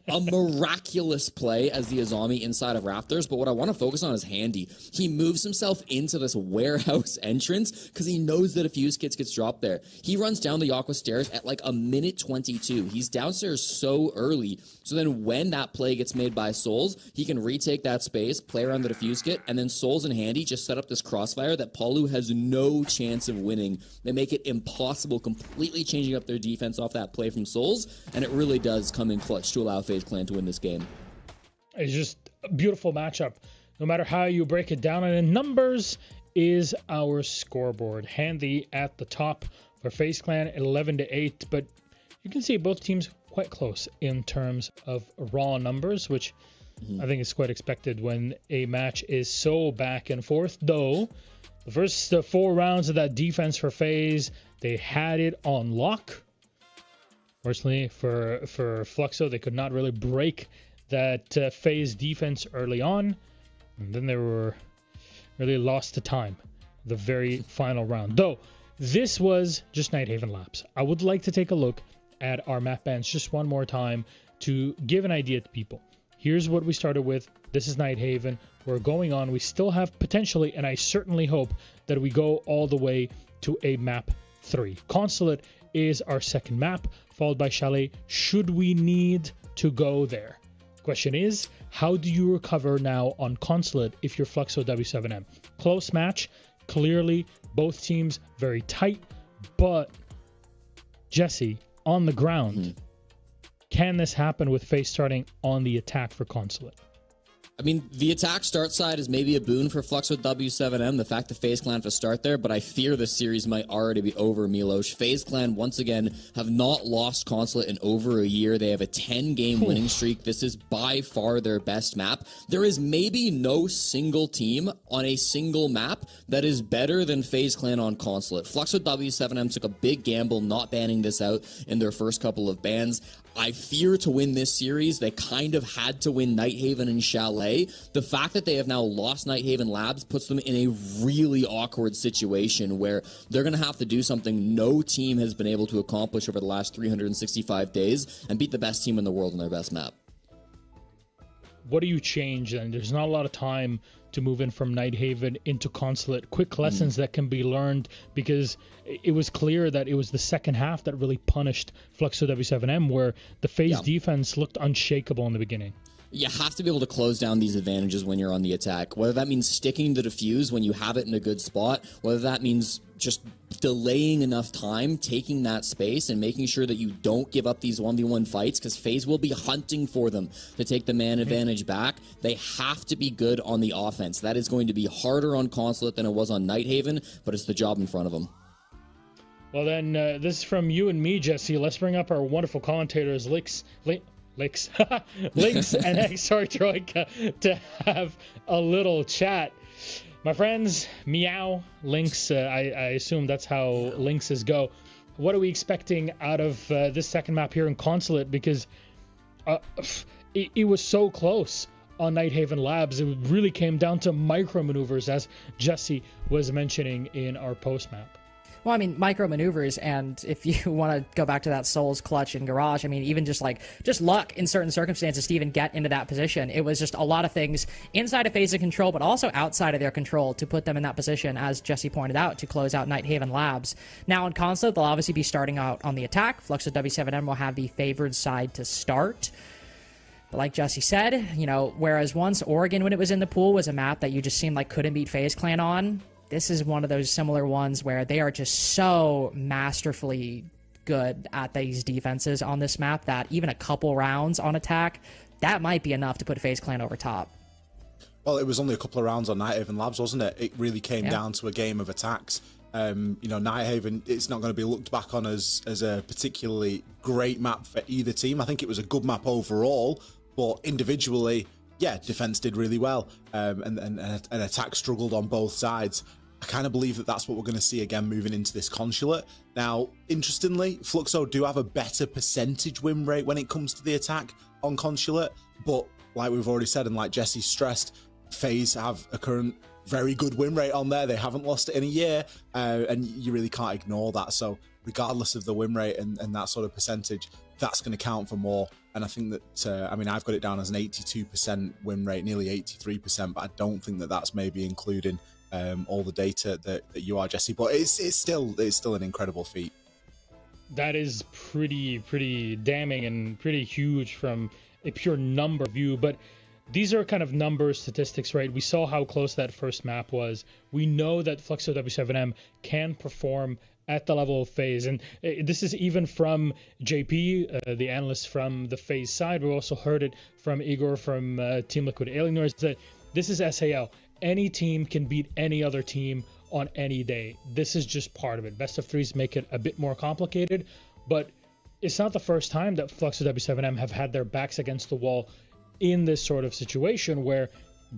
a miraculous play as the Azami inside of Raptors, but what I want to focus on is Handy. He moves himself into this warehouse entrance because he knows that a fuse kit gets dropped there. He runs down the Aqua stairs at like a minute 22. He's downstairs so early, so then when that play gets made by Souls, he can retake that space, play around the defuse kit, and then Souls and Handy just set up this crossfire that Palu has no chance of winning. They make it impossible, completely changing up their defense off that play from Souls, and it really does come in clutch to allow FaZe Clan to win this game. It's just a beautiful matchup, no matter how you break it down. And in numbers is our scoreboard. Handy at the top for FaZe Clan, 11-8, but you can see both teams quite close in terms of raw numbers, which I think is quite expected when a match is so back and forth. Though the first 4 rounds of that defense for FaZe, they had it on lock. Fortunately for Fluxo, they could not really break that FaZe defense early on, and then they were really lost to time the very final round. Though this was just Nighthaven Labs. I would like to take a look at our map bans just one more time to give an idea to people. Here's what we started with. This is Nighthaven. We're going on. We still have potentially, and I certainly hope that we go all the way to a map 3. Consulate is our second map, followed by Chalet, should we need to go there. Question is, how do you recover now on Consulate if you're Fluxo W7M? Close match, clearly both teams very tight, but Jesse, on the ground, can this happen with FaZe starting on the attack for Consulate? I mean, the attack start side is maybe a boon for Fluxo W7M, the fact that FaZe Clan have to start there, but I fear the series might already be over, Milos. FaZe Clan, once again, have not lost Consulate in over a year. They have a 10-game winning streak. This is by far their best map. There is maybe no single team on a single map that is better than FaZe Clan on Consulate. Fluxo W7M took a big gamble not banning this out in their first couple of bans. I fear to win this series. They kind of had to win Nighthaven and Chalet. The fact that they have now lost Nighthaven Labs puts them in a really awkward situation where they're going to have to do something no team has been able to accomplish over the last 365 days and beat the best team in the world on their best map. What do you change then? There's not a lot of time to move in from Nighthaven into Consulate. Quick lessons that can be learned, because it was clear that it was the second half that really punished Fluxo W7M, where the FaZe defense looked unshakable in the beginning. You have to be able to close down these advantages when you're on the attack, whether that means sticking the defuse when you have it in a good spot, whether that means just delaying enough time, taking that space, and making sure that you don't give up these 1v1 fights, because FaZe will be hunting for them to take the man advantage back. They have to be good on the offense. That is going to be harder on Consulate than it was on Nighthaven, but it's the job in front of them. Well then, this is from you and me, Jesse. Let's bring up our wonderful commentators, Links and XR Troika, to have a little chat. My friends, meow, Links, I assume that's how Lynxes go. What are we expecting out of this second map here in Consulate? Because it was so close on Nighthaven Labs. It really came down to micro maneuvers, as Jesse was mentioning in our post map. Well, I mean, micro maneuvers, and if you want to go back to that Souls clutch in Garage, I mean, even just luck in certain circumstances to even get into that position. It was just a lot of things inside of FaZe's control, but also outside of their control to put them in that position, as Jesse pointed out, to close out Nighthaven Labs. Now, in Consulate, they'll obviously be starting out on the attack. Fluxo W7M will have the favored side to start. But like Jesse said, whereas once Oregon, when it was in the pool, was a map that you just seemed like couldn't beat FaZe Clan on, this is one of those similar ones where they are just so masterfully good at these defenses on this map that even a couple rounds on attack, that might be enough to put FaZe Clan over top. Well, it was only a couple of rounds on Nighthaven Labs, wasn't it? It really came down to a game of attacks. Nighthaven, it's not going to be looked back on as a particularly great map for either team. I think it was a good map overall, but individually, defense did really well, and attack struggled on both sides. I kind of believe that that's what we're going to see again moving into this Consulate. Now, interestingly, Fluxo do have a better percentage win rate when it comes to the attack on Consulate, but like we've already said, and like Jesse stressed, FaZe have a current very good win rate on there. They haven't lost it in a year, and you really can't ignore that. So regardless of the win rate and that sort of percentage, that's going to count for more. And I think that, I mean, I've got it down as an 82% win rate, nearly 83%, but I don't think that that's maybe including all the data that you are, Jesse. But it's still an incredible feat. That is pretty damning and pretty huge from a pure number view. But these are kind of number statistics, right? We saw how close that first map was. We know that Fluxo W7M can perform at the level of FaZe. And this is even from JP, the analyst from the FaZe side. We also heard it from Igor from Team Liquid Alienors, that this is SAL. Any team can beat any other team on any day. This is just part of it. Best of threes make it a bit more complicated, but it's not the first time that Fluxo W7M have had their backs against the wall in this sort of situation where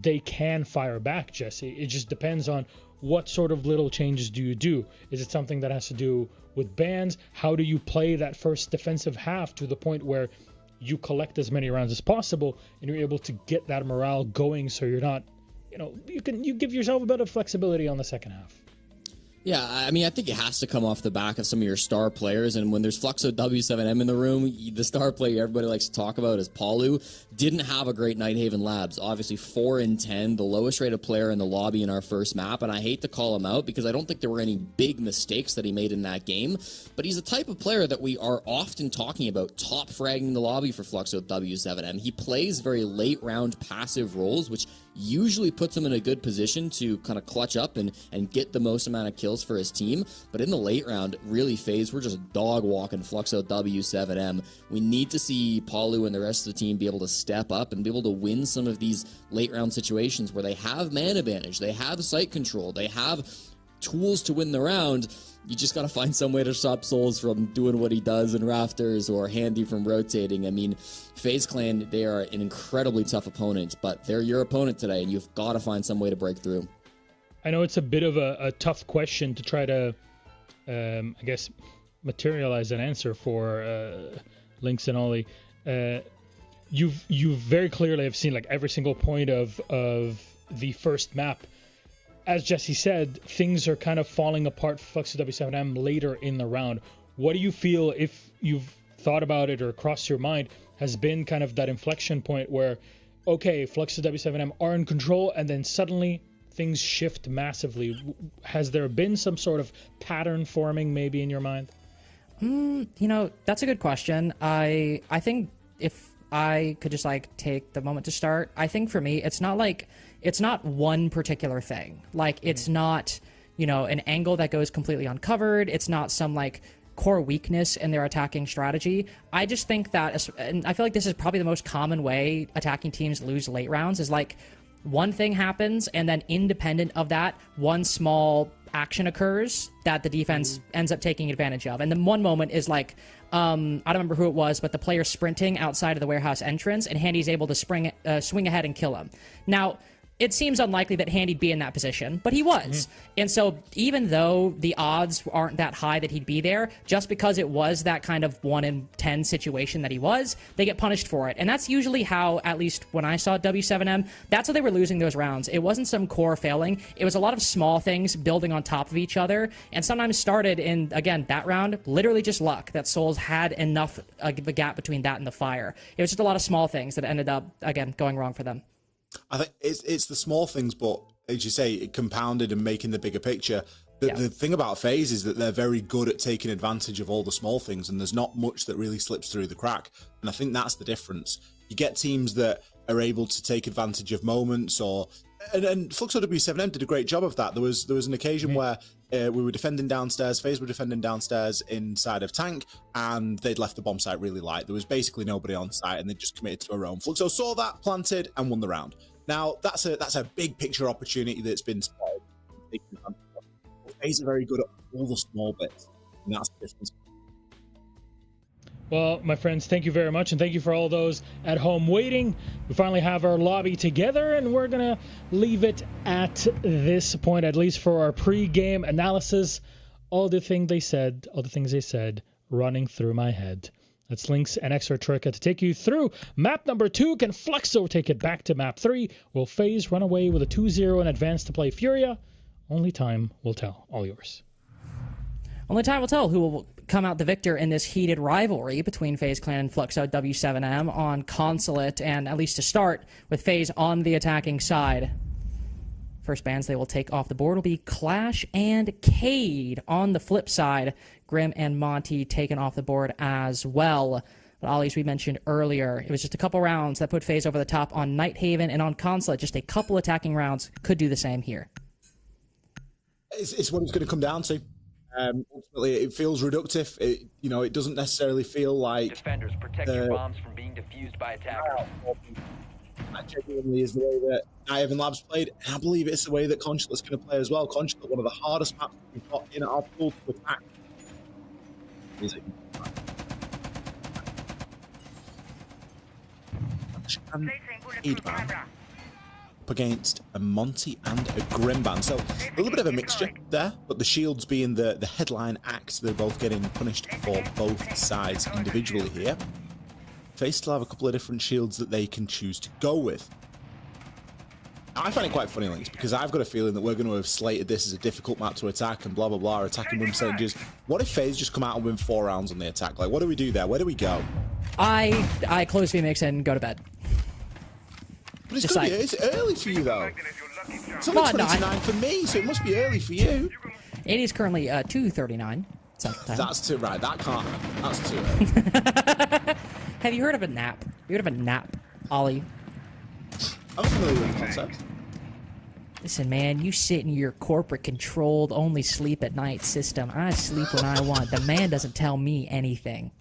they can fire back, Jesse. It just depends on what sort of little changes do you do. Is it something that has to do with bans? How do you play that first defensive half to the point where you collect as many rounds as possible and you're able to get that morale going so you're not, you give yourself a bit of flexibility on the second half? Yeah, I mean, I think it has to come off the back of some of your star players. And when there's Fluxo W7M in the room, the star player everybody likes to talk about is Palu. Didn't have a great Nighthaven Labs. Obviously, 4-10, the lowest rated player in the lobby in our first map. And I hate to call him out because I don't think there were any big mistakes that he made in that game. But he's the type of player that we are often talking about top fragging the lobby for Fluxo W7M. He plays very late round passive roles, which usually puts him in a good position to kind of clutch up and get the most amount of kills for his team. But in the late round, really, FaZe, we're just dog walking Fluxo W7M. We need to see Palu and the rest of the team be able to step up and be able to win some of these late round situations where they have man advantage, they have site control, they have tools to win the round. You just got to find some way to stop Souls from doing what he does in Rafters or Handy from rotating. I mean, FaZe Clan, they are an incredibly tough opponent, but they're your opponent today, and you've got to find some way to break through. I know it's a bit of a tough question to try to, I guess, materialize an answer for Lynx and Ollie. You very clearly have seen like every single point of the first map. As Jesse said, things are kind of falling apart for Fluxo W7M later in the round. What do you feel, if you've thought about it or crossed your mind, has been kind of that inflection point where, okay, Fluxo W7M are in control and then suddenly things shift massively? Has there been some sort of pattern forming maybe in your mind? That's a good question. I think if I could just like take the moment to start, I think for me, it's not one particular thing. Like, it's not, an angle that goes completely uncovered. It's not some like core weakness in their attacking strategy. I just think that, and I feel like this is probably the most common way attacking teams lose late rounds, is like one thing happens and then independent of that, one small action occurs that the defense ends up taking advantage of. And then one moment is like, I don't remember who it was, but the player sprinting outside of the warehouse entrance, and Handy's able to swing ahead and kill him. Now, it seems unlikely that Handy'd be in that position, but he was. And so even though the odds aren't that high that he'd be there, just because it was that kind of 1 in 10 situation that he was, they get punished for it. And that's usually how, at least when I saw W7M, that's how they were losing those rounds. It wasn't some core failing. It was a lot of small things building on top of each other, and sometimes started in, again, that round, literally just luck that Souls had enough of a gap between that and the fire. It was just a lot of small things that ended up, again, going wrong for them. I think it's the small things, but as you say, it compounded and making the bigger picture. The thing about FaZe is that they're very good at taking advantage of all the small things, and there's not much that really slips through the crack. And I think that's the difference. You get teams that are able to take advantage of moments, and Fluxo W7M did a great job of that. There was an occasion where we were defending downstairs, FaZe were defending downstairs inside of tank, and they'd left the bomb site really light. There was basically nobody on site, and they just committed to a roam. Fluxo saw that, planted, and won the round. Now, that's a big picture opportunity that's been spotted. FaZe are very good at all the small bits, and that's the difference. Well, my friends, thank you very much, and thank you for all those at home waiting. We finally have our lobby together, and we're going to leave it at this point, at least for our pre-game analysis. All the things they said, running through my head. That's Lynx and Extra Troika to take you through map number 2. Can Fluxo take it back to map 3? Will FaZe run away with a 2-0 in advance to play Furia? Only time will tell. All yours. Only time will tell who will come out the victor in this heated rivalry between FaZe Clan and Fluxo W7M on Consulate, and at least to start, with FaZe on the attacking side. First bans they will take off the board will be Clash and Cade. On the flip side, Grim and Monty taken off the board as well. But Ollie, as we mentioned earlier, it was just a couple rounds that put FaZe over the top on Nighthaven, and on Consulate, just a couple attacking rounds could do the same here. It's what it's going to come down to. Ultimately, it feels reductive. It doesn't necessarily feel like defenders protect your bombs from being defused by attackers. That genuinely is the way that Nighthaven Labs played, and I believe it's the way that Consulate's going to play as well. Consulate, one of the hardest maps we've got in our pool to attack. And Aidban up against a Monty and a Grimban. So a little bit of a mixture there, but the shields being the headline act, they're both getting punished for both sides individually here. FaZe still have a couple of different shields that they can choose to go with. I find it quite funny, Links, because I've got a feeling that we're going to have slated this as a difficult map to attack and blah, blah, blah, attacking room percentages. What if FaZe just come out and win 4 rounds on the attack? Like, what do we do there? Where do we go? I close VMix and go to bed. But it's early for you, though. It's only 29 for me, so it must be early for you. It is currently 2:39 Central Time. That's too right. That's too early. Have you heard of a nap? You heard of a nap, Ollie? I'm familiar with the concept. Listen, man, you sit in your corporate-controlled, only sleep at night system. I sleep when I want. The man doesn't tell me anything.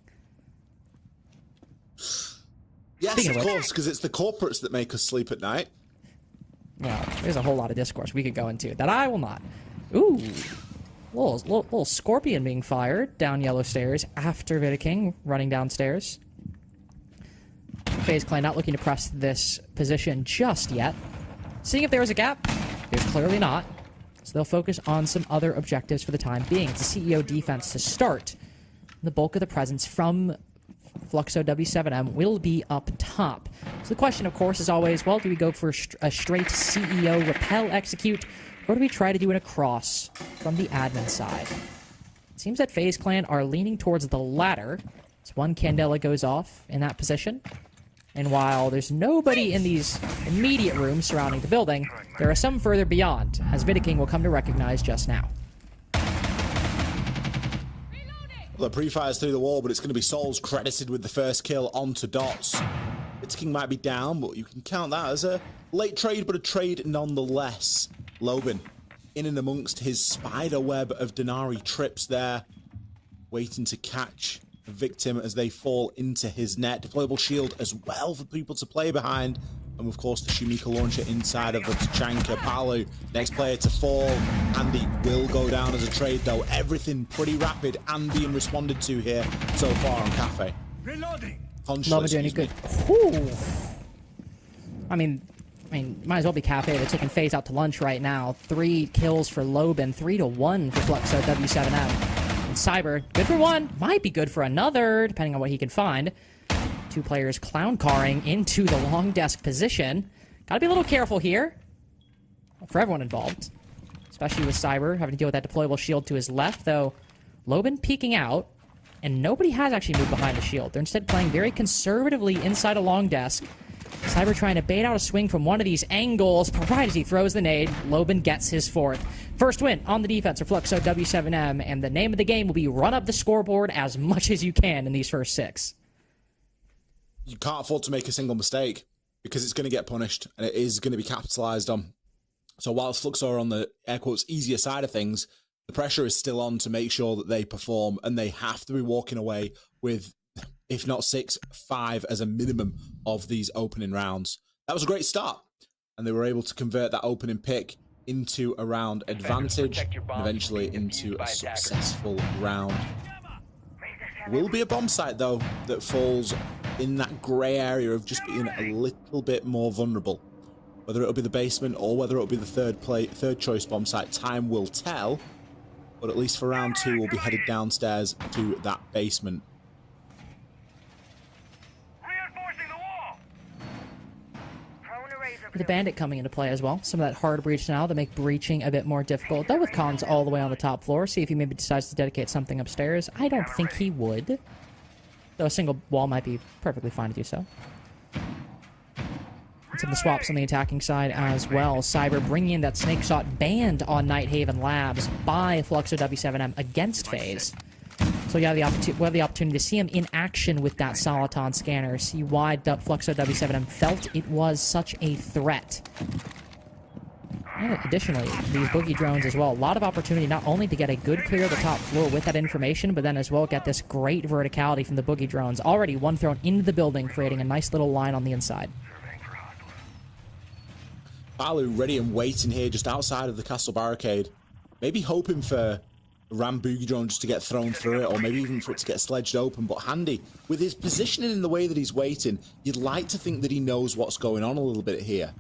Yes, of course, because it's the corporates that make us sleep at night. Well, there's a whole lot of discourse we could go into that I will not. Ooh. Little scorpion being fired down yellow stairs after Vita King running downstairs. FaZe Clan not looking to press this position just yet. Seeing if there is a gap. There's clearly not. So they'll focus on some other objectives for the time being. It's a CEO defense to start. The bulk of the presence from Fluxo W7M will be up top. So the question, of course, is always, well, do we go for a straight CEO repel execute, or do we try to do an across from the admin side? It seems that FaZe Clan are leaning towards the latter. So one Candela goes off in that position. And while there's nobody in these immediate rooms surrounding the building, there are some further beyond, as Vita King will come to recognize just now. The pre-fires through the wall, but it's going to be Souls credited with the first kill onto Dots. Vita King might be down, but you can count that as a late trade, but a trade nonetheless. Loban in and amongst his spider web of Denari trips there, waiting to catch a victim as they fall into his net. Deployable shield as well for people to play behind. And of course the Shumika launcher inside of the Tachanka. Palu, next player to fall. Andy will go down as a trade though. Everything pretty rapid and being responded to here so far on Cafe. Love doing good. Ooh. I mean, might as well be Cafe. They're taking FaZe out to lunch right now. 3 kills for Loban, 3-1 for Fluxo W7M. And Cyber, good for 1, might be good for another, depending on what he can find. 2 players clown-carring into the long desk position. Gotta be a little careful here. For everyone involved. Especially with Cyber having to deal with that deployable shield to his left, though Loban peeking out, and nobody has actually moved behind the shield. They're instead playing very conservatively inside a long desk. Cyber trying to bait out a swing from one of these angles, provided he throws the nade. Loban gets his 4th. First win on the defense for Fluxo W7M, and the name of the game will be run up the scoreboard as much as you can in these first 6. You can't afford to make a single mistake because it's going to get punished and it is going to be capitalized on. So whilst Fluxo are on the air quotes easier side of things, the pressure is still on to make sure that they perform, and they have to be walking away with, if not 6, 5 as a minimum of these opening rounds. That was a great start, and they were able to convert that opening pick into a round advantage and eventually into a successful round. Will be a bomb site though that falls in that grey area of just being a little bit more vulnerable. Whether it'll be the basement or whether it'll be the third choice bomb site, time will tell. But at least for round 2, we'll be headed downstairs to that basement. The Bandit coming into play as well. Some of that hard breach now to make breaching a bit more difficult. Though with Cons all the way on the top floor, see if he maybe decides to dedicate something upstairs. I don't think he would. Though a single wall might be perfectly fine to do so. And some of the swaps on the attacking side as well. Cyber bringing in that snake shot banned on Nighthaven Labs by Fluxo W7M against FaZe. So yeah, we'll have the opportunity to see him in action with that Soliton scanner, see why Fluxo W7M felt it was such a threat. And additionally, these boogie drones as well, a lot of opportunity not only to get a good clear of the top floor with that information, but then as well get this great verticality from the boogie drones. Already one thrown into the building, creating a nice little line on the inside. Palu ready and waiting here just outside of the castle barricade. Maybe hoping for Ram boogie drone just to get thrown through it, or maybe even for it to get sledged open. But Handy, with his positioning in the way that he's waiting, you'd like to think that he knows what's going on a little bit here.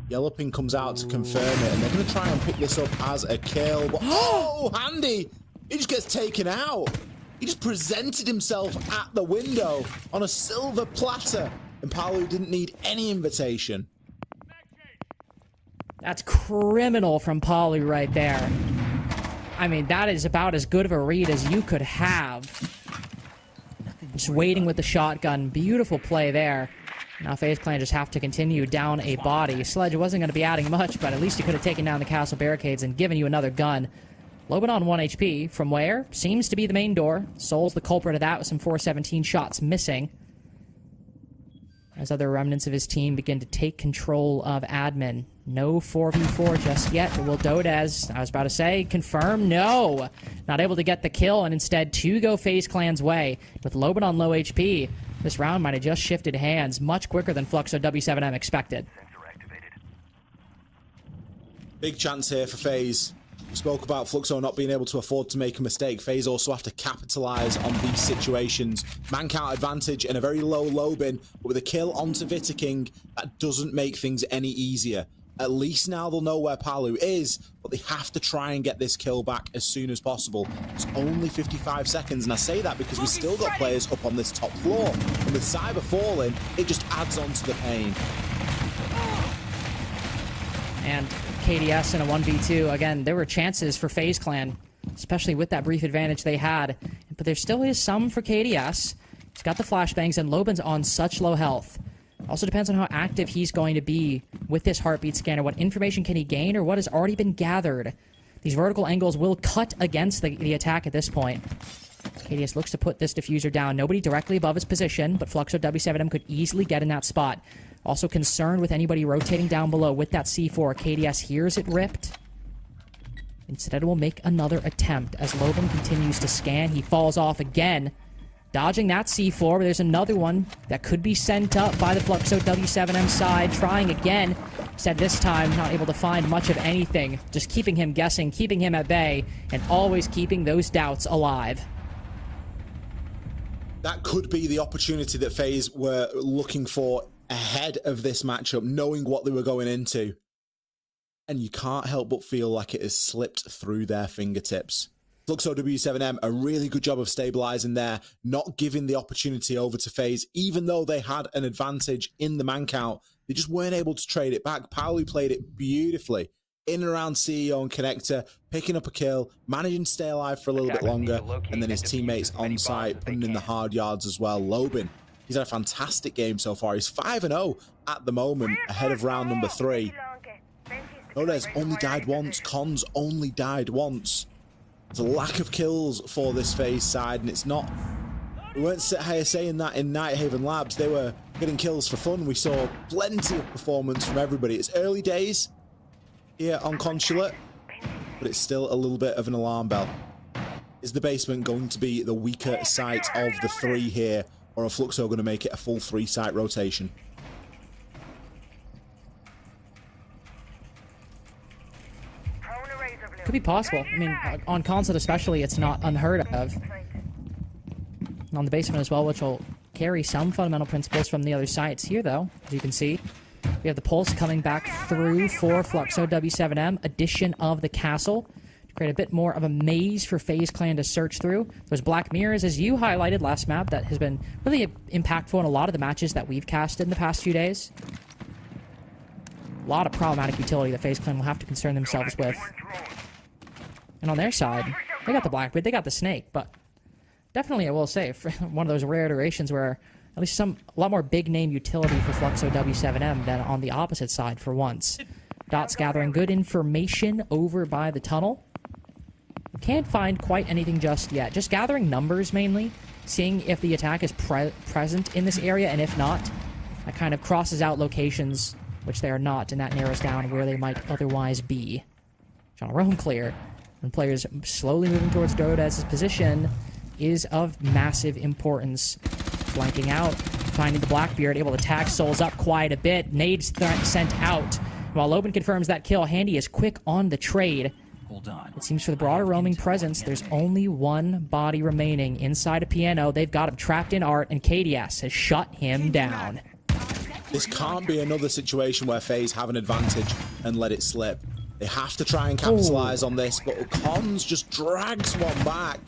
Yellow ping comes out to confirm it, and they're going to try and pick this up as a kill. But, oh, Handy! He just gets taken out. He just presented himself at the window on a silver platter, and Palu didn't need any invitation. That's criminal from Palu right there. I mean, that is about as good of a read as you could have. Just waiting with the shotgun. Beautiful play there. Now FaZe Clan just have to continue down a body. Sledge wasn't going to be adding much, but at least he could have taken down the castle barricades and given you another gun. Loban on 1 HP. From where? Seems to be the main door. Soul's the culprit of that with some 417 shots missing. As other remnants of his team begin to take control of admin. No 4v4 just yet. Will Dodez, I was about to say, confirm? No! Not able to get the kill, and instead 2 go FaZe Clan's way. With Loban on low HP, this round might have just shifted hands much quicker than Fluxo W7M expected. Big chance here for FaZe. We spoke about Fluxo not being able to afford to make a mistake. FaZe also have to capitalize on these situations. Man count advantage and a very low Loban, but with a kill onto Vitaking, that doesn't make things any easier. At least now they'll know where Palu is, but they have to try and get this kill back as soon as possible. It's only 55 seconds, and I say that because we've still got players up on this top floor. And with Cyber falling, it just adds on to the pain. And KDS in a 1v2, again, there were chances for FaZe Clan, especially with that brief advantage they had. But there still is some for KDS. He's got the flashbangs, and Loban's on such low health. Also depends on how active he's going to be with this heartbeat scanner. What information can he gain, or what has already been gathered? These vertical angles will cut against the attack at this point. KDS looks to put this diffuser down. Nobody directly above his position, but Fluxo W7M could easily get in that spot. Also concerned with anybody rotating down below with that C4. KDS hears it ripped. Instead, will make another attempt as Loban continues to scan. He falls off again. Dodging that C4, but there's another one that could be sent up by the Fluxo W7M side. Trying again. Instead, this time, not able to find much of anything. Just keeping him guessing, keeping him at bay, and always keeping those doubts alive. That could be the opportunity that FaZe were looking for ahead of this matchup, knowing what they were going into. And you can't help but feel like it has slipped through their fingertips. Fluxo W7M, a really good job of stabilizing there, not giving the opportunity over to FaZe, even though they had an advantage in the man count. They just weren't able to trade it back. Palu played it beautifully. In and around CEO and Connector, picking up a kill, managing to stay alive for a little bit longer, and then his teammates on site putting in the hard yards as well. Loban, he's had a fantastic game so far. He's 5-0 at the moment, ahead of round number 3. Nodez only died once. Cons only died once. There's a lack of kills for this FaZe side, and it's not... We weren't saying that in Nighthaven Labs. They were getting kills for fun. We saw plenty of performance from everybody. It's early days here on Consulate, but it's still a little bit of an alarm bell. Is the basement going to be the weaker site of the 3 here, or are Fluxo going to make it a full 3-site rotation? Could be possible. I mean, on Consulate especially, it's not unheard of. And on the basement as well, which will carry some fundamental principles from the other sites. Here, though, as you can see, we have the pulse coming back through for Fluxo W7M. Addition of the castle to create a bit more of a maze for FaZe Clan to search through. Those black mirrors, as you highlighted last map, that has been really impactful in a lot of the matches that we've casted in the past few days. A lot of problematic utility that FaZe Clan will have to concern themselves with. And on their side, they got the Blackbeard, they got the Snake, but definitely I will say, for one of those rare iterations where at least a lot more big-name utility for Fluxo W7M than on the opposite side for once. Dots gathering good information over by the tunnel. Can't find quite anything just yet. Just gathering numbers mainly, seeing if the attack is present in this area, and if not, that kind of crosses out locations which they are not, and that narrows down where they might otherwise be. John roam clear, and players slowly moving towards Drodez's position is of massive importance. Flanking out, finding the Blackbeard, able to tag souls up quite a bit. Nades sent out. While Loban confirms that kill, Handy is quick on the trade. Hold on. It seems for the broader roaming presence, there's only one body remaining inside a piano. They've got him trapped in art, and KDS has shut him down. This can't be another situation where FaZe have an advantage and let it slip. They have to try and capitalize on this, but Cons just drags one back.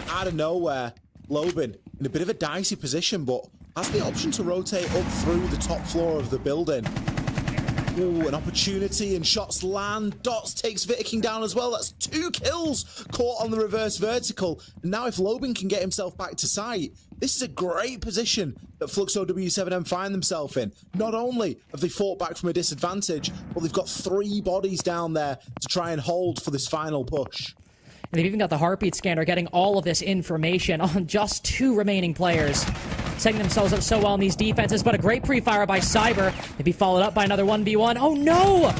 Out of nowhere, Loban in a bit of a dicey position, but has the option to rotate up through the top floor of the building. Ooh, an opportunity, and shots land. Dots takes Viking down as well. That's 2 kills caught on the reverse vertical. And now if Loban can get himself back to site, this is a great position that Fluxo W7M find themselves in. Not only have they fought back from a disadvantage, but they've got 3 bodies down there to try and hold for this final push. And they've even got the heartbeat scanner getting all of this information on just 2 remaining players. Setting themselves up so well in these defenses, but a great pre-fire by Cyber. They'd be followed up by another 1v1. Oh no!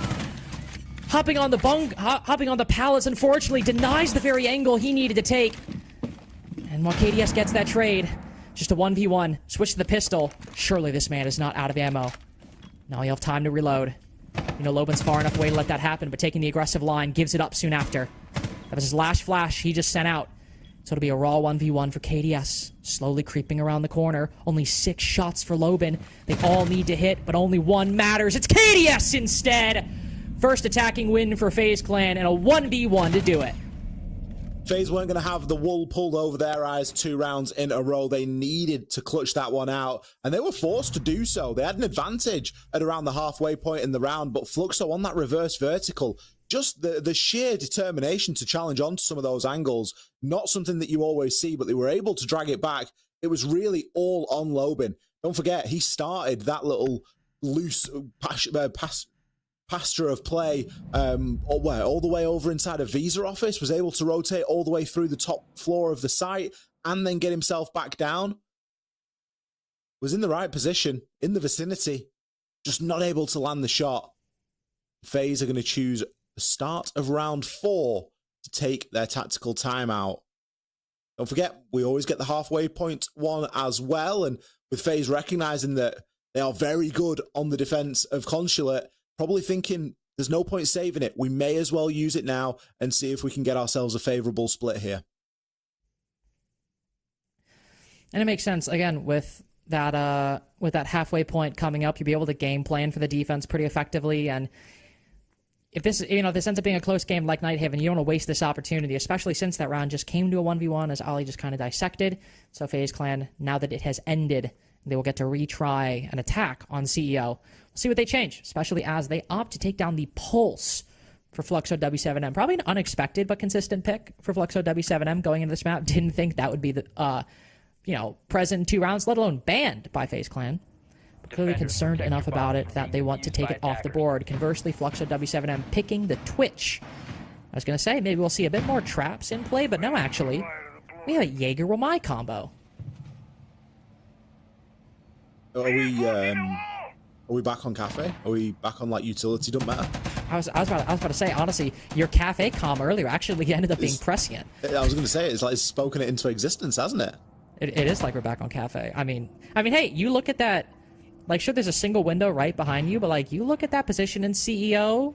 Hopping on the pallets, unfortunately, denies the very angle he needed to take. And while KDS gets that trade, just a 1v1. Switch to the pistol. Surely this man is not out of ammo. Now he'll have time to reload. You know, Loban's far enough away to let that happen, but taking the aggressive line, gives it up soon after. That was his last flash he just sent out. So it'll be a raw 1v1 for KDS. Slowly creeping around the corner. Only 6 shots for Loban. They all need to hit, but only one matters. It's KDS instead! First attacking win for FaZe Clan, and a 1v1 to do it. FaZe weren't going to have the wool pulled over their eyes 2 rounds in a row. They needed to clutch that one out, and they were forced to do so. They had an advantage at around the halfway point in the round, but Fluxo on that reverse vertical, just the sheer determination to challenge onto some of those angles, not something that you always see, but they were able to drag it back. It was really all on Loban. Don't forget, he started that little loose pasture of play all the way over inside a visa office, was able to rotate all the way through the top floor of the site and then get himself back down. Was in the right position, in the vicinity, just not able to land the shot. FaZe are going to choose the start of round 4 to take their tactical timeout. Don't forget, we always get the halfway point one as well, and with FaZe recognizing that they are very good on the defense of Consulate, probably thinking there's no point saving it. We may as well use it now and see if we can get ourselves a favorable split here. And it makes sense, again, with that halfway point coming up, you'll be able to game plan for the defense pretty effectively. And if this ends up being a close game like Nighthaven, you don't want to waste this opportunity, especially since that round just came to a 1v1, as Ali just kind of dissected. So FaZe Clan, now that it has ended, they will get to retry an attack on CEO. We'll see what they change, especially as they opt to take down the Pulse for Fluxo W7M. Probably an unexpected but consistent pick for Fluxo W7M going into this map. Didn't think that would be the present in 2 rounds, let alone banned by FaZe Clan. But clearly concerned enough about it that they want to take it off the board. Conversely, Fluxo W7M picking the Twitch. I was going to say, maybe we'll see a bit more traps in play, but no, actually. We have a Jaeger-Wamai combo. Are we back on cafe? Are we back on like utility? Don't matter. I was about to say, honestly, your cafe comm earlier actually ended up being prescient. I was going to say, it's like it's spoken it into existence, hasn't it? It is like we're back on cafe. I mean, hey, you look at that. Like, sure, there's a single window right behind you, but like, you look at that position in CEO,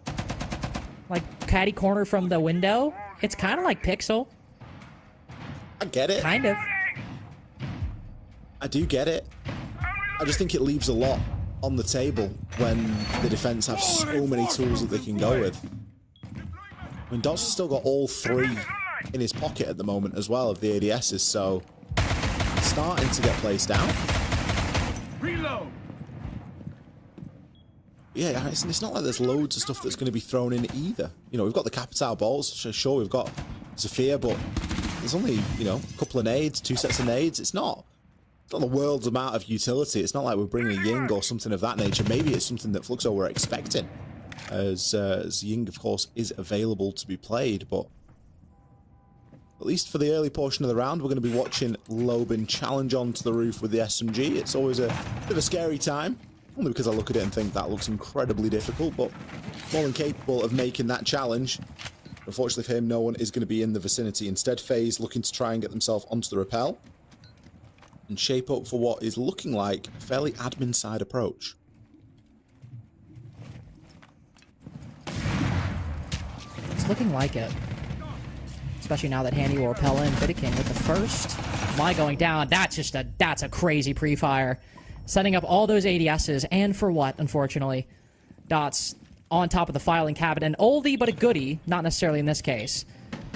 like catty corner from the window. It's kind of like Pixel. I get it. Kind of. I do get it. I just think it leaves a lot on the table when the defense have so many tools that they can go with. I mean, Dots has still got all 3 in his pocket at the moment as well of the ADSs, so starting to get placed down. Reload. Yeah, it's not like there's loads of stuff that's going to be thrown in either. You know, we've got the Capital balls. Sure, we've got Zephyr, but there's only, you know, a couple of nades, 2 sets of nades. It's not the world's amount of utility. It's not like we're bringing a Ying or something of that nature. Maybe it's something that Fluxo were expecting, as Ying, of course, is available to be played. But at least for the early portion of the round, we're going to be watching Lobin challenge onto the roof with the SMG. It's always a bit of a scary time, only because I look at it and think that looks incredibly difficult, but more than capable of making that challenge. Unfortunately for him, no one is going to be in the vicinity. Instead, FaZe looking to try and get themselves onto the rappel and shape up for what is looking like a fairly admin side approach. It's looking like it. Especially now that Handy will repel in. Vidiking with the first. My going down. That's a crazy pre-fire. Setting up all those ADSs, and for what, unfortunately? Dots on top of the filing cabinet. An oldie, but a goodie. Not necessarily in this case.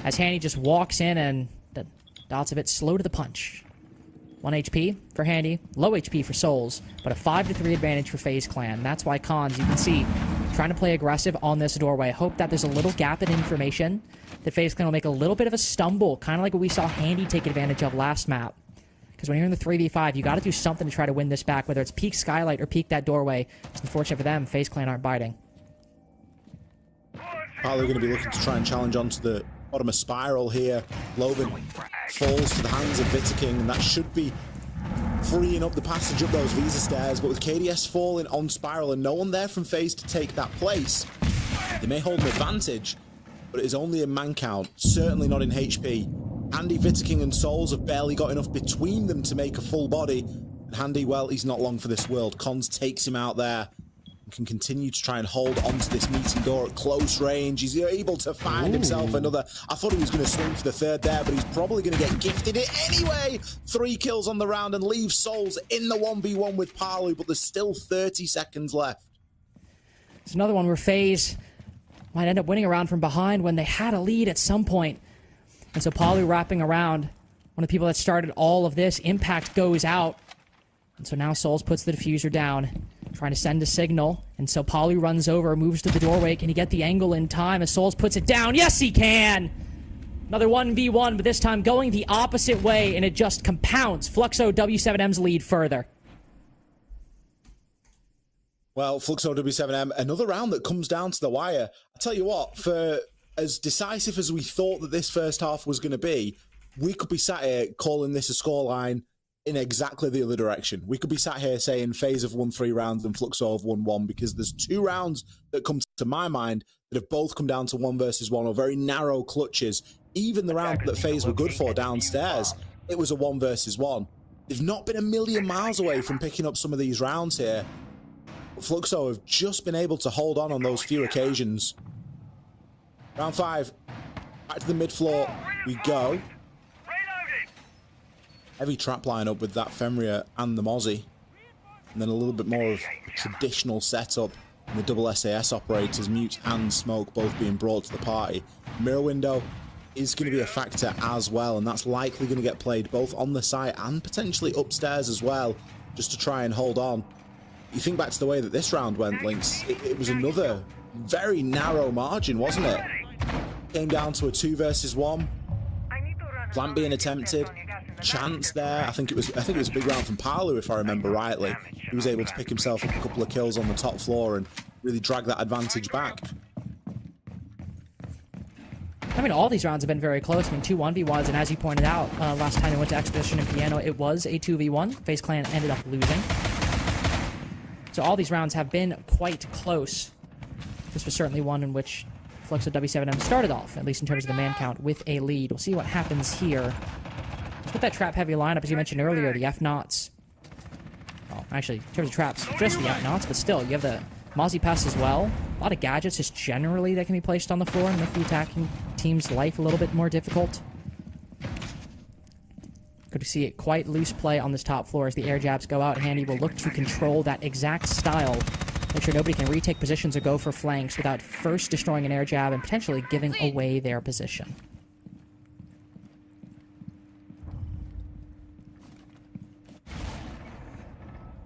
As Handy just walks in, and the Dots a bit slow to the punch. 1 HP for Handy, low HP for Souls, but a 5-3 advantage for FaZe Clan. That's why Cons, you can see, trying to play aggressive on this doorway. Hope that there's a little gap in information. That FaZe Clan will make a little bit of a stumble, kind of like what we saw Handy take advantage of last map. Because when you're in the 3v5, you got to do something to try to win this back, whether it's peek Skylight or peek that doorway. It's unfortunate for them, FaZe Clan aren't biting. Partly going to be looking to try and challenge onto the bottom of Spiral here. Lobin falls to the hands of Vidiking, and that should be freeing up the passage up those Visa stairs, but with KDS falling on Spiral and no one there from FaZe to take that place, they may hold an advantage, but it is only in man count, certainly not in HP. Handy, Vidiking and Souls have barely got enough between them to make a full body, and Handy, well, he's not long for this world. Cons takes him out there and can continue to try and hold onto this meeting door at close range. He's able to find himself another. I thought he was going to swing for the third there, but he's probably going to get gifted it anyway. 3 kills on the round and leaves Souls in the 1v1 with Palu, but there's still 30 seconds left. It's another one where FaZe might end up winning a round from behind when they had a lead at some point. And so Palu wrapping around, one of the people that started all of this. Impact goes out. And so now Souls puts the diffuser down, trying to send a signal. And so Palu runs over, moves to the doorway. Can he get the angle in time as Souls puts it down? Yes, he can! Another 1v1, but this time going the opposite way, and it just compounds Fluxo W7M's lead further. Well, Fluxo W7M, another round that comes down to the wire. I tell you what, for as decisive as we thought that this first half was going to be, we could be sat here calling this a scoreline in exactly the other direction. We could be sat here saying FaZe have won 3 rounds and Fluxo have won 1, because there's 2 rounds that come to my mind that have both come down to 1 versus 1, or very narrow clutches. Even the round that FaZe were good for downstairs, it was a 1 versus 1. They've not been a million miles away from picking up some of these rounds here. But Fluxo have just been able to hold on those few occasions. Round 5, back to the mid-floor we go. Heavy trap lineup with that Fenrir and the Mozzie. And then a little bit more of a traditional setup and the double SAS operators, Mute and Smoke both being brought to the party. Mirror window is going to be a factor as well, and that's likely going to get played both on the site and potentially upstairs as well, just to try and hold on. You think back to the way that this round went, Lynx, it was another very narrow margin, wasn't it? Came down to a 2 versus 1. Plant being attempted. Chance there. I think it was a big round from Palu, if I remember rightly. He was able to pick himself up a couple of kills on the top floor and really drag that advantage back. I mean, all these rounds have been very close. I mean, 2 1v1s, and as you pointed out, last time they went to Expedition and Piano, it was a 2v1. FaZe Clan ended up losing. So all these rounds have been quite close. This was certainly one in which Fluxo W7M started off, at least in terms of the man count, with a lead. We'll see what happens here. Let's put that trap-heavy lineup, as you mentioned earlier, the F-Knots. Well, actually, in terms of traps, just the F-Knots, but still, you have the Mozzie Pass as well. A lot of gadgets just generally that can be placed on the floor and make the attacking team's life a little bit more difficult. Good to see it quite loose play on this top floor as the air jabs go out. Handy will look to control that exact style. Make sure nobody can retake positions or go for flanks without first destroying an air jab and potentially giving away their position.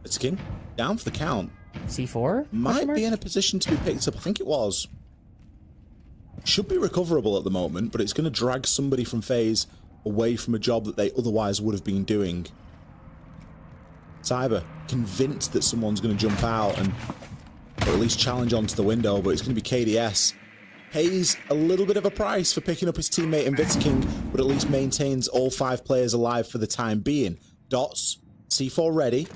It's King down for the count. C4? Might be in a position to be picked up. I think it was. Should be recoverable at the moment, but it's going to drag somebody from FaZe away from a job that they otherwise would have been doing. Cyber, convinced that someone's going to jump out and or at least challenge onto the window, but it's going to be KDS. Pays a little bit of a price for picking up his teammate in King, but at least maintains all 5 players alive for the time being. Dots, C4 ready.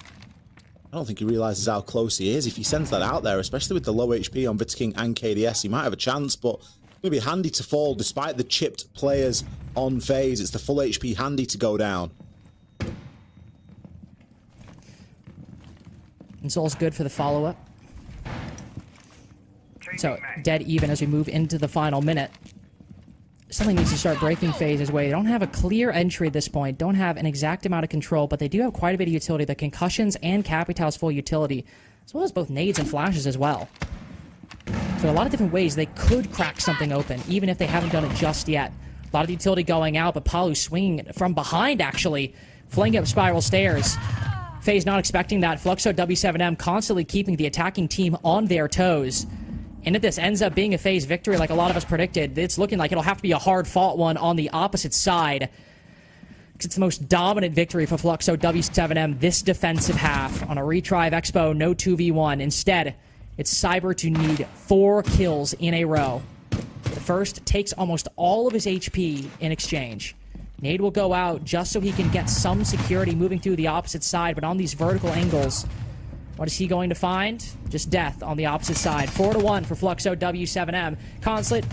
I don't think he realizes how close he is. If he sends that out there, especially with the low HP on King and KDS, he might have a chance, but it's going to be handy to fall despite the chipped players on FaZe. It's the full HP handy to go down. And Soul's good for the follow-up. So, dead even as we move into the final minute. Something needs to start breaking FaZe's way. They don't have a clear entry at this point, don't have an exact amount of control, but they do have quite a bit of utility. The concussions and Capital's full utility, as well as both nades and flashes as well. So a lot of different ways they could crack something open, even if they haven't done it just yet. A lot of utility going out, but Palu swinging from behind, actually, flinging up spiral stairs. FaZe not expecting that. Fluxo W7M constantly keeping the attacking team on their toes. And if this ends up being a FaZe victory like a lot of us predicted, it's looking like it'll have to be a hard-fought one on the opposite side. Because it's the most dominant victory for Fluxo W7M this defensive half. On a retry of Expo, no 2v1. Instead, it's Cyber to need 4 kills in a row. The first takes almost all of his HP in exchange. Nade will go out just so he can get some security moving through the opposite side, but on these vertical angles, what is he going to find? Just death on the opposite side. 4-1 for Fluxo W7M. Consulate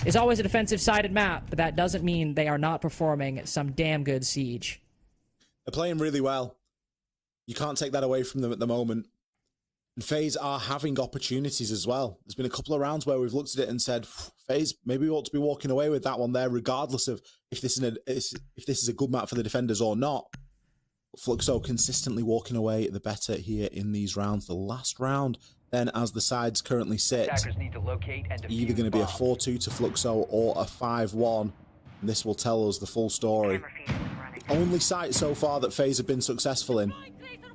is always a defensive-sided map, but that doesn't mean they are not performing some damn good siege. They're playing really well. You can't take that away from them at the moment. And FaZe are having opportunities as well. There's been a couple of rounds where we've looked at it and said, FaZe, maybe we ought to be walking away with that one there, regardless of if this is a good map for the defenders or not. Fluxo consistently walking away the better here in these rounds. The last round, then, as the sides currently sit, either going to be a 4-2 to Fluxo or a 5-1. And this will tell us the full story. The only site so far that FaZe have been successful in,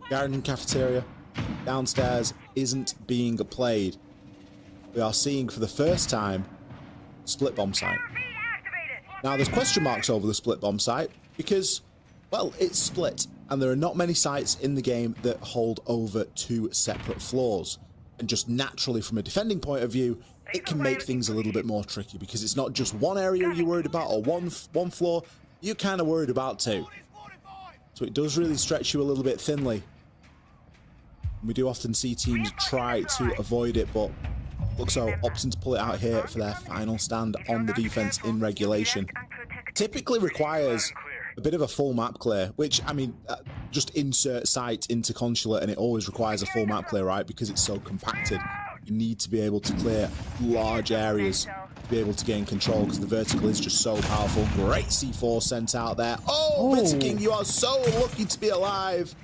Garden Cafeteria, downstairs, isn't being played. We are seeing for the first time split bomb site. Now there's question marks over the split bomb site because, well, it's split and there are not many sites in the game that hold over 2 separate floors. And just naturally from a defending point of view, it can make things a little bit more tricky because it's not just one area you're worried about or one floor, you're kind of worried about 2. So it does really stretch you a little bit thinly. We do often see teams try to avoid it, but Fluxo opting to pull it out here for their final stand on the defense in regulation. Typically requires a bit of a full map clear, which, I mean, just insert site into Consulate and it always requires a full map clear, right? Because it's so compacted. You need to be able to clear large areas to be able to gain control because the vertical is just so powerful. Great C4 sent out there. Oh, Veto King, you are so lucky to be alive.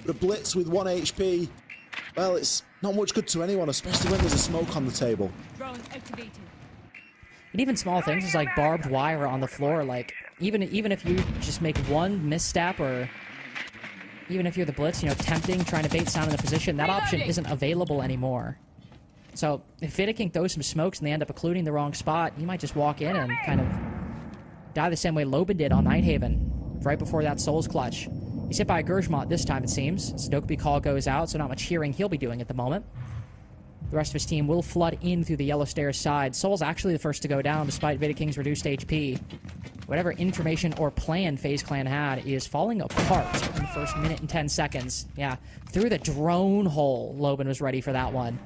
The blitz with 1 HP, well, it's not much good to anyone, especially when there's a smoke on the table. And even small things is like barbed wire on the floor, like even if you just make one misstep or even if you're the blitz, you know, tempting, trying to bait sound in the position, that option isn't available anymore. So if Veto King throws some smokes and they end up occluding the wrong spot, you might just walk in and kind of die the same way Loban did on Nighthaven right before that Souls clutch. He's hit by a Gershmont this time, it seems. Sudoku call goes out, so not much hearing he'll be doing at the moment. The rest of his team will flood in through the yellow stairs side. Soul's actually the first to go down, despite Veto King's reduced HP. Whatever information or plan FaZe Clan had is falling apart in the first minute and 10 seconds. Yeah, through the drone hole, Loban was ready for that one.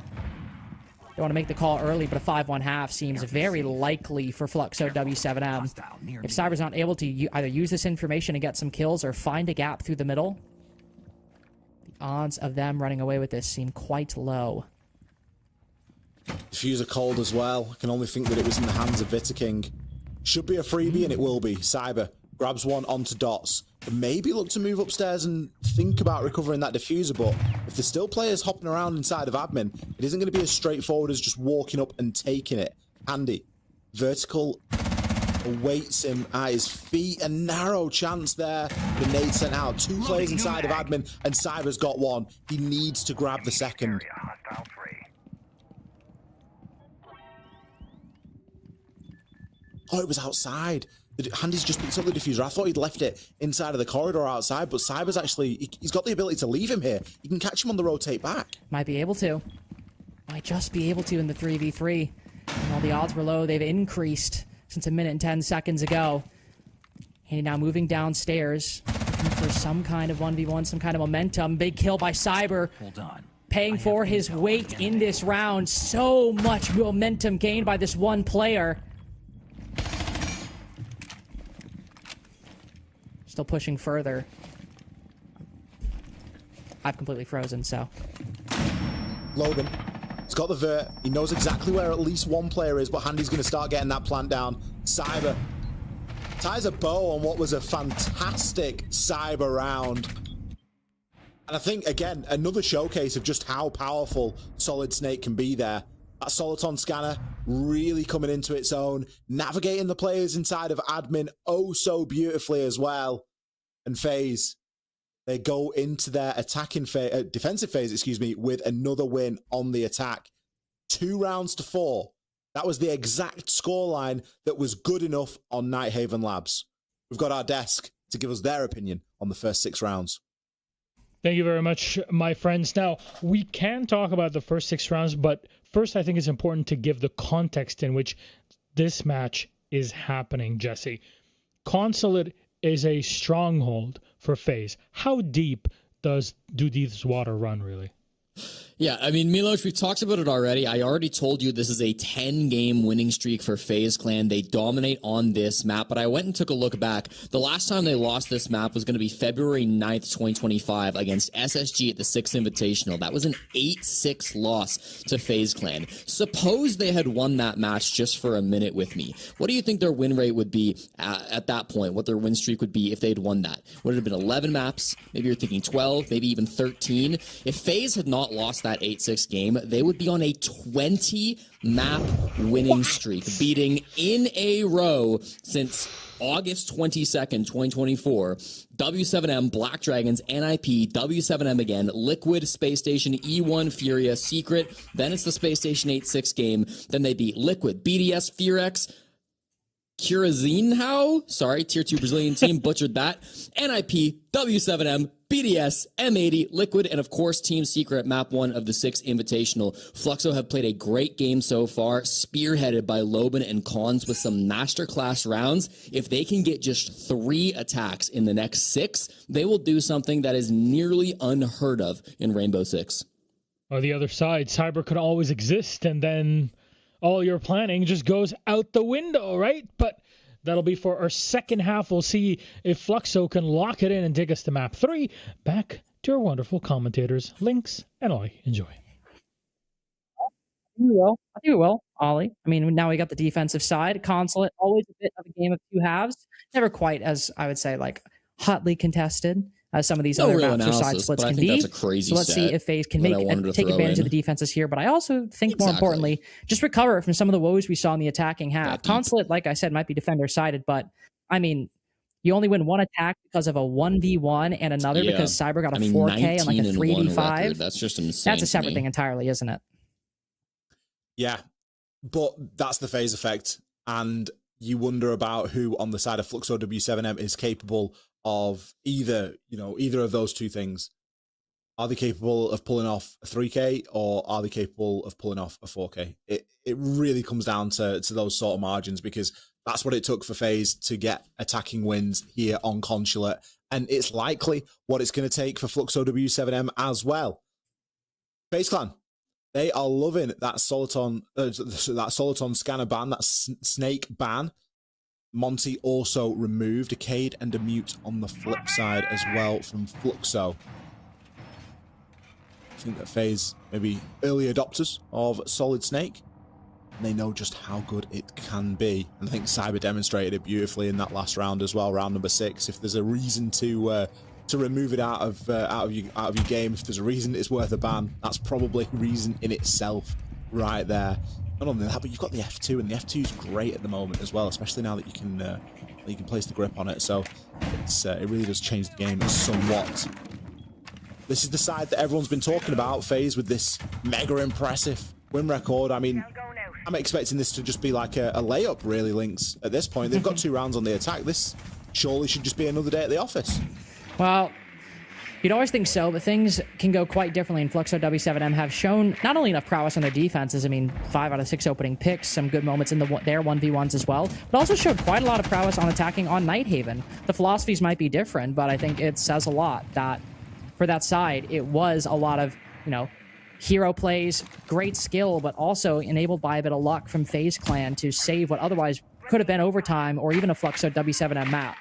Don't want to make the call early, but a 5-1 half seems very likely for Fluxo W7M. If Cyber's not able to either use this information and get some kills or find a gap through the middle, the odds of them running away with this seem quite low. Diffuser cold as well. I can only think that it was in the hands of Veto King. Should be a freebie, and it will be. Cyber grabs one onto Dots. And maybe look to move upstairs and think about recovering that diffuser, but if there's still players hopping around inside of admin, it isn't going to be as straightforward as just walking up and taking it. Handy. Vertical awaits him at his feet. A narrow chance there. The nade sent out. 2 players inside of admin, and Cyber's got one. He needs to grab the second. Oh, it was outside. Handy's just picked up the diffuser. I thought he'd left it inside of the corridor outside, but Cyber's actually, he's got the ability to leave him here. You can catch him on the rotate back. Might be able to. Might just be able to in the 3v3. And while the odds were low, they've increased since a minute and 10 seconds ago. Handy now moving downstairs, looking for some kind of 1v1, some kind of momentum. Big kill by Cyber. Hold on. Paying for his weight in this round. So much momentum gained by this one player. Still pushing further. I've completely frozen, so. Logan. He's got the vert. He knows exactly where at least one player is, but Handy's going to start getting that plant down. Cyber ties a bow on what was a fantastic Cyber round. And I think, again, another showcase of just how powerful Solid Snake can be there. That Soliton scanner really coming into its own, navigating the players inside of admin oh so beautifully as well. And FaZe, they go into their attacking phase, defensive phase, excuse me, with another win on the attack. 2 rounds to 4. That was the exact scoreline that was good enough on Nighthaven Labs. We've got our desk to give us their opinion on the first 6 rounds. Thank you very much, my friends. Now, we can talk about the first 6 rounds, but first I think it's important to give the context in which this match is happening, Jesse. Consulate is a stronghold for FaZe. How deep do these water run, really? Yeah, I mean, Milos, we've talked about it already. I already told you this is a 10-game winning streak for FaZe Clan. They dominate on this map, but I went and took a look back. The last time they lost this map was going to be February 9th, 2025 against SSG at the 6th Invitational. That was an 8-6 loss to FaZe Clan. Suppose they had won that match just for a minute with me. What do you think their win rate would be at that point? What their win streak would be if they'd won that? Would it have been 11 maps? Maybe you're thinking 12, maybe even 13. If FaZe had not lost that 8-6 game, they would be on a 20-map winning streak, beating in a row since August 22nd, 2024. W7M, Black Dragons, NIP, W7M again, Liquid, Space Station, E1, Furia, Secret. Then it's the Space Station 8-6 game. Then they beat Liquid, BDS, Furex, Curazinho, sorry, tier 2 Brazilian team, butchered that. NIP, W7M, BDS, M80, Liquid, and of course Team Secret, map 1 of the 6th Invitational. Fluxo have played a great game so far, spearheaded by Loban and Cons with some masterclass rounds. If they can get just 3 attacks in the next 6, they will do something that is nearly unheard of in Rainbow Six. On the other side, Cyber could always exist, and then all your planning just goes out the window, right? But that'll be for our second half. We'll see if Fluxo can lock it in and take us to map 3. Back to our wonderful commentators, Lynx and Ollie. Enjoy. I think we will, Ollie. I mean, now we got the defensive side. Consulate, always a bit of a game of 2 halves. Never quite as, I would say, like, hotly contested as some of these other maps or side splits can be. So let's see if FaZe can take advantage of the defenses here. But I also think, more importantly, just recover from some of the woes we saw in the attacking half. Consulate, like I said, might be defender-sided, but, I mean, you only win 1 attack because of a 1v1 and another because Cyber got a 4K and like a 3v5. That's just insane. That's a separate thing entirely, isn't it? Yeah, but that's the FaZe effect. And you wonder about who on the side of Fluxo W7M is capable of either of those 2 things. Are they capable of pulling off a 3K or are they capable of pulling off a 4K? It really comes down to those sort of margins, because that's what it took for FaZe to get attacking wins here on Consulate. And it's likely what it's going to take for Fluxo W7M as well. FaZe Clan, they are loving that Soliton scanner ban, that snake ban. Monty also removed a Cade and a Mute on the flip side as well from Fluxo. I think that FaZe maybe early adopters of Solid Snake, and they know just how good it can be. And I think Cyber demonstrated it beautifully in that last round as well, round number 6. If there's a reason to remove it out of your game, if there's a reason it's worth a ban, that's probably reason in itself right there. Not only that, but you've got the F2, and the F2 is great at the moment as well, especially now that you can place the grip on it. So it really does change the game somewhat. This is the side that everyone's been talking about, FaZe, with this mega impressive win record. I mean, I'm expecting this to just be like a layup, really, Lynx, at this point. They've got 2 rounds on the attack. This surely should just be another day at the office. Well, you'd always think so, but things can go quite differently, and Fluxo W7M have shown not only enough prowess on their defenses, I mean, 5 out of 6 opening picks, some good moments in their 1v1s as well, but also showed quite a lot of prowess on attacking on Nighthaven. The philosophies might be different, but I think it says a lot that for that side, it was a lot of, you know, hero plays, great skill, but also enabled by a bit of luck from FaZe Clan to save what otherwise could have been overtime or even a Fluxo W7M map.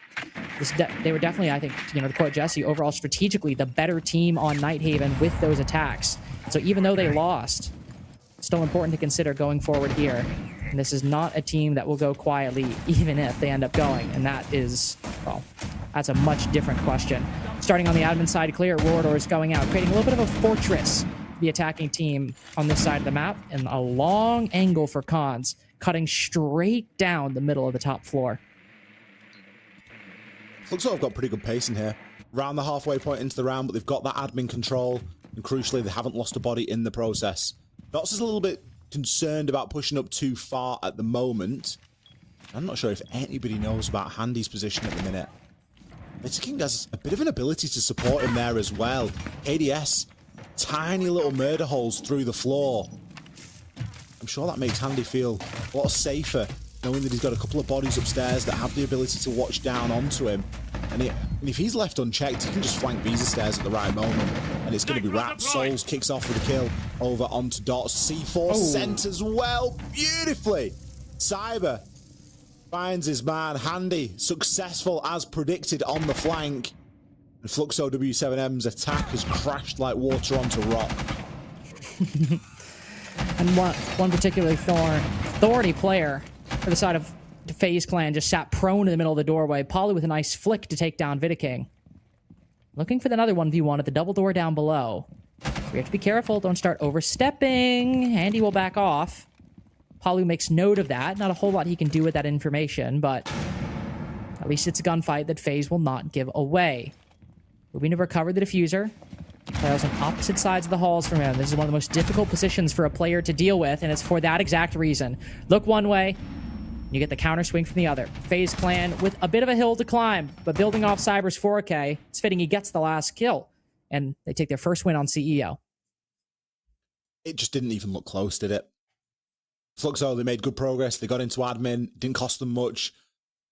They were definitely, I think, you know, to quote Jesse, overall strategically the better team on Nighthaven with those attacks. So even though they lost, still important to consider going forward here. And this is not a team that will go quietly, even if they end up going. And that is, well, that's a much different question. Starting on the admin side, clear, Warrior is going out, creating a little bit of a fortress, the attacking team on this side of the map, and a long angle for Cons, cutting straight down the middle of the top floor. Looks like I've got pretty good pace in here. Round the halfway point into the round, but they've got that admin control, and crucially, they haven't lost a body in the process. Dots is a little bit concerned about pushing up too far at the moment. I'm not sure if anybody knows about Handy's position at the minute. Meta King has a bit of an ability to support him there as well. KDS, tiny little murder holes through the floor. I'm sure that makes Handy feel a lot safer, knowing that he's got a couple of bodies upstairs that have the ability to watch down onto him. And if he's left unchecked, he can just flank Visa stairs at the right moment, and it's going to be wrapped. Souls kicks off with a kill over onto Dots. C4 sent as well, beautifully. Cyber finds his man. Handy, successful as predicted on the flank. And Fluxo W7M's attack has crashed like water onto rock. And one particularly thorny player for the side of the FaZe Clan just sat prone in the middle of the doorway. Polly with a nice flick to take down Vidaking. Looking for another 1v1 at the double door down below. We have to be careful. Don't start overstepping. Handy will back off. Polly makes note of that. Not a whole lot he can do with that information, but at least it's a gunfight that FaZe will not give away. Moving to recover the diffuser. Players on opposite sides of the halls from him. This is one of the most difficult positions for a player to deal with, and it's for that exact reason. Look one way, you get the counter swing from the other. FaZe Clan with a bit of a hill to climb, but building off Cyber's 4K, it's fitting he gets the last kill, and they take their first win on CEO. It just didn't even look close, did it? Fluxo, they made good progress. They got into admin, didn't cost them much,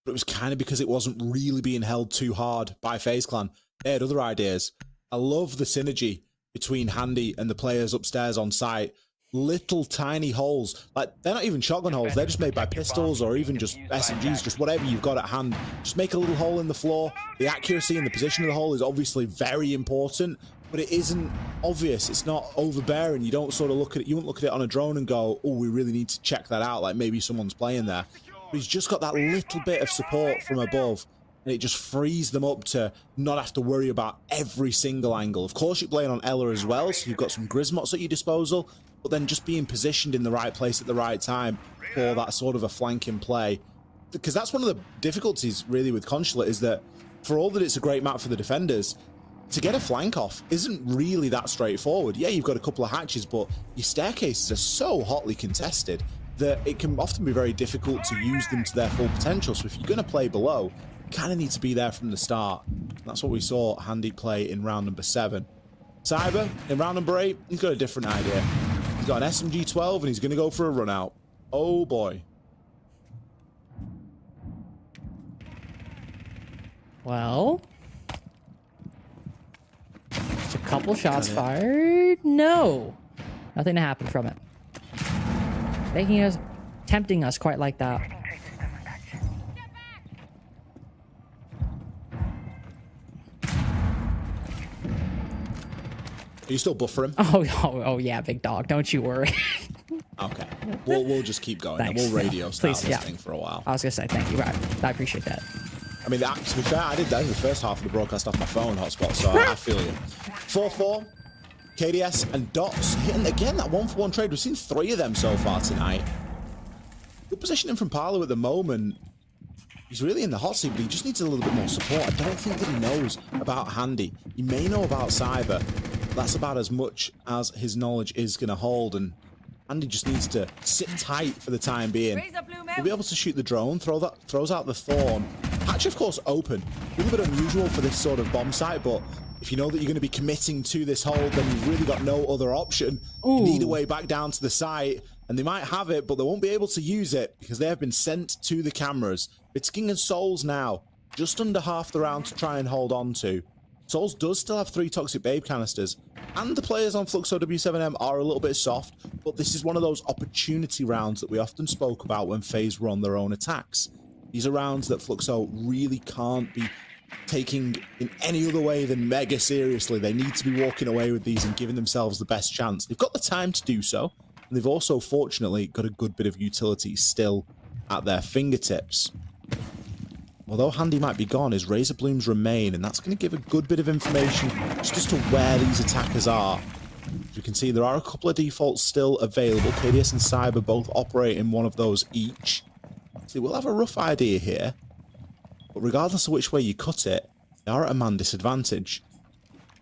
but it was kind of because it wasn't really being held too hard by FaZe Clan. They had other ideas. I love the synergy between Handy and the players upstairs on site. Little tiny holes, like they're not even shotgun holes, they're just made by pistols or even just SMGs, just whatever you've got at hand. Just make a little hole in the floor. The accuracy and the position of the hole is obviously very important, but it isn't obvious. It's not overbearing. You don't sort of look at it, you won't look at it on a drone and go, oh, we really need to check that out, like maybe someone's playing there. But he's just got that little bit of support from above, and it just frees them up to not have to worry about every single angle. Of course, you're playing on Ella as well, so you've got some Grismots at your disposal, but then just being positioned in the right place at the right time for that sort of a flanking play. Because that's one of the difficulties, really, with Consulate, is that for all that it's a great map for the defenders, to get a flank off isn't really that straightforward. Yeah, you've got a couple of hatches, but your staircases are so hotly contested that it can often be very difficult to use them to their full potential. So if you're going to play below, kind of need to be there from the start. That's what we saw Handy play in round number 7. Cyber, in round number 8, he's got a different idea. He's got an SMG-12 and he's going to go for a run out. Oh boy. Well, just a couple shots fired. No, nothing to happen from it. Making us, tempting us quite like that. Are you still buffering? Oh yeah, big dog. Don't you worry. Okay. We'll just keep going. Thanks. And we'll radio start this yeah. thing for a while. I was going to say thank you. I appreciate that. I mean, to be fair, I did that in the first half of the broadcast off my phone hotspot, so I feel you. 4-4, KDS and Dots hitting again that 1-for-1 trade. We've seen 3 of them so far tonight. Good positioning from Parlo at the moment. He's really in the hot seat, but he just needs a little bit more support. I don't think that he knows about Handy. He may know about Cyber. That's about as much as his knowledge is going to hold, and Andy just needs to sit tight for the time being. We'll be able to shoot the drone, throws out the Thorn. Hatch, of course, open. A little bit unusual for this sort of bomb site, but if you know that you're going to be committing to this hold, then you've really got no other option. You need a way back down to the site, and they might have it, but they won't be able to use it because they have been sent to the cameras. It's King and Souls now, just under half the round to try and hold on to. Souls does still have 3 Toxic Babe canisters, and the players on Fluxo W7M are a little bit soft, but this is one of those opportunity rounds that we often spoke about when FaZe were on their own attacks. These are rounds that Fluxo really can't be taking in any other way than mega seriously. They need to be walking away with these and giving themselves the best chance. They've got the time to do so, and they've also, fortunately, got a good bit of utility still at their fingertips. Although Handy might be gone, his Razor Blooms remain, and that's going to give a good bit of information just as to where these attackers are. As you can see, there are a couple of defaults still available. KDS and Cyber both operate in one of those each. So we'll have a rough idea here, but regardless of which way you cut it, they are at a man disadvantage.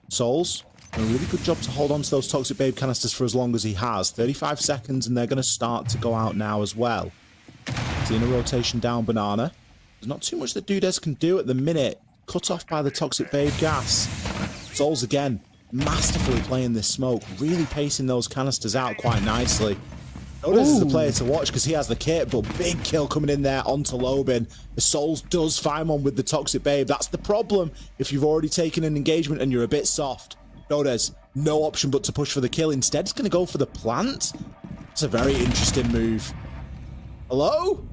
Souls, doing a really good job to hold on to those Toxic Babe canisters for as long as he has. 35 seconds, and they're going to start to go out now as well. Seeing a rotation down Banana. There's not too much that Dudez can do at the minute. Cut off by the Toxic Babe gas. Souls again, masterfully playing this smoke, really pacing those canisters out quite nicely. Dudez is the player to watch because he has the kit, but big kill coming in there onto Lobin. The Souls does find one with the Toxic Babe. That's the problem if you've already taken an engagement and you're a bit soft. Dudez, no option but to push for the kill. Instead, he's going to go for the plant. It's a very interesting move. Hello?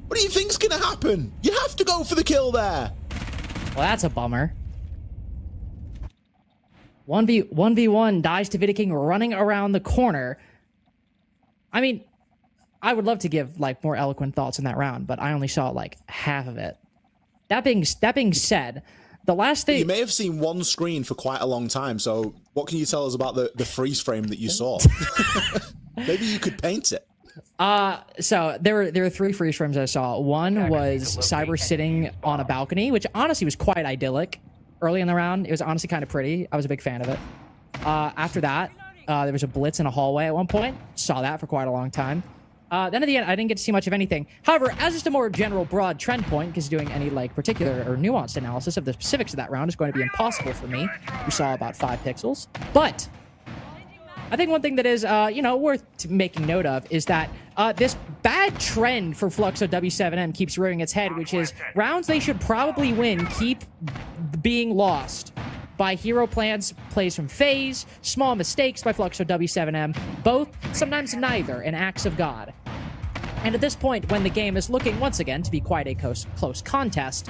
What do you think's going to happen? You have to go for the kill there. Well, that's a bummer. 1v1 dies to Vidiking running around the corner. I mean, I would love to give like more eloquent thoughts in that round, but I only saw like half of it. That being said, the last thing... You may have seen one screen for quite a long time, so what can you tell us about the freeze frame that you saw? Maybe you could paint it. So there were 3 freeze frames I saw. One was Cyber sitting on a balcony, which honestly was quite idyllic. Early in the round, it was honestly kind of pretty. I was a big fan of it. After that, there was a blitz in a hallway at one point. Saw that for quite a long time. Then at the end, I didn't get to see much of anything. However, as just a more general broad trend point, because doing any like particular or nuanced analysis of the specifics of that round is going to be impossible for me. We saw about 5 pixels. But I think one thing that is, worth making note of is that this bad trend for Fluxo W7M keeps rearing its head, which is rounds they should probably win keep being lost by hero plays from FaZe, small mistakes by Fluxo W7M, both, sometimes neither, in acts of God. And at this point, when the game is looking, once again, to be quite a close contest,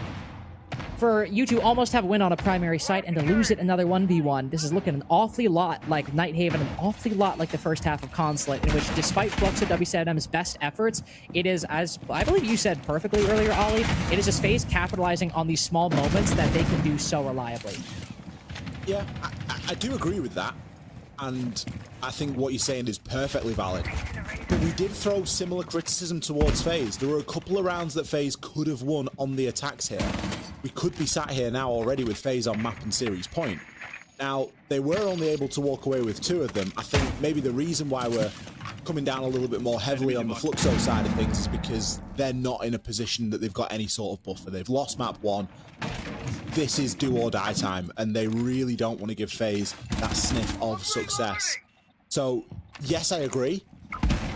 for you to almost have a win on a primary site and to lose it another 1v1, this is looking an awfully lot like Nighthaven, an awfully lot like the first half of Consulate, in which, despite Fluxo W7M's best efforts, it is, as I believe you said perfectly earlier, Ollie, it is just FaZe capitalizing on these small moments that they can do so reliably. Yeah, I do agree with that, and I think what you're saying is perfectly valid. But we did throw similar criticism towards FaZe. There were a couple of rounds that FaZe could have won on the attacks here. We could be sat here now already with FaZe on map and series point. Now, they were only able to walk away with 2 of them. I think maybe the reason why we're coming down a little bit more heavily on the Fluxo side of things is because they're not in a position that they've got any sort of buffer. They've lost map 1. This is do or die time, and they really don't want to give FaZe that sniff of success. So, yes, I agree,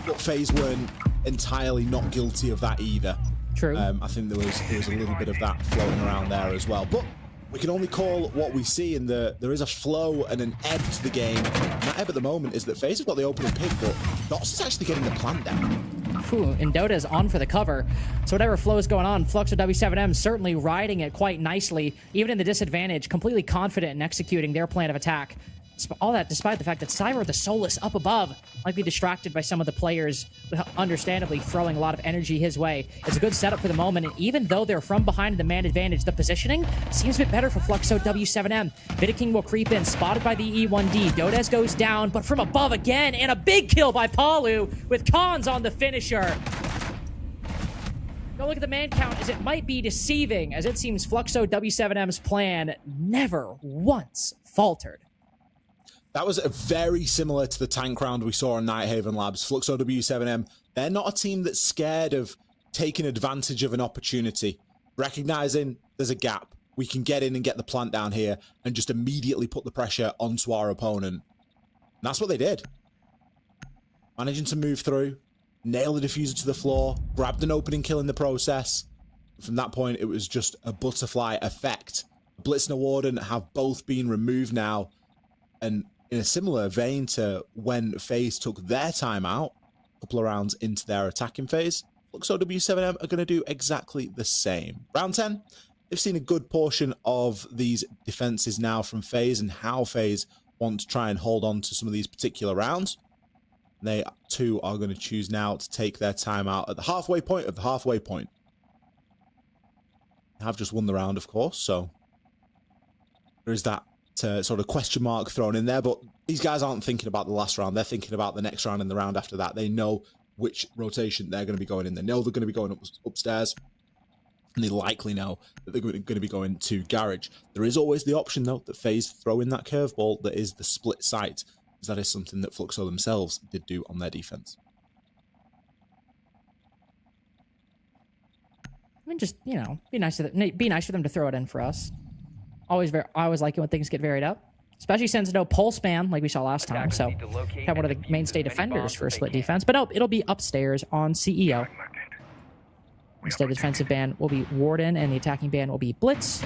but FaZe weren't entirely not guilty of that either. True. I think there was a little bit of that floating around there as well. But we can only call what we see, and there is a flow and an ebb to the game. And that ebb at the moment is that FaZe have got the opening pick, but Dots is actually getting the plant down. And Dota is on for the cover. So whatever flow is going on, Fluxo W7M certainly riding it quite nicely, even in the disadvantage, completely confident in executing their plan of attack. All that despite the fact that Cyber, the Soulless up above, might be distracted by some of the players, understandably throwing a lot of energy his way. It's a good setup for the moment, and even though they're from behind the man advantage, the positioning seems a bit better for Fluxo W7M. Vidiking will creep in, spotted by the E1D. Dodez goes down, but from above again, and a big kill by Palu, with Cons on the finisher. Go look at the man count, as it might be deceiving, as it seems Fluxo W7M's plan never once faltered. That was very similar to the tank round we saw on Nighthaven Labs. Fluxo W7M, they're not a team that's scared of taking advantage of an opportunity, recognizing there's a gap. We can get in and get the plant down here and just immediately put the pressure onto our opponent. And that's what they did. Managing to move through, nail the diffuser to the floor, grabbed an opening kill in the process. From that point, it was just a butterfly effect. Blitz and Warden have both been removed now. And in a similar vein to when FaZe took their time out, a couple of rounds into their attacking phase, Fluxo W7M are going to do exactly the same. Round 10, they've seen a good portion of these defenses now from FaZe and how FaZe want to try and hold on to some of these particular rounds. They too are going to choose now to take their time out at the halfway point of the halfway point. They have just won the round, of course, so there is that sort of question mark thrown in there, but these guys aren't thinking about the last round. They're thinking about the next round and the round after that. They know which rotation they're going to be going in. They know they're going to be going upstairs, and they likely know that they're going to be going to Garage. There is always the option, though, that FaZe throw in that curveball that is the split site, because that is something that Fluxo themselves did do on their defense. I mean, just, you know, be nice for them to throw it in for us. I always like it when things get varied up, especially since no pulse spam like we saw last time. So have one of the mainstay defenders for a split defense, but it'll be upstairs on CEO. Instead, the defensive ban will be Warden and the attacking ban will be Blitz.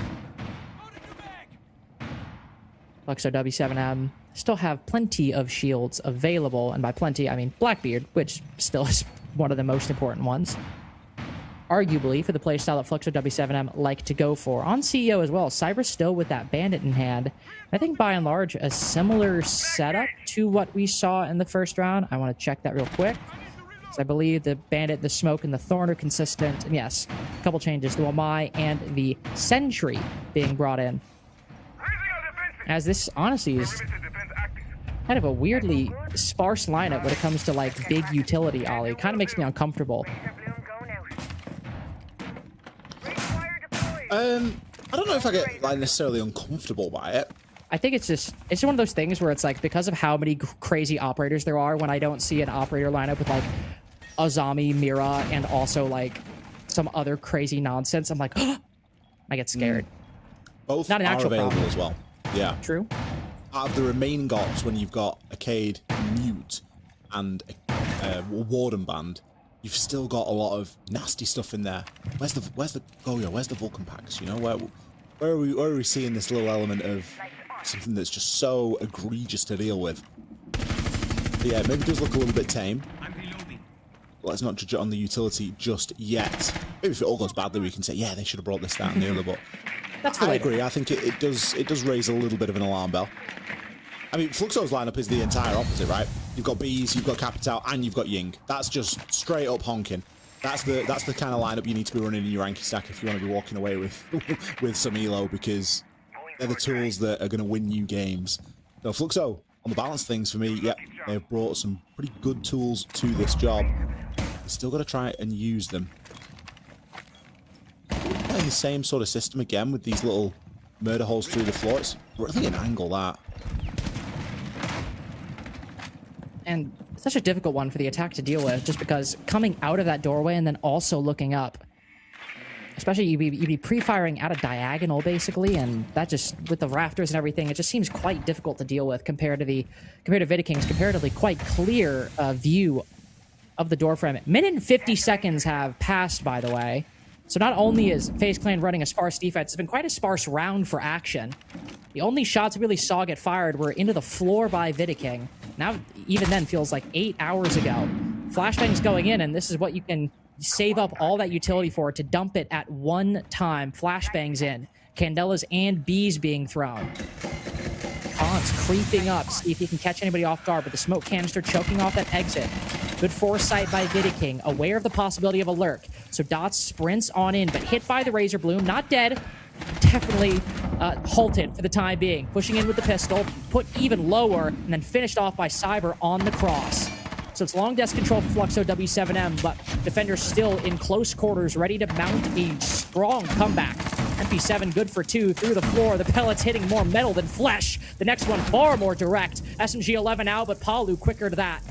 Fluxo W7M still have plenty of shields available, and by plenty I mean Blackbeard, which still is one of the most important ones. Arguably, for the playstyle that Fluxo W7M like to go for. On CEO as well, Cyber's still with that Bandit in hand. I think, by and large, a similar setup to what we saw in the first round. I want to check that real quick, because I believe the Bandit, the Smoke, and the Thorn are consistent. And yes, a couple changes. The Wamai and the Sentry being brought in. As this, honestly, is kind of a weirdly sparse lineup when it comes to, like, big utility, Ollie. It kind of makes me uncomfortable. I don't know if I get like necessarily uncomfortable by it. I think it's just one of those things where it's like, because of how many crazy operators there are, when I don't see an operator lineup with like Azami, Mira, and also like some other crazy nonsense, I'm like, oh, I get scared. Both not an actual available problem as well. Yeah. True. Out of the remaining gops, when you've got Arcade, Mute, and a Warden band, you've still got a lot of nasty stuff in there. Where's the Goyo? Where's the Vulcan packs? You know, where are we seeing this little element of something that's just so egregious to deal with? But yeah, maybe it does look a little bit tame. Let's not judge it on the utility just yet. Maybe if it all goes badly, we can say, yeah, they should have brought this, that, and the other. But I agree. I think it does raise a little bit of an alarm bell. I mean, Fluxo's lineup is the entire opposite, right? You've got Bees, you've got Capital, and you've got Ying. That's just straight up honking. That's the kind of lineup you need to be running in your ranking stack if you want to be walking away with some elo, because they're the tools that are going to win you games. So Fluxo, on the balance things for me, yeah, they've brought some pretty good tools to this job. They've still got to try and use them. Playing the same sort of system again with these little murder holes through the floor. It's really an angle, that. And such a difficult one for the attack to deal with, just because coming out of that doorway and then also looking up, especially you'd be pre-firing at a diagonal basically, and that just, with the rafters and everything, it just seems quite difficult to deal with compared to Vidiking's comparatively quite clear view of the door frame. Minute and 50 seconds have passed, by the way. So not only is FaZe Clan running a sparse defense, it's been quite a sparse round for action. The only shots we really saw get fired were into the floor by Vidiking. Now, even then, feels like 8 hours ago. Flashbang's going in, and this is what you can save up all that utility for, to dump it at one time. Flashbangs in. Candelas and Bees being thrown. Khan's creeping up, see if he can catch anybody off guard, but the smoke canister choking off that exit. Good foresight by Vidiking, aware of the possibility of a lurk. So Dots sprints on in, but hit by the Razor Bloom, not dead. Definitely halted for the time being. Pushing in with the pistol, put even lower, and then finished off by Cyber on the cross. So it's long desk control for Fluxo W7M, but defenders still in close quarters, ready to mount a strong comeback. MP7 good for 2 through the floor. The pellets hitting more metal than flesh. The next one far more direct. SMG 11 out, but Palu quicker to that.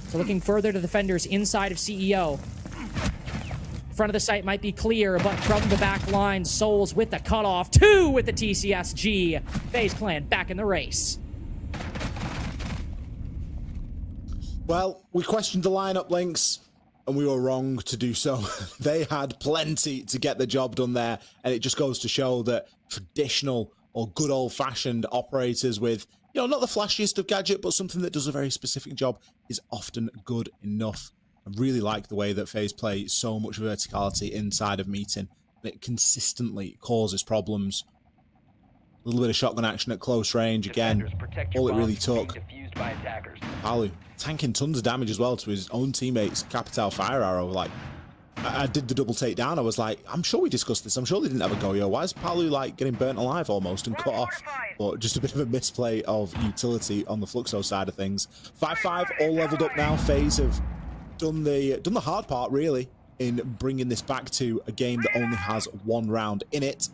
So looking further to defenders inside of CEO. Front of the site might be clear, but from the back line, Souls with the cutoff. 2 with the TCSG. FaZe Clan back in the race. Well, we questioned the lineup links, and we were wrong to do so. They had plenty to get the job done there, and it just goes to show that traditional or good old-fashioned operators with, you know, not the flashiest of gadget, but something that does a very specific job is often good enough. I really like the way that FaZe play so much verticality inside of meeting, and it consistently causes problems. A little bit of shotgun action at close range again. All it really took. Palu tanking tons of damage as well to his own teammates. Capital Fire Arrow. Like, I did the double takedown. I was like, I'm sure we discussed this. I'm sure they didn't have a go-yo. Why is Palu like getting burnt alive almost and cut off? But just a bit of a misplay of utility on the Fluxo side of things. 5-5 all leveled up now. FaZe have done the hard part really in bringing this back to a game that only has one round in it,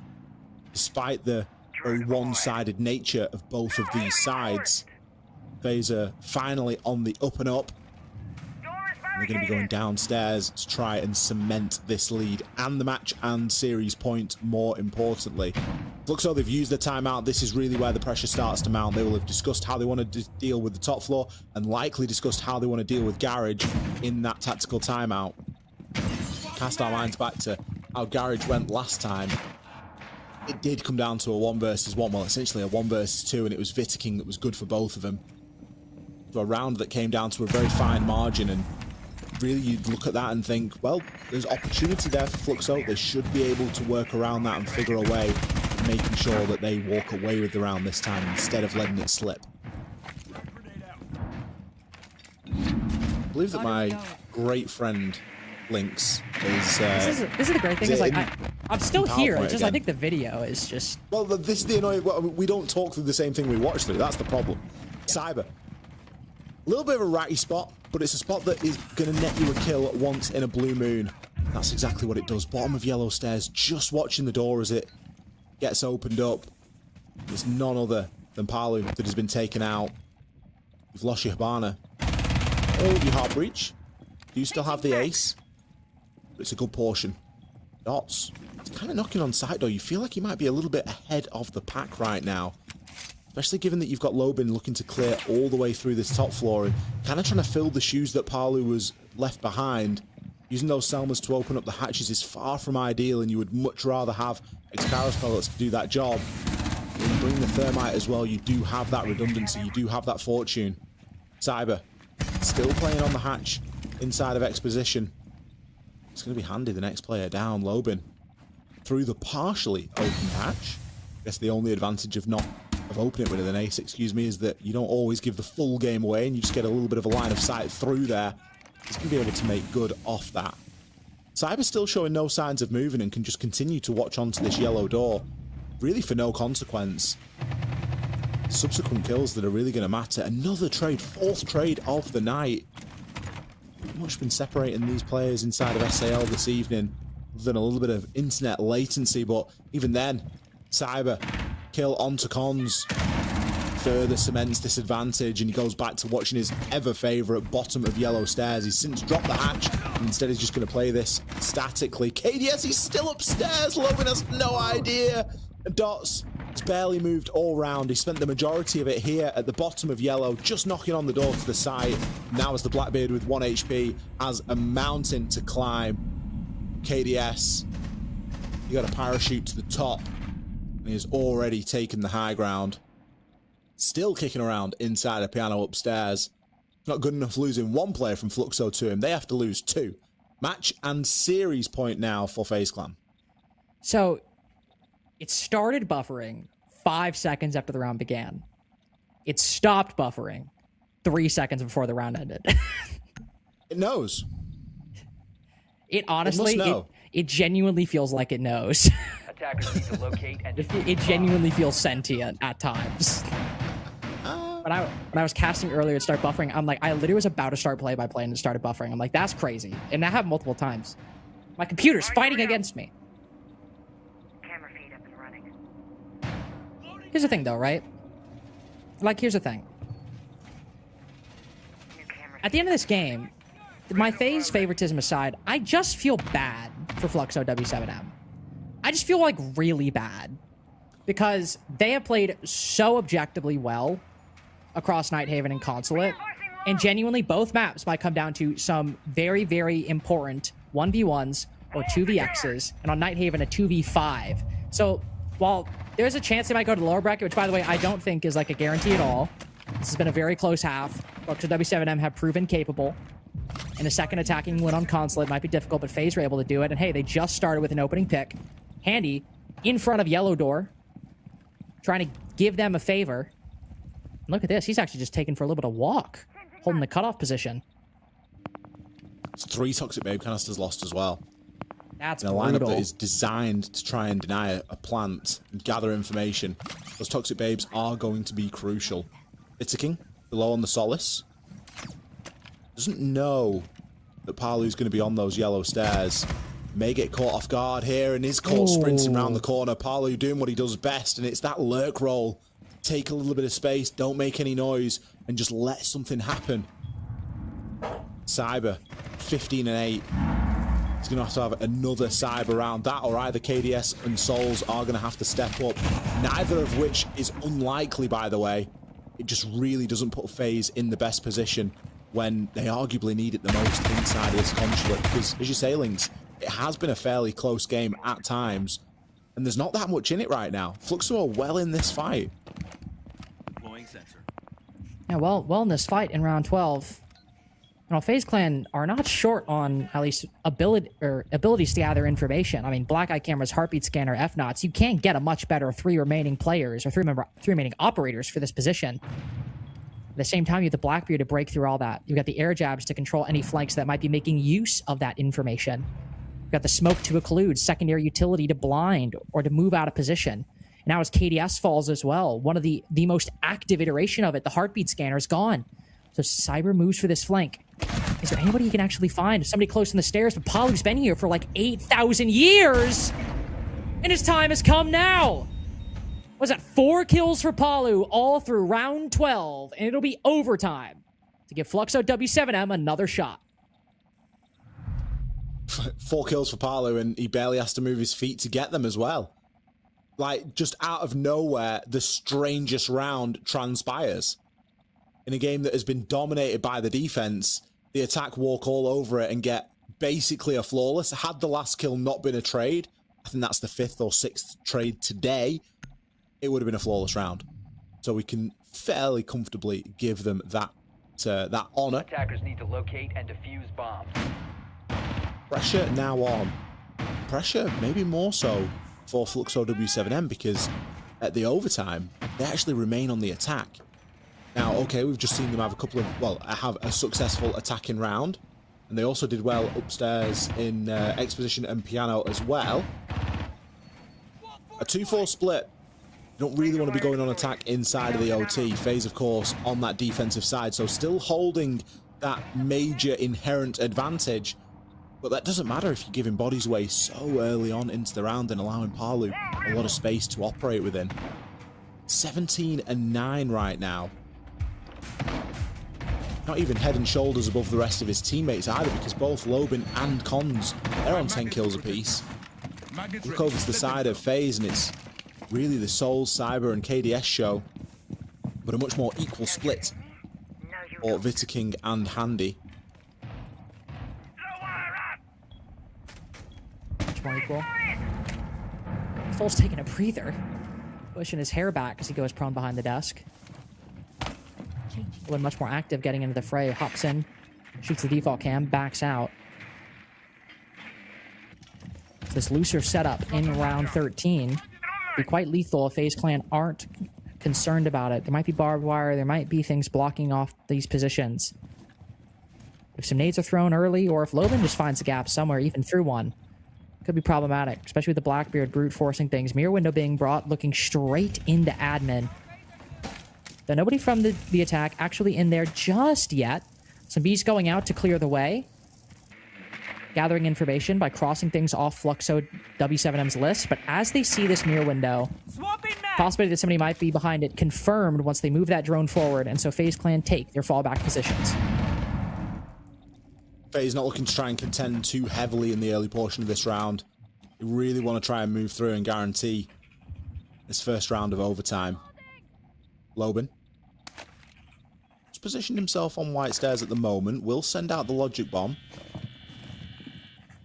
despite the very one-sided nature of both of these sides. FaZe are finally on the up and up. They're going to be going downstairs to try and cement this lead and the match and series point, more importantly. Fluxo, they've used their timeout. This is really where the pressure starts to mount. They will have discussed how they want to deal with the top floor and likely discussed how they want to deal with Garage in that tactical timeout. Cast our minds back to how Garage went last time. It did come down to a 1 versus 1, well, essentially a 1 versus 2, and it was Viticking that was good for both of them. So a round that came down to a very fine margin, and really you'd look at that and think, well, there's opportunity there for Fluxo. They should be able to work around that and figure a way of making sure that they walk away with the round this time instead of letting it slip. I believe that my great friend Lynx is... This is the great thing, is like, I'm still here, it's just, I think the video is just... Well, this is the annoying... Well, we don't talk through the same thing we watch through, that's the problem. Cyber. A little bit of a ratty spot, but it's a spot that is going to net you a kill once in a blue moon. That's exactly what it does. Bottom of yellow stairs, just watching the door as it gets opened up. It's none other than Palu that has been taken out. You've lost your Hibana. Oh, your Heart Breach. Do you still have the ace? But it's a good portion. Dots. It's kind of knocking on sight, though. You feel like you might be a little bit ahead of the pack right now. Especially given that you've got Lobin looking to clear all the way through this top floor and kind of trying to fill the shoes that Palu was left behind. Using those Selmas to open up the hatches is far from ideal, and you would much rather have Excaros pellets to do that job. When you bring the Thermite as well, you do have that redundancy, you do have that fortune. Cyber, still playing on the hatch inside of Exposition. It's going to be handy, the next player down, Lobin. Through the partially open hatch. I guess the only advantage of opening it with an ace, excuse me, is that you don't always give the full game away and you just get a little bit of a line of sight through there. He's going to be able to make good off that. Cyber's still showing no signs of moving and can just continue to watch onto this yellow door, really for no consequence. Subsequent kills that are really going to matter. Another trade, 4th trade of the night. Not much been separating these players inside of SAL this evening, other than a little bit of internet latency, but even then, Cyber kill onto Cons further cements this advantage, and he goes back to watching his ever-favourite bottom of yellow stairs. He's since dropped the hatch, and instead he's just going to play this statically. KDS, he's still upstairs. Logan has no idea. And Dots has barely moved all round. He spent the majority of it here at the bottom of yellow, just knocking on the door to the side. Now as the Blackbeard with 1 HP has a mountain to climb. KDS, you got a parachute to the top. And he has already taken the high ground. Still kicking around inside a piano upstairs. Not good enough losing 1 player from Fluxo to him. They have to lose 2. Match and series point now for FaZe Clan. So, it started buffering 5 seconds after the round began. It stopped buffering 3 seconds before the round ended. It knows. It honestly, it genuinely feels like it knows. Attackers need to locate and it genuinely feels sentient at times. But when I was casting earlier to start buffering, I'm like, I literally was about to start play-by-play and it started buffering. I'm like, that's crazy. And that happened multiple times. My computer's fighting against me. Here's the thing, though, right? Like, here's the thing. At the end of this game, my FaZe favoritism aside, I just feel bad for Fluxo W7M. I just feel, like, really bad. Because they have played so objectively well across Nighthaven and Consulate. And genuinely, both maps might come down to some very, very important 1v1s or 2vx's. And on Nighthaven, a 2v5. So, while there's a chance they might go to the lower bracket, which, by the way, I don't think is, like, a guarantee at all. This has been a very close half. Fluxo W7M have proven capable. And a second attacking win on Consulate might be difficult, but FaZe were able to do it. And hey, they just started with an opening pick. Handy, in front of Yellow Door. Trying to give them a favor. And look at this. He's actually just taken for a little bit of walk. Holding the cutoff position. It's 3 Toxic Babe canisters lost as well. That's in a brutal. lineup that is designed to try and deny a plant and gather information. Those Toxic Babes are going to be crucial. King below on the Solace. Doesn't know that Palu's going to be on those yellow stairs. May get caught off guard here and is caught sprinting around the corner. Palu doing what he does best, and it's that lurk roll. Take a little bit of space, don't make any noise, and just let something happen. Cyber, 15 and 8. He's going to have another Cyber round. That or either KDS and Souls are going to have to step up. Neither of which is unlikely, by the way. It just really doesn't put FaZe in the best position when they arguably need it the most inside of this consulate. Because, as you say, Lynx, it has been a fairly close game at times, and there's not that much in it right now. Fluxo are well in this fight. Yeah, well in this fight in round 12. And FaZe Clan are not short on at least abilities to gather information. I mean, Black Eye Camera's Heartbeat Scanner, F-Knots, you can't get a much better 3 remaining players or 3 remaining operators for this position. At the same time, you have the Blackbeard to break through all that. You've got the air jabs to control any flanks that might be making use of that information. You've got the smoke to occlude, secondary utility to blind or to move out of position. And now as KDS falls as well, one of the most active iteration of it, the Heartbeat Scanner, is gone. So Cyber moves for this flank. Is there anybody you can actually find? Somebody close in the stairs, but Palu's been here for like 8,000 years! And his time has come now! Was that 4 kills for Palu all through round 12, and it'll be overtime to give Fluxo W7M another shot. 4 kills for Palu, and he barely has to move his feet to get them as well. Like, just out of nowhere, the strangest round transpires. In a game that has been dominated by the defense, the attack walk all over it and get basically a flawless. Had the last kill not been a trade, I think that's the 5th or 6th trade today, it would have been a flawless round. So we can fairly comfortably give them that honor. Attackers need to locate and defuse bombs. Pressure now on. Pressure maybe more so for Fluxo W7M, because at the overtime, they actually remain on the attack. Now, okay, we've just seen them have a successful attacking round, and they also did well upstairs in Exposition and Piano as well. A 2-4 split. You don't really want to be going on attack inside of the OT. FaZe, of course, on that defensive side, so still holding that major inherent advantage. But that doesn't matter if you're giving bodies away so early on into the round and allowing Palu a lot of space to operate within. 17 and 9 right now. Not even head and shoulders above the rest of his teammates either, because both Lobin and Cons, they're on 10 kills apiece. Look over to the side of FaZe, and it's really the Souls, Cyber, and KDS show, but a much more equal split for King and Handy. Much more equal. Soul's taking a breather, pushing his hair back as he goes prone behind the desk. When much more active, getting into the fray, hops in, shoots the default cam, backs out. This looser setup in round 13 be quite lethal if FaZe Clan aren't concerned about it. There might be barbed wire, there might be things blocking off these positions. If some nades are thrown early, or if Lobin just finds a gap somewhere, even through one, could be problematic, especially with the Blackbeard brute forcing things. Mirror window being brought, looking straight into admin. Though nobody from the attack actually in there just yet. Some Bs going out to clear the way. Gathering information by crossing things off Fluxo W7M's list. But as they see this mirror window, possibility that somebody might be behind it confirmed once they move that drone forward. And so FaZe Clan take their fallback positions. FaZe not looking to try and contend too heavily in the early portion of this round. They really want to try and move through and guarantee this first round of overtime. Loban has positioned himself on white stairs at the moment. Will send out the logic bomb.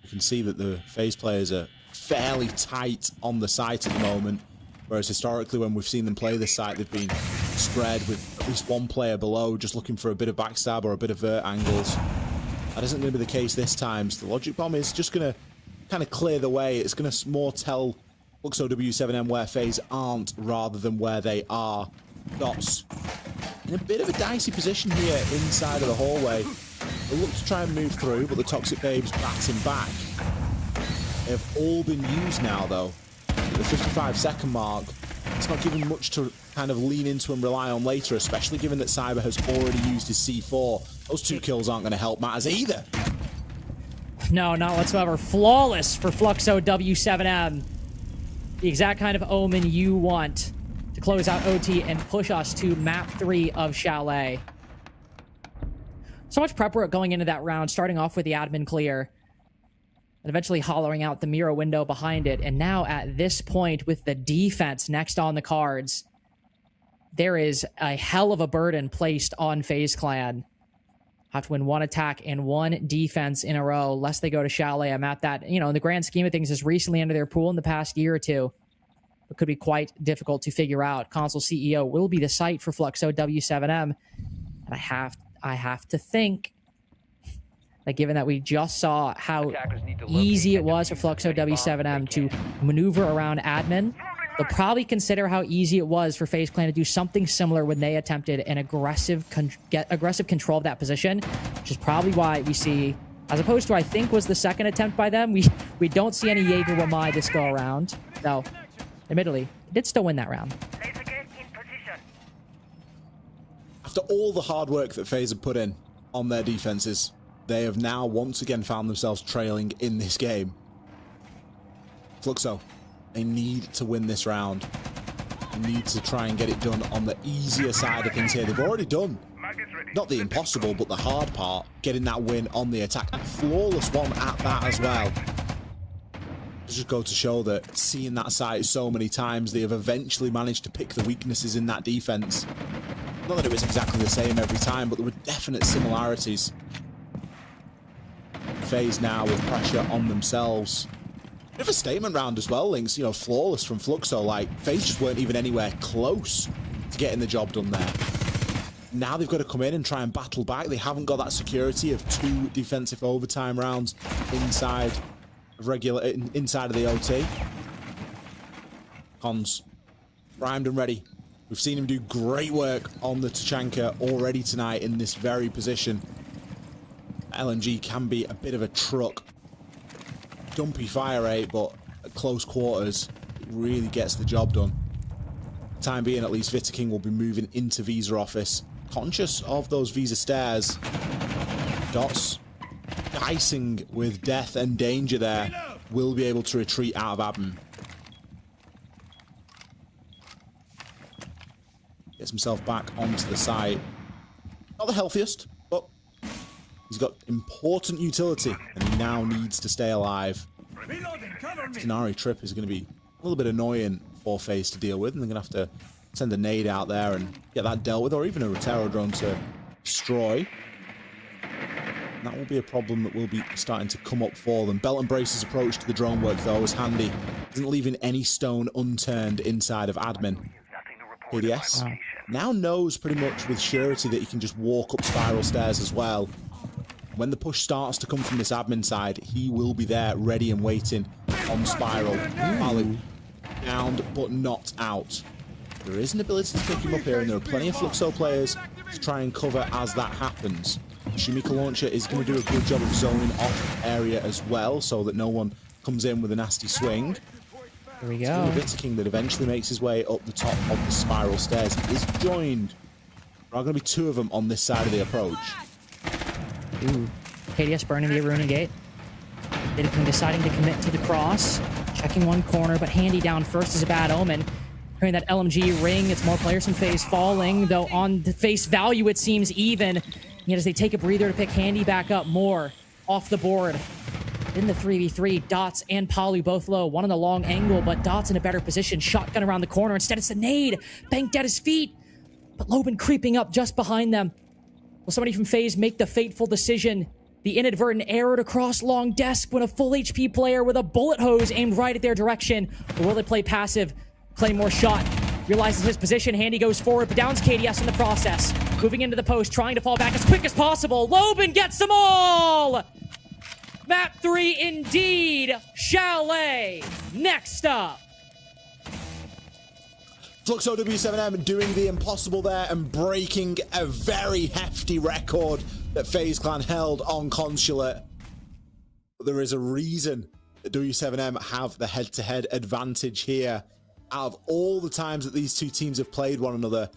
You can see that the FaZe players are fairly tight on the site at the moment, whereas historically when we've seen them play this site, they've been spread with at least one player below, just looking for a bit of backstab or a bit of vert angles. That isn't going to be the case this time. So the logic bomb is just going to kind of clear the way. It's going to more tell Fluxo W7M where FaZe aren't rather than where they are. Dots in a bit of a dicey position here inside of the hallway. They look to try and move through, but the Toxic Babes batting back. They have all been used now, though. At the 55-second mark, it's not giving much to kind of lean into and rely on later, especially given that Cyber has already used his C4. Those 2 kills aren't going to help matters either. No, not whatsoever. Flawless for Fluxo W7M. The exact kind of omen you want to close out OT and push us to map 3 of Chalet. So much prep work going into that round, starting off with the admin clear, and eventually hollowing out the mirror window behind it. And now at this point, with the defense next on the cards, there is a hell of a burden placed on FaZe Clan. Have to win 1 attack and 1 defense in a row, lest they go to Chalet. I'm at that, you know, in the grand scheme of things, is recently under their pool in the past year or two. It could be quite difficult to figure out. Console CEO will be the site for Fluxo W7M. And I have to think that given that we just saw how easy it was for Fluxo W7M to maneuver around admin, they'll probably consider how easy it was for FaZe Clan to do something similar when they attempted an aggressive control of that position, which is probably why we see, as opposed to I think was the second attempt by them, we don't see any Jaeger Wamai this go around. Though, admittedly, it did still win that round. After all the hard work that FaZe have put in on their defenses, they have now once again found themselves trailing in this game. Fluxo, they need to win this round. They need to try and get it done on the easier side of things here. They've already done, not the impossible, but the hard part, getting that win on the attack. And a flawless one at that as well. Just go to show that seeing that site so many times, they have eventually managed to pick the weaknesses in that defense. Not that it was exactly the same every time, but there were definite similarities. FaZe now with pressure on themselves. Bit of a statement round as well, Lynx. You know, flawless from Fluxo. Like, FaZe just weren't even anywhere close to getting the job done there. Now they've got to come in and try and battle back. They haven't got that security of 2 defensive overtime rounds inside of the OT. Cons, primed and ready. We've seen him do great work on the Tachanka already tonight in this very position. LNG can be a bit of a truck. Dumpy fire rate, but at close quarters, it really gets the job done. Time being, at least, Vita King will be moving into Visa office. Conscious of those Visa stairs. Dots, dicing with death and danger there, will be able to retreat out of admin. Gets himself back onto the site. Not the healthiest, but he's got important utility, and he now needs to stay alive. Tenari trip is going to be a little bit annoying for FaZe to deal with, and they're going to have to send a nade out there and get that dealt with, or even a Rotero drone to destroy. And that will be a problem that will be starting to come up for them. Belt and Brace's approach to the drone work, though, is handy. Isn't leaving any stone unturned inside of admin. KDS now knows pretty much with surety that he can just walk up spiral stairs as well. When the push starts to come from this admin side, he will be there ready and waiting on spiral. Malik downed but not out. There is an ability to pick him up here, and there are plenty of Fluxo players to try and cover as that happens. Shumika Launcher is going to do a good job of zoning off area as well, so that no one comes in with a nasty swing. Here we go. Vita King that eventually makes his way up the top of the spiral stairs. He is joined are going to be 2 of them on this side of the approach. Ooh. KDS burning the Aruna gate. Didicum deciding to commit to the cross. Checking one corner, but Handy down first is a bad omen. Hearing that LMG ring, it's more players from FaZe falling, though on the face value it seems even. Yet as they take a breather to pick Handy back up more off the board. In the 3v3, Dots and Palu both low. One on the long angle, but Dots in a better position. Shotgun around the corner. Instead, it's a nade. Banked at his feet. But Loban creeping up just behind them. Will somebody from FaZe make the fateful decision? The inadvertent error to cross long desk when a full HP player with a bullet hose aimed right at their direction. Or will they play passive? Claymore shot. Realizes his position. Handy goes forward, but downs KDS in the process. Moving into the post, trying to fall back as quick as possible. Loban gets them all! Map 3 indeed. Chalet. Next up. Fluxo W7M doing the impossible there and breaking a very hefty record that FaZe Clan held on Consulate. But there is a reason that W7M have the head-to-head advantage here. Out of all the times that these two teams have played one another,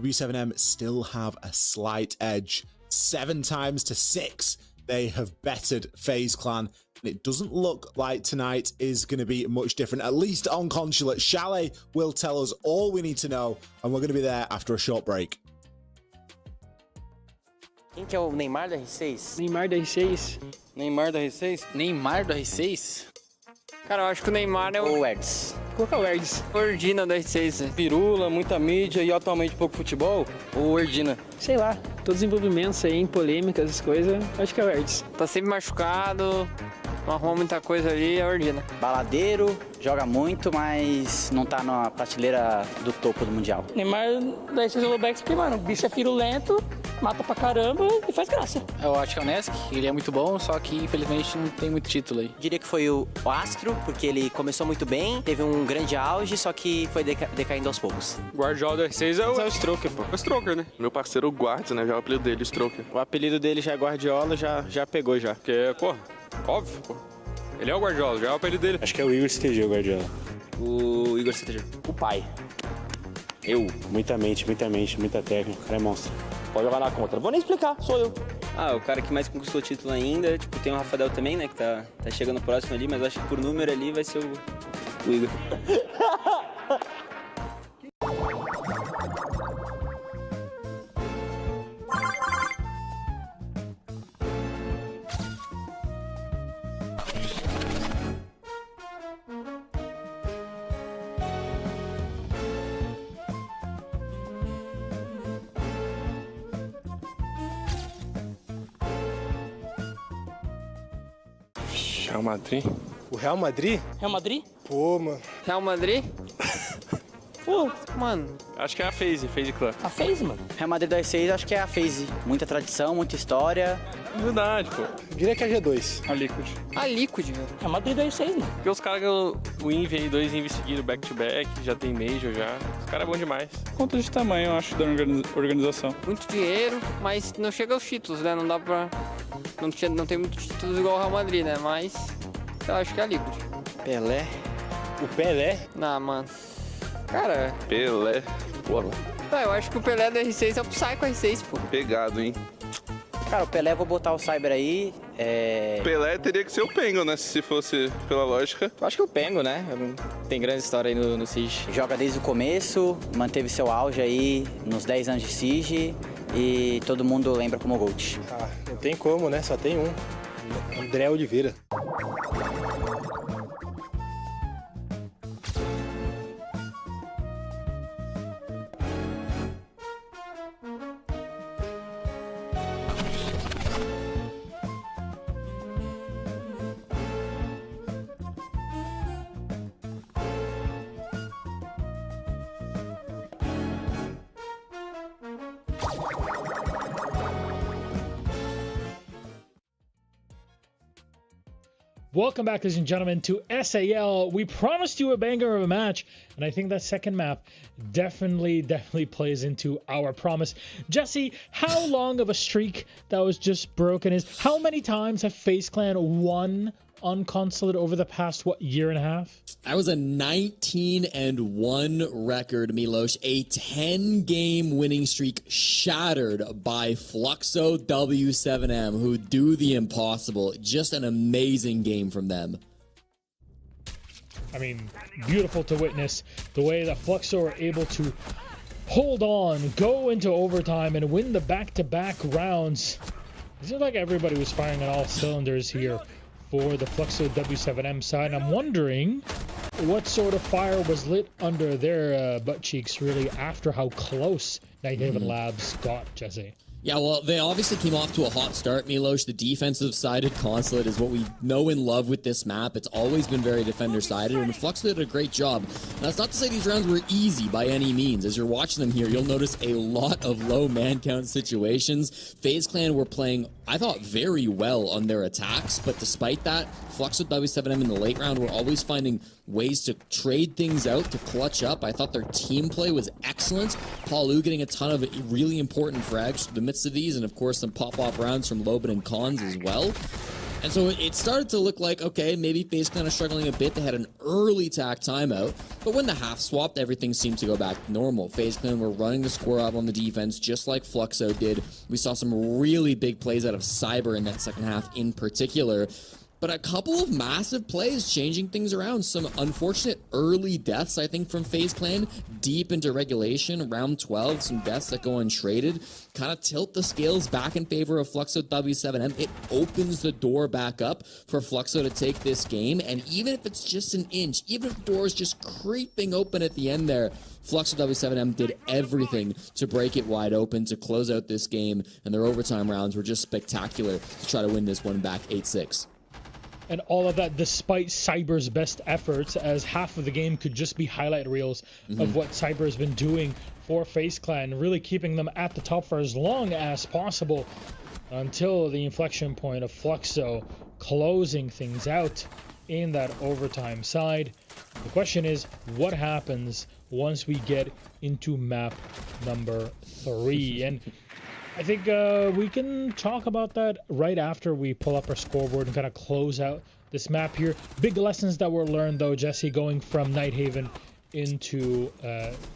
W7M still have a slight edge. 7 times to 6. They have bettered FaZe Clan, and it doesn't look like tonight is going to be much different, at least on Consulate. Chalet will tell us all we need to know, and we're going to be there after a short break. Quem que é o Neymar da R6? Neymar da R6? Neymar da R6? Neymar da R6? Cara, eu acho que o Neymar é o... Ou Eds? Qual que é o Erds? Ordina da R6. Pirula, muita mídia e atualmente pouco futebol? Ou Erdina? Sei lá, todos os envolvimentos aí em polêmicas, essas coisas, acho que é o Erds. Tá sempre machucado, não arruma muita coisa ali, é Ordina. Baladeiro, joga muito, mas não tá na prateleira do topo do Mundial. Neymar da R6 Lobex, porque, mano, o bicho é firulento, mata pra caramba e faz graça. Eu acho que é o Nesk, ele é muito bom, só que infelizmente não tem muito título aí. Diria que foi o Astro, porque ele começou muito bem, teve um grande auge, só que foi decaindo aos poucos. Guardiola da R6 é o Stroker, pô. É o Stroker, né? Meu parceiro Guards, né? Já é o apelido dele, Stroker. O apelido dele já é Guardiola, já pegou já. Porque, pô, óbvio, pô. Ele é o Guardiola, já é o apelido dele. Acho que é o Igor CTG, o Guardiola. O Igor CTG. O pai. Eu. Muita mente, muita técnica. O cara é monstro. Pode jogar na contra. Vou nem explicar, sou eu. Ah, o cara que mais conquistou o título ainda, tipo, tem o Rafael também, né, que tá chegando próximo ali, mas eu acho que por número ali vai ser o Igor. Real Madrid? O Real Madrid? Real Madrid? Pô, mano. Real Madrid? Pô, mano. Acho que é a FaZe Club. A FaZe, mano. Real Madrid da R6, acho que é a FaZe. Muita tradição, muita história. Verdade, pô. Eu diria que é a G2. A Liquid. A Liquid, velho. Real Madrid da R6, mano. Porque os caras ganham o Invi aí, 2 Invi seguidos, back-to-back, já tem Major já. Os caras é bom demais. Conta de tamanho, eu acho, da organização. Muito dinheiro, mas não chega aos títulos, né? Não dá pra... Não tem muitos títulos igual o Real Madrid, né? Mas eu acho que é a Liquid. Pelé? O Pelé? Não, mano. Cara... Pelé. Porra. Eu acho que o Pelé da R6 é o Psycho R6, pô. Pegado, hein? Cara, o Pelé, vou botar o Cyber aí. Pelé teria que ser o Pengo, né? Se fosse pela lógica. Eu acho que o Pengo, né? Tem grande história aí no Siege. Joga desde o começo, manteve seu auge aí nos 10 anos de Siege e todo mundo lembra como GOAT. Ah, não tem como, né? Só tem um. André Oliveira. Welcome back, ladies and gentlemen, to SAL. We promised you a banger of a match, and I think that second map definitely plays into our promise. Jesse, how long of a streak that was just broken is? How many times have FaZe Clan won on Consulate over the past, year and a half? That was a 19-1 record, Milos. A 10-game winning streak shattered by Fluxo W7M, who do the impossible. Just an amazing game from them. I mean, beautiful to witness the way that Fluxo are able to hold on, go into overtime, and win the back-to-back rounds. It seems like everybody was firing on all cylinders here for the Fluxo W7M side. I'm wondering what sort of fire was lit under their butt cheeks, really, after how close Nighthaven Labs got, Jesse. Yeah, well, they obviously came off to a hot start, Milos. The defensive-sided Consulate is what we know and love with this map. It's always been very defender-sided, and Fluxo did a great job. Now, that's not to say these rounds were easy by any means. As you're watching them here, you'll notice a lot of low man count situations. FaZe Clan were playing, I thought, very well on their attacks, but despite that, Fluxo W7M in the late round were always finding ways to trade things out, to clutch up. I thought their team play was excellent. Paulu getting a ton of really important frags through the midst of these, and of course some pop-off rounds from Loban and Cons as well. And so it started to look like, okay, maybe FaZe kind of struggling a bit. They had an early tack timeout, but when the half swapped, everything seemed to go back to normal. FaZe Clan were running the score out on the defense, just like Fluxo did. We saw some really big plays out of Cyber in that second half in particular. But a couple of massive plays changing things around. Some unfortunate early deaths, I think, from FaZe Clan deep into regulation. Round 12, some deaths that go untraded. Kind of tilt the scales back in favor of Fluxo W7M. It opens the door back up for Fluxo to take this game. And even if it's just an inch, even if the door is just creeping open at the end there, Fluxo W7M did everything to break it wide open, to close out this game. And their overtime rounds were just spectacular to try to win this one back 8-6. And all of that despite Cyber's best efforts, as half of the game could just be highlight reels of what Cyber has been doing for FaZe Clan, really keeping them at the top for as long as possible until the inflection point of Fluxo closing things out in that overtime side. The question is, what happens once we get into map number 3? And I think we can talk about that right after we pull up our scoreboard and kind of close out this map here. Big lessons that were learned, though, Jesse, going from Nighthaven into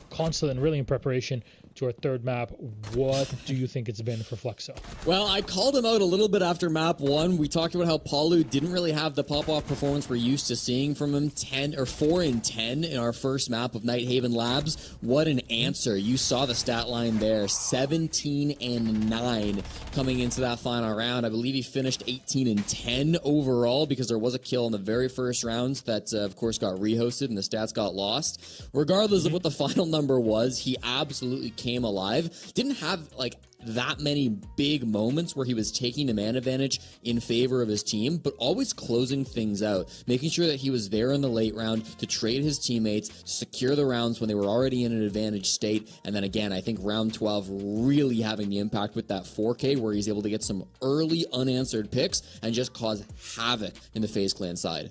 Consulate, and really in preparation to our third map. What do you think it's been for Fluxo? Well, I called him out a little bit after map 1. We talked about how Paulu didn't really have the pop-off performance we're used to seeing from him. 4 in 10 in our first map of Nighthaven Labs. What an answer. You saw the stat line there. 17 and 9 coming into that final round. I believe he finished 18 and 10 overall, because there was a kill in the very first rounds that, of course, got rehosted and the stats got lost. Regardless of what the final number was, he absolutely came alive. Didn't have like that many big moments where he was taking the man advantage in favor of his team, but always closing things out, making sure that he was there in the late round to trade his teammates, secure the rounds when they were already in an advantage state. And then again, I think round 12 really having the impact with that 4K, where he's able to get some early unanswered picks and just cause havoc in the FaZe Clan side.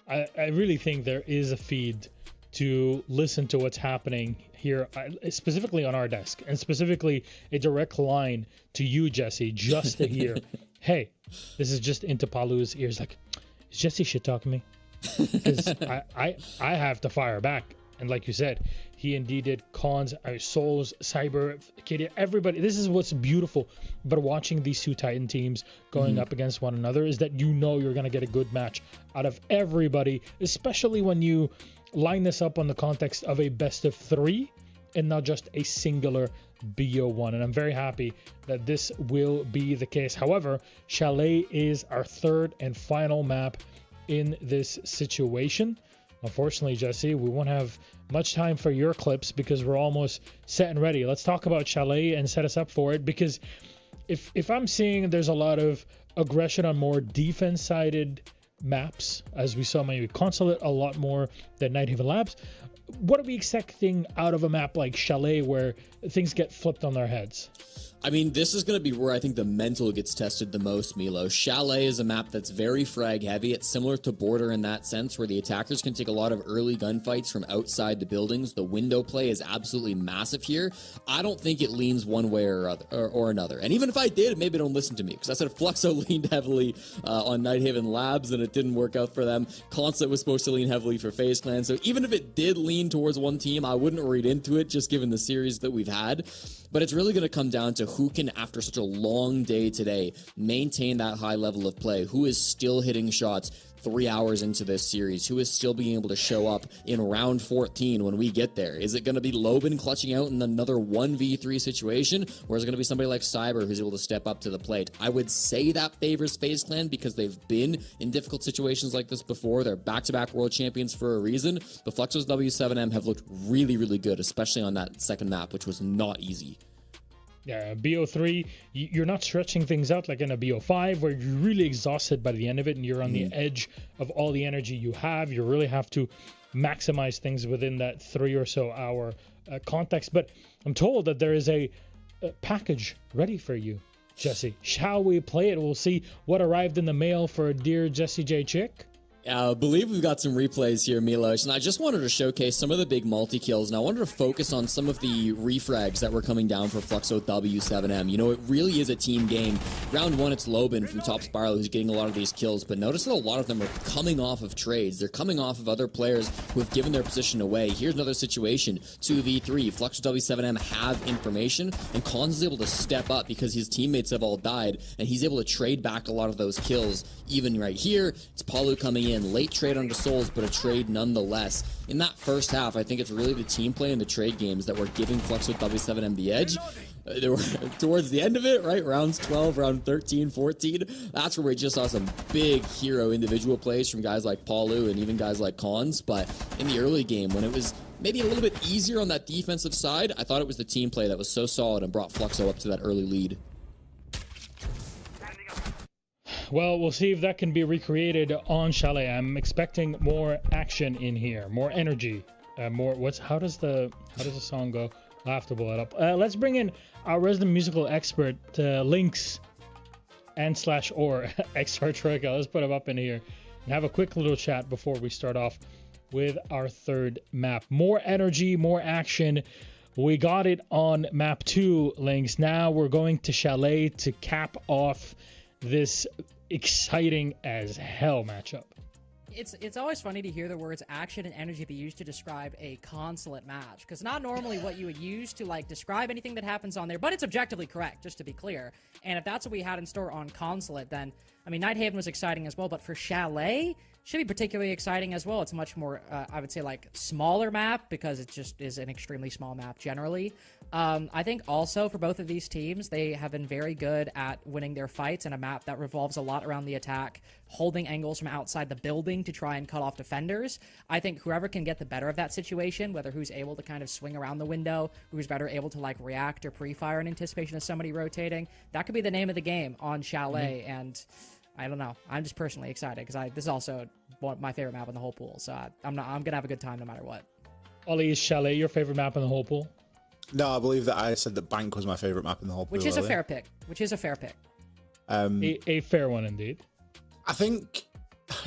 I really think there is a feed to listen to what's happening here, specifically on our desk, and specifically a direct line to you, Jesse, just to hear, hey, this is just into Palu's ears, like, is Jesse shit talking me? Because I have to fire back. And like you said, he indeed did. Cons, Souls, Cyber, KD, everybody. This is what's beautiful about watching these two Titan teams going up against one another, is that you know you're going to get a good match out of everybody, especially when you line this up on the context of a best of 3 and not just a singular BO1. And I'm very happy that this will be the case. However, Chalet is our third and final map in this situation. Unfortunately, Jesse, we won't have much time for your clips because we're almost set and ready. Let's talk about Chalet and set us up for it, because if I'm seeing there's a lot of aggression on more defense-sided maps, as we saw maybe Consulate a lot more than Nighthaven Labs, what are we expecting out of a map like Chalet where things get flipped on their heads? I mean, this is going to be where I think the mental gets tested the most, Milo. Chalet is a map that's very frag heavy. It's similar to Border in that sense, where the attackers can take a lot of early gunfights from outside the buildings. The window play is absolutely massive here. I don't think it leans one way or another. And even if I did, maybe don't listen to me, because I said Fluxo leaned heavily on Nighthaven Labs, and it didn't work out for them. Consulate was supposed to lean heavily for FaZe Clan. So even if it did lean towards one team, I wouldn't read into it, just given the series that we've had. But it's really going to come down to who can, after such a long day today, maintain that high level of play. Who is still hitting shots 3 hours into this series? Who is still being able to show up in round 14 when we get there? Is it going to be Loban clutching out in another 1v3 situation? Or is it going to be somebody like Cyber who's able to step up to the plate? I would say that favors FaZe Clan because they've been in difficult situations like this before. They're back-to-back world champions for a reason. But Fluxo's W7M have looked really, really good, especially on that second map, which was not easy. Yeah, BO3, you're not stretching things out like in a BO5 where you're really exhausted by the end of it and you're on the edge of all the energy you have. You really have to maximize things within that 3 or so hour context. But I'm told that there is a package ready for you, Jesse. Shall we play it? We'll see what arrived in the mail for dear Jesse J. Chick. I believe we've got some replays here, Milos, and I just wanted to showcase some of the big multi-kills, and I wanted to focus on some of the refrags that were coming down for Fluxo W7M. You know, it really is a team game. Round 1, it's Loban from Top Spiral who's getting a lot of these kills, but notice that a lot of them are coming off of trades. They're coming off of other players who have given their position away. Here's another situation, 2v3. Fluxo W7M have information, and Cons is able to step up because his teammates have all died, and he's able to trade back a lot of those kills. Even right here, it's Palu coming in. Late trade onto Souls, but a trade nonetheless. In that first half, I think it's really the team play and the trade games that were giving Fluxo W7M the edge. They were towards the end of it, right? Rounds 12, round 13, 14. That's where we just saw some big hero individual plays from guys like Palu and even guys like Cons. But in the early game, when it was maybe a little bit easier on that defensive side, I thought it was the team play that was so solid and brought Fluxo up to that early lead. Well, we'll see if that can be recreated on Chalet. I'm expecting more action in here, more energy, more. How does the song go? I'll have to blow it up. Let's bring in our resident musical expert, Lynx and /or XR Troika. Let's put him up in here and have a quick little chat before we start off with our third map. More energy, more action. We got it on map 2, Lynx. Now we're going to Chalet to cap off this exciting as hell matchup. It's always funny to hear the words action and energy be used to describe a consulate match, because not normally what you would use to like describe anything that happens on there, but it's objectively correct, just to be clear. And if that's what we had in store on consulate, then I mean Nighthaven was exciting as well, but for Chalet should be particularly exciting as well. It's a much more I would say like smaller map, because it just is an extremely small map generally. I think also for both of these teams, they have been very good at winning their fights in a map that revolves a lot around the attack, holding angles from outside the building to try and cut off defenders. I think whoever can get the better of that situation, whether who's able to kind of swing around the window, who's better able to like react or pre-fire in anticipation of somebody rotating, that could be the name of the game on Chalet. And I don't know. I'm just personally excited because this is also my favorite map in the whole pool. So I'm gonna have a good time no matter what. Ollie, is Chalet your favorite map in the whole pool? No, I believe that I said that Bank was my favorite map in the whole pool. Which is a fair pick. A fair one indeed. I think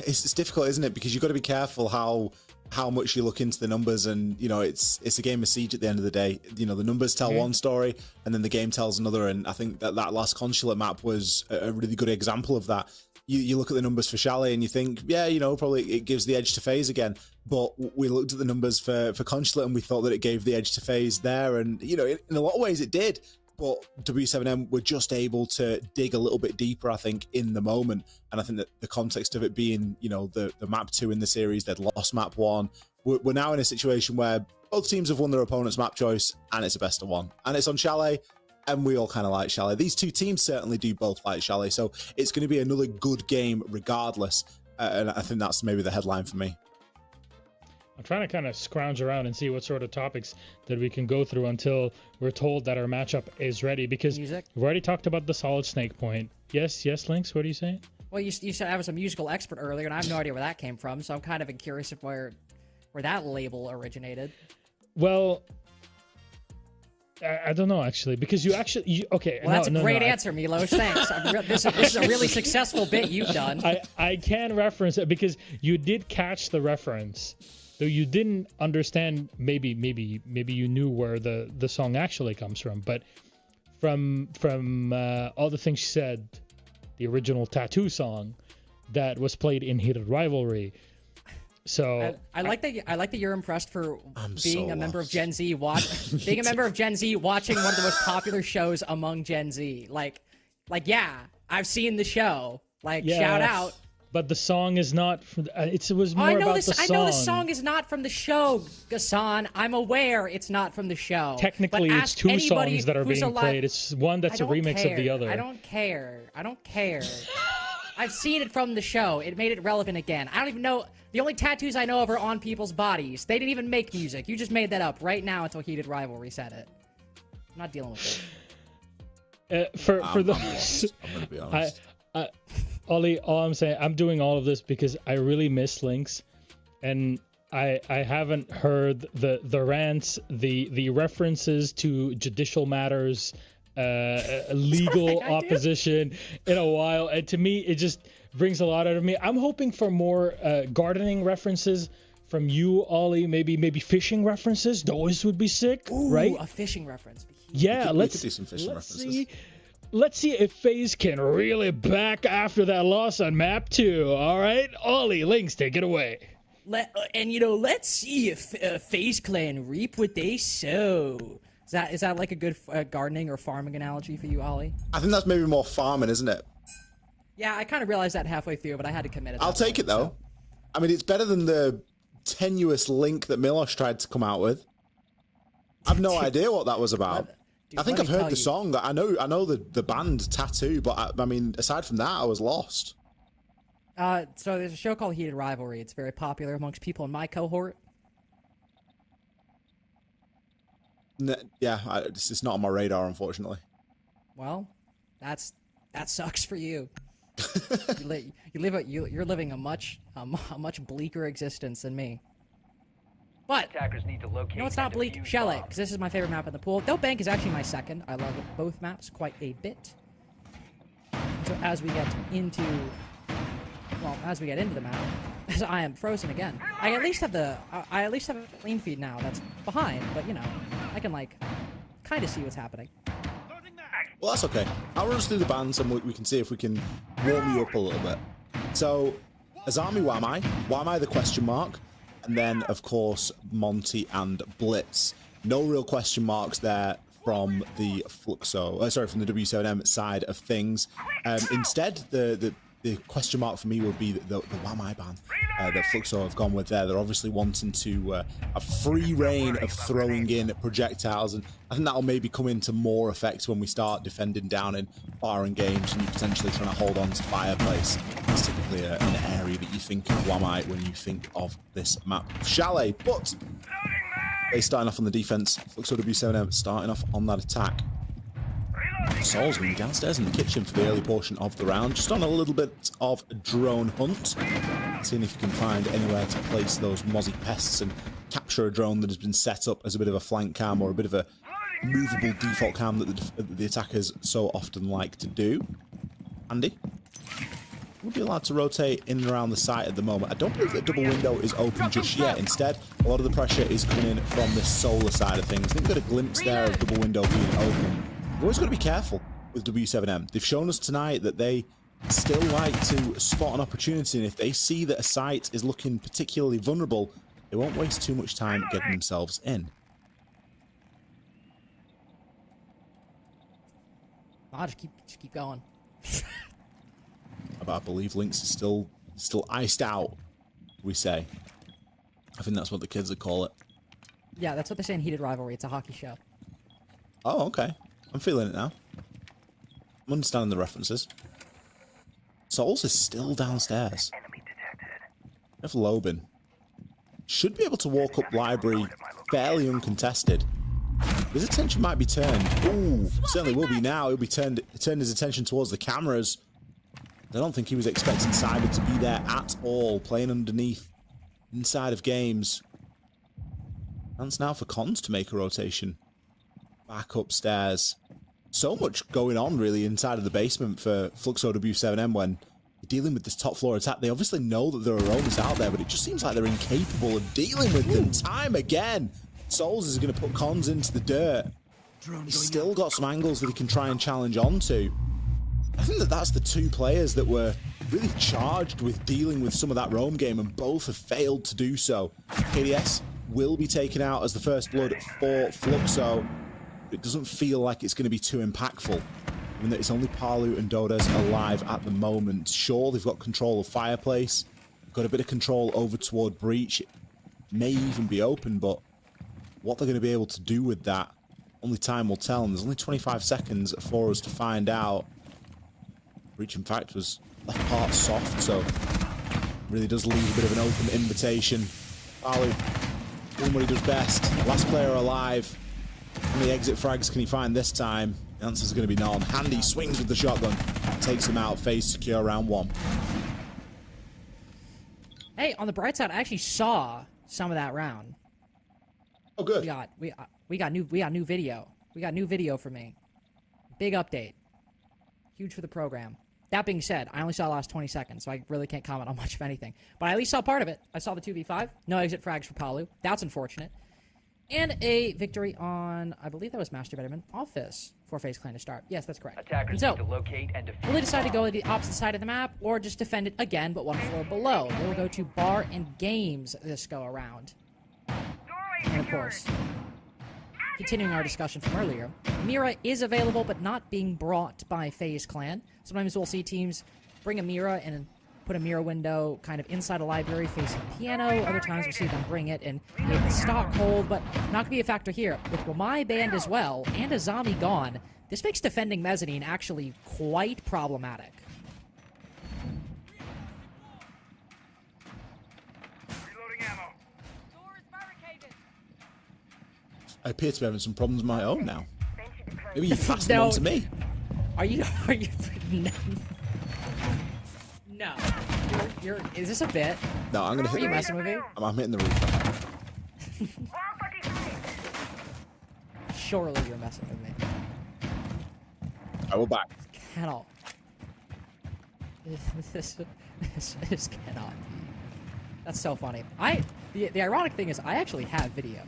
it's difficult, isn't it? Because you've got to be careful how much you look into the numbers, and you know it's a game of Siege at the end of the day. You know, the numbers tell one story and then the game tells another, and I think that last consulate map was a really good example of that. You look at the numbers for Chalet and you think, yeah, you know, probably it gives the edge to FaZe again. But we looked at the numbers for consulate and we thought that it gave the edge to FaZe there, and you know, in a lot of ways it did. But W7M were just able to dig a little bit deeper, I think, in the moment. And I think that the context of it being, you know, the map 2 in the series, they'd lost map 1. We're now in a situation where both teams have won their opponent's map choice, and it's a best of 1. And it's on Chalet, and we all kind of like Chalet. These two teams certainly do both like Chalet, so it's going to be another good game regardless. And I think that's maybe the headline for me. I'm trying to kind of scrounge around and see what sort of topics that we can go through until we're told that our matchup is ready, because we've already talked about the solid snake point. Yes, Lynx, what are you saying? Well, you said I was a musical expert earlier, and I have no idea where that came from, so I'm kind of curious of where that label originated. Well, I don't know actually, because okay. Well, that's a great answer, Milos. Thanks. This is a really successful bit you've done. I can reference it because you did catch the reference, though you didn't understand. Maybe you knew where the song actually comes from, but from all the things she said, the original Tattoo song that was played in Heated Rivalry. So I like that you're impressed for being a member of Gen Z, being a member of Gen Z, watching one of the most popular shows among Gen Z. Like, yeah, I've seen the show. Like, shout out. But the song is not from. It was more about the song. I know the song is not from the show, Gassan. I'm aware it's not from the show. Technically, it's two songs that are being played. It's one that's a remix of the other. I don't care. I've seen it from the show. It made it relevant again. I don't even know. The only tattoos I know of are on people's bodies. They didn't even make music. You just made that up right now until Heated Rivalry said it. I'm not dealing with it. For the, I'm gonna be honest. Ollie, all I'm saying, I'm doing all of this because I really miss Lynx, and I haven't heard the rants, the references to judicial matters, legal opposition in a while, and to me it just brings a lot out of me. I'm hoping for more gardening references from you, Ollie. Maybe fishing references. Those would be sick. Ooh, right? A fishing reference. Yeah, we could do some fishing references. Let's see if FaZe can reel it back after that loss on map 2. All right, Ollie, Lynx, take it away. Let's see if FaZe Clan reap what they sow. Is that like a good gardening or farming analogy for you, Ollie? I think that's maybe more farming, isn't it? Yeah, I kind of realized that halfway through, but I had to commit it. I'll take it though. I mean, it's better than the tenuous link that Milos tried to come out with. I've no idea what that was about. I think I've heard the song. I know the band Tattoo, but I mean, aside from that, I was lost. So there's a show called Heated Rivalry. It's very popular amongst people in my cohort. Yeah, it's not on my radar, unfortunately. Well, that sucks for you. You're living a much bleaker existence than me. But attackers need to locate. No, it's not bleak. Shelley, because this is my favorite map in the pool. Dope Bank is actually my second. I love both maps quite a bit. So as we get into the map, as I am frozen again, I at least have a clean feed now. That's behind, but I can kind of see what's happening. Well, that's okay. I'll run us through the bands and we can see if we can warm you up a little bit. So, Azami Wamai the question mark, and then, of course, Monty and Blitz. No real question marks there from the Fluxo, from the W7M side of things. Instead, the question mark for me would be the Wamai ban that Fluxo have gone with there. They're obviously wanting to a free reign of throwing in projectiles, and I think that'll maybe come into more effect when we start defending down in foreign games and you're potentially trying to hold on to Fireplace. It's typically an area that you think of Wamai when you think of this map. Chalet, but they starting off on the defense. Fluxo W7M starting off on that attack. SAL's going to be downstairs in the kitchen for the early portion of the round, just on a little bit of a drone hunt, seeing if you can find anywhere to place those mozzie pests and capture a drone that has been set up as a bit of a flank cam or a bit of a movable default cam that the attackers so often like to do. Andy would be allowed to rotate in and around the site at the moment. I don't believe that double window is open just yet. Instead, a lot of the pressure is coming in from the solar side of things. I think we've got a glimpse there of double window being open. You've always got to be careful with W7M. They've shown us tonight that they still like to spot an opportunity, and if they see that a site is looking particularly vulnerable, they won't waste too much time getting themselves in. I'll just keep going. But I believe Lynx is still iced out, we say. I think that's what the kids would call it. Yeah, that's what they say in Heated Rivalry. It's a hockey show. Oh, okay. I'm feeling it now. I'm understanding the references. Souls is still downstairs. If Lobin should be able to walk up library fairly uncontested. His attention might be turned. Ooh, certainly will be now. He'll be turned his attention towards the cameras. I don't think he was expecting Cyber to be there at all, playing underneath, inside of games. Chance now for Cons to make a rotation. back upstairs. So much going on, really, inside of the basement for Fluxo W7M when they're dealing with this top floor attack. They obviously know that there are roamers out there, but it just seems like they're incapable of dealing with them time again. Souls is going to put Cons into the dirt. He's still got some angles that he can try and challenge onto. I think that that's the two players that were really charged with dealing with some of that roam game, and both have failed to do so. KDS will be taken out as the first blood for Fluxo. It doesn't feel like it's going to be too impactful, given that it's only Palu and Dodes alive at the moment. Sure, they've got control of Fireplace, got a bit of control over toward Breach. It may even be open, but what they're going to be able to do with that, only time will tell, and there's only 25 seconds for us to find out. Breach, in fact, was left part soft, so really does leave a bit of an open invitation. Palu doing what he does best. Last player alive. How many exit frags can he find this time? The answer's going to be none. Handy swings with the shotgun, takes him out. FaZe secure round 1. Hey, on the bright side, I actually saw some of that round. Oh, good. We got new video. We got new video for me. Big update. Huge for the program. That being said, I only saw the last 20 seconds, so I really can't comment on much of anything. But I at least saw part of it. I saw the 2v5. No exit frags for Palu. That's unfortunate. And a victory on, I believe that was Master Betterman Office for FaZe Clan to start. Yes, that's correct. Attackers and so, need to locate and defuse will they decide to go to the opposite side of the map, or just defend it again, but one floor below? They will go to Bar and Games this go around. And of course, continuing our discussion from earlier, Mira is available, but not being brought by FaZe Clan. Sometimes we'll see teams bring a Mira and put a Mira window kind of inside a library facing piano. Other times we'll see them bring it and make the stock hold, but not going to be a factor here. With Wamai banned as well, and a zombie gone, this makes defending mezzanine actually quite problematic. I appear to be having some problems of my own now. Maybe you passed them on to me. Are you no. Is this a bit? No, I'm gonna hit. Are you messing with me? I'm hitting the roof. Surely you're messing with me. I will back. Cannot. This cannot be. That's so funny. The ironic thing is I actually have video.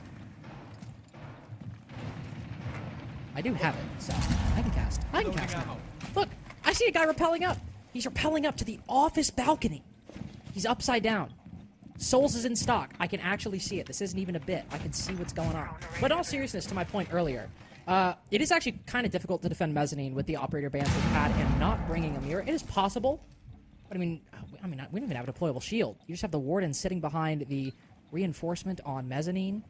I do have it, so I can cast. I can cast it. Look, I see a guy rappelling up. He's rappelling up to the office balcony. He's upside down. Souls is in stock. I can actually see it. This isn't even a bit. I can see what's going on. But in all seriousness, to my point earlier, it is actually kind of difficult to defend mezzanine with the operator bans we've had and not bringing a mirror. It is possible, but I mean, we don't even have a deployable shield. You just have the warden sitting behind the reinforcement on mezzanine.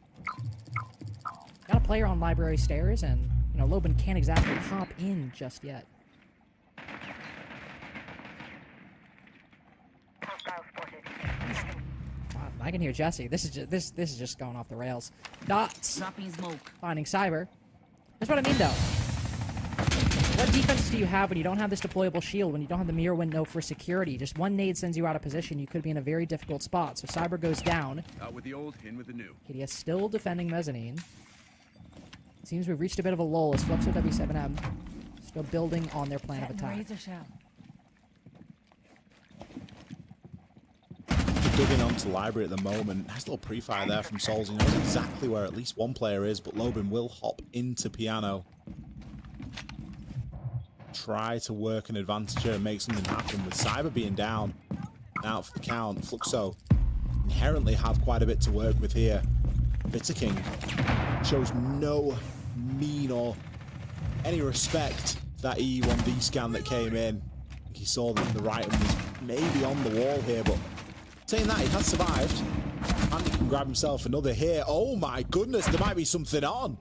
Got a player on library stairs, and you know Loban can't exactly hop in just yet. I can hear Jesse. This is just going off the rails. Dots. Finding Cyber. That's what I mean, though. What defenses do you have when you don't have this deployable shield, when you don't have the mirror window for security? Just one nade sends you out of position. You could be in a very difficult spot. So Cyber goes down. Out with the old, in with the new. KDS still defending mezzanine. It seems we've reached a bit of a lull as Fluxo W7M still building on their plan of attack. Digging onto library at the moment. Nice little pre-fire there from Souls. He knows exactly where at least one player is, but Loban will hop into piano. Try to work an advantage here and make something happen with Cyber being down. Out for the count. Fluxo inherently have quite a bit to work with here. Bitter King shows no mean or any respect for that E1D scan that came in. I think he saw that the right one was maybe on the wall here, but saying that, he has survived. And he can grab himself another here. Oh my goodness, there might be something on.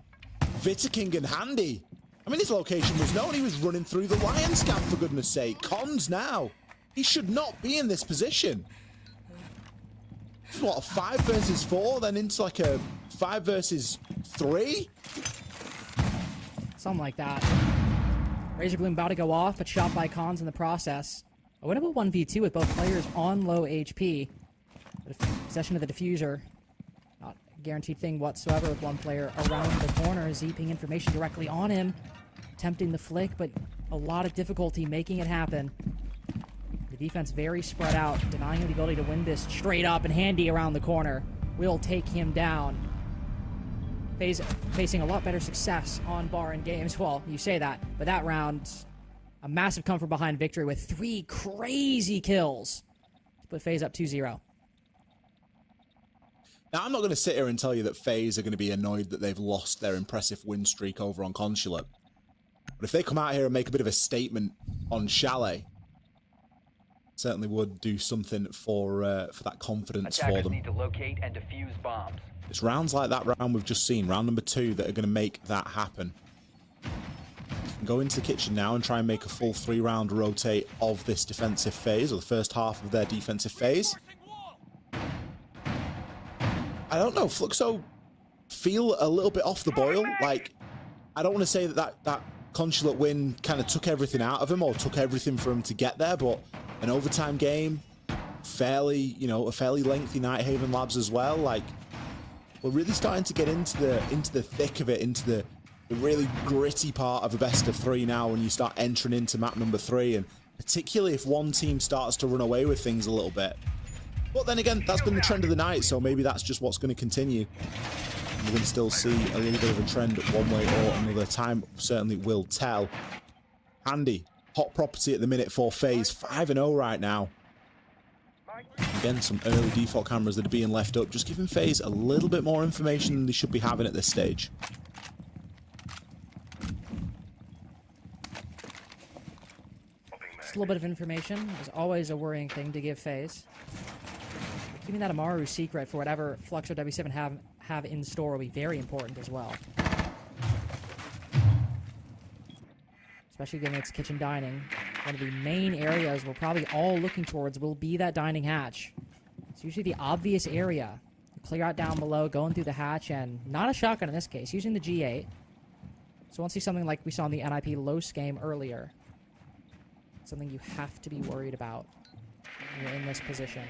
Bitter King and Handy. I mean, his location was known. He was running through the lion scan, for goodness sake. Cons now. He should not be in this position. This is what, a 5 versus 4, then into like a 5 versus 3? Something like that. Razor Bloom about to go off, but shot by Cons in the process. A winnable 1v2 with both players on low HP. Possession of the diffuser. guaranteed thing whatsoever with one player around the corner, zeeping information directly on him, attempting the flick, but a lot of difficulty making it happen. The defense very spread out, denying him the ability to win this straight up, and Handy around the corner will take him down. FaZe facing a lot better success on bar and games. Well, you say that, but that round, a massive come from behind victory with 3 crazy kills to put FaZe up 2-0. Now, I'm not going to sit here and tell you that FaZe are going to be annoyed that they've lost their impressive win streak over on Consulate. But if they come out here and make a bit of a statement on Chalet, certainly would do something for that confidence for them. Need to locate and defuse bombs. It's rounds like that round we've just seen, round number 2, that are going to make that happen. Go into the kitchen now and try and make a full 3-round rotate of this defensive phase, or the first half of their defensive phase. I don't know, Fluxo feel a little bit off the boil. Like, I don't want to say that Consulate win kind of took everything out of him or took everything for him to get there, but an overtime game, a fairly lengthy Nighthaven Labs as well. Like, we're really starting to get into the thick of it, into the really gritty part of a best of 3 now when you start entering into map number 3, and particularly if one team starts to run away with things a little bit. But then again, that's been the trend of the night, so maybe that's just what's going to continue. We're going to still see a little bit of a trend one way or another. Time certainly will tell. Handy, hot property at the minute for FaZe, 5-0 right now. Again, some early default cameras that are being left up, just giving FaZe a little bit more information than they should be having at this stage. Just a little bit of information is always a worrying thing to give FaZe. Keeping that Amaru secret for whatever Fluxo W7 have in store will be very important as well. Especially given its kitchen dining. One of the main areas we're probably all looking towards will be that dining hatch. It's usually the obvious area. Clear out down below, going through the hatch, and not a shotgun in this case, using the G8. So once see something like we saw in the NIP Los game earlier. Something you have to be worried about when you're in this position.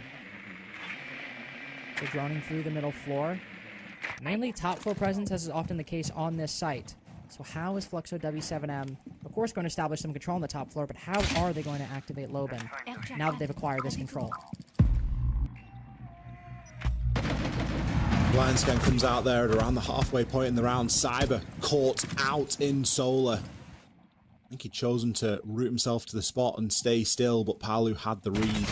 So droning through the middle floor. Mainly top floor presence, as is often the case on this site. So how is Fluxo W7M, of course, going to establish some control on the top floor, but how are they going to activate Loben now that they've acquired this control? Blind scan comes out there at around the halfway point in the round. Cyber caught out in solar. I think he'd chosen to root himself to the spot and stay still, but Palu had the read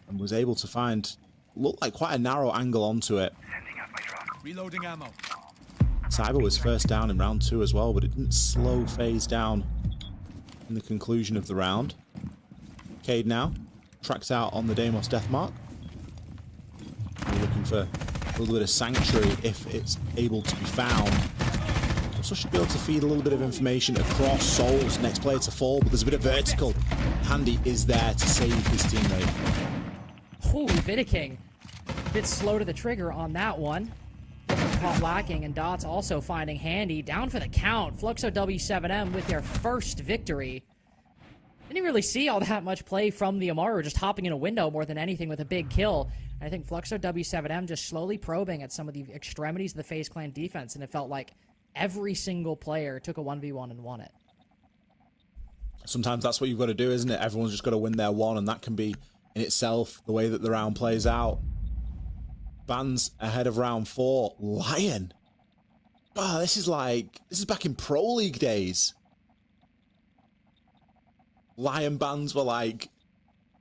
and was able to find, looked like quite a narrow angle onto it. Reloading ammo. Cyber was first down in round 2 as well, but it didn't slow FaZe down in the conclusion of the round. Cade now tracks out on the Deimos death mark. We're looking for a little bit of sanctuary if it's able to be found. Also should be able to feed a little bit of information across Souls. Next player to fall, but there's a bit of vertical. Handy is there to save his teammate. Ooh, Vidiking. A bit slow to the trigger on that one. Caught lacking, and Dots also finding Handy. Down for the count. Fluxo W7M with their first victory. Didn't really see all that much play from the Amaru, just hopping in a window more than anything with a big kill. And I think Fluxo W7M just slowly probing at some of the extremities of the FaZe Clan defense, and it felt like every single player took a 1v1 and won it. Sometimes that's what you've got to do, isn't it? Everyone's just got to win their one, and that can be in itself the way that the round plays out. Bans ahead of round 4. Lion. Oh, this is back in Pro League days. Lion bans were like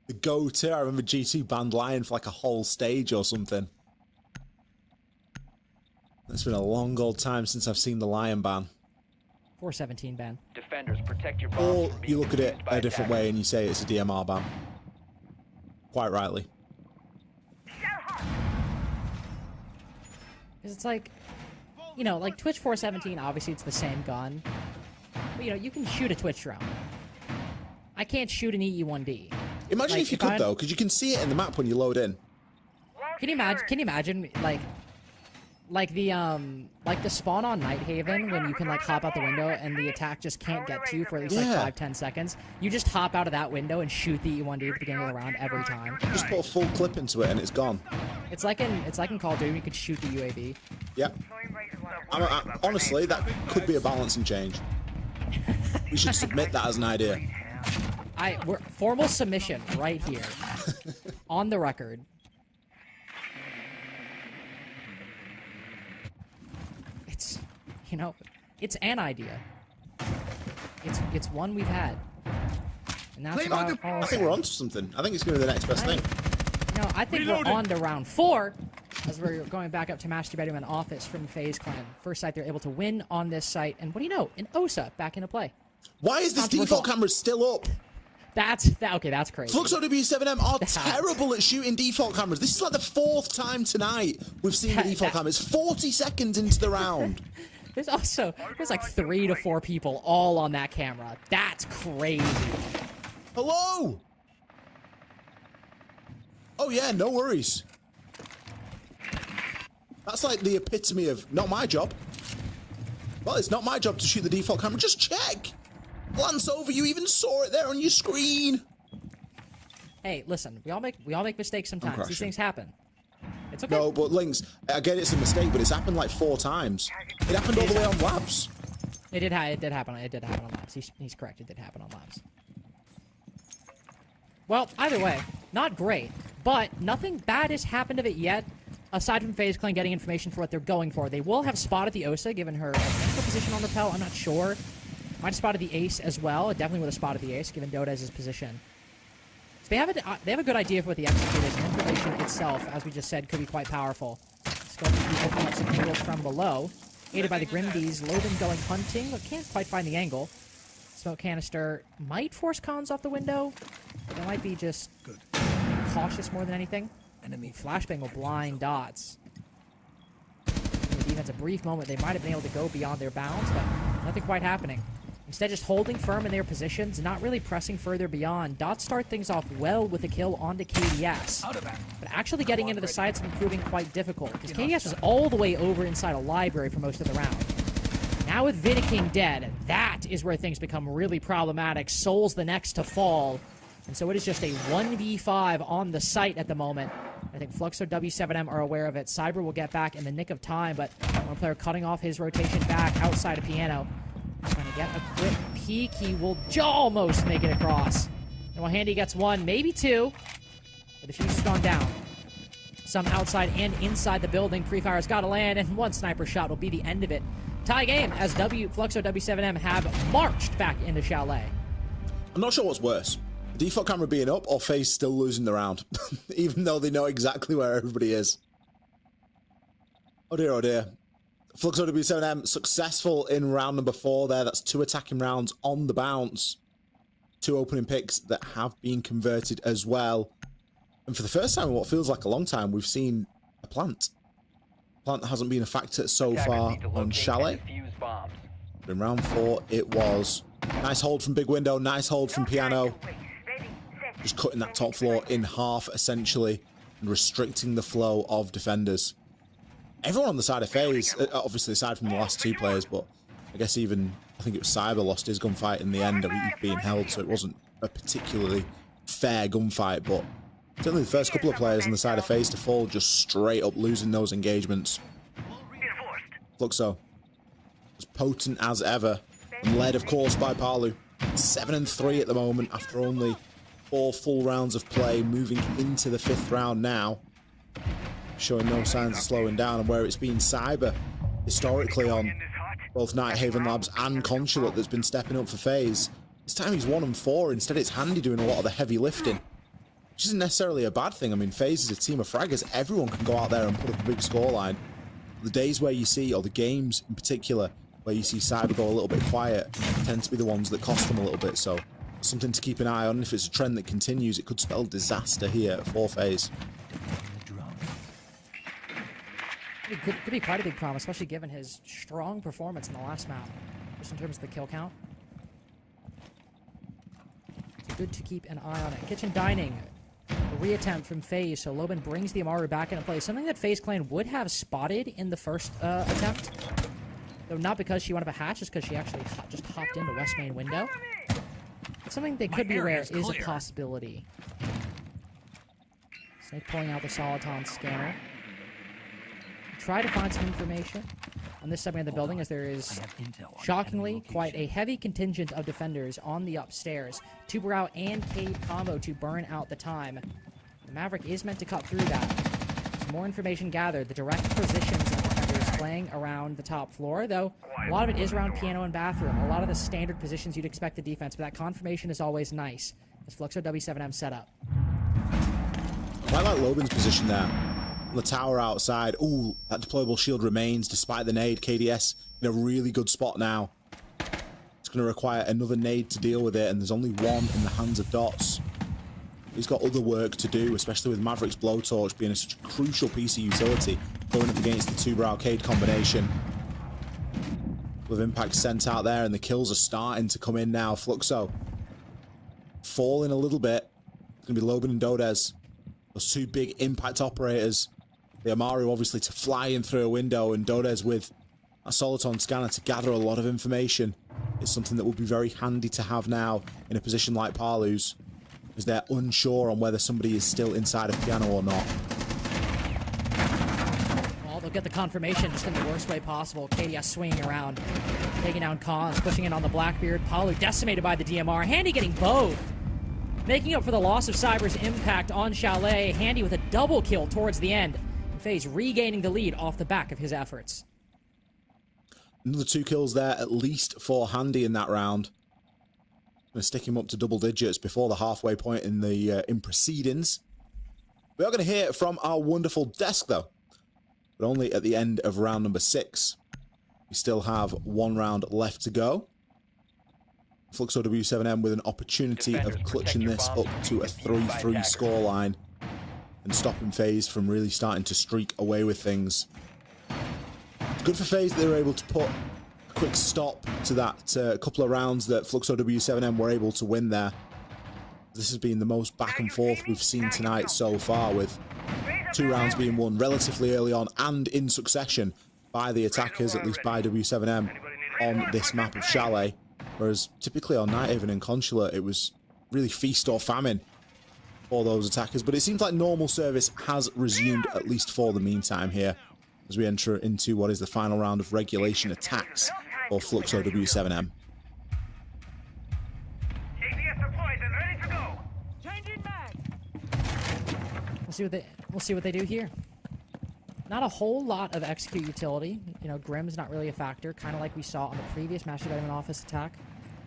the go-to. I remember G2 banned Lion for like a whole stage or something. It's been a long old time since I've seen the Lion ban. 417 ban. Defenders, protect your bombs. Or you look at it a different way and you say it's a DMR ban. Quite rightly. Because it's like, you know, like Twitch 417, obviously it's the same gun. But, you know, you can shoot a Twitch drone. I can't shoot an EE1D. Imagine like, if you could, though, because you can see it in the map when you load in. Can you imagine, like, like the spawn on Night Haven when you can like hop out the window and the attack just can't get to you for at least like 5-10 seconds. You just hop out of that window and shoot the E1D at the beginning of the round every time. Just put a full clip into it and it's gone. It's like in Call of Duty, you could shoot the UAV. Yeah. Honestly, that could be a balancing change. We should submit that as an idea. We're formal submission right here on the record. It's, you know, it's an idea. It's one we've had. And that's about all. I think we're onto something. I think it's going to be the next best thing. No, I think we're on to round 4 as we're going back up to Master Bedroom and Office from FaZe Clan. First site they're able to win on this site. And what do you know? An OSA back into play. Why is this default camera still up? Okay, that's crazy. Fluxo W7M are terrible at shooting default cameras. This is like the 4th time tonight we've seen the default camera. It's 40 seconds into the round. There's like 3 to 4 people all on that camera. That's crazy. Hello? Oh yeah, no worries. That's like the epitome of not my job. Well, it's not my job to shoot the default camera. Just check. Glance over. You even saw it there on your screen. Hey, listen. We all make mistakes sometimes. These things happen. It's okay. No, but Lynx, I get it's a mistake, but it's happened like 4 times. It happened all the way on labs. It did happen on labs. He's correct. It did happen on labs. Well, either way, not great, but nothing bad has happened of it yet. Aside from FaZe Clan getting information for what they're going for, they will have spotted the OSA, given her ankle position on rappel. I'm not sure. Might have spotted the ace as well. It definitely would have spotted the ace, given Dodez's position. So they have a good idea for what the execute is. And information itself, as we just said, could be quite powerful. Scope to be opening up some angles from below. Aided by the Grimbees, Logan going hunting, but can't quite find the angle. Smoke canister might force cons off the window. They might be just cautious more than anything. Enemy flashbang will blind dots. The defense, a brief moment, they might have been able to go beyond their bounds, but nothing quite happening. Instead, just holding firm in their positions, not really pressing further beyond. Dots start things off well with a kill onto KDS. But actually getting into the sites and proving quite difficult, because KDS was all the way over inside a library for most of the round. Now with Vidiking dead, that is where things become really problematic. Soul's the next to fall. And so it is just a 1v5 on the site at the moment. I think Fluxo W7M are aware of it. Cyber will get back in the nick of time, but one player cutting off his rotation back outside of Piano. Trying to get a quick peek. He will almost make it across. And while Handy gets 1, maybe 2, but the fuse has gone down. Some outside and inside the building. Pre-fire's got to land, and 1 sniper shot will be the end of it. Tie game as Fluxo W7M have marched back into Chalet. I'm not sure what's worse. Default camera being up or FaZe still losing the round, even though they know exactly where everybody is. Oh dear, oh dear. Fluxo W7M successful in round number 4 there. That's 2 attacking rounds on the bounce. 2 opening picks that have been converted as well. And for the first time in what feels like a long time, we've seen a plant. Plant hasn't been a factor so far on Chalet. But in round 4, it was. Nice hold from Big Window, nice hold from Piano. Just cutting that top floor in half, essentially, and restricting the flow of defenders. Everyone on the side of FaZe, obviously aside from the last 2 players, but I guess even, I think it was Cyber lost his gunfight in the end of being held, so it wasn't a particularly fair gunfight, but certainly the first couple of players on the side of FaZe to fall, just straight up losing those engagements. Fluxo as potent as ever, and led, of course, by Palu. 7-3 at the moment after only 4 full rounds of play, moving into the 5th round now. Showing no signs of slowing down, and where it's been Cyber historically on both Night Haven Labs and Consulate that's been stepping up for FaZe. This time he's 1-4, instead it's Handy doing a lot of the heavy lifting. Which isn't necessarily a bad thing. I mean, FaZe is a team of fraggers. Everyone can go out there and put up a big scoreline. The days where you see, or the games in particular, where you see Cyber go a little bit quiet, tend to be the ones that cost them a little bit, so something to keep an eye on. If it's a trend that continues, it could spell disaster here for FaZe. It could be quite a big problem, especially given his strong performance in the last map, just in terms of the kill count. So good to keep an eye on it. Kitchen Dining, reattempt from FaZe, so Loban brings the Amaru back into play. Something that FaZe Clan would have spotted in the first attempt. Though not because she went up a hatch, just because she actually just hopped into West Main window. But something they could be aware is a possibility. Snake pulling out the Soliton scanner. Try to find some information on this segment of the building, as there is, shockingly, quite a heavy contingent of defenders on the upstairs. Tuberau and Cade combo to burn out the time. The Maverick is meant to cut through that. Some more information gathered. The direct positions of defenders playing around the top floor, though a lot of it is around piano and bathroom. A lot of the standard positions you'd expect the defense, but that confirmation is always nice, as Fluxo W7M set up. I like Logan's position there. On the tower outside. Ooh, that deployable shield remains despite the nade. KDS in a really good spot now. It's going to require another nade to deal with it, and there's only one in the hands of Dots. He's got other work to do, especially with Maverick's blowtorch being such a crucial piece of utility going up against the Tuber Arcade combination. With impact sent out there, and the kills are starting to come in now. Fluxo falling a little bit. It's going to be Loban and Dodez. Those two big impact operators. The Amaru obviously to fly in through a window, and Dodez with a Soliton scanner to gather a lot of information. It's something that will be very handy to have now in a position like Palu's, as they're unsure on whether somebody is still inside of piano or not. Well, they'll get the confirmation just in the worst way possible. KDS swinging around, taking down Cons, pushing in on the Blackbeard. Palu decimated by the DMR. Handy getting both. Making up for the loss of Cyber's impact on Chalet. Handy with a double kill towards the end. FaZe regaining the lead off the back of his efforts. Another 2 kills there, at least for Handy in that round. Going to stick him up to double digits before the halfway point in the proceedings. We are going to hear from our wonderful desk, though, but only at the end of round number 6. We still have 1 round left to go. Fluxo W7M with an opportunity of clutching this up to a 3-3 scoreline and stopping FaZe from really starting to streak away with things. It's good for FaZe that they were able to put a quick stop to that couple of rounds that Fluxo W7M were able to win there. This has been the most back and forth we've seen tonight so far, with 2 rounds being won relatively early on and in succession by the attackers, at least by W7M, on this map of Chalet. Whereas typically on Nighthaven and Consulate, it was really feast or famine for those attackers. But it seems like normal service has resumed, at least for the meantime here, as we enter into what is the final round of regulation attacks for Fluxo W7M. We'll see what they do here. Not a whole lot of execute utility. You know, Grim's not really a factor, kind of like we saw on the previous Master Diamond Office attack.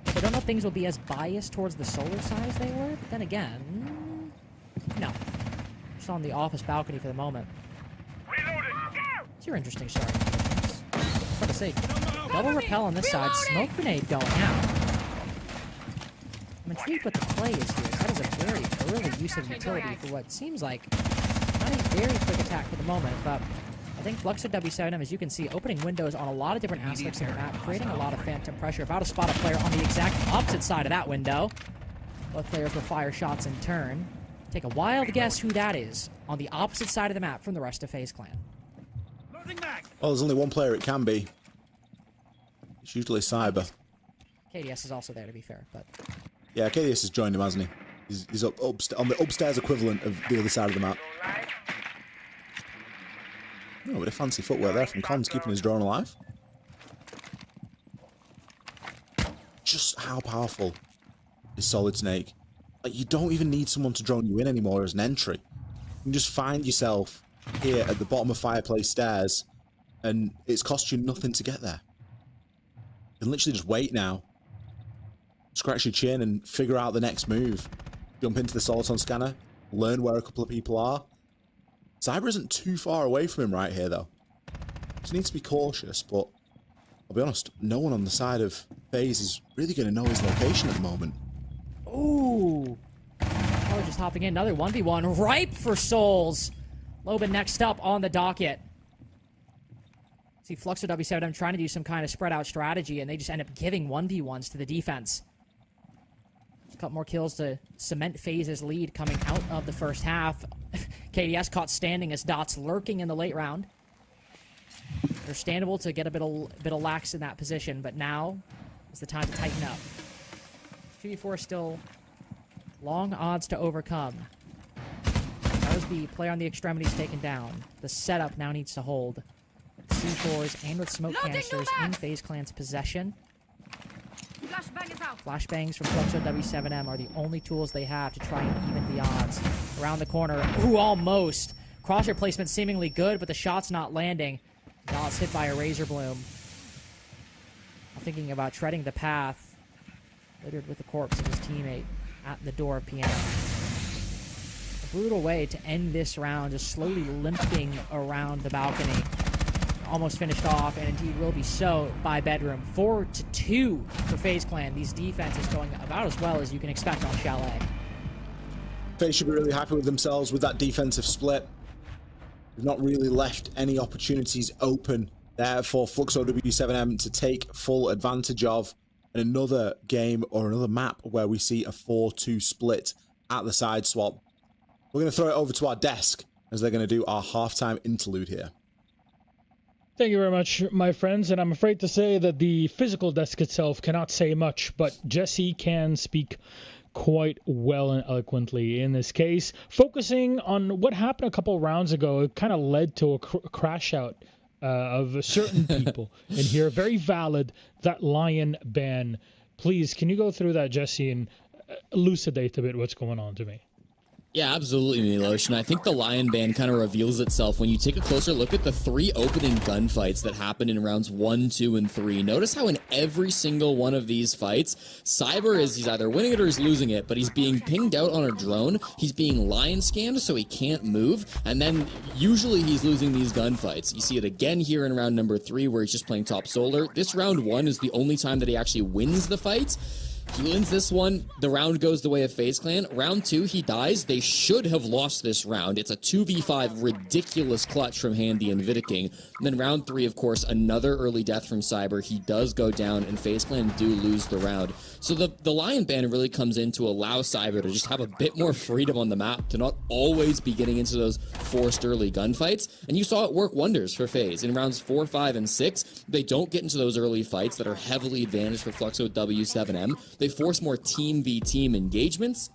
So I don't know if things will be as biased towards the solar side as they were, but then again, no. Just on the office balcony for the moment. It's your interesting start. What to say? Double repel on this side, smoke grenade going out. I'm intrigued what the play is here. That is a very early use of utility for what seems like not a very quick attack for the moment, but I think Fluxo W7M, as you can see, opening windows on a lot of different aspects of the map, creating a lot of phantom pressure. About to spot a player on the exact opposite side of that window. Both players will fire shots in turn. Take a wild guess who that is on the opposite side of the map from the rest of FaZe Clan. Well, there's only one player it can be. It's usually Cyber. KDS is also there, to be fair, but... Yeah, KDS has joined him, hasn't he? He's up on the upstairs equivalent of the other side of the map. Oh, but a fancy footwear there from Cons, keeping his drone alive. Just how powerful is Solid Snake? Like, you don't even need someone to drone you in anymore as an entry. You can just find yourself here at the bottom of Fireplace Stairs, and it's cost you nothing to get there. You can literally just wait now. Scratch your chin and figure out the next move. Jump into the Soliton scanner, learn where a couple of people are. Cyber isn't too far away from him right here, though. Just needs to be cautious, but I'll be honest, no one on the side of FaZe is really going to know his location at the moment. Ooh. Oh, just hopping in. Another 1v1. Ripe for souls. Loban next up on the docket. See Fluxo W7M trying to do some kind of spread out strategy, and they just end up giving 1v1s to the defense. A couple more kills to cement FaZe's lead coming out of the first half. KDS caught standing as Dot's lurking in the late round. Understandable to get a bit of lax in that position, but now is the time to tighten up. 2v4 still long odds to overcome. That was the player on the extremities taken down. The setup now needs to hold. C4s and with smoke canisters in FaZe Clan's possession. Flashbangs from Fluxo W7M are the only tools they have to try and even the odds. Around the corner. Ooh, almost. Crosshair placement seemingly good, but the shot's not landing. Dot's hit by a Razor Bloom. I'm thinking about treading the path, littered with the corpse of his teammate at the door of piano. A brutal way to end this round, just slowly limping around the balcony. Almost finished off, and indeed will be so by Bedroom. 4-2 for FaZe Clan. These defenses going about as well as you can expect on Chalet. FaZe should be really happy with themselves with that defensive split. They've not really left any opportunities open there for Fluxo W7M to take full advantage of. In another game or another map where we see a 4-2 split at the side swap. We're going to throw it over to our desk as they're going to do our halftime interlude here. Thank you very much, my friends, and I'm afraid to say that the physical desk itself cannot say much, but Jesse can speak quite well and eloquently in this case. Focusing on what happened a couple rounds ago, it kind of led to a crash out of certain people in here. Very valid, that Lion ban. Please, can you go through that, Jesse, and elucidate a bit what's going on to me? Yeah, absolutely, Milosh. And I think the Lion ban kind of reveals itself when you take a closer look at the 3 opening gunfights that happened in rounds 1, 2, and 3. Notice how in every single one of these fights, Cyber he's either winning it or he's losing it, but he's being pinged out on a drone, he's being Lion scanned so he can't move, and then usually he's losing these gunfights. You see it again here in round number 3 where he's just playing top solar. This round 1 is the only time that he actually wins the fights. He wins this one, the round goes the way of FaZe Clan. Round 2, he dies. They should have lost this round. It's a 2v5 ridiculous clutch from Handy and Vidiking. And then round 3, of course, another early death from Cyber. He does go down, and FaZe Clan do lose the round. So the Lion ban really comes in to allow Cyber to just have a bit more freedom on the map, to not always be getting into those forced early gunfights. And you saw it work wonders for FaZe. In rounds 4, 5, and 6, they don't get into those early fights that are heavily advantaged for Fluxo W7M. They force more team v team engagements,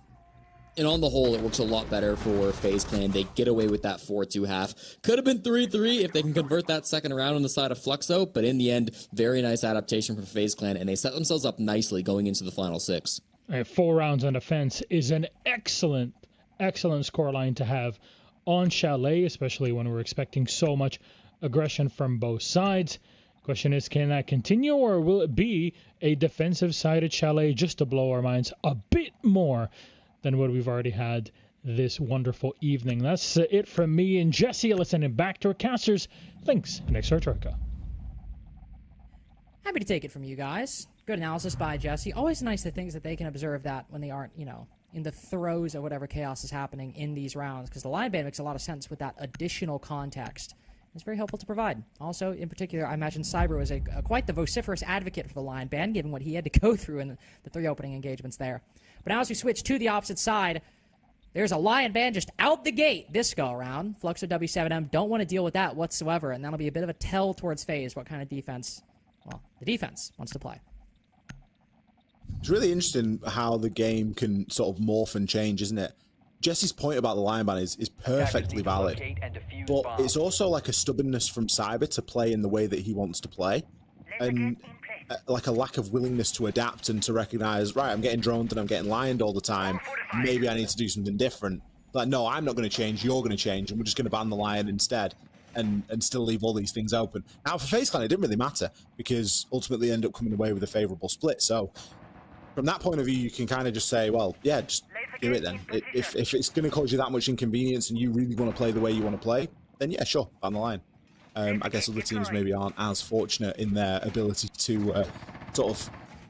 and on the whole, it works a lot better for FaZe Clan. They get away with that 4-2 half. Could have been 3-3 if they can convert that second round on the side of Fluxo, but in the end, very nice adaptation for FaZe Clan, and they set themselves up nicely going into the final 6. 4 rounds on defense is an excellent scoreline to have on Chalet, especially when we're expecting so much aggression from both sides. Question is, can that continue, or will it be a defensive-sided Chalet just to blow our minds a bit more than what we've already had this wonderful evening? That's it from me and Jesse. Let's send it back to our casters. Thanks, next to our Troika. Happy to take it from you guys. Good analysis by Jesse. Always nice the things that they can observe that when they aren't, in the throes of whatever chaos is happening in these rounds, because the Lion ban makes a lot of sense with that additional context. It's very helpful to provide. Also, in particular, I imagine Cyber was quite the vociferous advocate for the Lion ban, given what he had to go through in the 3 opening engagements there. But now as we switch to the opposite side, there's a Lion ban just out the gate this go-around. Fluxo W7M don't want to deal with that whatsoever, and that'll be a bit of a tell towards FaZe what kind of defense, well, the defense wants to play. It's really interesting how the game can sort of morph and change, isn't it? Jesse's point about the Lion ban is perfectly valid, but it's also like a stubbornness from Cyber to play in the way that he wants to play, and like a lack of willingness to adapt and to recognize, right, I'm getting droned and I'm getting lioned all the time, maybe I need to do something different. Like, no, I'm not going to change, you're going to change, and we're just going to ban the Lion instead, and still leave all these things open. Now, for FaZe Clan, it didn't really matter, because ultimately they end up coming away with a favorable split, so from that point of view, you can kind of just say, well, yeah, just do it then. If it's going to cause you that much inconvenience and you really want to play the way you want to play, then yeah, sure, ban the Lion. I guess other teams maybe aren't as fortunate in their ability to sort of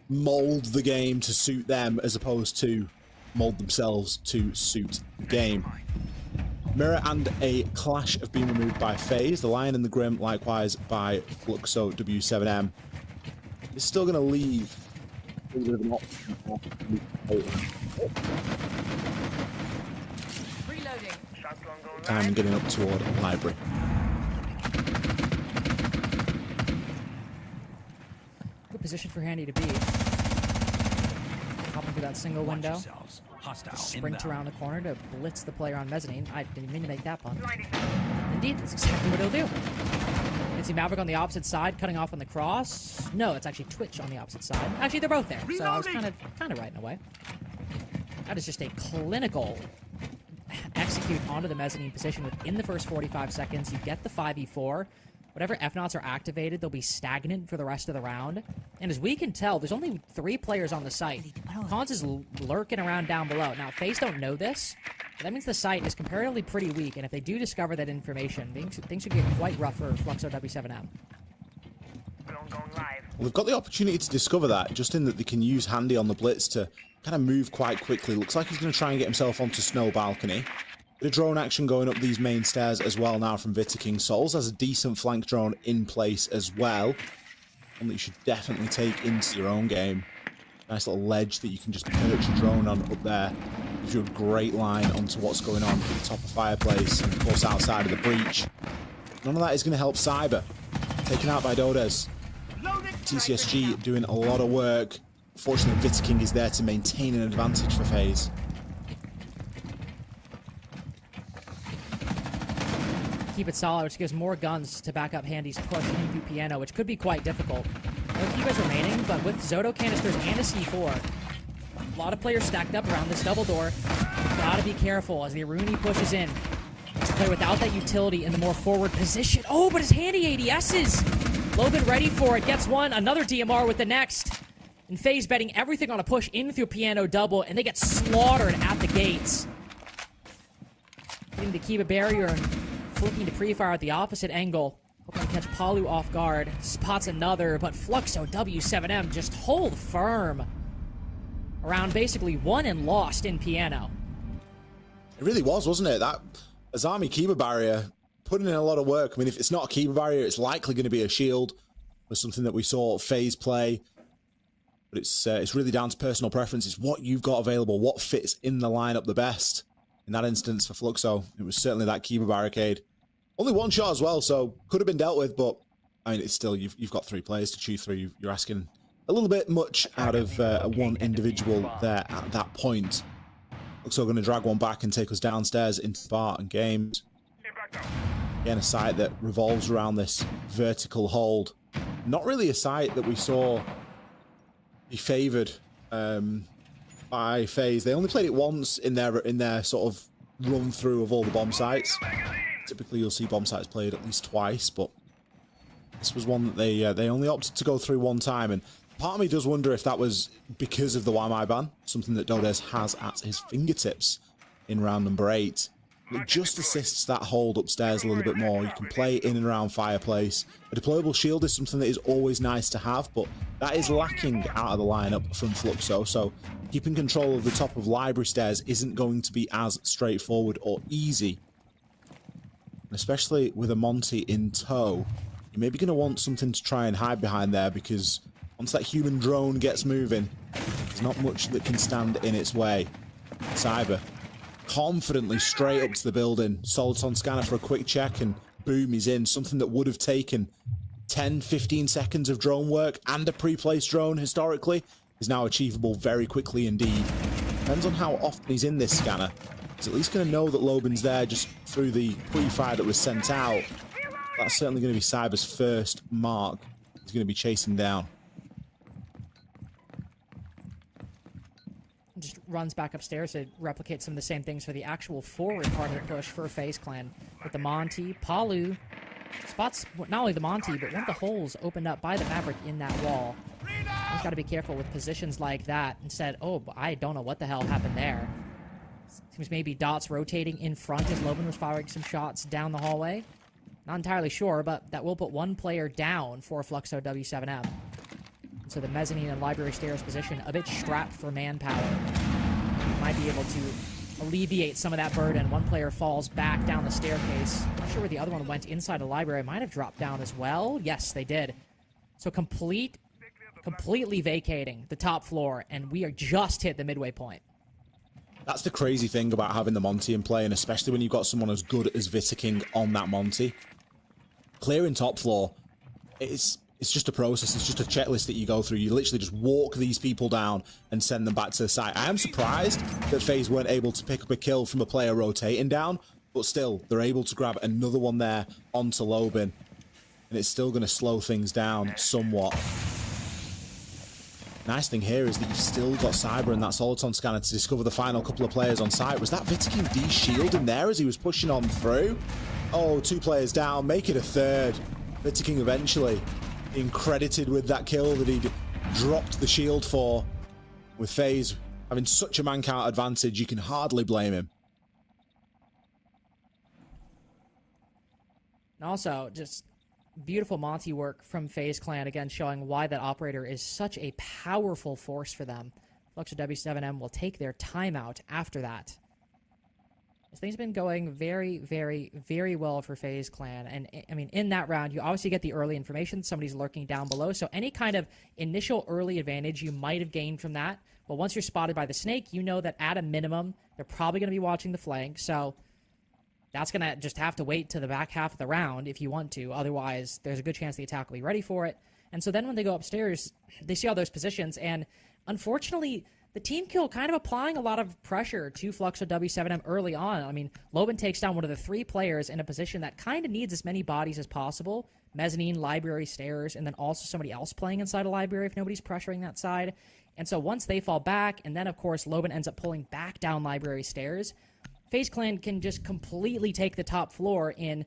mold the game to suit them, as opposed to mold themselves to suit the game. Mirror and a Clash have been removed by FaZe. The Lion and the Grim, likewise, by Fluxo W7M. It's still going to leave bit of an option. Time getting up toward library. Good position for Handy to be. Hopping through that single window. Sprint around the corner to blitz the player on mezzanine. I didn't mean to make that pun. Indeed, that's exactly what he'll do. You see Maverick on the opposite side, cutting off on the cross. No, it's actually Twitch on the opposite side. Actually, they're both there, so I was kind of right in a way. That is just a clinical execute onto the mezzanine position within the first 45 seconds. You get the 5v4. Whatever F-Nauts are activated, they'll be stagnant for the rest of the round. And as we can tell, there's only 3 players on the site. Cons is lurking around down below. Now, FaZe don't know this, but that means the site is comparatively pretty weak, and if they do discover that information, things should get quite rough for Fluxo W7M. Well, they've got the opportunity to discover that, just in that they can use Handy on the blitz to kind of move quite quickly. Looks like he's going to try and get himself onto Snow Balcony. Bit of drone action going up these main stairs as well now from Vita King. Souls has a decent flank drone in place as well. One that you should definitely take into your own game. Nice little ledge that you can just perch a drone on up there. Gives you a great line onto what's going on at the top of Fireplace and of course outside of the breach. None of that is going to help Cyber. Taken out by Dodes. TCSG doing a lot of work. Fortunately, Vita King is there to maintain an advantage for FaZe. Keep it solid, which gives more guns to back up Handy's push into Piano, which could be quite difficult. No Kivas remaining, but with Zoto canisters and a C4, a lot of players stacked up around this double door. Gotta be careful as the Aruni pushes in. Let's play without that utility in the more forward position. Oh, but it's Handy ADS's! Logan ready for it, gets one, another DMR with the next. And FaZe betting everything on a push in through Piano double, and they get slaughtered at the gates. Getting to keep a barrier and flipping to pre-fire at the opposite angle. Hoping to catch Palu off guard. Spots another, but Fluxo W7M just hold firm around basically won and lost in Piano. It really was, wasn't it? That Azami Kiba barrier putting in a lot of work. I mean, if it's not a Kiba barrier, it's likely going to be a shield. Was something that we saw FaZe play. But it's really down to personal preference. It's what you've got available, what fits in the lineup the best. In that instance for Fluxo, it was certainly that Kiba barricade. Only one shot as well, so could have been dealt with, but I mean, it's still, you've got 3 players to choose through. You're asking a little bit much out of one individual there at that point. Fluxo going to drag one back and take us downstairs into bar and games. Again, a site that revolves around this vertical hold. Not really a site that we saw be favoured by FaZe. They only played it once in their sort of run through of all the bomb sites. Typically, you'll see bomb sites played at least twice, but this was one that they only opted to go through one time. And part of me does wonder if that was because of the YMI ban, something that Dodes has at his fingertips in round number 8. It just assists that hold upstairs a little bit more. You can play in and around Fireplace. A deployable shield is something that is always nice to have, but that is lacking out of the lineup from Fluxo. So keeping control of the top of Library Stairs isn't going to be as straightforward or easy. Especially with a Monty in tow, you're maybe going to want something to try and hide behind there, because once that human drone gets moving, there's not much that can stand in its way. Cyber confidently straight up to the building. Soliton scanner for a quick check, and boom, he's in. Something that would have taken 10-15 seconds of drone work and a pre-placed drone historically is now achievable very quickly indeed. Depends on how often he's in this scanner. He's at least going to know that Loban's there just through the pre-fire that was sent out. That's certainly going to be Cyber's first mark he's going to be chasing down. Just runs back upstairs to replicate some of the same things for the actual forward part of the push for FaZe Clan. With the Monty, Palu spots not only the Monty, but one of the holes opened up by the Maverick in that wall. He's got to be careful with positions like that. Instead, oh, I don't know what the hell happened there. Seems maybe Dots rotating in front as Loban was firing some shots down the hallway. Not entirely sure, but that will put one player down for Fluxo W7M. So the mezzanine and library stairs position a bit strapped for manpower. Might be able to alleviate some of that burden. One player falls back down the staircase. Not sure where the other one went inside the library. Might have dropped down as well. Yes, they did. So complete completely vacating the top floor, and we are just hit the midway point. That's the crazy thing about having the Monty in play, and especially when you've got someone as good as Vitaking on that Monty. Clearing top floor, it's just a process. It's just a checklist that you go through. You literally just walk these people down and send them back to the site. I am surprised that FaZe weren't able to pick up a kill from a player rotating down, but still, they're able to grab another one there onto Lobin, and it's still going to slow things down somewhat. Nice thing here is that you've still got Cyber and that Soliton scanner to discover the final couple of players on site. Was that Vitaking de-shielding there as he was pushing on through? Oh, 2 players down, make it a third. Vitaking eventually being credited with that kill that he'd dropped the shield for. With FaZe having such a man count advantage, you can hardly blame him. And also, just beautiful Monty work from FaZe Clan, again showing why that operator is such a powerful force for them. Fluxo W7M will take their timeout after that. This thing's been going very, very, very well for FaZe Clan. And, I mean, in that round, you obviously get the early information. Somebody's lurking down below. So any kind of initial early advantage you might have gained from that. But once you're spotted by the snake, you know that at a minimum, they're probably going to be watching the flank. So that's going to just have to wait to the back half of the round if you want to. Otherwise, there's a good chance the attack will be ready for it. And so then when they go upstairs, they see all those positions. And unfortunately, the team kill kind of applying a lot of pressure to Fluxo W7M early on. I mean, Lobin takes down one of the 3 players in a position that kind of needs as many bodies as possible. Mezzanine, library, stairs, and then also somebody else playing inside a library if nobody's pressuring that side. And so once they fall back, and then, of course, Lobin ends up pulling back down library stairs, FaZe Clan can just completely take the top floor in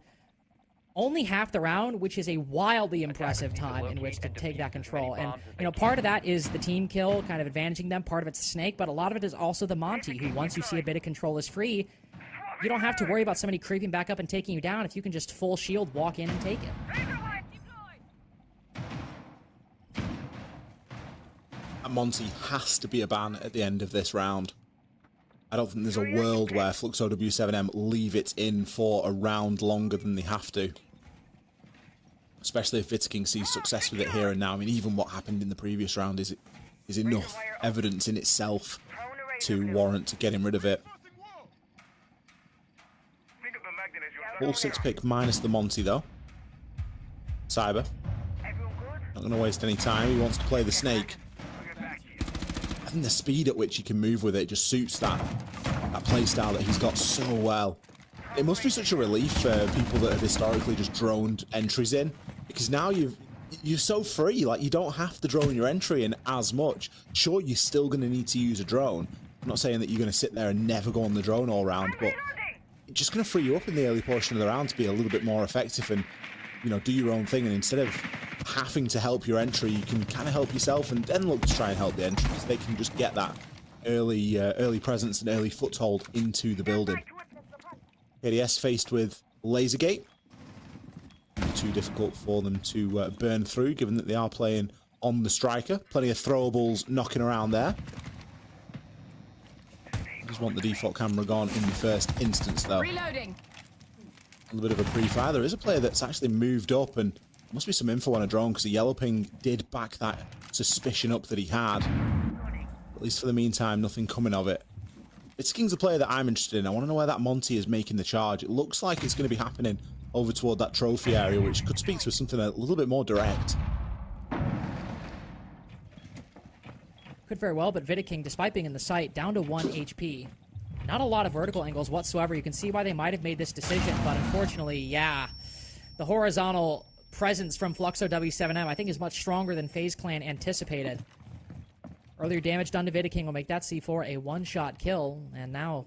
only half the round, which is a wildly impressive time in which to take that control. And, you know, part of that is the team kill kind of advantaging them. Part of it's Snake, but a lot of it is also the Monty, who once you see a bit of control is free, you don't have to worry about somebody creeping back up and taking you down if you can just full shield, walk in, and take it. And Monty has to be a ban at the end of this round. I don't think there's a world where Fluxo W7M leave it in for a round longer than they have to. Especially if Vitaking sees success with it here and now. I mean, even what happened in the previous round is enough evidence in itself to warrant getting rid of it. All 6 pick minus the Monty, though. Cyber. Not going to waste any time. He wants to play the Snake. I think the speed at which he can move with it just suits that playstyle that he's got so well. It must be such a relief for people that have historically just droned entries in, because now you're so free. Like, you don't have to drone your entry in as much. Sure, you're still going to need to use a drone. I'm not saying that you're going to sit there and never go on the drone all round, but it's just going to free you up in the early portion of the round to be a little bit more effective and, you know, do your own thing. And instead of having to help your entry, you can kind of help yourself and then look to try and help the entry, because they can just get that early presence and early foothold into the building. KDS faced with Lasergate. Too difficult for them to burn through, given that they are playing on the striker. Plenty of throwables knocking around there. Just want the default camera gone in the first instance, though. Reloading. A little bit of a pre-fire. There is a player that's actually moved up, and there must be some info on a drone, because the yellow ping did back that suspicion up that he had. At least for the meantime, nothing coming of it. Vitaking's a player that I'm interested in. I want to know where that Monty is making the charge. It looks like it's going to be happening over toward that trophy area, which could speak to something a little bit more direct. Could very well, but Vitaking, despite being in the site, down to 1 HP. Not a lot of vertical angles whatsoever. You can see why they might have made this decision, but unfortunately, yeah. The horizontal presence from Fluxo W7M, I think, is much stronger than FaZe Clan anticipated. Earlier damage done to Vitaking will make that C4 a one-shot kill, and now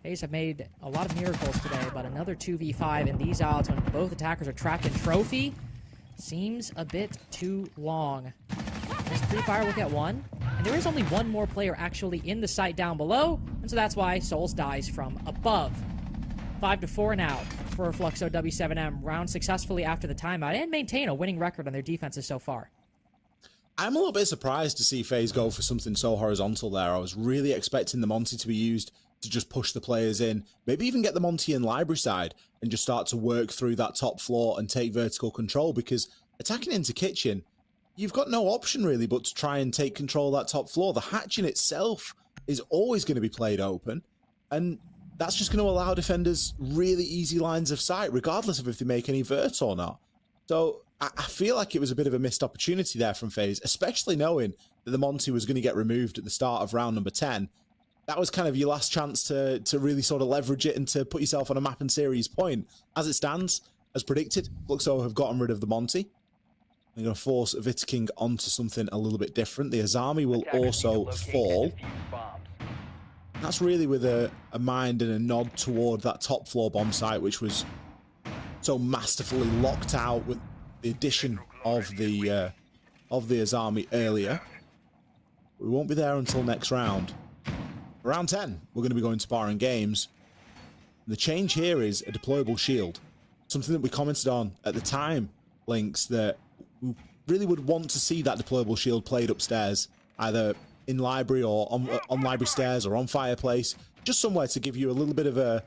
FaZe have made a lot of miracles today, but another 2v5 in these odds when both attackers are trapped in trophy seems a bit too long. This pre-fire will get one, and there is only one more player actually in the site down below, and so that's why Souls dies from above. 5-4 now for Fluxo W7M, round successfully after the timeout, and maintain a winning record on their defenses so far. I'm a little bit surprised to see FaZe go for something so horizontal there. I was really expecting the Monty to be used to just push the players in, maybe even get the Monty in library side and just start to work through that top floor and take vertical control, because attacking into kitchen, you've got no option really but to try and take control of that top floor. The hatch in itself is always going to be played open, and that's just going to allow defenders really easy lines of sight, regardless of if they make any vert or not. So I feel like it was a bit of a missed opportunity there from FaZe, especially knowing that the Monty was going to get removed at the start of round number 10. That was kind of your last chance to really sort of leverage it and to put yourself on a map and series point. As it stands, as predicted, Fluxo have gotten rid of the Monty. They're going to force Vitaking onto something a little bit different. The Azami will also fall. That's really with a mind and a nod toward that top floor bomb site, which was so masterfully locked out with the addition of the Azami earlier. We won't be there until next round. Round 10, we're going to be going to bar and games. The change here is a deployable shield. Something that we commented on at the time, Lynx, that we really would want to see that deployable shield played upstairs, either in library or on library stairs or on fireplace, just somewhere to give you a little bit of a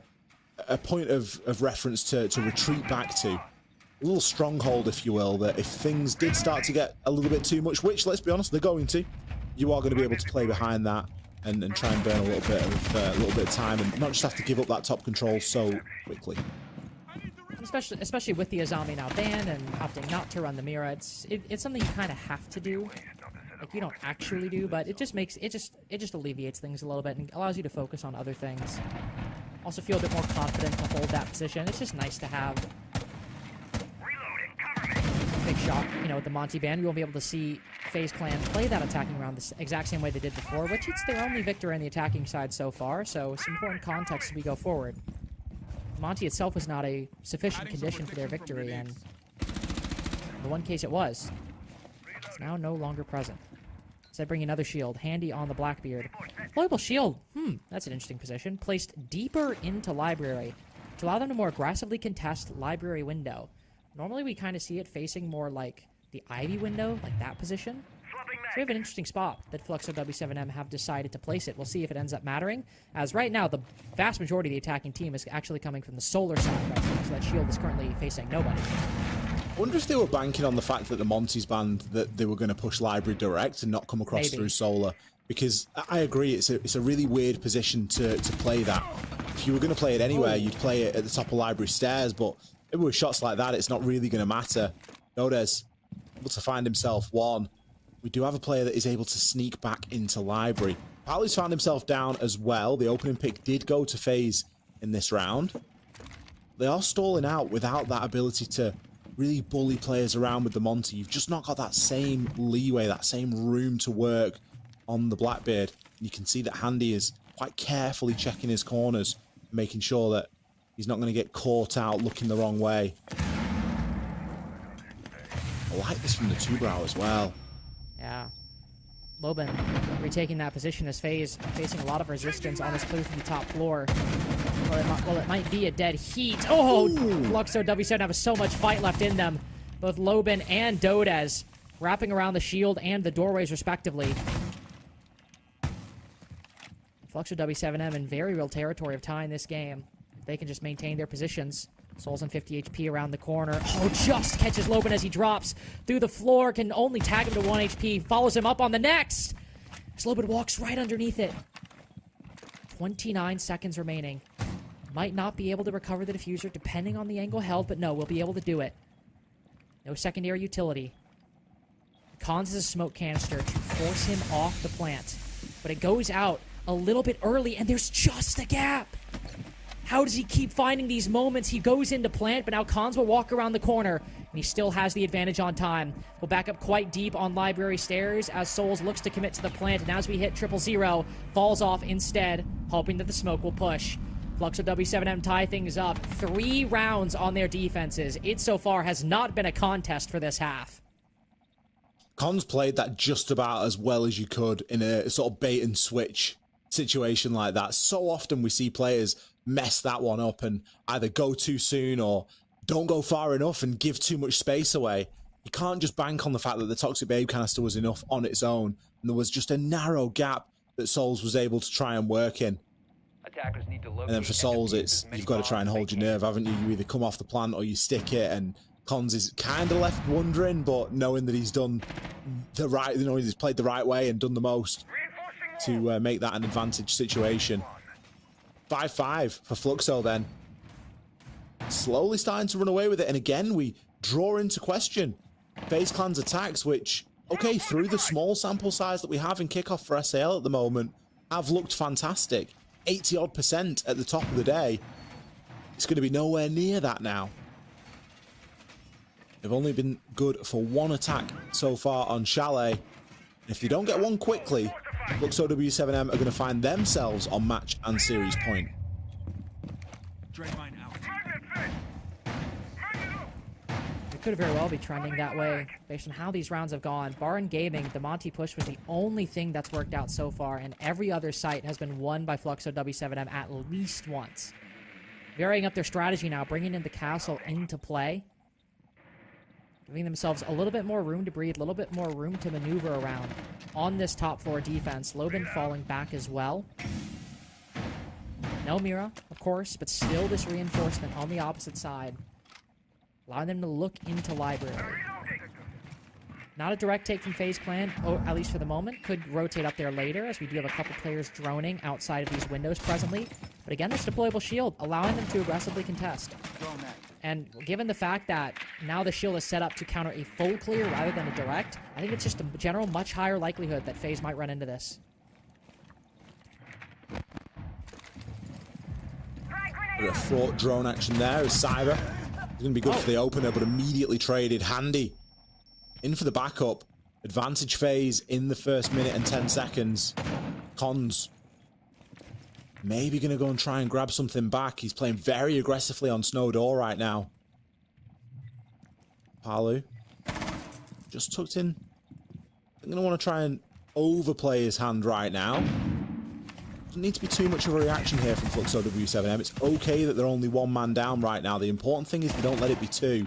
point of reference to retreat back to. A little stronghold, if you will, that if things did start to get a little bit too much, which, let's be honest, they're going to, you are going to be able to play behind that and try and burn a little bit of time and not just have to give up that top control so quickly. Especially with the Azami now banned and opting not to run the Mira, it's something you kind of have to do. Like, you don't actually do, but it just makes it just alleviates things a little bit and allows you to focus on other things. Also feel a bit more confident to hold that position. It's just nice to have. Big shot, you know, with the Monty ban. We won't be able to see FaZe Clan play that attacking round the exact same way they did before, which it's their only victory on the attacking side so far, so it's important context as we go forward. Monty itself was not a sufficient condition for their victory, and in the one case it was. It's now no longer present. Instead, bring another shield, handy on the Blackbeard. Deployable shield, that's an interesting position. Placed deeper into library to allow them to more aggressively contest library window. Normally we kind of see it facing more like the Ivy window, like that position. So we have an interesting spot that Fluxo W7M have decided to place it. We'll see if it ends up mattering, as right now the vast majority of the attacking team is actually coming from the solar side right now, so that shield is currently facing nobody. I wonder if they were banking on the fact that the Monty's banned, that they were going to push library direct and not come across through solar, because I agree it's a really weird position to play that. If you were going to play it anywhere, you'd play it at the top of library stairs, but with shots like that, it's not really going to matter. Nodes able to find himself one. We do have a player that is able to sneak back into library. Palu's found himself down as well. The opening pick did go to FaZe in this round. They are stalling out without that ability to really bully players around with the Monty. You've just not got that same leeway, that same room to work on the Blackbeard. You can see that Handy is quite carefully checking his corners, making sure that he's not going to get caught out looking the wrong way. I like this from the Two-Brow as well. Yeah. Loban retaking that position as FaZe facing a lot of resistance on his clue from the top floor. Well, it might be a dead heat. Oh, Fluxo W7 have so much fight left in them. Both Loban and Dodez wrapping around the shield and the doorways respectively. Fluxo W7M in very real territory of tying this game. They can just maintain their positions. Souls on 50 HP around the corner. Oh, just catches Loban as he drops through the floor. Can only tag him to 1 HP. Follows him up on the next. As Loban walks right underneath it. 29 seconds remaining. Might not be able to recover the diffuser depending on the angle held, but no, we'll be able to do it. No secondary utility. Cons is a smoke canister to force him off the plant. But it goes out a little bit early, and there's just a gap. How does he keep finding these moments? He goes into plant, but now Cons will walk around the corner, and he still has the advantage on time. We'll back up quite deep on library stairs as Souls looks to commit to the plant, and as we hit 000, falls off instead, hoping that the smoke will push. Fluxo W7M tie things up. 3 rounds on their defenses. It so far has not been a contest for this half. Cons played that just about as well as you could in a sort of bait and switch situation like that. So often we see players mess that one up and either go too soon or don't go far enough and give too much space away. You can't just bank on the fact that the Toxic Babe canister was enough on its own, and there was just a narrow gap that Souls was able to try and work in. Attackers need to And then for Souls, it's you've got to try and hold your nerve, haven't you? You either come off the plant or you stick it, and Cons is kind of left wondering, but knowing that he's done the right, he's played the right way and done the most to make that an advantage situation. 5-5 for Fluxo then. Slowly starting to run away with it, and again we draw into question FaZe Clan's attacks, which, okay, through the small sample size that we have in Kickoff for SAL at the moment, have looked fantastic. 80-odd% at the top of the day. It's going to be nowhere near that now. They've only been good for one attack so far on Chalet. And if they don't get one quickly, Fluxo W7M are going to find themselves on match and series point. It could very well be trending that way based on how these rounds have gone. Barn Gaming, the Monty push was the only thing that's worked out so far, and every other site has been won by Fluxo W7M at least once. Varying up their strategy now, bringing in the castle into play. Giving themselves a little bit more room to breathe, a little bit more room to maneuver around on this top floor defense. Lobin falling back as well. No Mira, of course, but still this reinforcement on the opposite side. Allowing them to look into library. Not a direct take from FaZe Clan, or at least for the moment. Could rotate up there later, as we do have a couple players droning outside of these windows presently. But again, this deployable shield, allowing them to aggressively contest. And given the fact that now the shield is set up to counter a full clear rather than a direct, I think it's just a general much higher likelihood that FaZe might run into this. A fraught drone action there as Cyber. It's going to be good for the opener, but immediately traded. Handy in for the backup. Advantage FaZe in the first minute and 10 seconds. Cons maybe going to go and try and grab something back. He's playing very aggressively on Snow Door right now. Palu just tucked in. I'm going to want to try and overplay his hand right now. Doesn't need to be too much of a reaction here from Fluxo W7M. It's okay that they're only one man down right now. The important thing is they don't let it be two.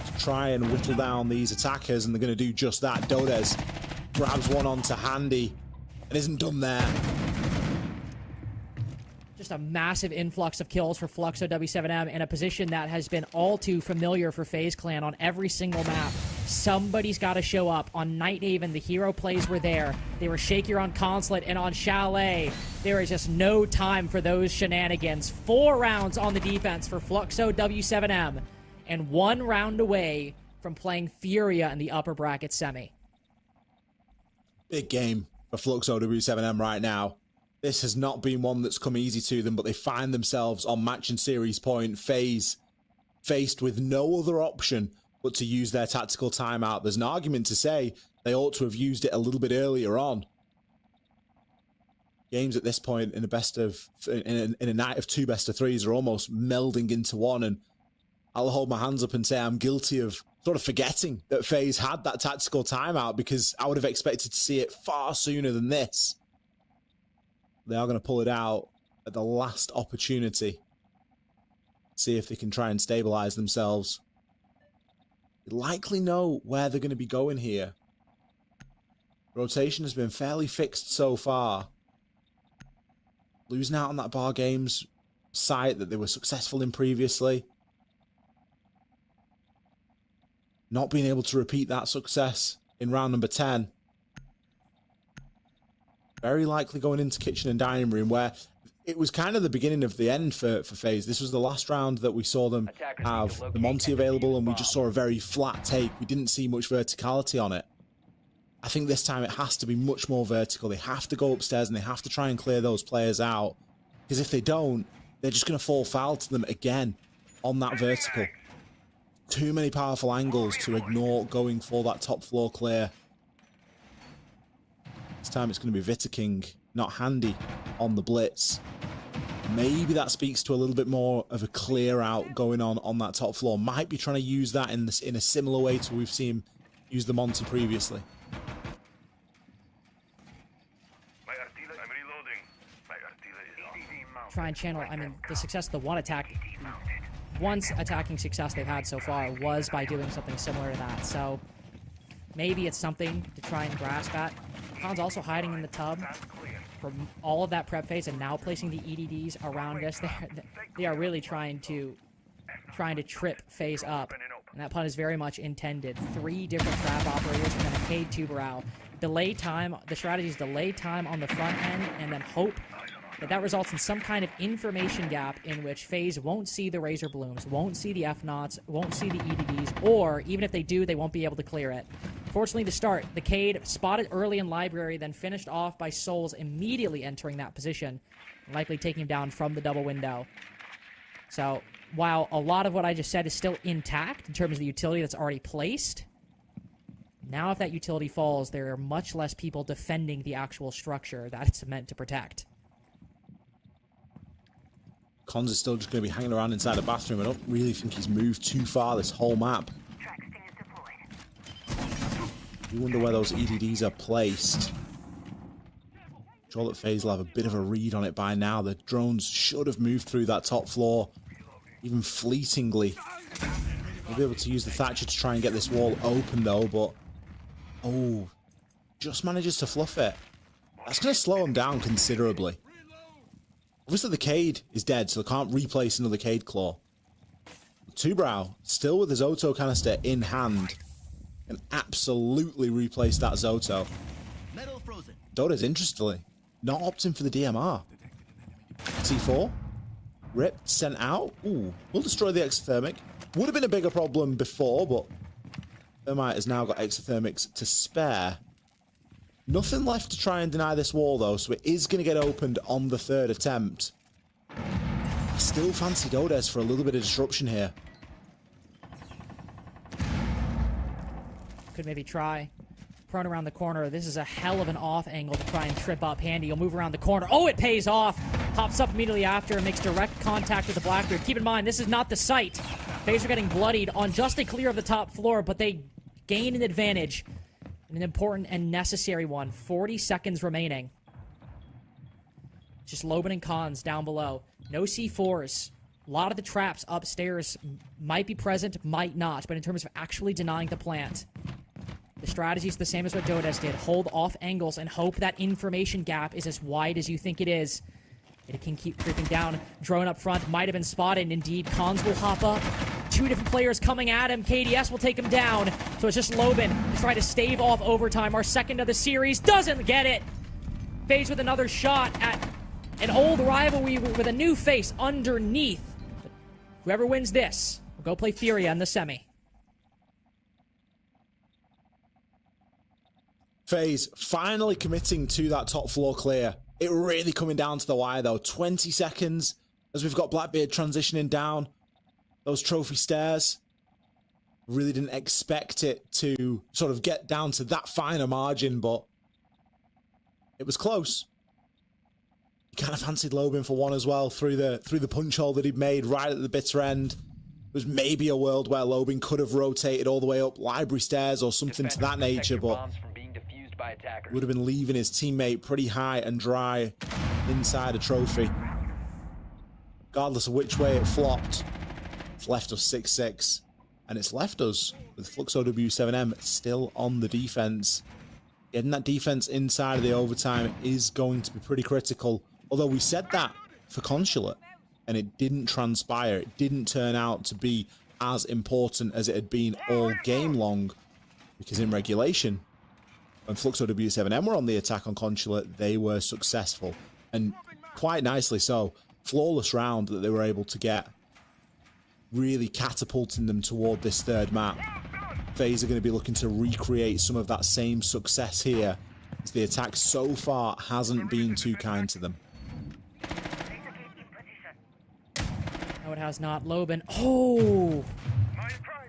To try and whittle down these attackers, and they're going to do just that. Dodes grabs one onto Handy and isn't done there. Just a massive influx of kills for Fluxo W7M in a position that has been all too familiar for FaZe Clan on every single map. Somebody's got to show up. On Nighthaven, the hero plays were there. They were shakier on Consulate, and on Chalet, there is just no time for those shenanigans. 4 rounds on the defense for Fluxo W7M, and 1 round away from playing Furia in the upper bracket semi. Big game for Fluxo W7M right now. This has not been one that's come easy to them, but they find themselves on match and series point. FaZe faced with no other option but to use their tactical timeout. There's an argument to say they ought to have used it a little bit earlier on. Games at this point in a night of 2 best-of-3s are almost melding into one, and I'll hold my hands up and say I'm guilty of sort of forgetting that FaZe had that tactical timeout, because I would have expected to see it far sooner than this. They are going to pull it out at the last opportunity. See if they can try and stabilize themselves. They likely know where they're going to be going here. Rotation has been fairly fixed so far. Losing out on that Bar Games site that they were successful in previously. Not being able to repeat that success in round number 10. Very likely going into kitchen and dining room, where it was kind of the beginning of the end for FaZe. This was the last round that we saw them have the Monty available, and we just saw a very flat take. We didn't see much verticality on it. I think this time it has to be much more vertical. They have to go upstairs and they have to try and clear those players out, because if they don't, they're just going to fall foul to them again on that vertical. Too many powerful angles to ignore going for that top floor clear. This time it's going to be Vita King, not Handy, on the blitz. Maybe that speaks to a little bit more of a clear out going on that top floor. Might be trying to use that in a similar way to we've seen him use the Monty previously. Try and channel, I mean, the success of the one attacking success they've had so far was by doing something similar to that. So maybe it's something to try and grasp at. Khan's also hiding in the tub from all of that prep phase and now placing the EDDs around us. They are really trying to trip FaZe up And that pun is very much intended. 3 different trap operators and then a Cade Tuberao. Delay time, the strategy is delay time on the front end and then hope that results in some kind of information gap in which FaZe won't see the Razor Blooms, won't see the F-Nauts, won't see the EDDs, or even if they do, they won't be able to clear it. Fortunately, to start, the Cade spotted early in Library, then finished off by Souls immediately entering that position, likely taking him down from the double window. So, while a lot of what I just said is still intact in terms of the utility that's already placed, now if that utility falls, there are much less people defending the actual structure that it's meant to protect. Cons is still just going to be hanging around inside the bathroom. I don't really think he's moved too far this whole map. You wonder where those EDDs are placed. I'm sure that FaZe will have a bit of a read on it by now. The drones should have moved through that top floor, even fleetingly. They'll be able to use the Thatcher to try and get this wall open though, but... oh, just manages to fluff it. That's going to slow him down considerably. Obviously the Cade is dead, so they can't replace another Cade Claw. Tuberao, still with his Zoto canister in hand, can absolutely replace that Zoto. Doda's, interestingly, not opting for the DMR. C4, ripped, sent out. Ooh, will destroy the exothermic. Would have been a bigger problem before, but Thermite has now got exothermics to spare. Nothing left to try and deny this wall, though, so it is going to get opened on the 3rd attempt. I still fancy Dodes for a little bit of disruption here. Could maybe try. Prone around the corner. This is a hell of an off angle to try and trip up Handy. He'll move around the corner. Oh, it pays off! Hops up immediately after and makes direct contact with the Blackbeard. Keep in mind, this is not the site. FaZe are getting bloodied on just a clear of the top floor, but they gain an advantage. An important and necessary one. 40 seconds remaining. Just Loban and Cons down below. No C4s. A lot of the traps upstairs might be present, might not. But in terms of actually denying the plant, the strategy is the same as what Dodes did. Hold off angles and hope that information gap is as wide as you think it is. It can keep creeping down. Drone up front might have been spotted. Indeed, Cons will hop up. 2 different players coming at him. KDS will take him down. So it's just Loban to try to stave off overtime. Our second of the series doesn't get it. FaZe with another shot at an old rivalry with a new face underneath. But whoever wins this will go play Furia in the semi. FaZe finally committing to that top floor clear. It really coming down to the wire though. 20 seconds as we've got Blackbeard transitioning down those trophy stairs. Really didn't expect it to sort of get down to that finer margin, but it was close. He kind of fancied Loban for one as well through the punch hole that he'd made right at the bitter end. There was maybe a world where Loban could have rotated all the way up library stairs or something to that nature, but would have been leaving his teammate pretty high and dry inside a trophy. Regardless of which way it flopped, it's left us 6-6. And it's left us with Fluxo W7M still on the defense. Getting that defense inside of the overtime is going to be pretty critical. Although we said that for Consulate, and it didn't transpire. It didn't turn out to be as important as it had been all game long. Because in regulation, when Fluxo W7M were on the attack on Consulate, they were successful. And quite nicely so. Flawless round that they were able to get, really catapulting them toward this third map. FaZe are going to be looking to recreate some of that same success here, as the attack so far hasn't been too kind to them. No, it has not. Loban. Oh!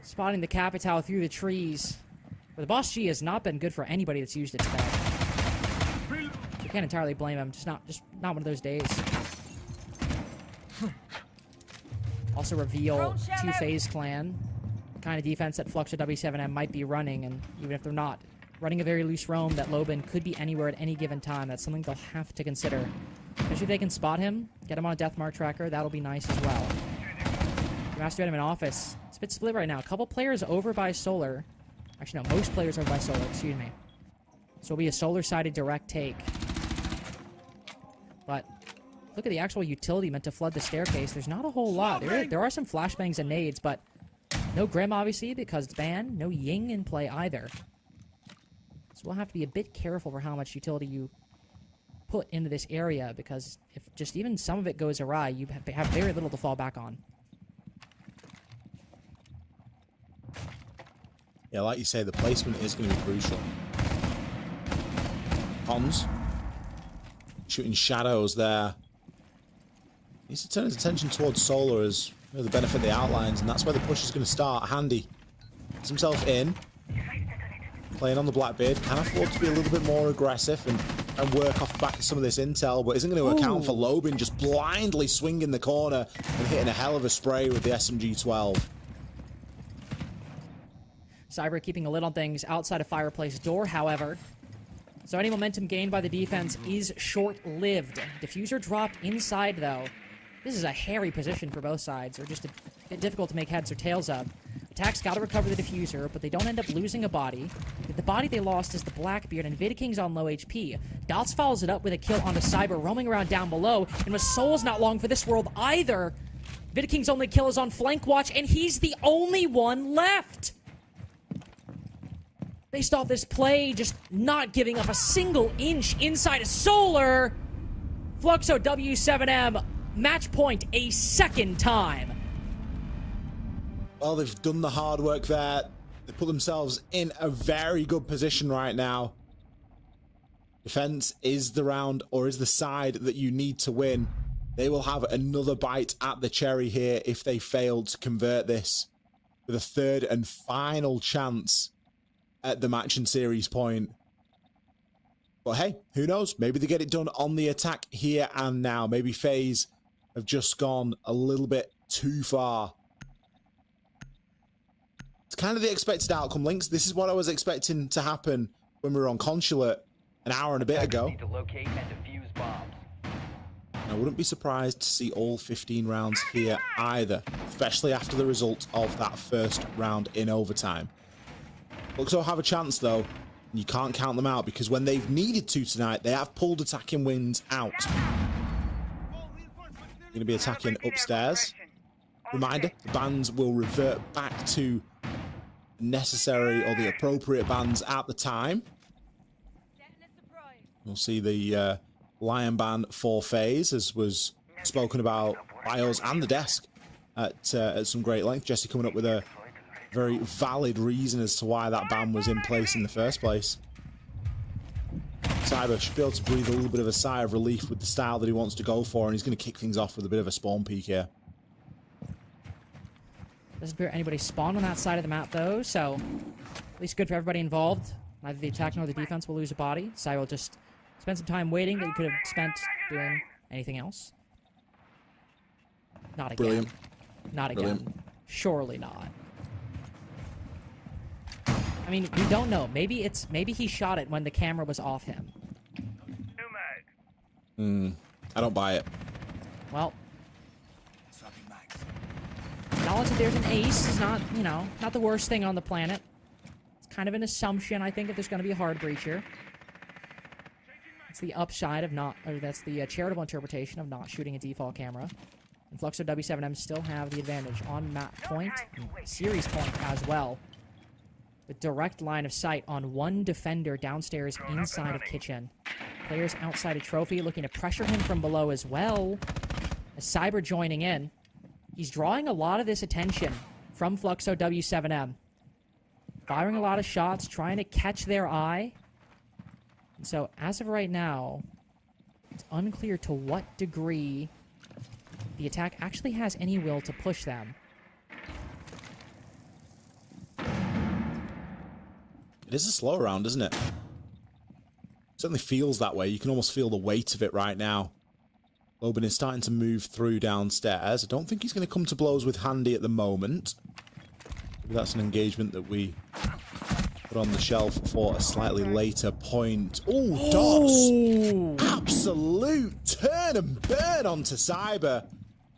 Spotting the Capitao through the trees. But the Boss G has not been good for anybody that's used it today. You can't entirely blame him. Just not one of those days. Also reveal to FaZe Clan the kind of defense that Fluxo W7M might be running, and even if they're not, running a very loose roam that Loban could be anywhere at any given time. That's something they'll have to consider. Especially if they can spot him, get him on a deathmark tracker, that'll be nice as well. Master him in office. It's a bit split right now. A couple players over by Solar. Actually, no, most players over by Solar, excuse me. So it'll be a Solar-sided direct take. But look at the actual utility meant to flood the staircase. There's not a whole lot. There are some flashbangs and nades, but No Grim, obviously, because it's banned. No Ying in play either. So we'll have to be a bit careful for how much utility you put into this area, because if just even some of it goes awry, you have very little to fall back on. Yeah, like you say, the placement is going to be crucial. Pons shooting shadows there. Needs to turn his attention towards Solar as the benefit of the outlines, and that's where the push is going to start. Handy gets himself in, playing on the Blackbeard, can afford to be a little bit more aggressive and work off the back of some of this intel, but isn't going to account for Lobin just blindly swinging the corner and hitting a hell of a spray with the SMG-12. Cyber keeping a lid on things outside of Fireplace door, however. So any momentum gained by the defense is short-lived. Diffuser dropped inside, though. This is a hairy position for both sides, or just a bit difficult to make heads or tails of. Attack's got to recover the diffuser, but they don't end up losing a body. The body they lost is the Blackbeard, and Vidaking's on low HP. Dots follows it up with a kill onto Cyber, roaming around down below, and with Soul's not long for this world either. Vidaking's only kill is on flank watch, and he's the only one left! Based off this play, just not giving up a single inch inside of Solar. Fluxo W7M, match point a second time. Well, they've done the hard work there. They put themselves in a very good position right now. Defense is the round, or is the side that you need to win. They will have another bite at the cherry here if they fail to convert this with a third and final chance at the match and series point. But hey, who knows? Maybe they get it done on the attack here and now. Maybe FaZe have just gone a little bit too far. It's kind of the expected outcome, Lynx. This is what I was expecting to happen when we were on Consulate an hour and a bit ago. I wouldn't be surprised to see all 15 rounds here either, especially after the result of that first round in overtime. Fluxo have a chance though, and you can't count them out, because when they've needed to tonight, they have pulled attacking wins out. Going to be attacking upstairs. Reminder, the bans will revert back to necessary or the appropriate bans at the time. We'll see the Lion ban for FaZe, as was spoken about by us and the desk at some great length. Jesse coming up with a very valid reason as to why that ban was in place in the first place. Cyber should be able to breathe a little bit of a sigh of relief with the style that he wants to go for, and he's going to kick things off with a bit of a spawn peek here. Doesn't appear anybody spawned on that side of the map, though, so at least good for everybody involved. Neither the attack nor the defense will lose a body. Cyber will just spend some time waiting that you could have spent doing anything else. Not again. Brilliant. Not again. Brilliant. Surely not. I mean, we don't know. Maybe he shot it when the camera was off him. I don't buy it. Well, knowledge that there's an ace is not, not the worst thing on the planet. It's kind of an assumption, I think, if there's going to be a hard breacher. It's the upside of not, or that's the charitable interpretation of not shooting a default camera. And Fluxo W7M still have the advantage on map point, and series point as well. With direct line of sight on one defender downstairs inside of kitchen. Players outside of trophy looking to pressure him from below as well. As Cyber joining in. He's drawing a lot of this attention from Fluxo W7M. Firing a lot of shots, trying to catch their eye. And so, as of right now, it's unclear to what degree the attack actually has any will to push them. It is a slow round, isn't it? Certainly feels that way. You can almost feel the weight of it right now. Lobin is starting to move through downstairs. I don't think he's going to come to blows with Handy at the moment. Maybe that's an engagement that we put on the shelf for a slightly later point. Oh, Dots! Absolute turn and burn onto Cyber.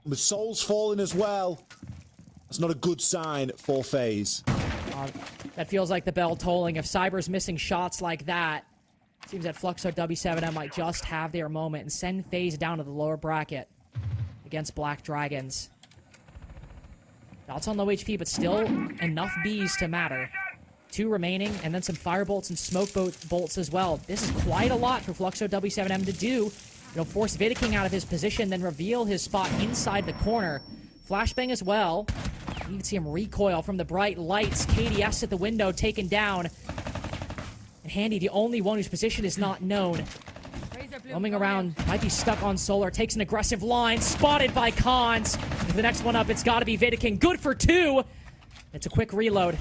With Souls falling as well. That's not a good sign for FaZe. That feels like the bell tolling. If Cyber's missing shots like that, seems that Fluxo W7M might just have their moment and send FaZe down to the lower bracket against Black Dragons. Dots on low HP, but still enough bees to matter. 2 remaining, and then some fire bolts and smoke bolts as well. This is quite a lot for Fluxo W7M to do. Force Vidiking out of his position, then reveal his spot inside the corner. Flashbang as well. You can see him recoil from the bright lights. KDS at the window, taken down. And Handy, the only one whose position is not known. Roaming around, might be stuck on Solar, takes an aggressive line, spotted by Cons. The next one up, it's got to be Vidiking. Good for 2. It's a quick reload.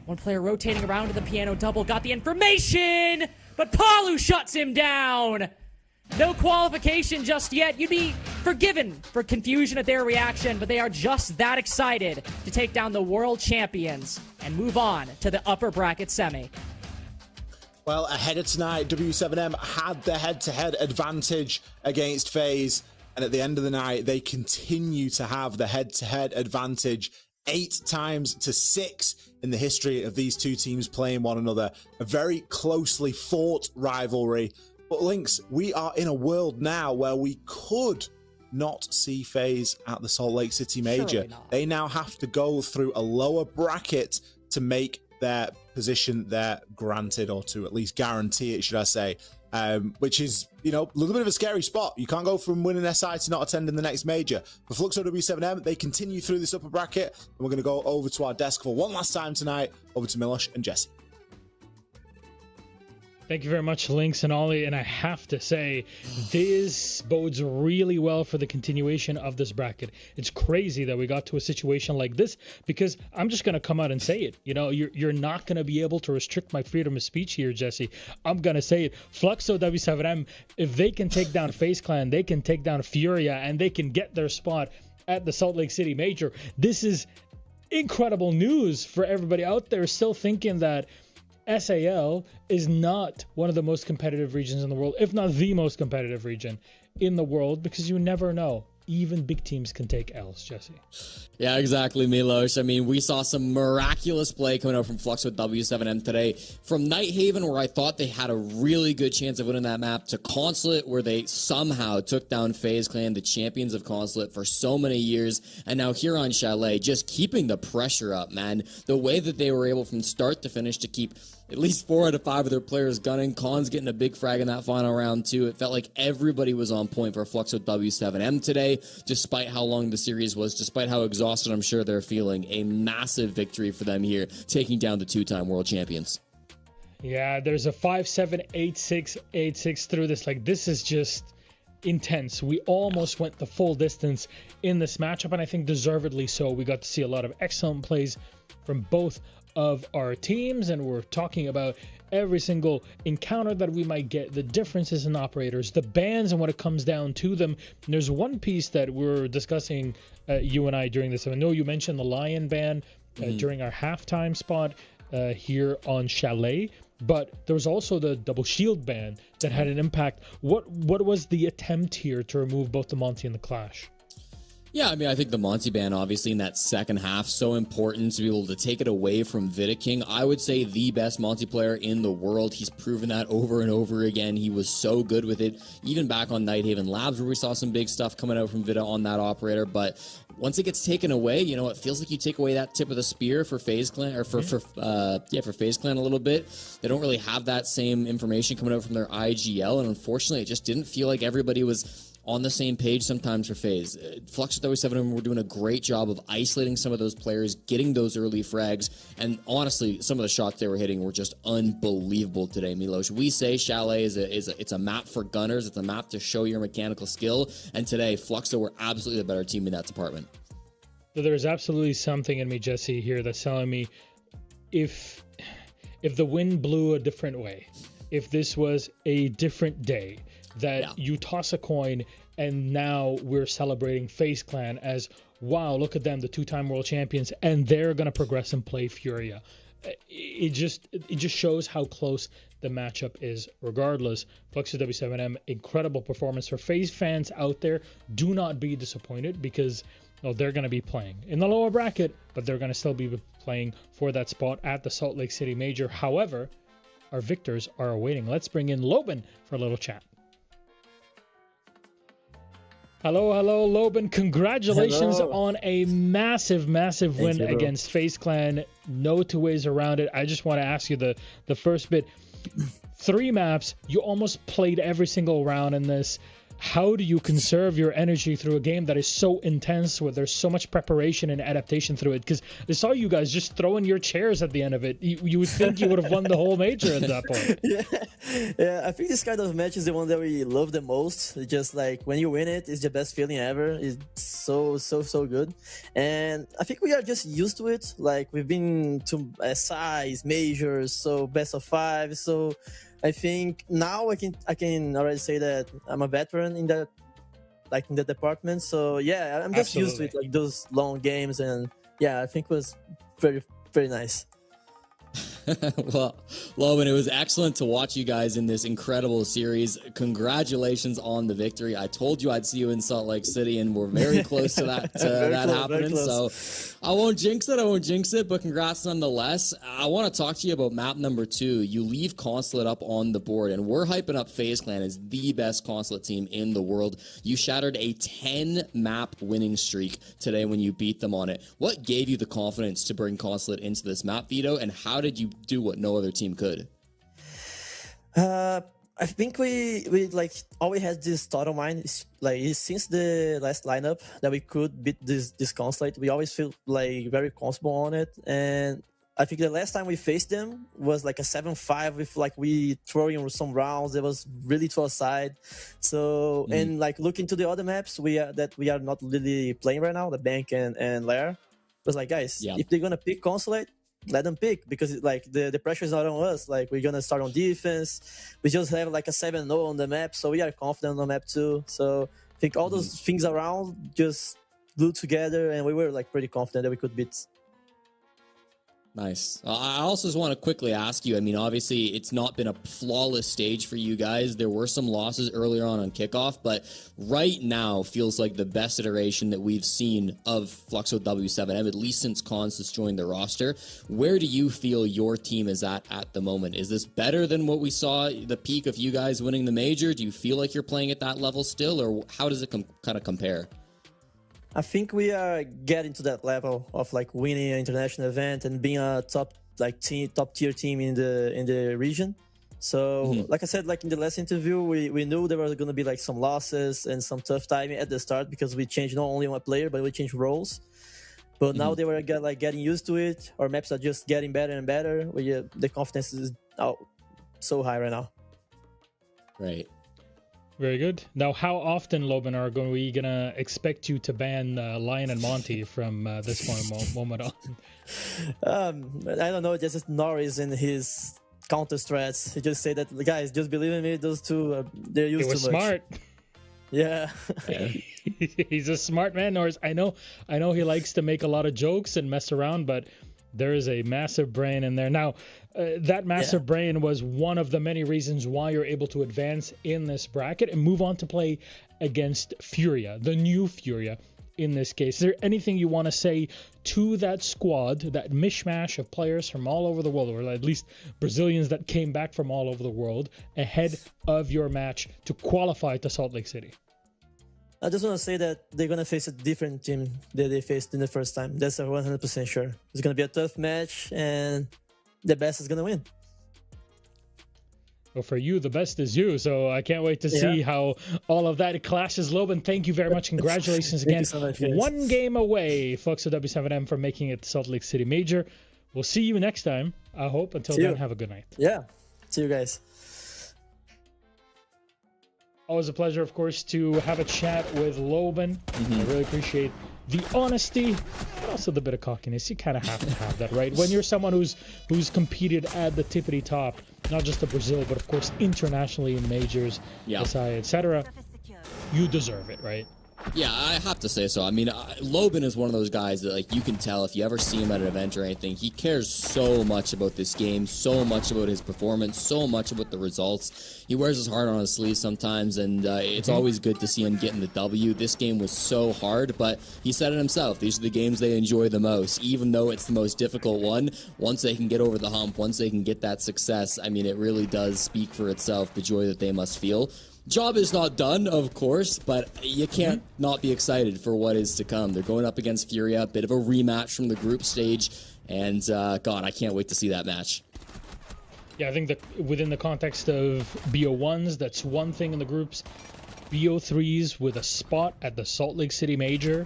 One player rotating around to the piano double, got the information, but Palu shuts him down. No qualification just yet. You'd be forgiven for confusion at their reaction, but they are just that excited to take down the world champions and move on to the upper bracket semi. Well, ahead of tonight, W7M had the head-to-head advantage against FaZe, and at the end of the night, they continue to have the head-to-head advantage 8 times to 6 in the history of these two teams playing one another. A very closely fought rivalry. But Lynx, we are in a world now where we could not see FaZe at the Salt Lake City Major. They now have to go through a lower bracket to make their position there granted, or to at least guarantee it, should I say. Which is, a little bit of a scary spot. You can't go from winning SI to not attending the next major. For Fluxo W7M, they continue through this upper bracket, and we're going to go over to our desk for one last time tonight, over to Milosh and Jesse. Thank you very much, Lynx and Ollie. And I have to say, this bodes really well for the continuation of this bracket. It's crazy that we got to a situation like this, because I'm just going to come out and say it. You're not going to be able to restrict my freedom of speech here, Jesse. I'm going to say it. Fluxo W7M, if they can take down FaZe Clan, they can take down Furia, and they can get their spot at the Salt Lake City Major. This is incredible news for everybody out there still thinking that SAL is not one of the most competitive regions in the world, if not the most competitive region in the world, because you never know. Even big teams can take L's, Jesse. Yeah, exactly, Milosh. I mean, we saw some miraculous play coming out from Fluxo W7M today. From Nighthaven, where I thought they had a really good chance of winning that map, to Consulate, where they somehow took down FaZe Clan, the champions of Consulate for so many years. And now here on Chalet, just keeping the pressure up, man. The way that they were able from start to finish to keep at least 4 out of 5 of their players gunning. Cons getting a big frag in that final round, too. It felt like everybody was on point for Fluxo W7M today, despite how long the series was, despite how exhausted I'm sure they're feeling. A massive victory for them here, taking down the 2-time world champions. Yeah, there's a 5-7, 8-6, 8-6 through this. This is just intense. We almost went the full distance in this matchup, and I think deservedly so. We got to see a lot of excellent plays from both of our teams, and we're talking about every single encounter that we might get, the differences in operators, the bans, and when it comes down to them. And there's one piece that we're discussing, you and I, during this. I know you mentioned the Lion ban during our halftime spot here on Chalet, but there was also the double shield ban that had an impact. What was the attempt here to remove both the Monty and the Clash? Yeah, I mean, I think the Monty ban, obviously, in that second half, so important to be able to take it away from Vidiking. I would say the best Monty player in the world. He's proven that over and over again. He was so good with it, even back on Nighthaven Labs, where we saw some big stuff coming out from Vita on that operator. But once it gets taken away, it feels like you take away that tip of the spear for FaZe Clan, or for FaZe Clan a little bit. They don't really have that same information coming out from their IGL, and unfortunately, it just didn't feel like everybody was on the same page sometimes for FaZe. Fluxo W7M were doing a great job of isolating some of those players, getting those early frags, and honestly, some of the shots they were hitting were just unbelievable today, Milosh. We say Chalet it's a map for gunners, it's a map to show your mechanical skill, and today, Fluxo were absolutely the better team in that department. So there's absolutely something in me, Jesse, here that's telling me if the wind blew a different way, if this was a different day, that you toss a coin and now we're celebrating FaZe Clan as, wow, look at them, the 2-time world champions, and they're going to progress and play Furia. It just shows how close the matchup is regardless. Fluxo W7M, incredible performance. For FaZe fans out there, do not be disappointed, because they're going to be playing in the lower bracket, but they're going to still be playing for that spot at the Salt Lake City Major. However, our victors are awaiting. Let's bring in Loban for a little chat. Hello, Loban. Congratulations Hello. on a massive win you, bro. against FaZe Clan. No two ways around it. I just want to ask you the first bit. 3 maps, you almost played every single round in this. How do you conserve your energy through a game that is so intense, where there's so much preparation and adaptation through it? Because I saw you guys just throwing your chairs at the end of it. You would think you would have won the whole major at that point. Yeah, I think this kind of match is the one that we love the most. It's just like when you win it, it's the best feeling ever. It's so good. And I think we are just used to it. Like we've been to SIs, majors, so best of 5. So I think now I can already say that I'm a veteran in that department. So yeah, I'm just used to it, like those long games, and yeah, I think it was very nice. Well, Loban, it was excellent to watch you guys in this incredible series. Congratulations on the victory. I told you I'd see you in Salt Lake City, and we're very close to that happening. So I won't jinx it, but congrats nonetheless. I want to talk to you about map number 2. You leave Consulate up on the board, and we're hyping up FaZe Clan as the best Consulate team in the world. You shattered a 10-map winning streak today when you beat them on it. What gave you the confidence to bring Consulate into this map, Veto, and how did you do what no other team could? I think we like always had this thought of mine. Since the last lineup that we could beat this Consulate, we always feel like very comfortable on it. And I think the last time we faced them was like a 7-5 with like we throwing some rounds that was really to our side. So and like looking to the other maps we are not really playing right now, the Bank and Lair. It was like, guys, if they're gonna pick Consulate, let them pick, because like the pressure is not on us. Like we're gonna start on defense. We just have like a 7-0 on the map, so we are confident on the map too. So I think all those things around just glued together, and we were like pretty confident that we could beat. Nice. I also just want to quickly ask you, I mean, obviously it's not been a flawless stage for you guys. There were some losses earlier on Kickoff, but right now feels like the best iteration that we've seen of Fluxo W7M, at least since Cons has joined the roster. Where do you feel your team is at the moment? Is this better than what we saw, the peak of you guys winning the major? Do you feel like you're playing at that level still, or how does it kind of compare? I think we are getting to that level of like winning an international event and being a top tier team in the region. So like I said, like in the last interview, we knew there was going to be like some losses and some tough timing at the start, because we changed not only one player but we changed roles. But now they were getting used to it. Our maps are just getting better and better. The confidence is so high right now. Right. Very good. Now, how often, Loban, are we gonna expect you to ban Lion and Monty from this moment on? I don't know. Just Norris and his counter strats. He just say that, guys, just believe in me. Those two, they're used too much. Smart. Yeah. He's a smart man, Norris. I know he likes to make a lot of jokes and mess around, but there is a massive brain in there. Now, that massive brain was one of the many reasons why you're able to advance in this bracket and move on to play against Furia, the new Furia in this case. Is there anything you want to say to that squad, that mishmash of players from all over the world, or at least Brazilians that came back from all over the world, ahead of your match to qualify to Salt Lake City? I just want to say that they're going to face a different team that they faced in the first time. That's 100% sure. It's going to be a tough match, and the best is going to win. Well, for you, the best is you. So I can't wait to see how all of that clashes. Loban, thank you very much. Congratulations again. Thank you so much, guys. One game away, Fluxo W7M, from making it Salt Lake City Major. We'll see you next time, I hope. Until then, have a good night. Yeah. See you guys. Always a pleasure, of course, to have a chat with Loban. I really appreciate the honesty, but also the bit of cockiness. You kind of have to have that, right? When you're someone who's competed at the tippity top, not just in Brazil, but of course internationally in majors, SI, etc., you deserve it, right? Yeah, I have to say so. I mean, Loban is one of those guys that, like, you can tell if you ever see him at an event or anything, he cares so much about this game, so much about his performance, so much about the results. He wears his heart on his sleeve sometimes, and it's always good to see him getting the W. This game was so hard, but he said it himself. These are the games they enjoy the most, even though it's the most difficult one. Once they can get over the hump, once they can get that success, I mean, it really does speak for itself, the joy that they must feel. Job is not done, of course, but you can't not be excited for what is to come. They're going up against Furia, a bit of a rematch from the group stage, and God, I can't wait to see that match. Yeah, I think that within the context of BO1s, that's one thing in the groups. BO3s with a spot at the Salt Lake City Major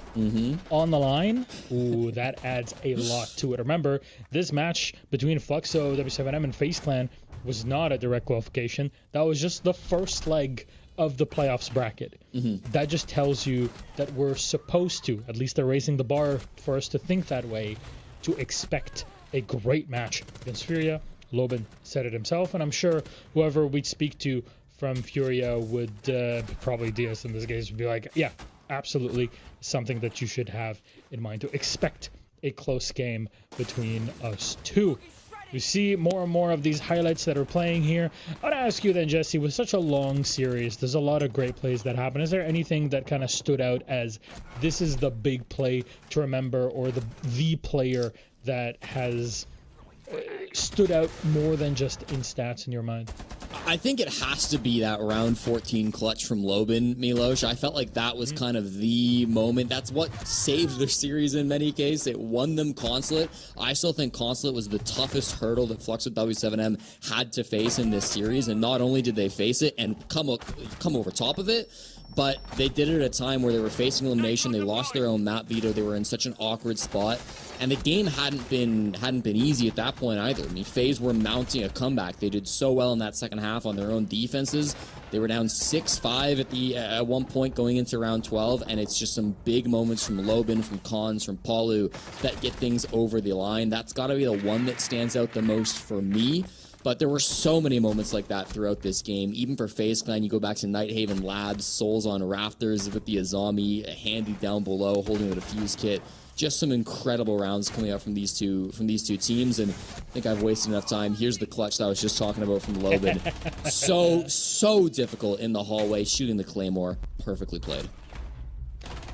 on the line, ooh, that adds a lot to it. Remember, this match between Fluxo, W7M, and FaZe Clan was not a direct qualification. That was just the first leg of the playoffs bracket. That just tells you that we're supposed to, at least they're raising the bar for us to think that way, to expect a great match against Furia. Loban said it himself, and I'm sure whoever we'd speak to from Furia would probably DS in this case would be like, yeah, absolutely something that you should have in mind, to expect a close game between us two. We see more and more of these highlights that are playing here. I want to ask you then, Jesse, with such a long series, there's a lot of great plays that happen. Is there anything that kind of stood out as this is the big play to remember, or the player that has stood out more than just in stats in your mind? I think it has to be that round 14 clutch from Loban, Milos. I felt like that was kind of the moment. That's what saved their series in many cases. It won them Consulate. I still think Consulate was the toughest hurdle that Fluxo W7M had to face in this series, and not only did they face it and come over top of it, but they did it at a time where they were facing elimination. They lost their own map veto. They were in such an awkward spot, and the game hadn't been easy at that point either. I mean, FaZe were mounting a comeback. They did so well in that second half on their own defenses. They were down 6-5 at one point going into round 12, and it's just some big moments from Loban, from Cons, from Palu that get things over the line. That's got to be the one that stands out the most for me. But there were so many moments like that throughout this game. Even for FaZe Clan, you go back to Nighthaven Labs, Souls on Rafters with the Azami, Handy down below, holding the defuse kit. Just some incredible rounds coming out from these two teams, and I think I've wasted enough time. Here's the clutch that I was just talking about from Loban. so difficult in the hallway, shooting the Claymore. Perfectly played.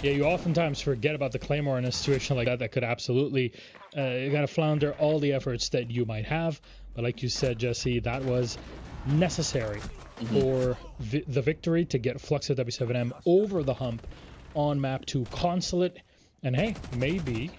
Yeah, you oftentimes forget about the Claymore in a situation like that. That could absolutely kind of flounder all the efforts that you might have. But like you said, Jesse, that was necessary for the victory to get Fluxo W7M over the hump on map 2 Consulate. And hey, maybe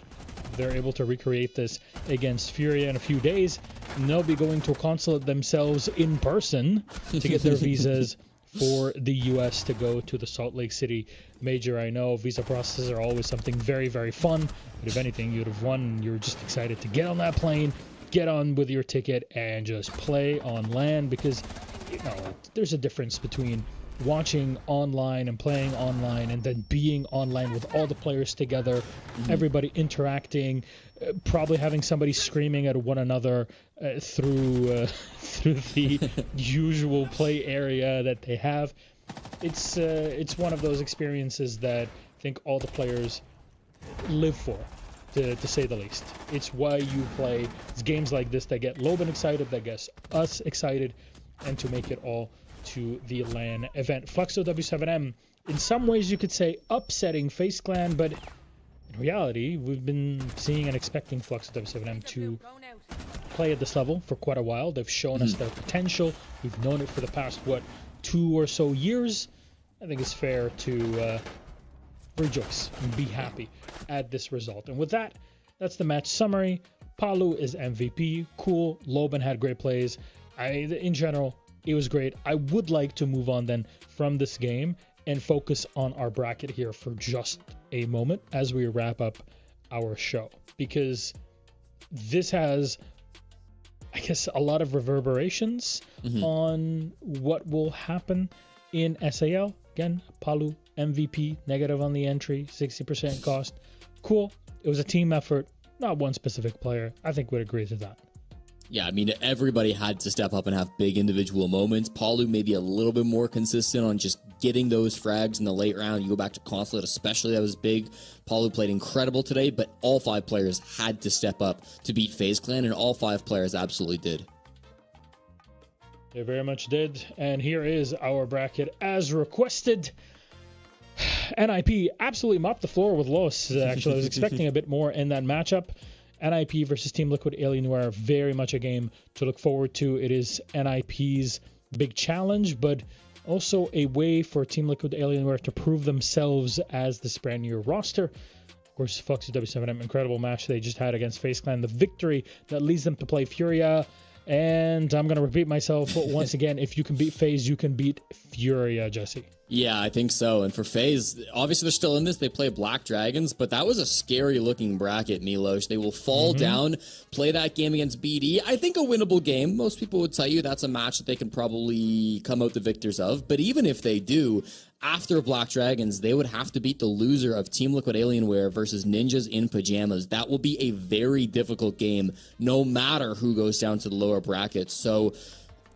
they're able to recreate this against Furia in a few days, and they'll be going to Consulate themselves in person to get their visas for the US to go to the Salt Lake City Major. I know visa processes are always something very, very fun, but if anything, you'd have won. You're just excited to get on that plane, get on with your ticket, and just play on LAN, because, you know, there's a difference between watching online and playing online and then being online with all the players together, everybody interacting, probably having somebody screaming at one another through the usual play area that they have. It's one of those experiences that I think all the players live for, to say the least. It's why you play. It's games like this that get Loban excited, that gets us excited, and to make it all to the LAN event. Fluxo W7M, in some ways you could say upsetting FaZe Clan, but in reality, we've been seeing and expecting Fluxo W7M to play at this level for quite a while. They've shown us their potential. We've known it for the past, 2 or so years. I think it's fair to rejoice and be happy at this result. And with that, that's the match summary. Palu is MVP. Cool. Loban had great plays. In general, it was great. I would like to move on then from this game and focus on our bracket here for just a moment as we wrap up our show, because this has, I guess, a lot of reverberations on what will happen in SAL. Again, Palu, MVP, negative on the entry, 60% cost. Cool. It was a team effort, not one specific player. I think we'd agree to that. Yeah, I mean, everybody had to step up and have big individual moments. Palu maybe a little bit more consistent on just getting those frags in the late round. You go back to Consulate especially, that was big. Palu played incredible today, but all 5 players had to step up to beat FaZe Clan, and all 5 players absolutely did. They very much did. And here is our bracket as requested. NIP absolutely mopped the floor with Los. Actually, I was expecting a bit more in that matchup. NIP versus Team Liquid Alienware, very much a game to look forward to. It is NIP's big challenge, but Also, a way for Team Liquid Alienware to prove themselves as this brand new roster. Of course, Fluxo W7M, incredible match they just had against FaZe Clan. The victory that leads them to play Furia. And I'm going to repeat myself once again. If you can beat FaZe, you can beat Furia, Jesse. Yeah, I think so. And for FaZe, obviously they're still in this. They play Black Dragons, but that was a scary looking bracket, Milos. They will fall down, play that game against BD. I think a winnable game. Most people would tell you that's a match that they can probably come out the victors of. But even if they do, after Black Dragons, they would have to beat the loser of Team Liquid Alienware versus Ninjas in Pajamas. That will be a very difficult game, no matter who goes down to the lower brackets. So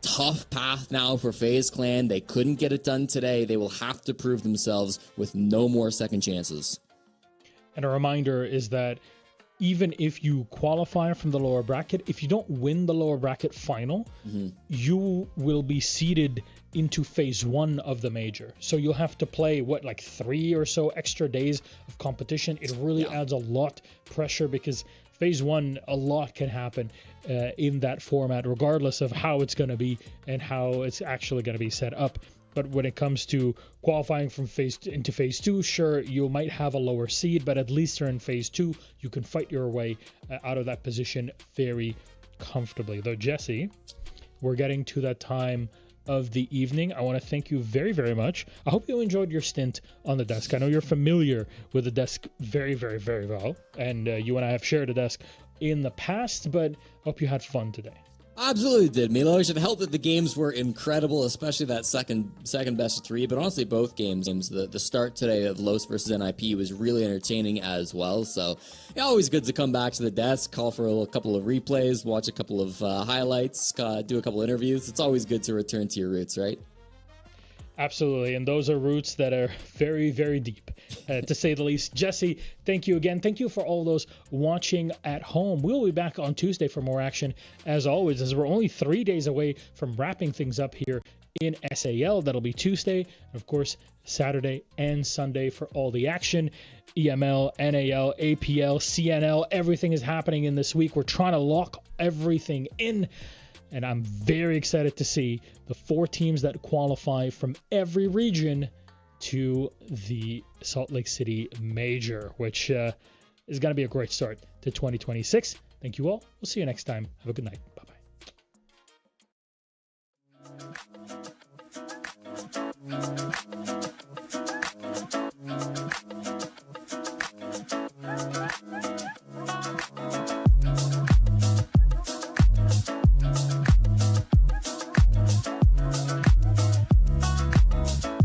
tough path now for FaZe Clan. They couldn't get it done today. They will have to prove themselves with no more second chances. And a reminder is that even if you qualify from the lower bracket, if you don't win the lower bracket final, you will be seeded into phase 1 of the major. So you'll have to play, like 3 or so extra days of competition. It really adds a lot of pressure because phase 1, a lot can happen in that format, regardless of how it's going to be and how it's actually going to be set up. But when it comes to qualifying from into phase 2, sure, you might have a lower seed, but at least you're in phase 2. You can fight your way out of that position very comfortably. Though, Jesse, we're getting to that time of the evening. I want to thank you very, very much. I hope you enjoyed your stint on the desk. I know you're familiar with the desk very, very, very well, and you and I have shared a desk in the past, but I hope you had fun today. Absolutely did, Milos. It helped that the games were incredible, especially that second best of 3, but honestly both games. The start today of Los versus NIP was really entertaining as well, so yeah, always good to come back to the desk, call for a couple of replays, watch a couple of highlights, do a couple interviews. It's always good to return to your roots, right? Absolutely, and those are roots that are very, very deep, to say the least. Jesse, thank you again. Thank you for all those watching at home. We'll be back on Tuesday for more action, as always, as we're only 3 days away from wrapping things up here in SAL. That'll be Tuesday, and of course, Saturday and Sunday for all the action. EML, NAL, APL, CNL, everything is happening in this week. We're trying to lock everything in. And I'm very excited to see the 4 teams that qualify from every region to the Salt Lake City Major, which is going to be a great start to 2026. Thank you all. We'll see you next time. Have a good night. Bye.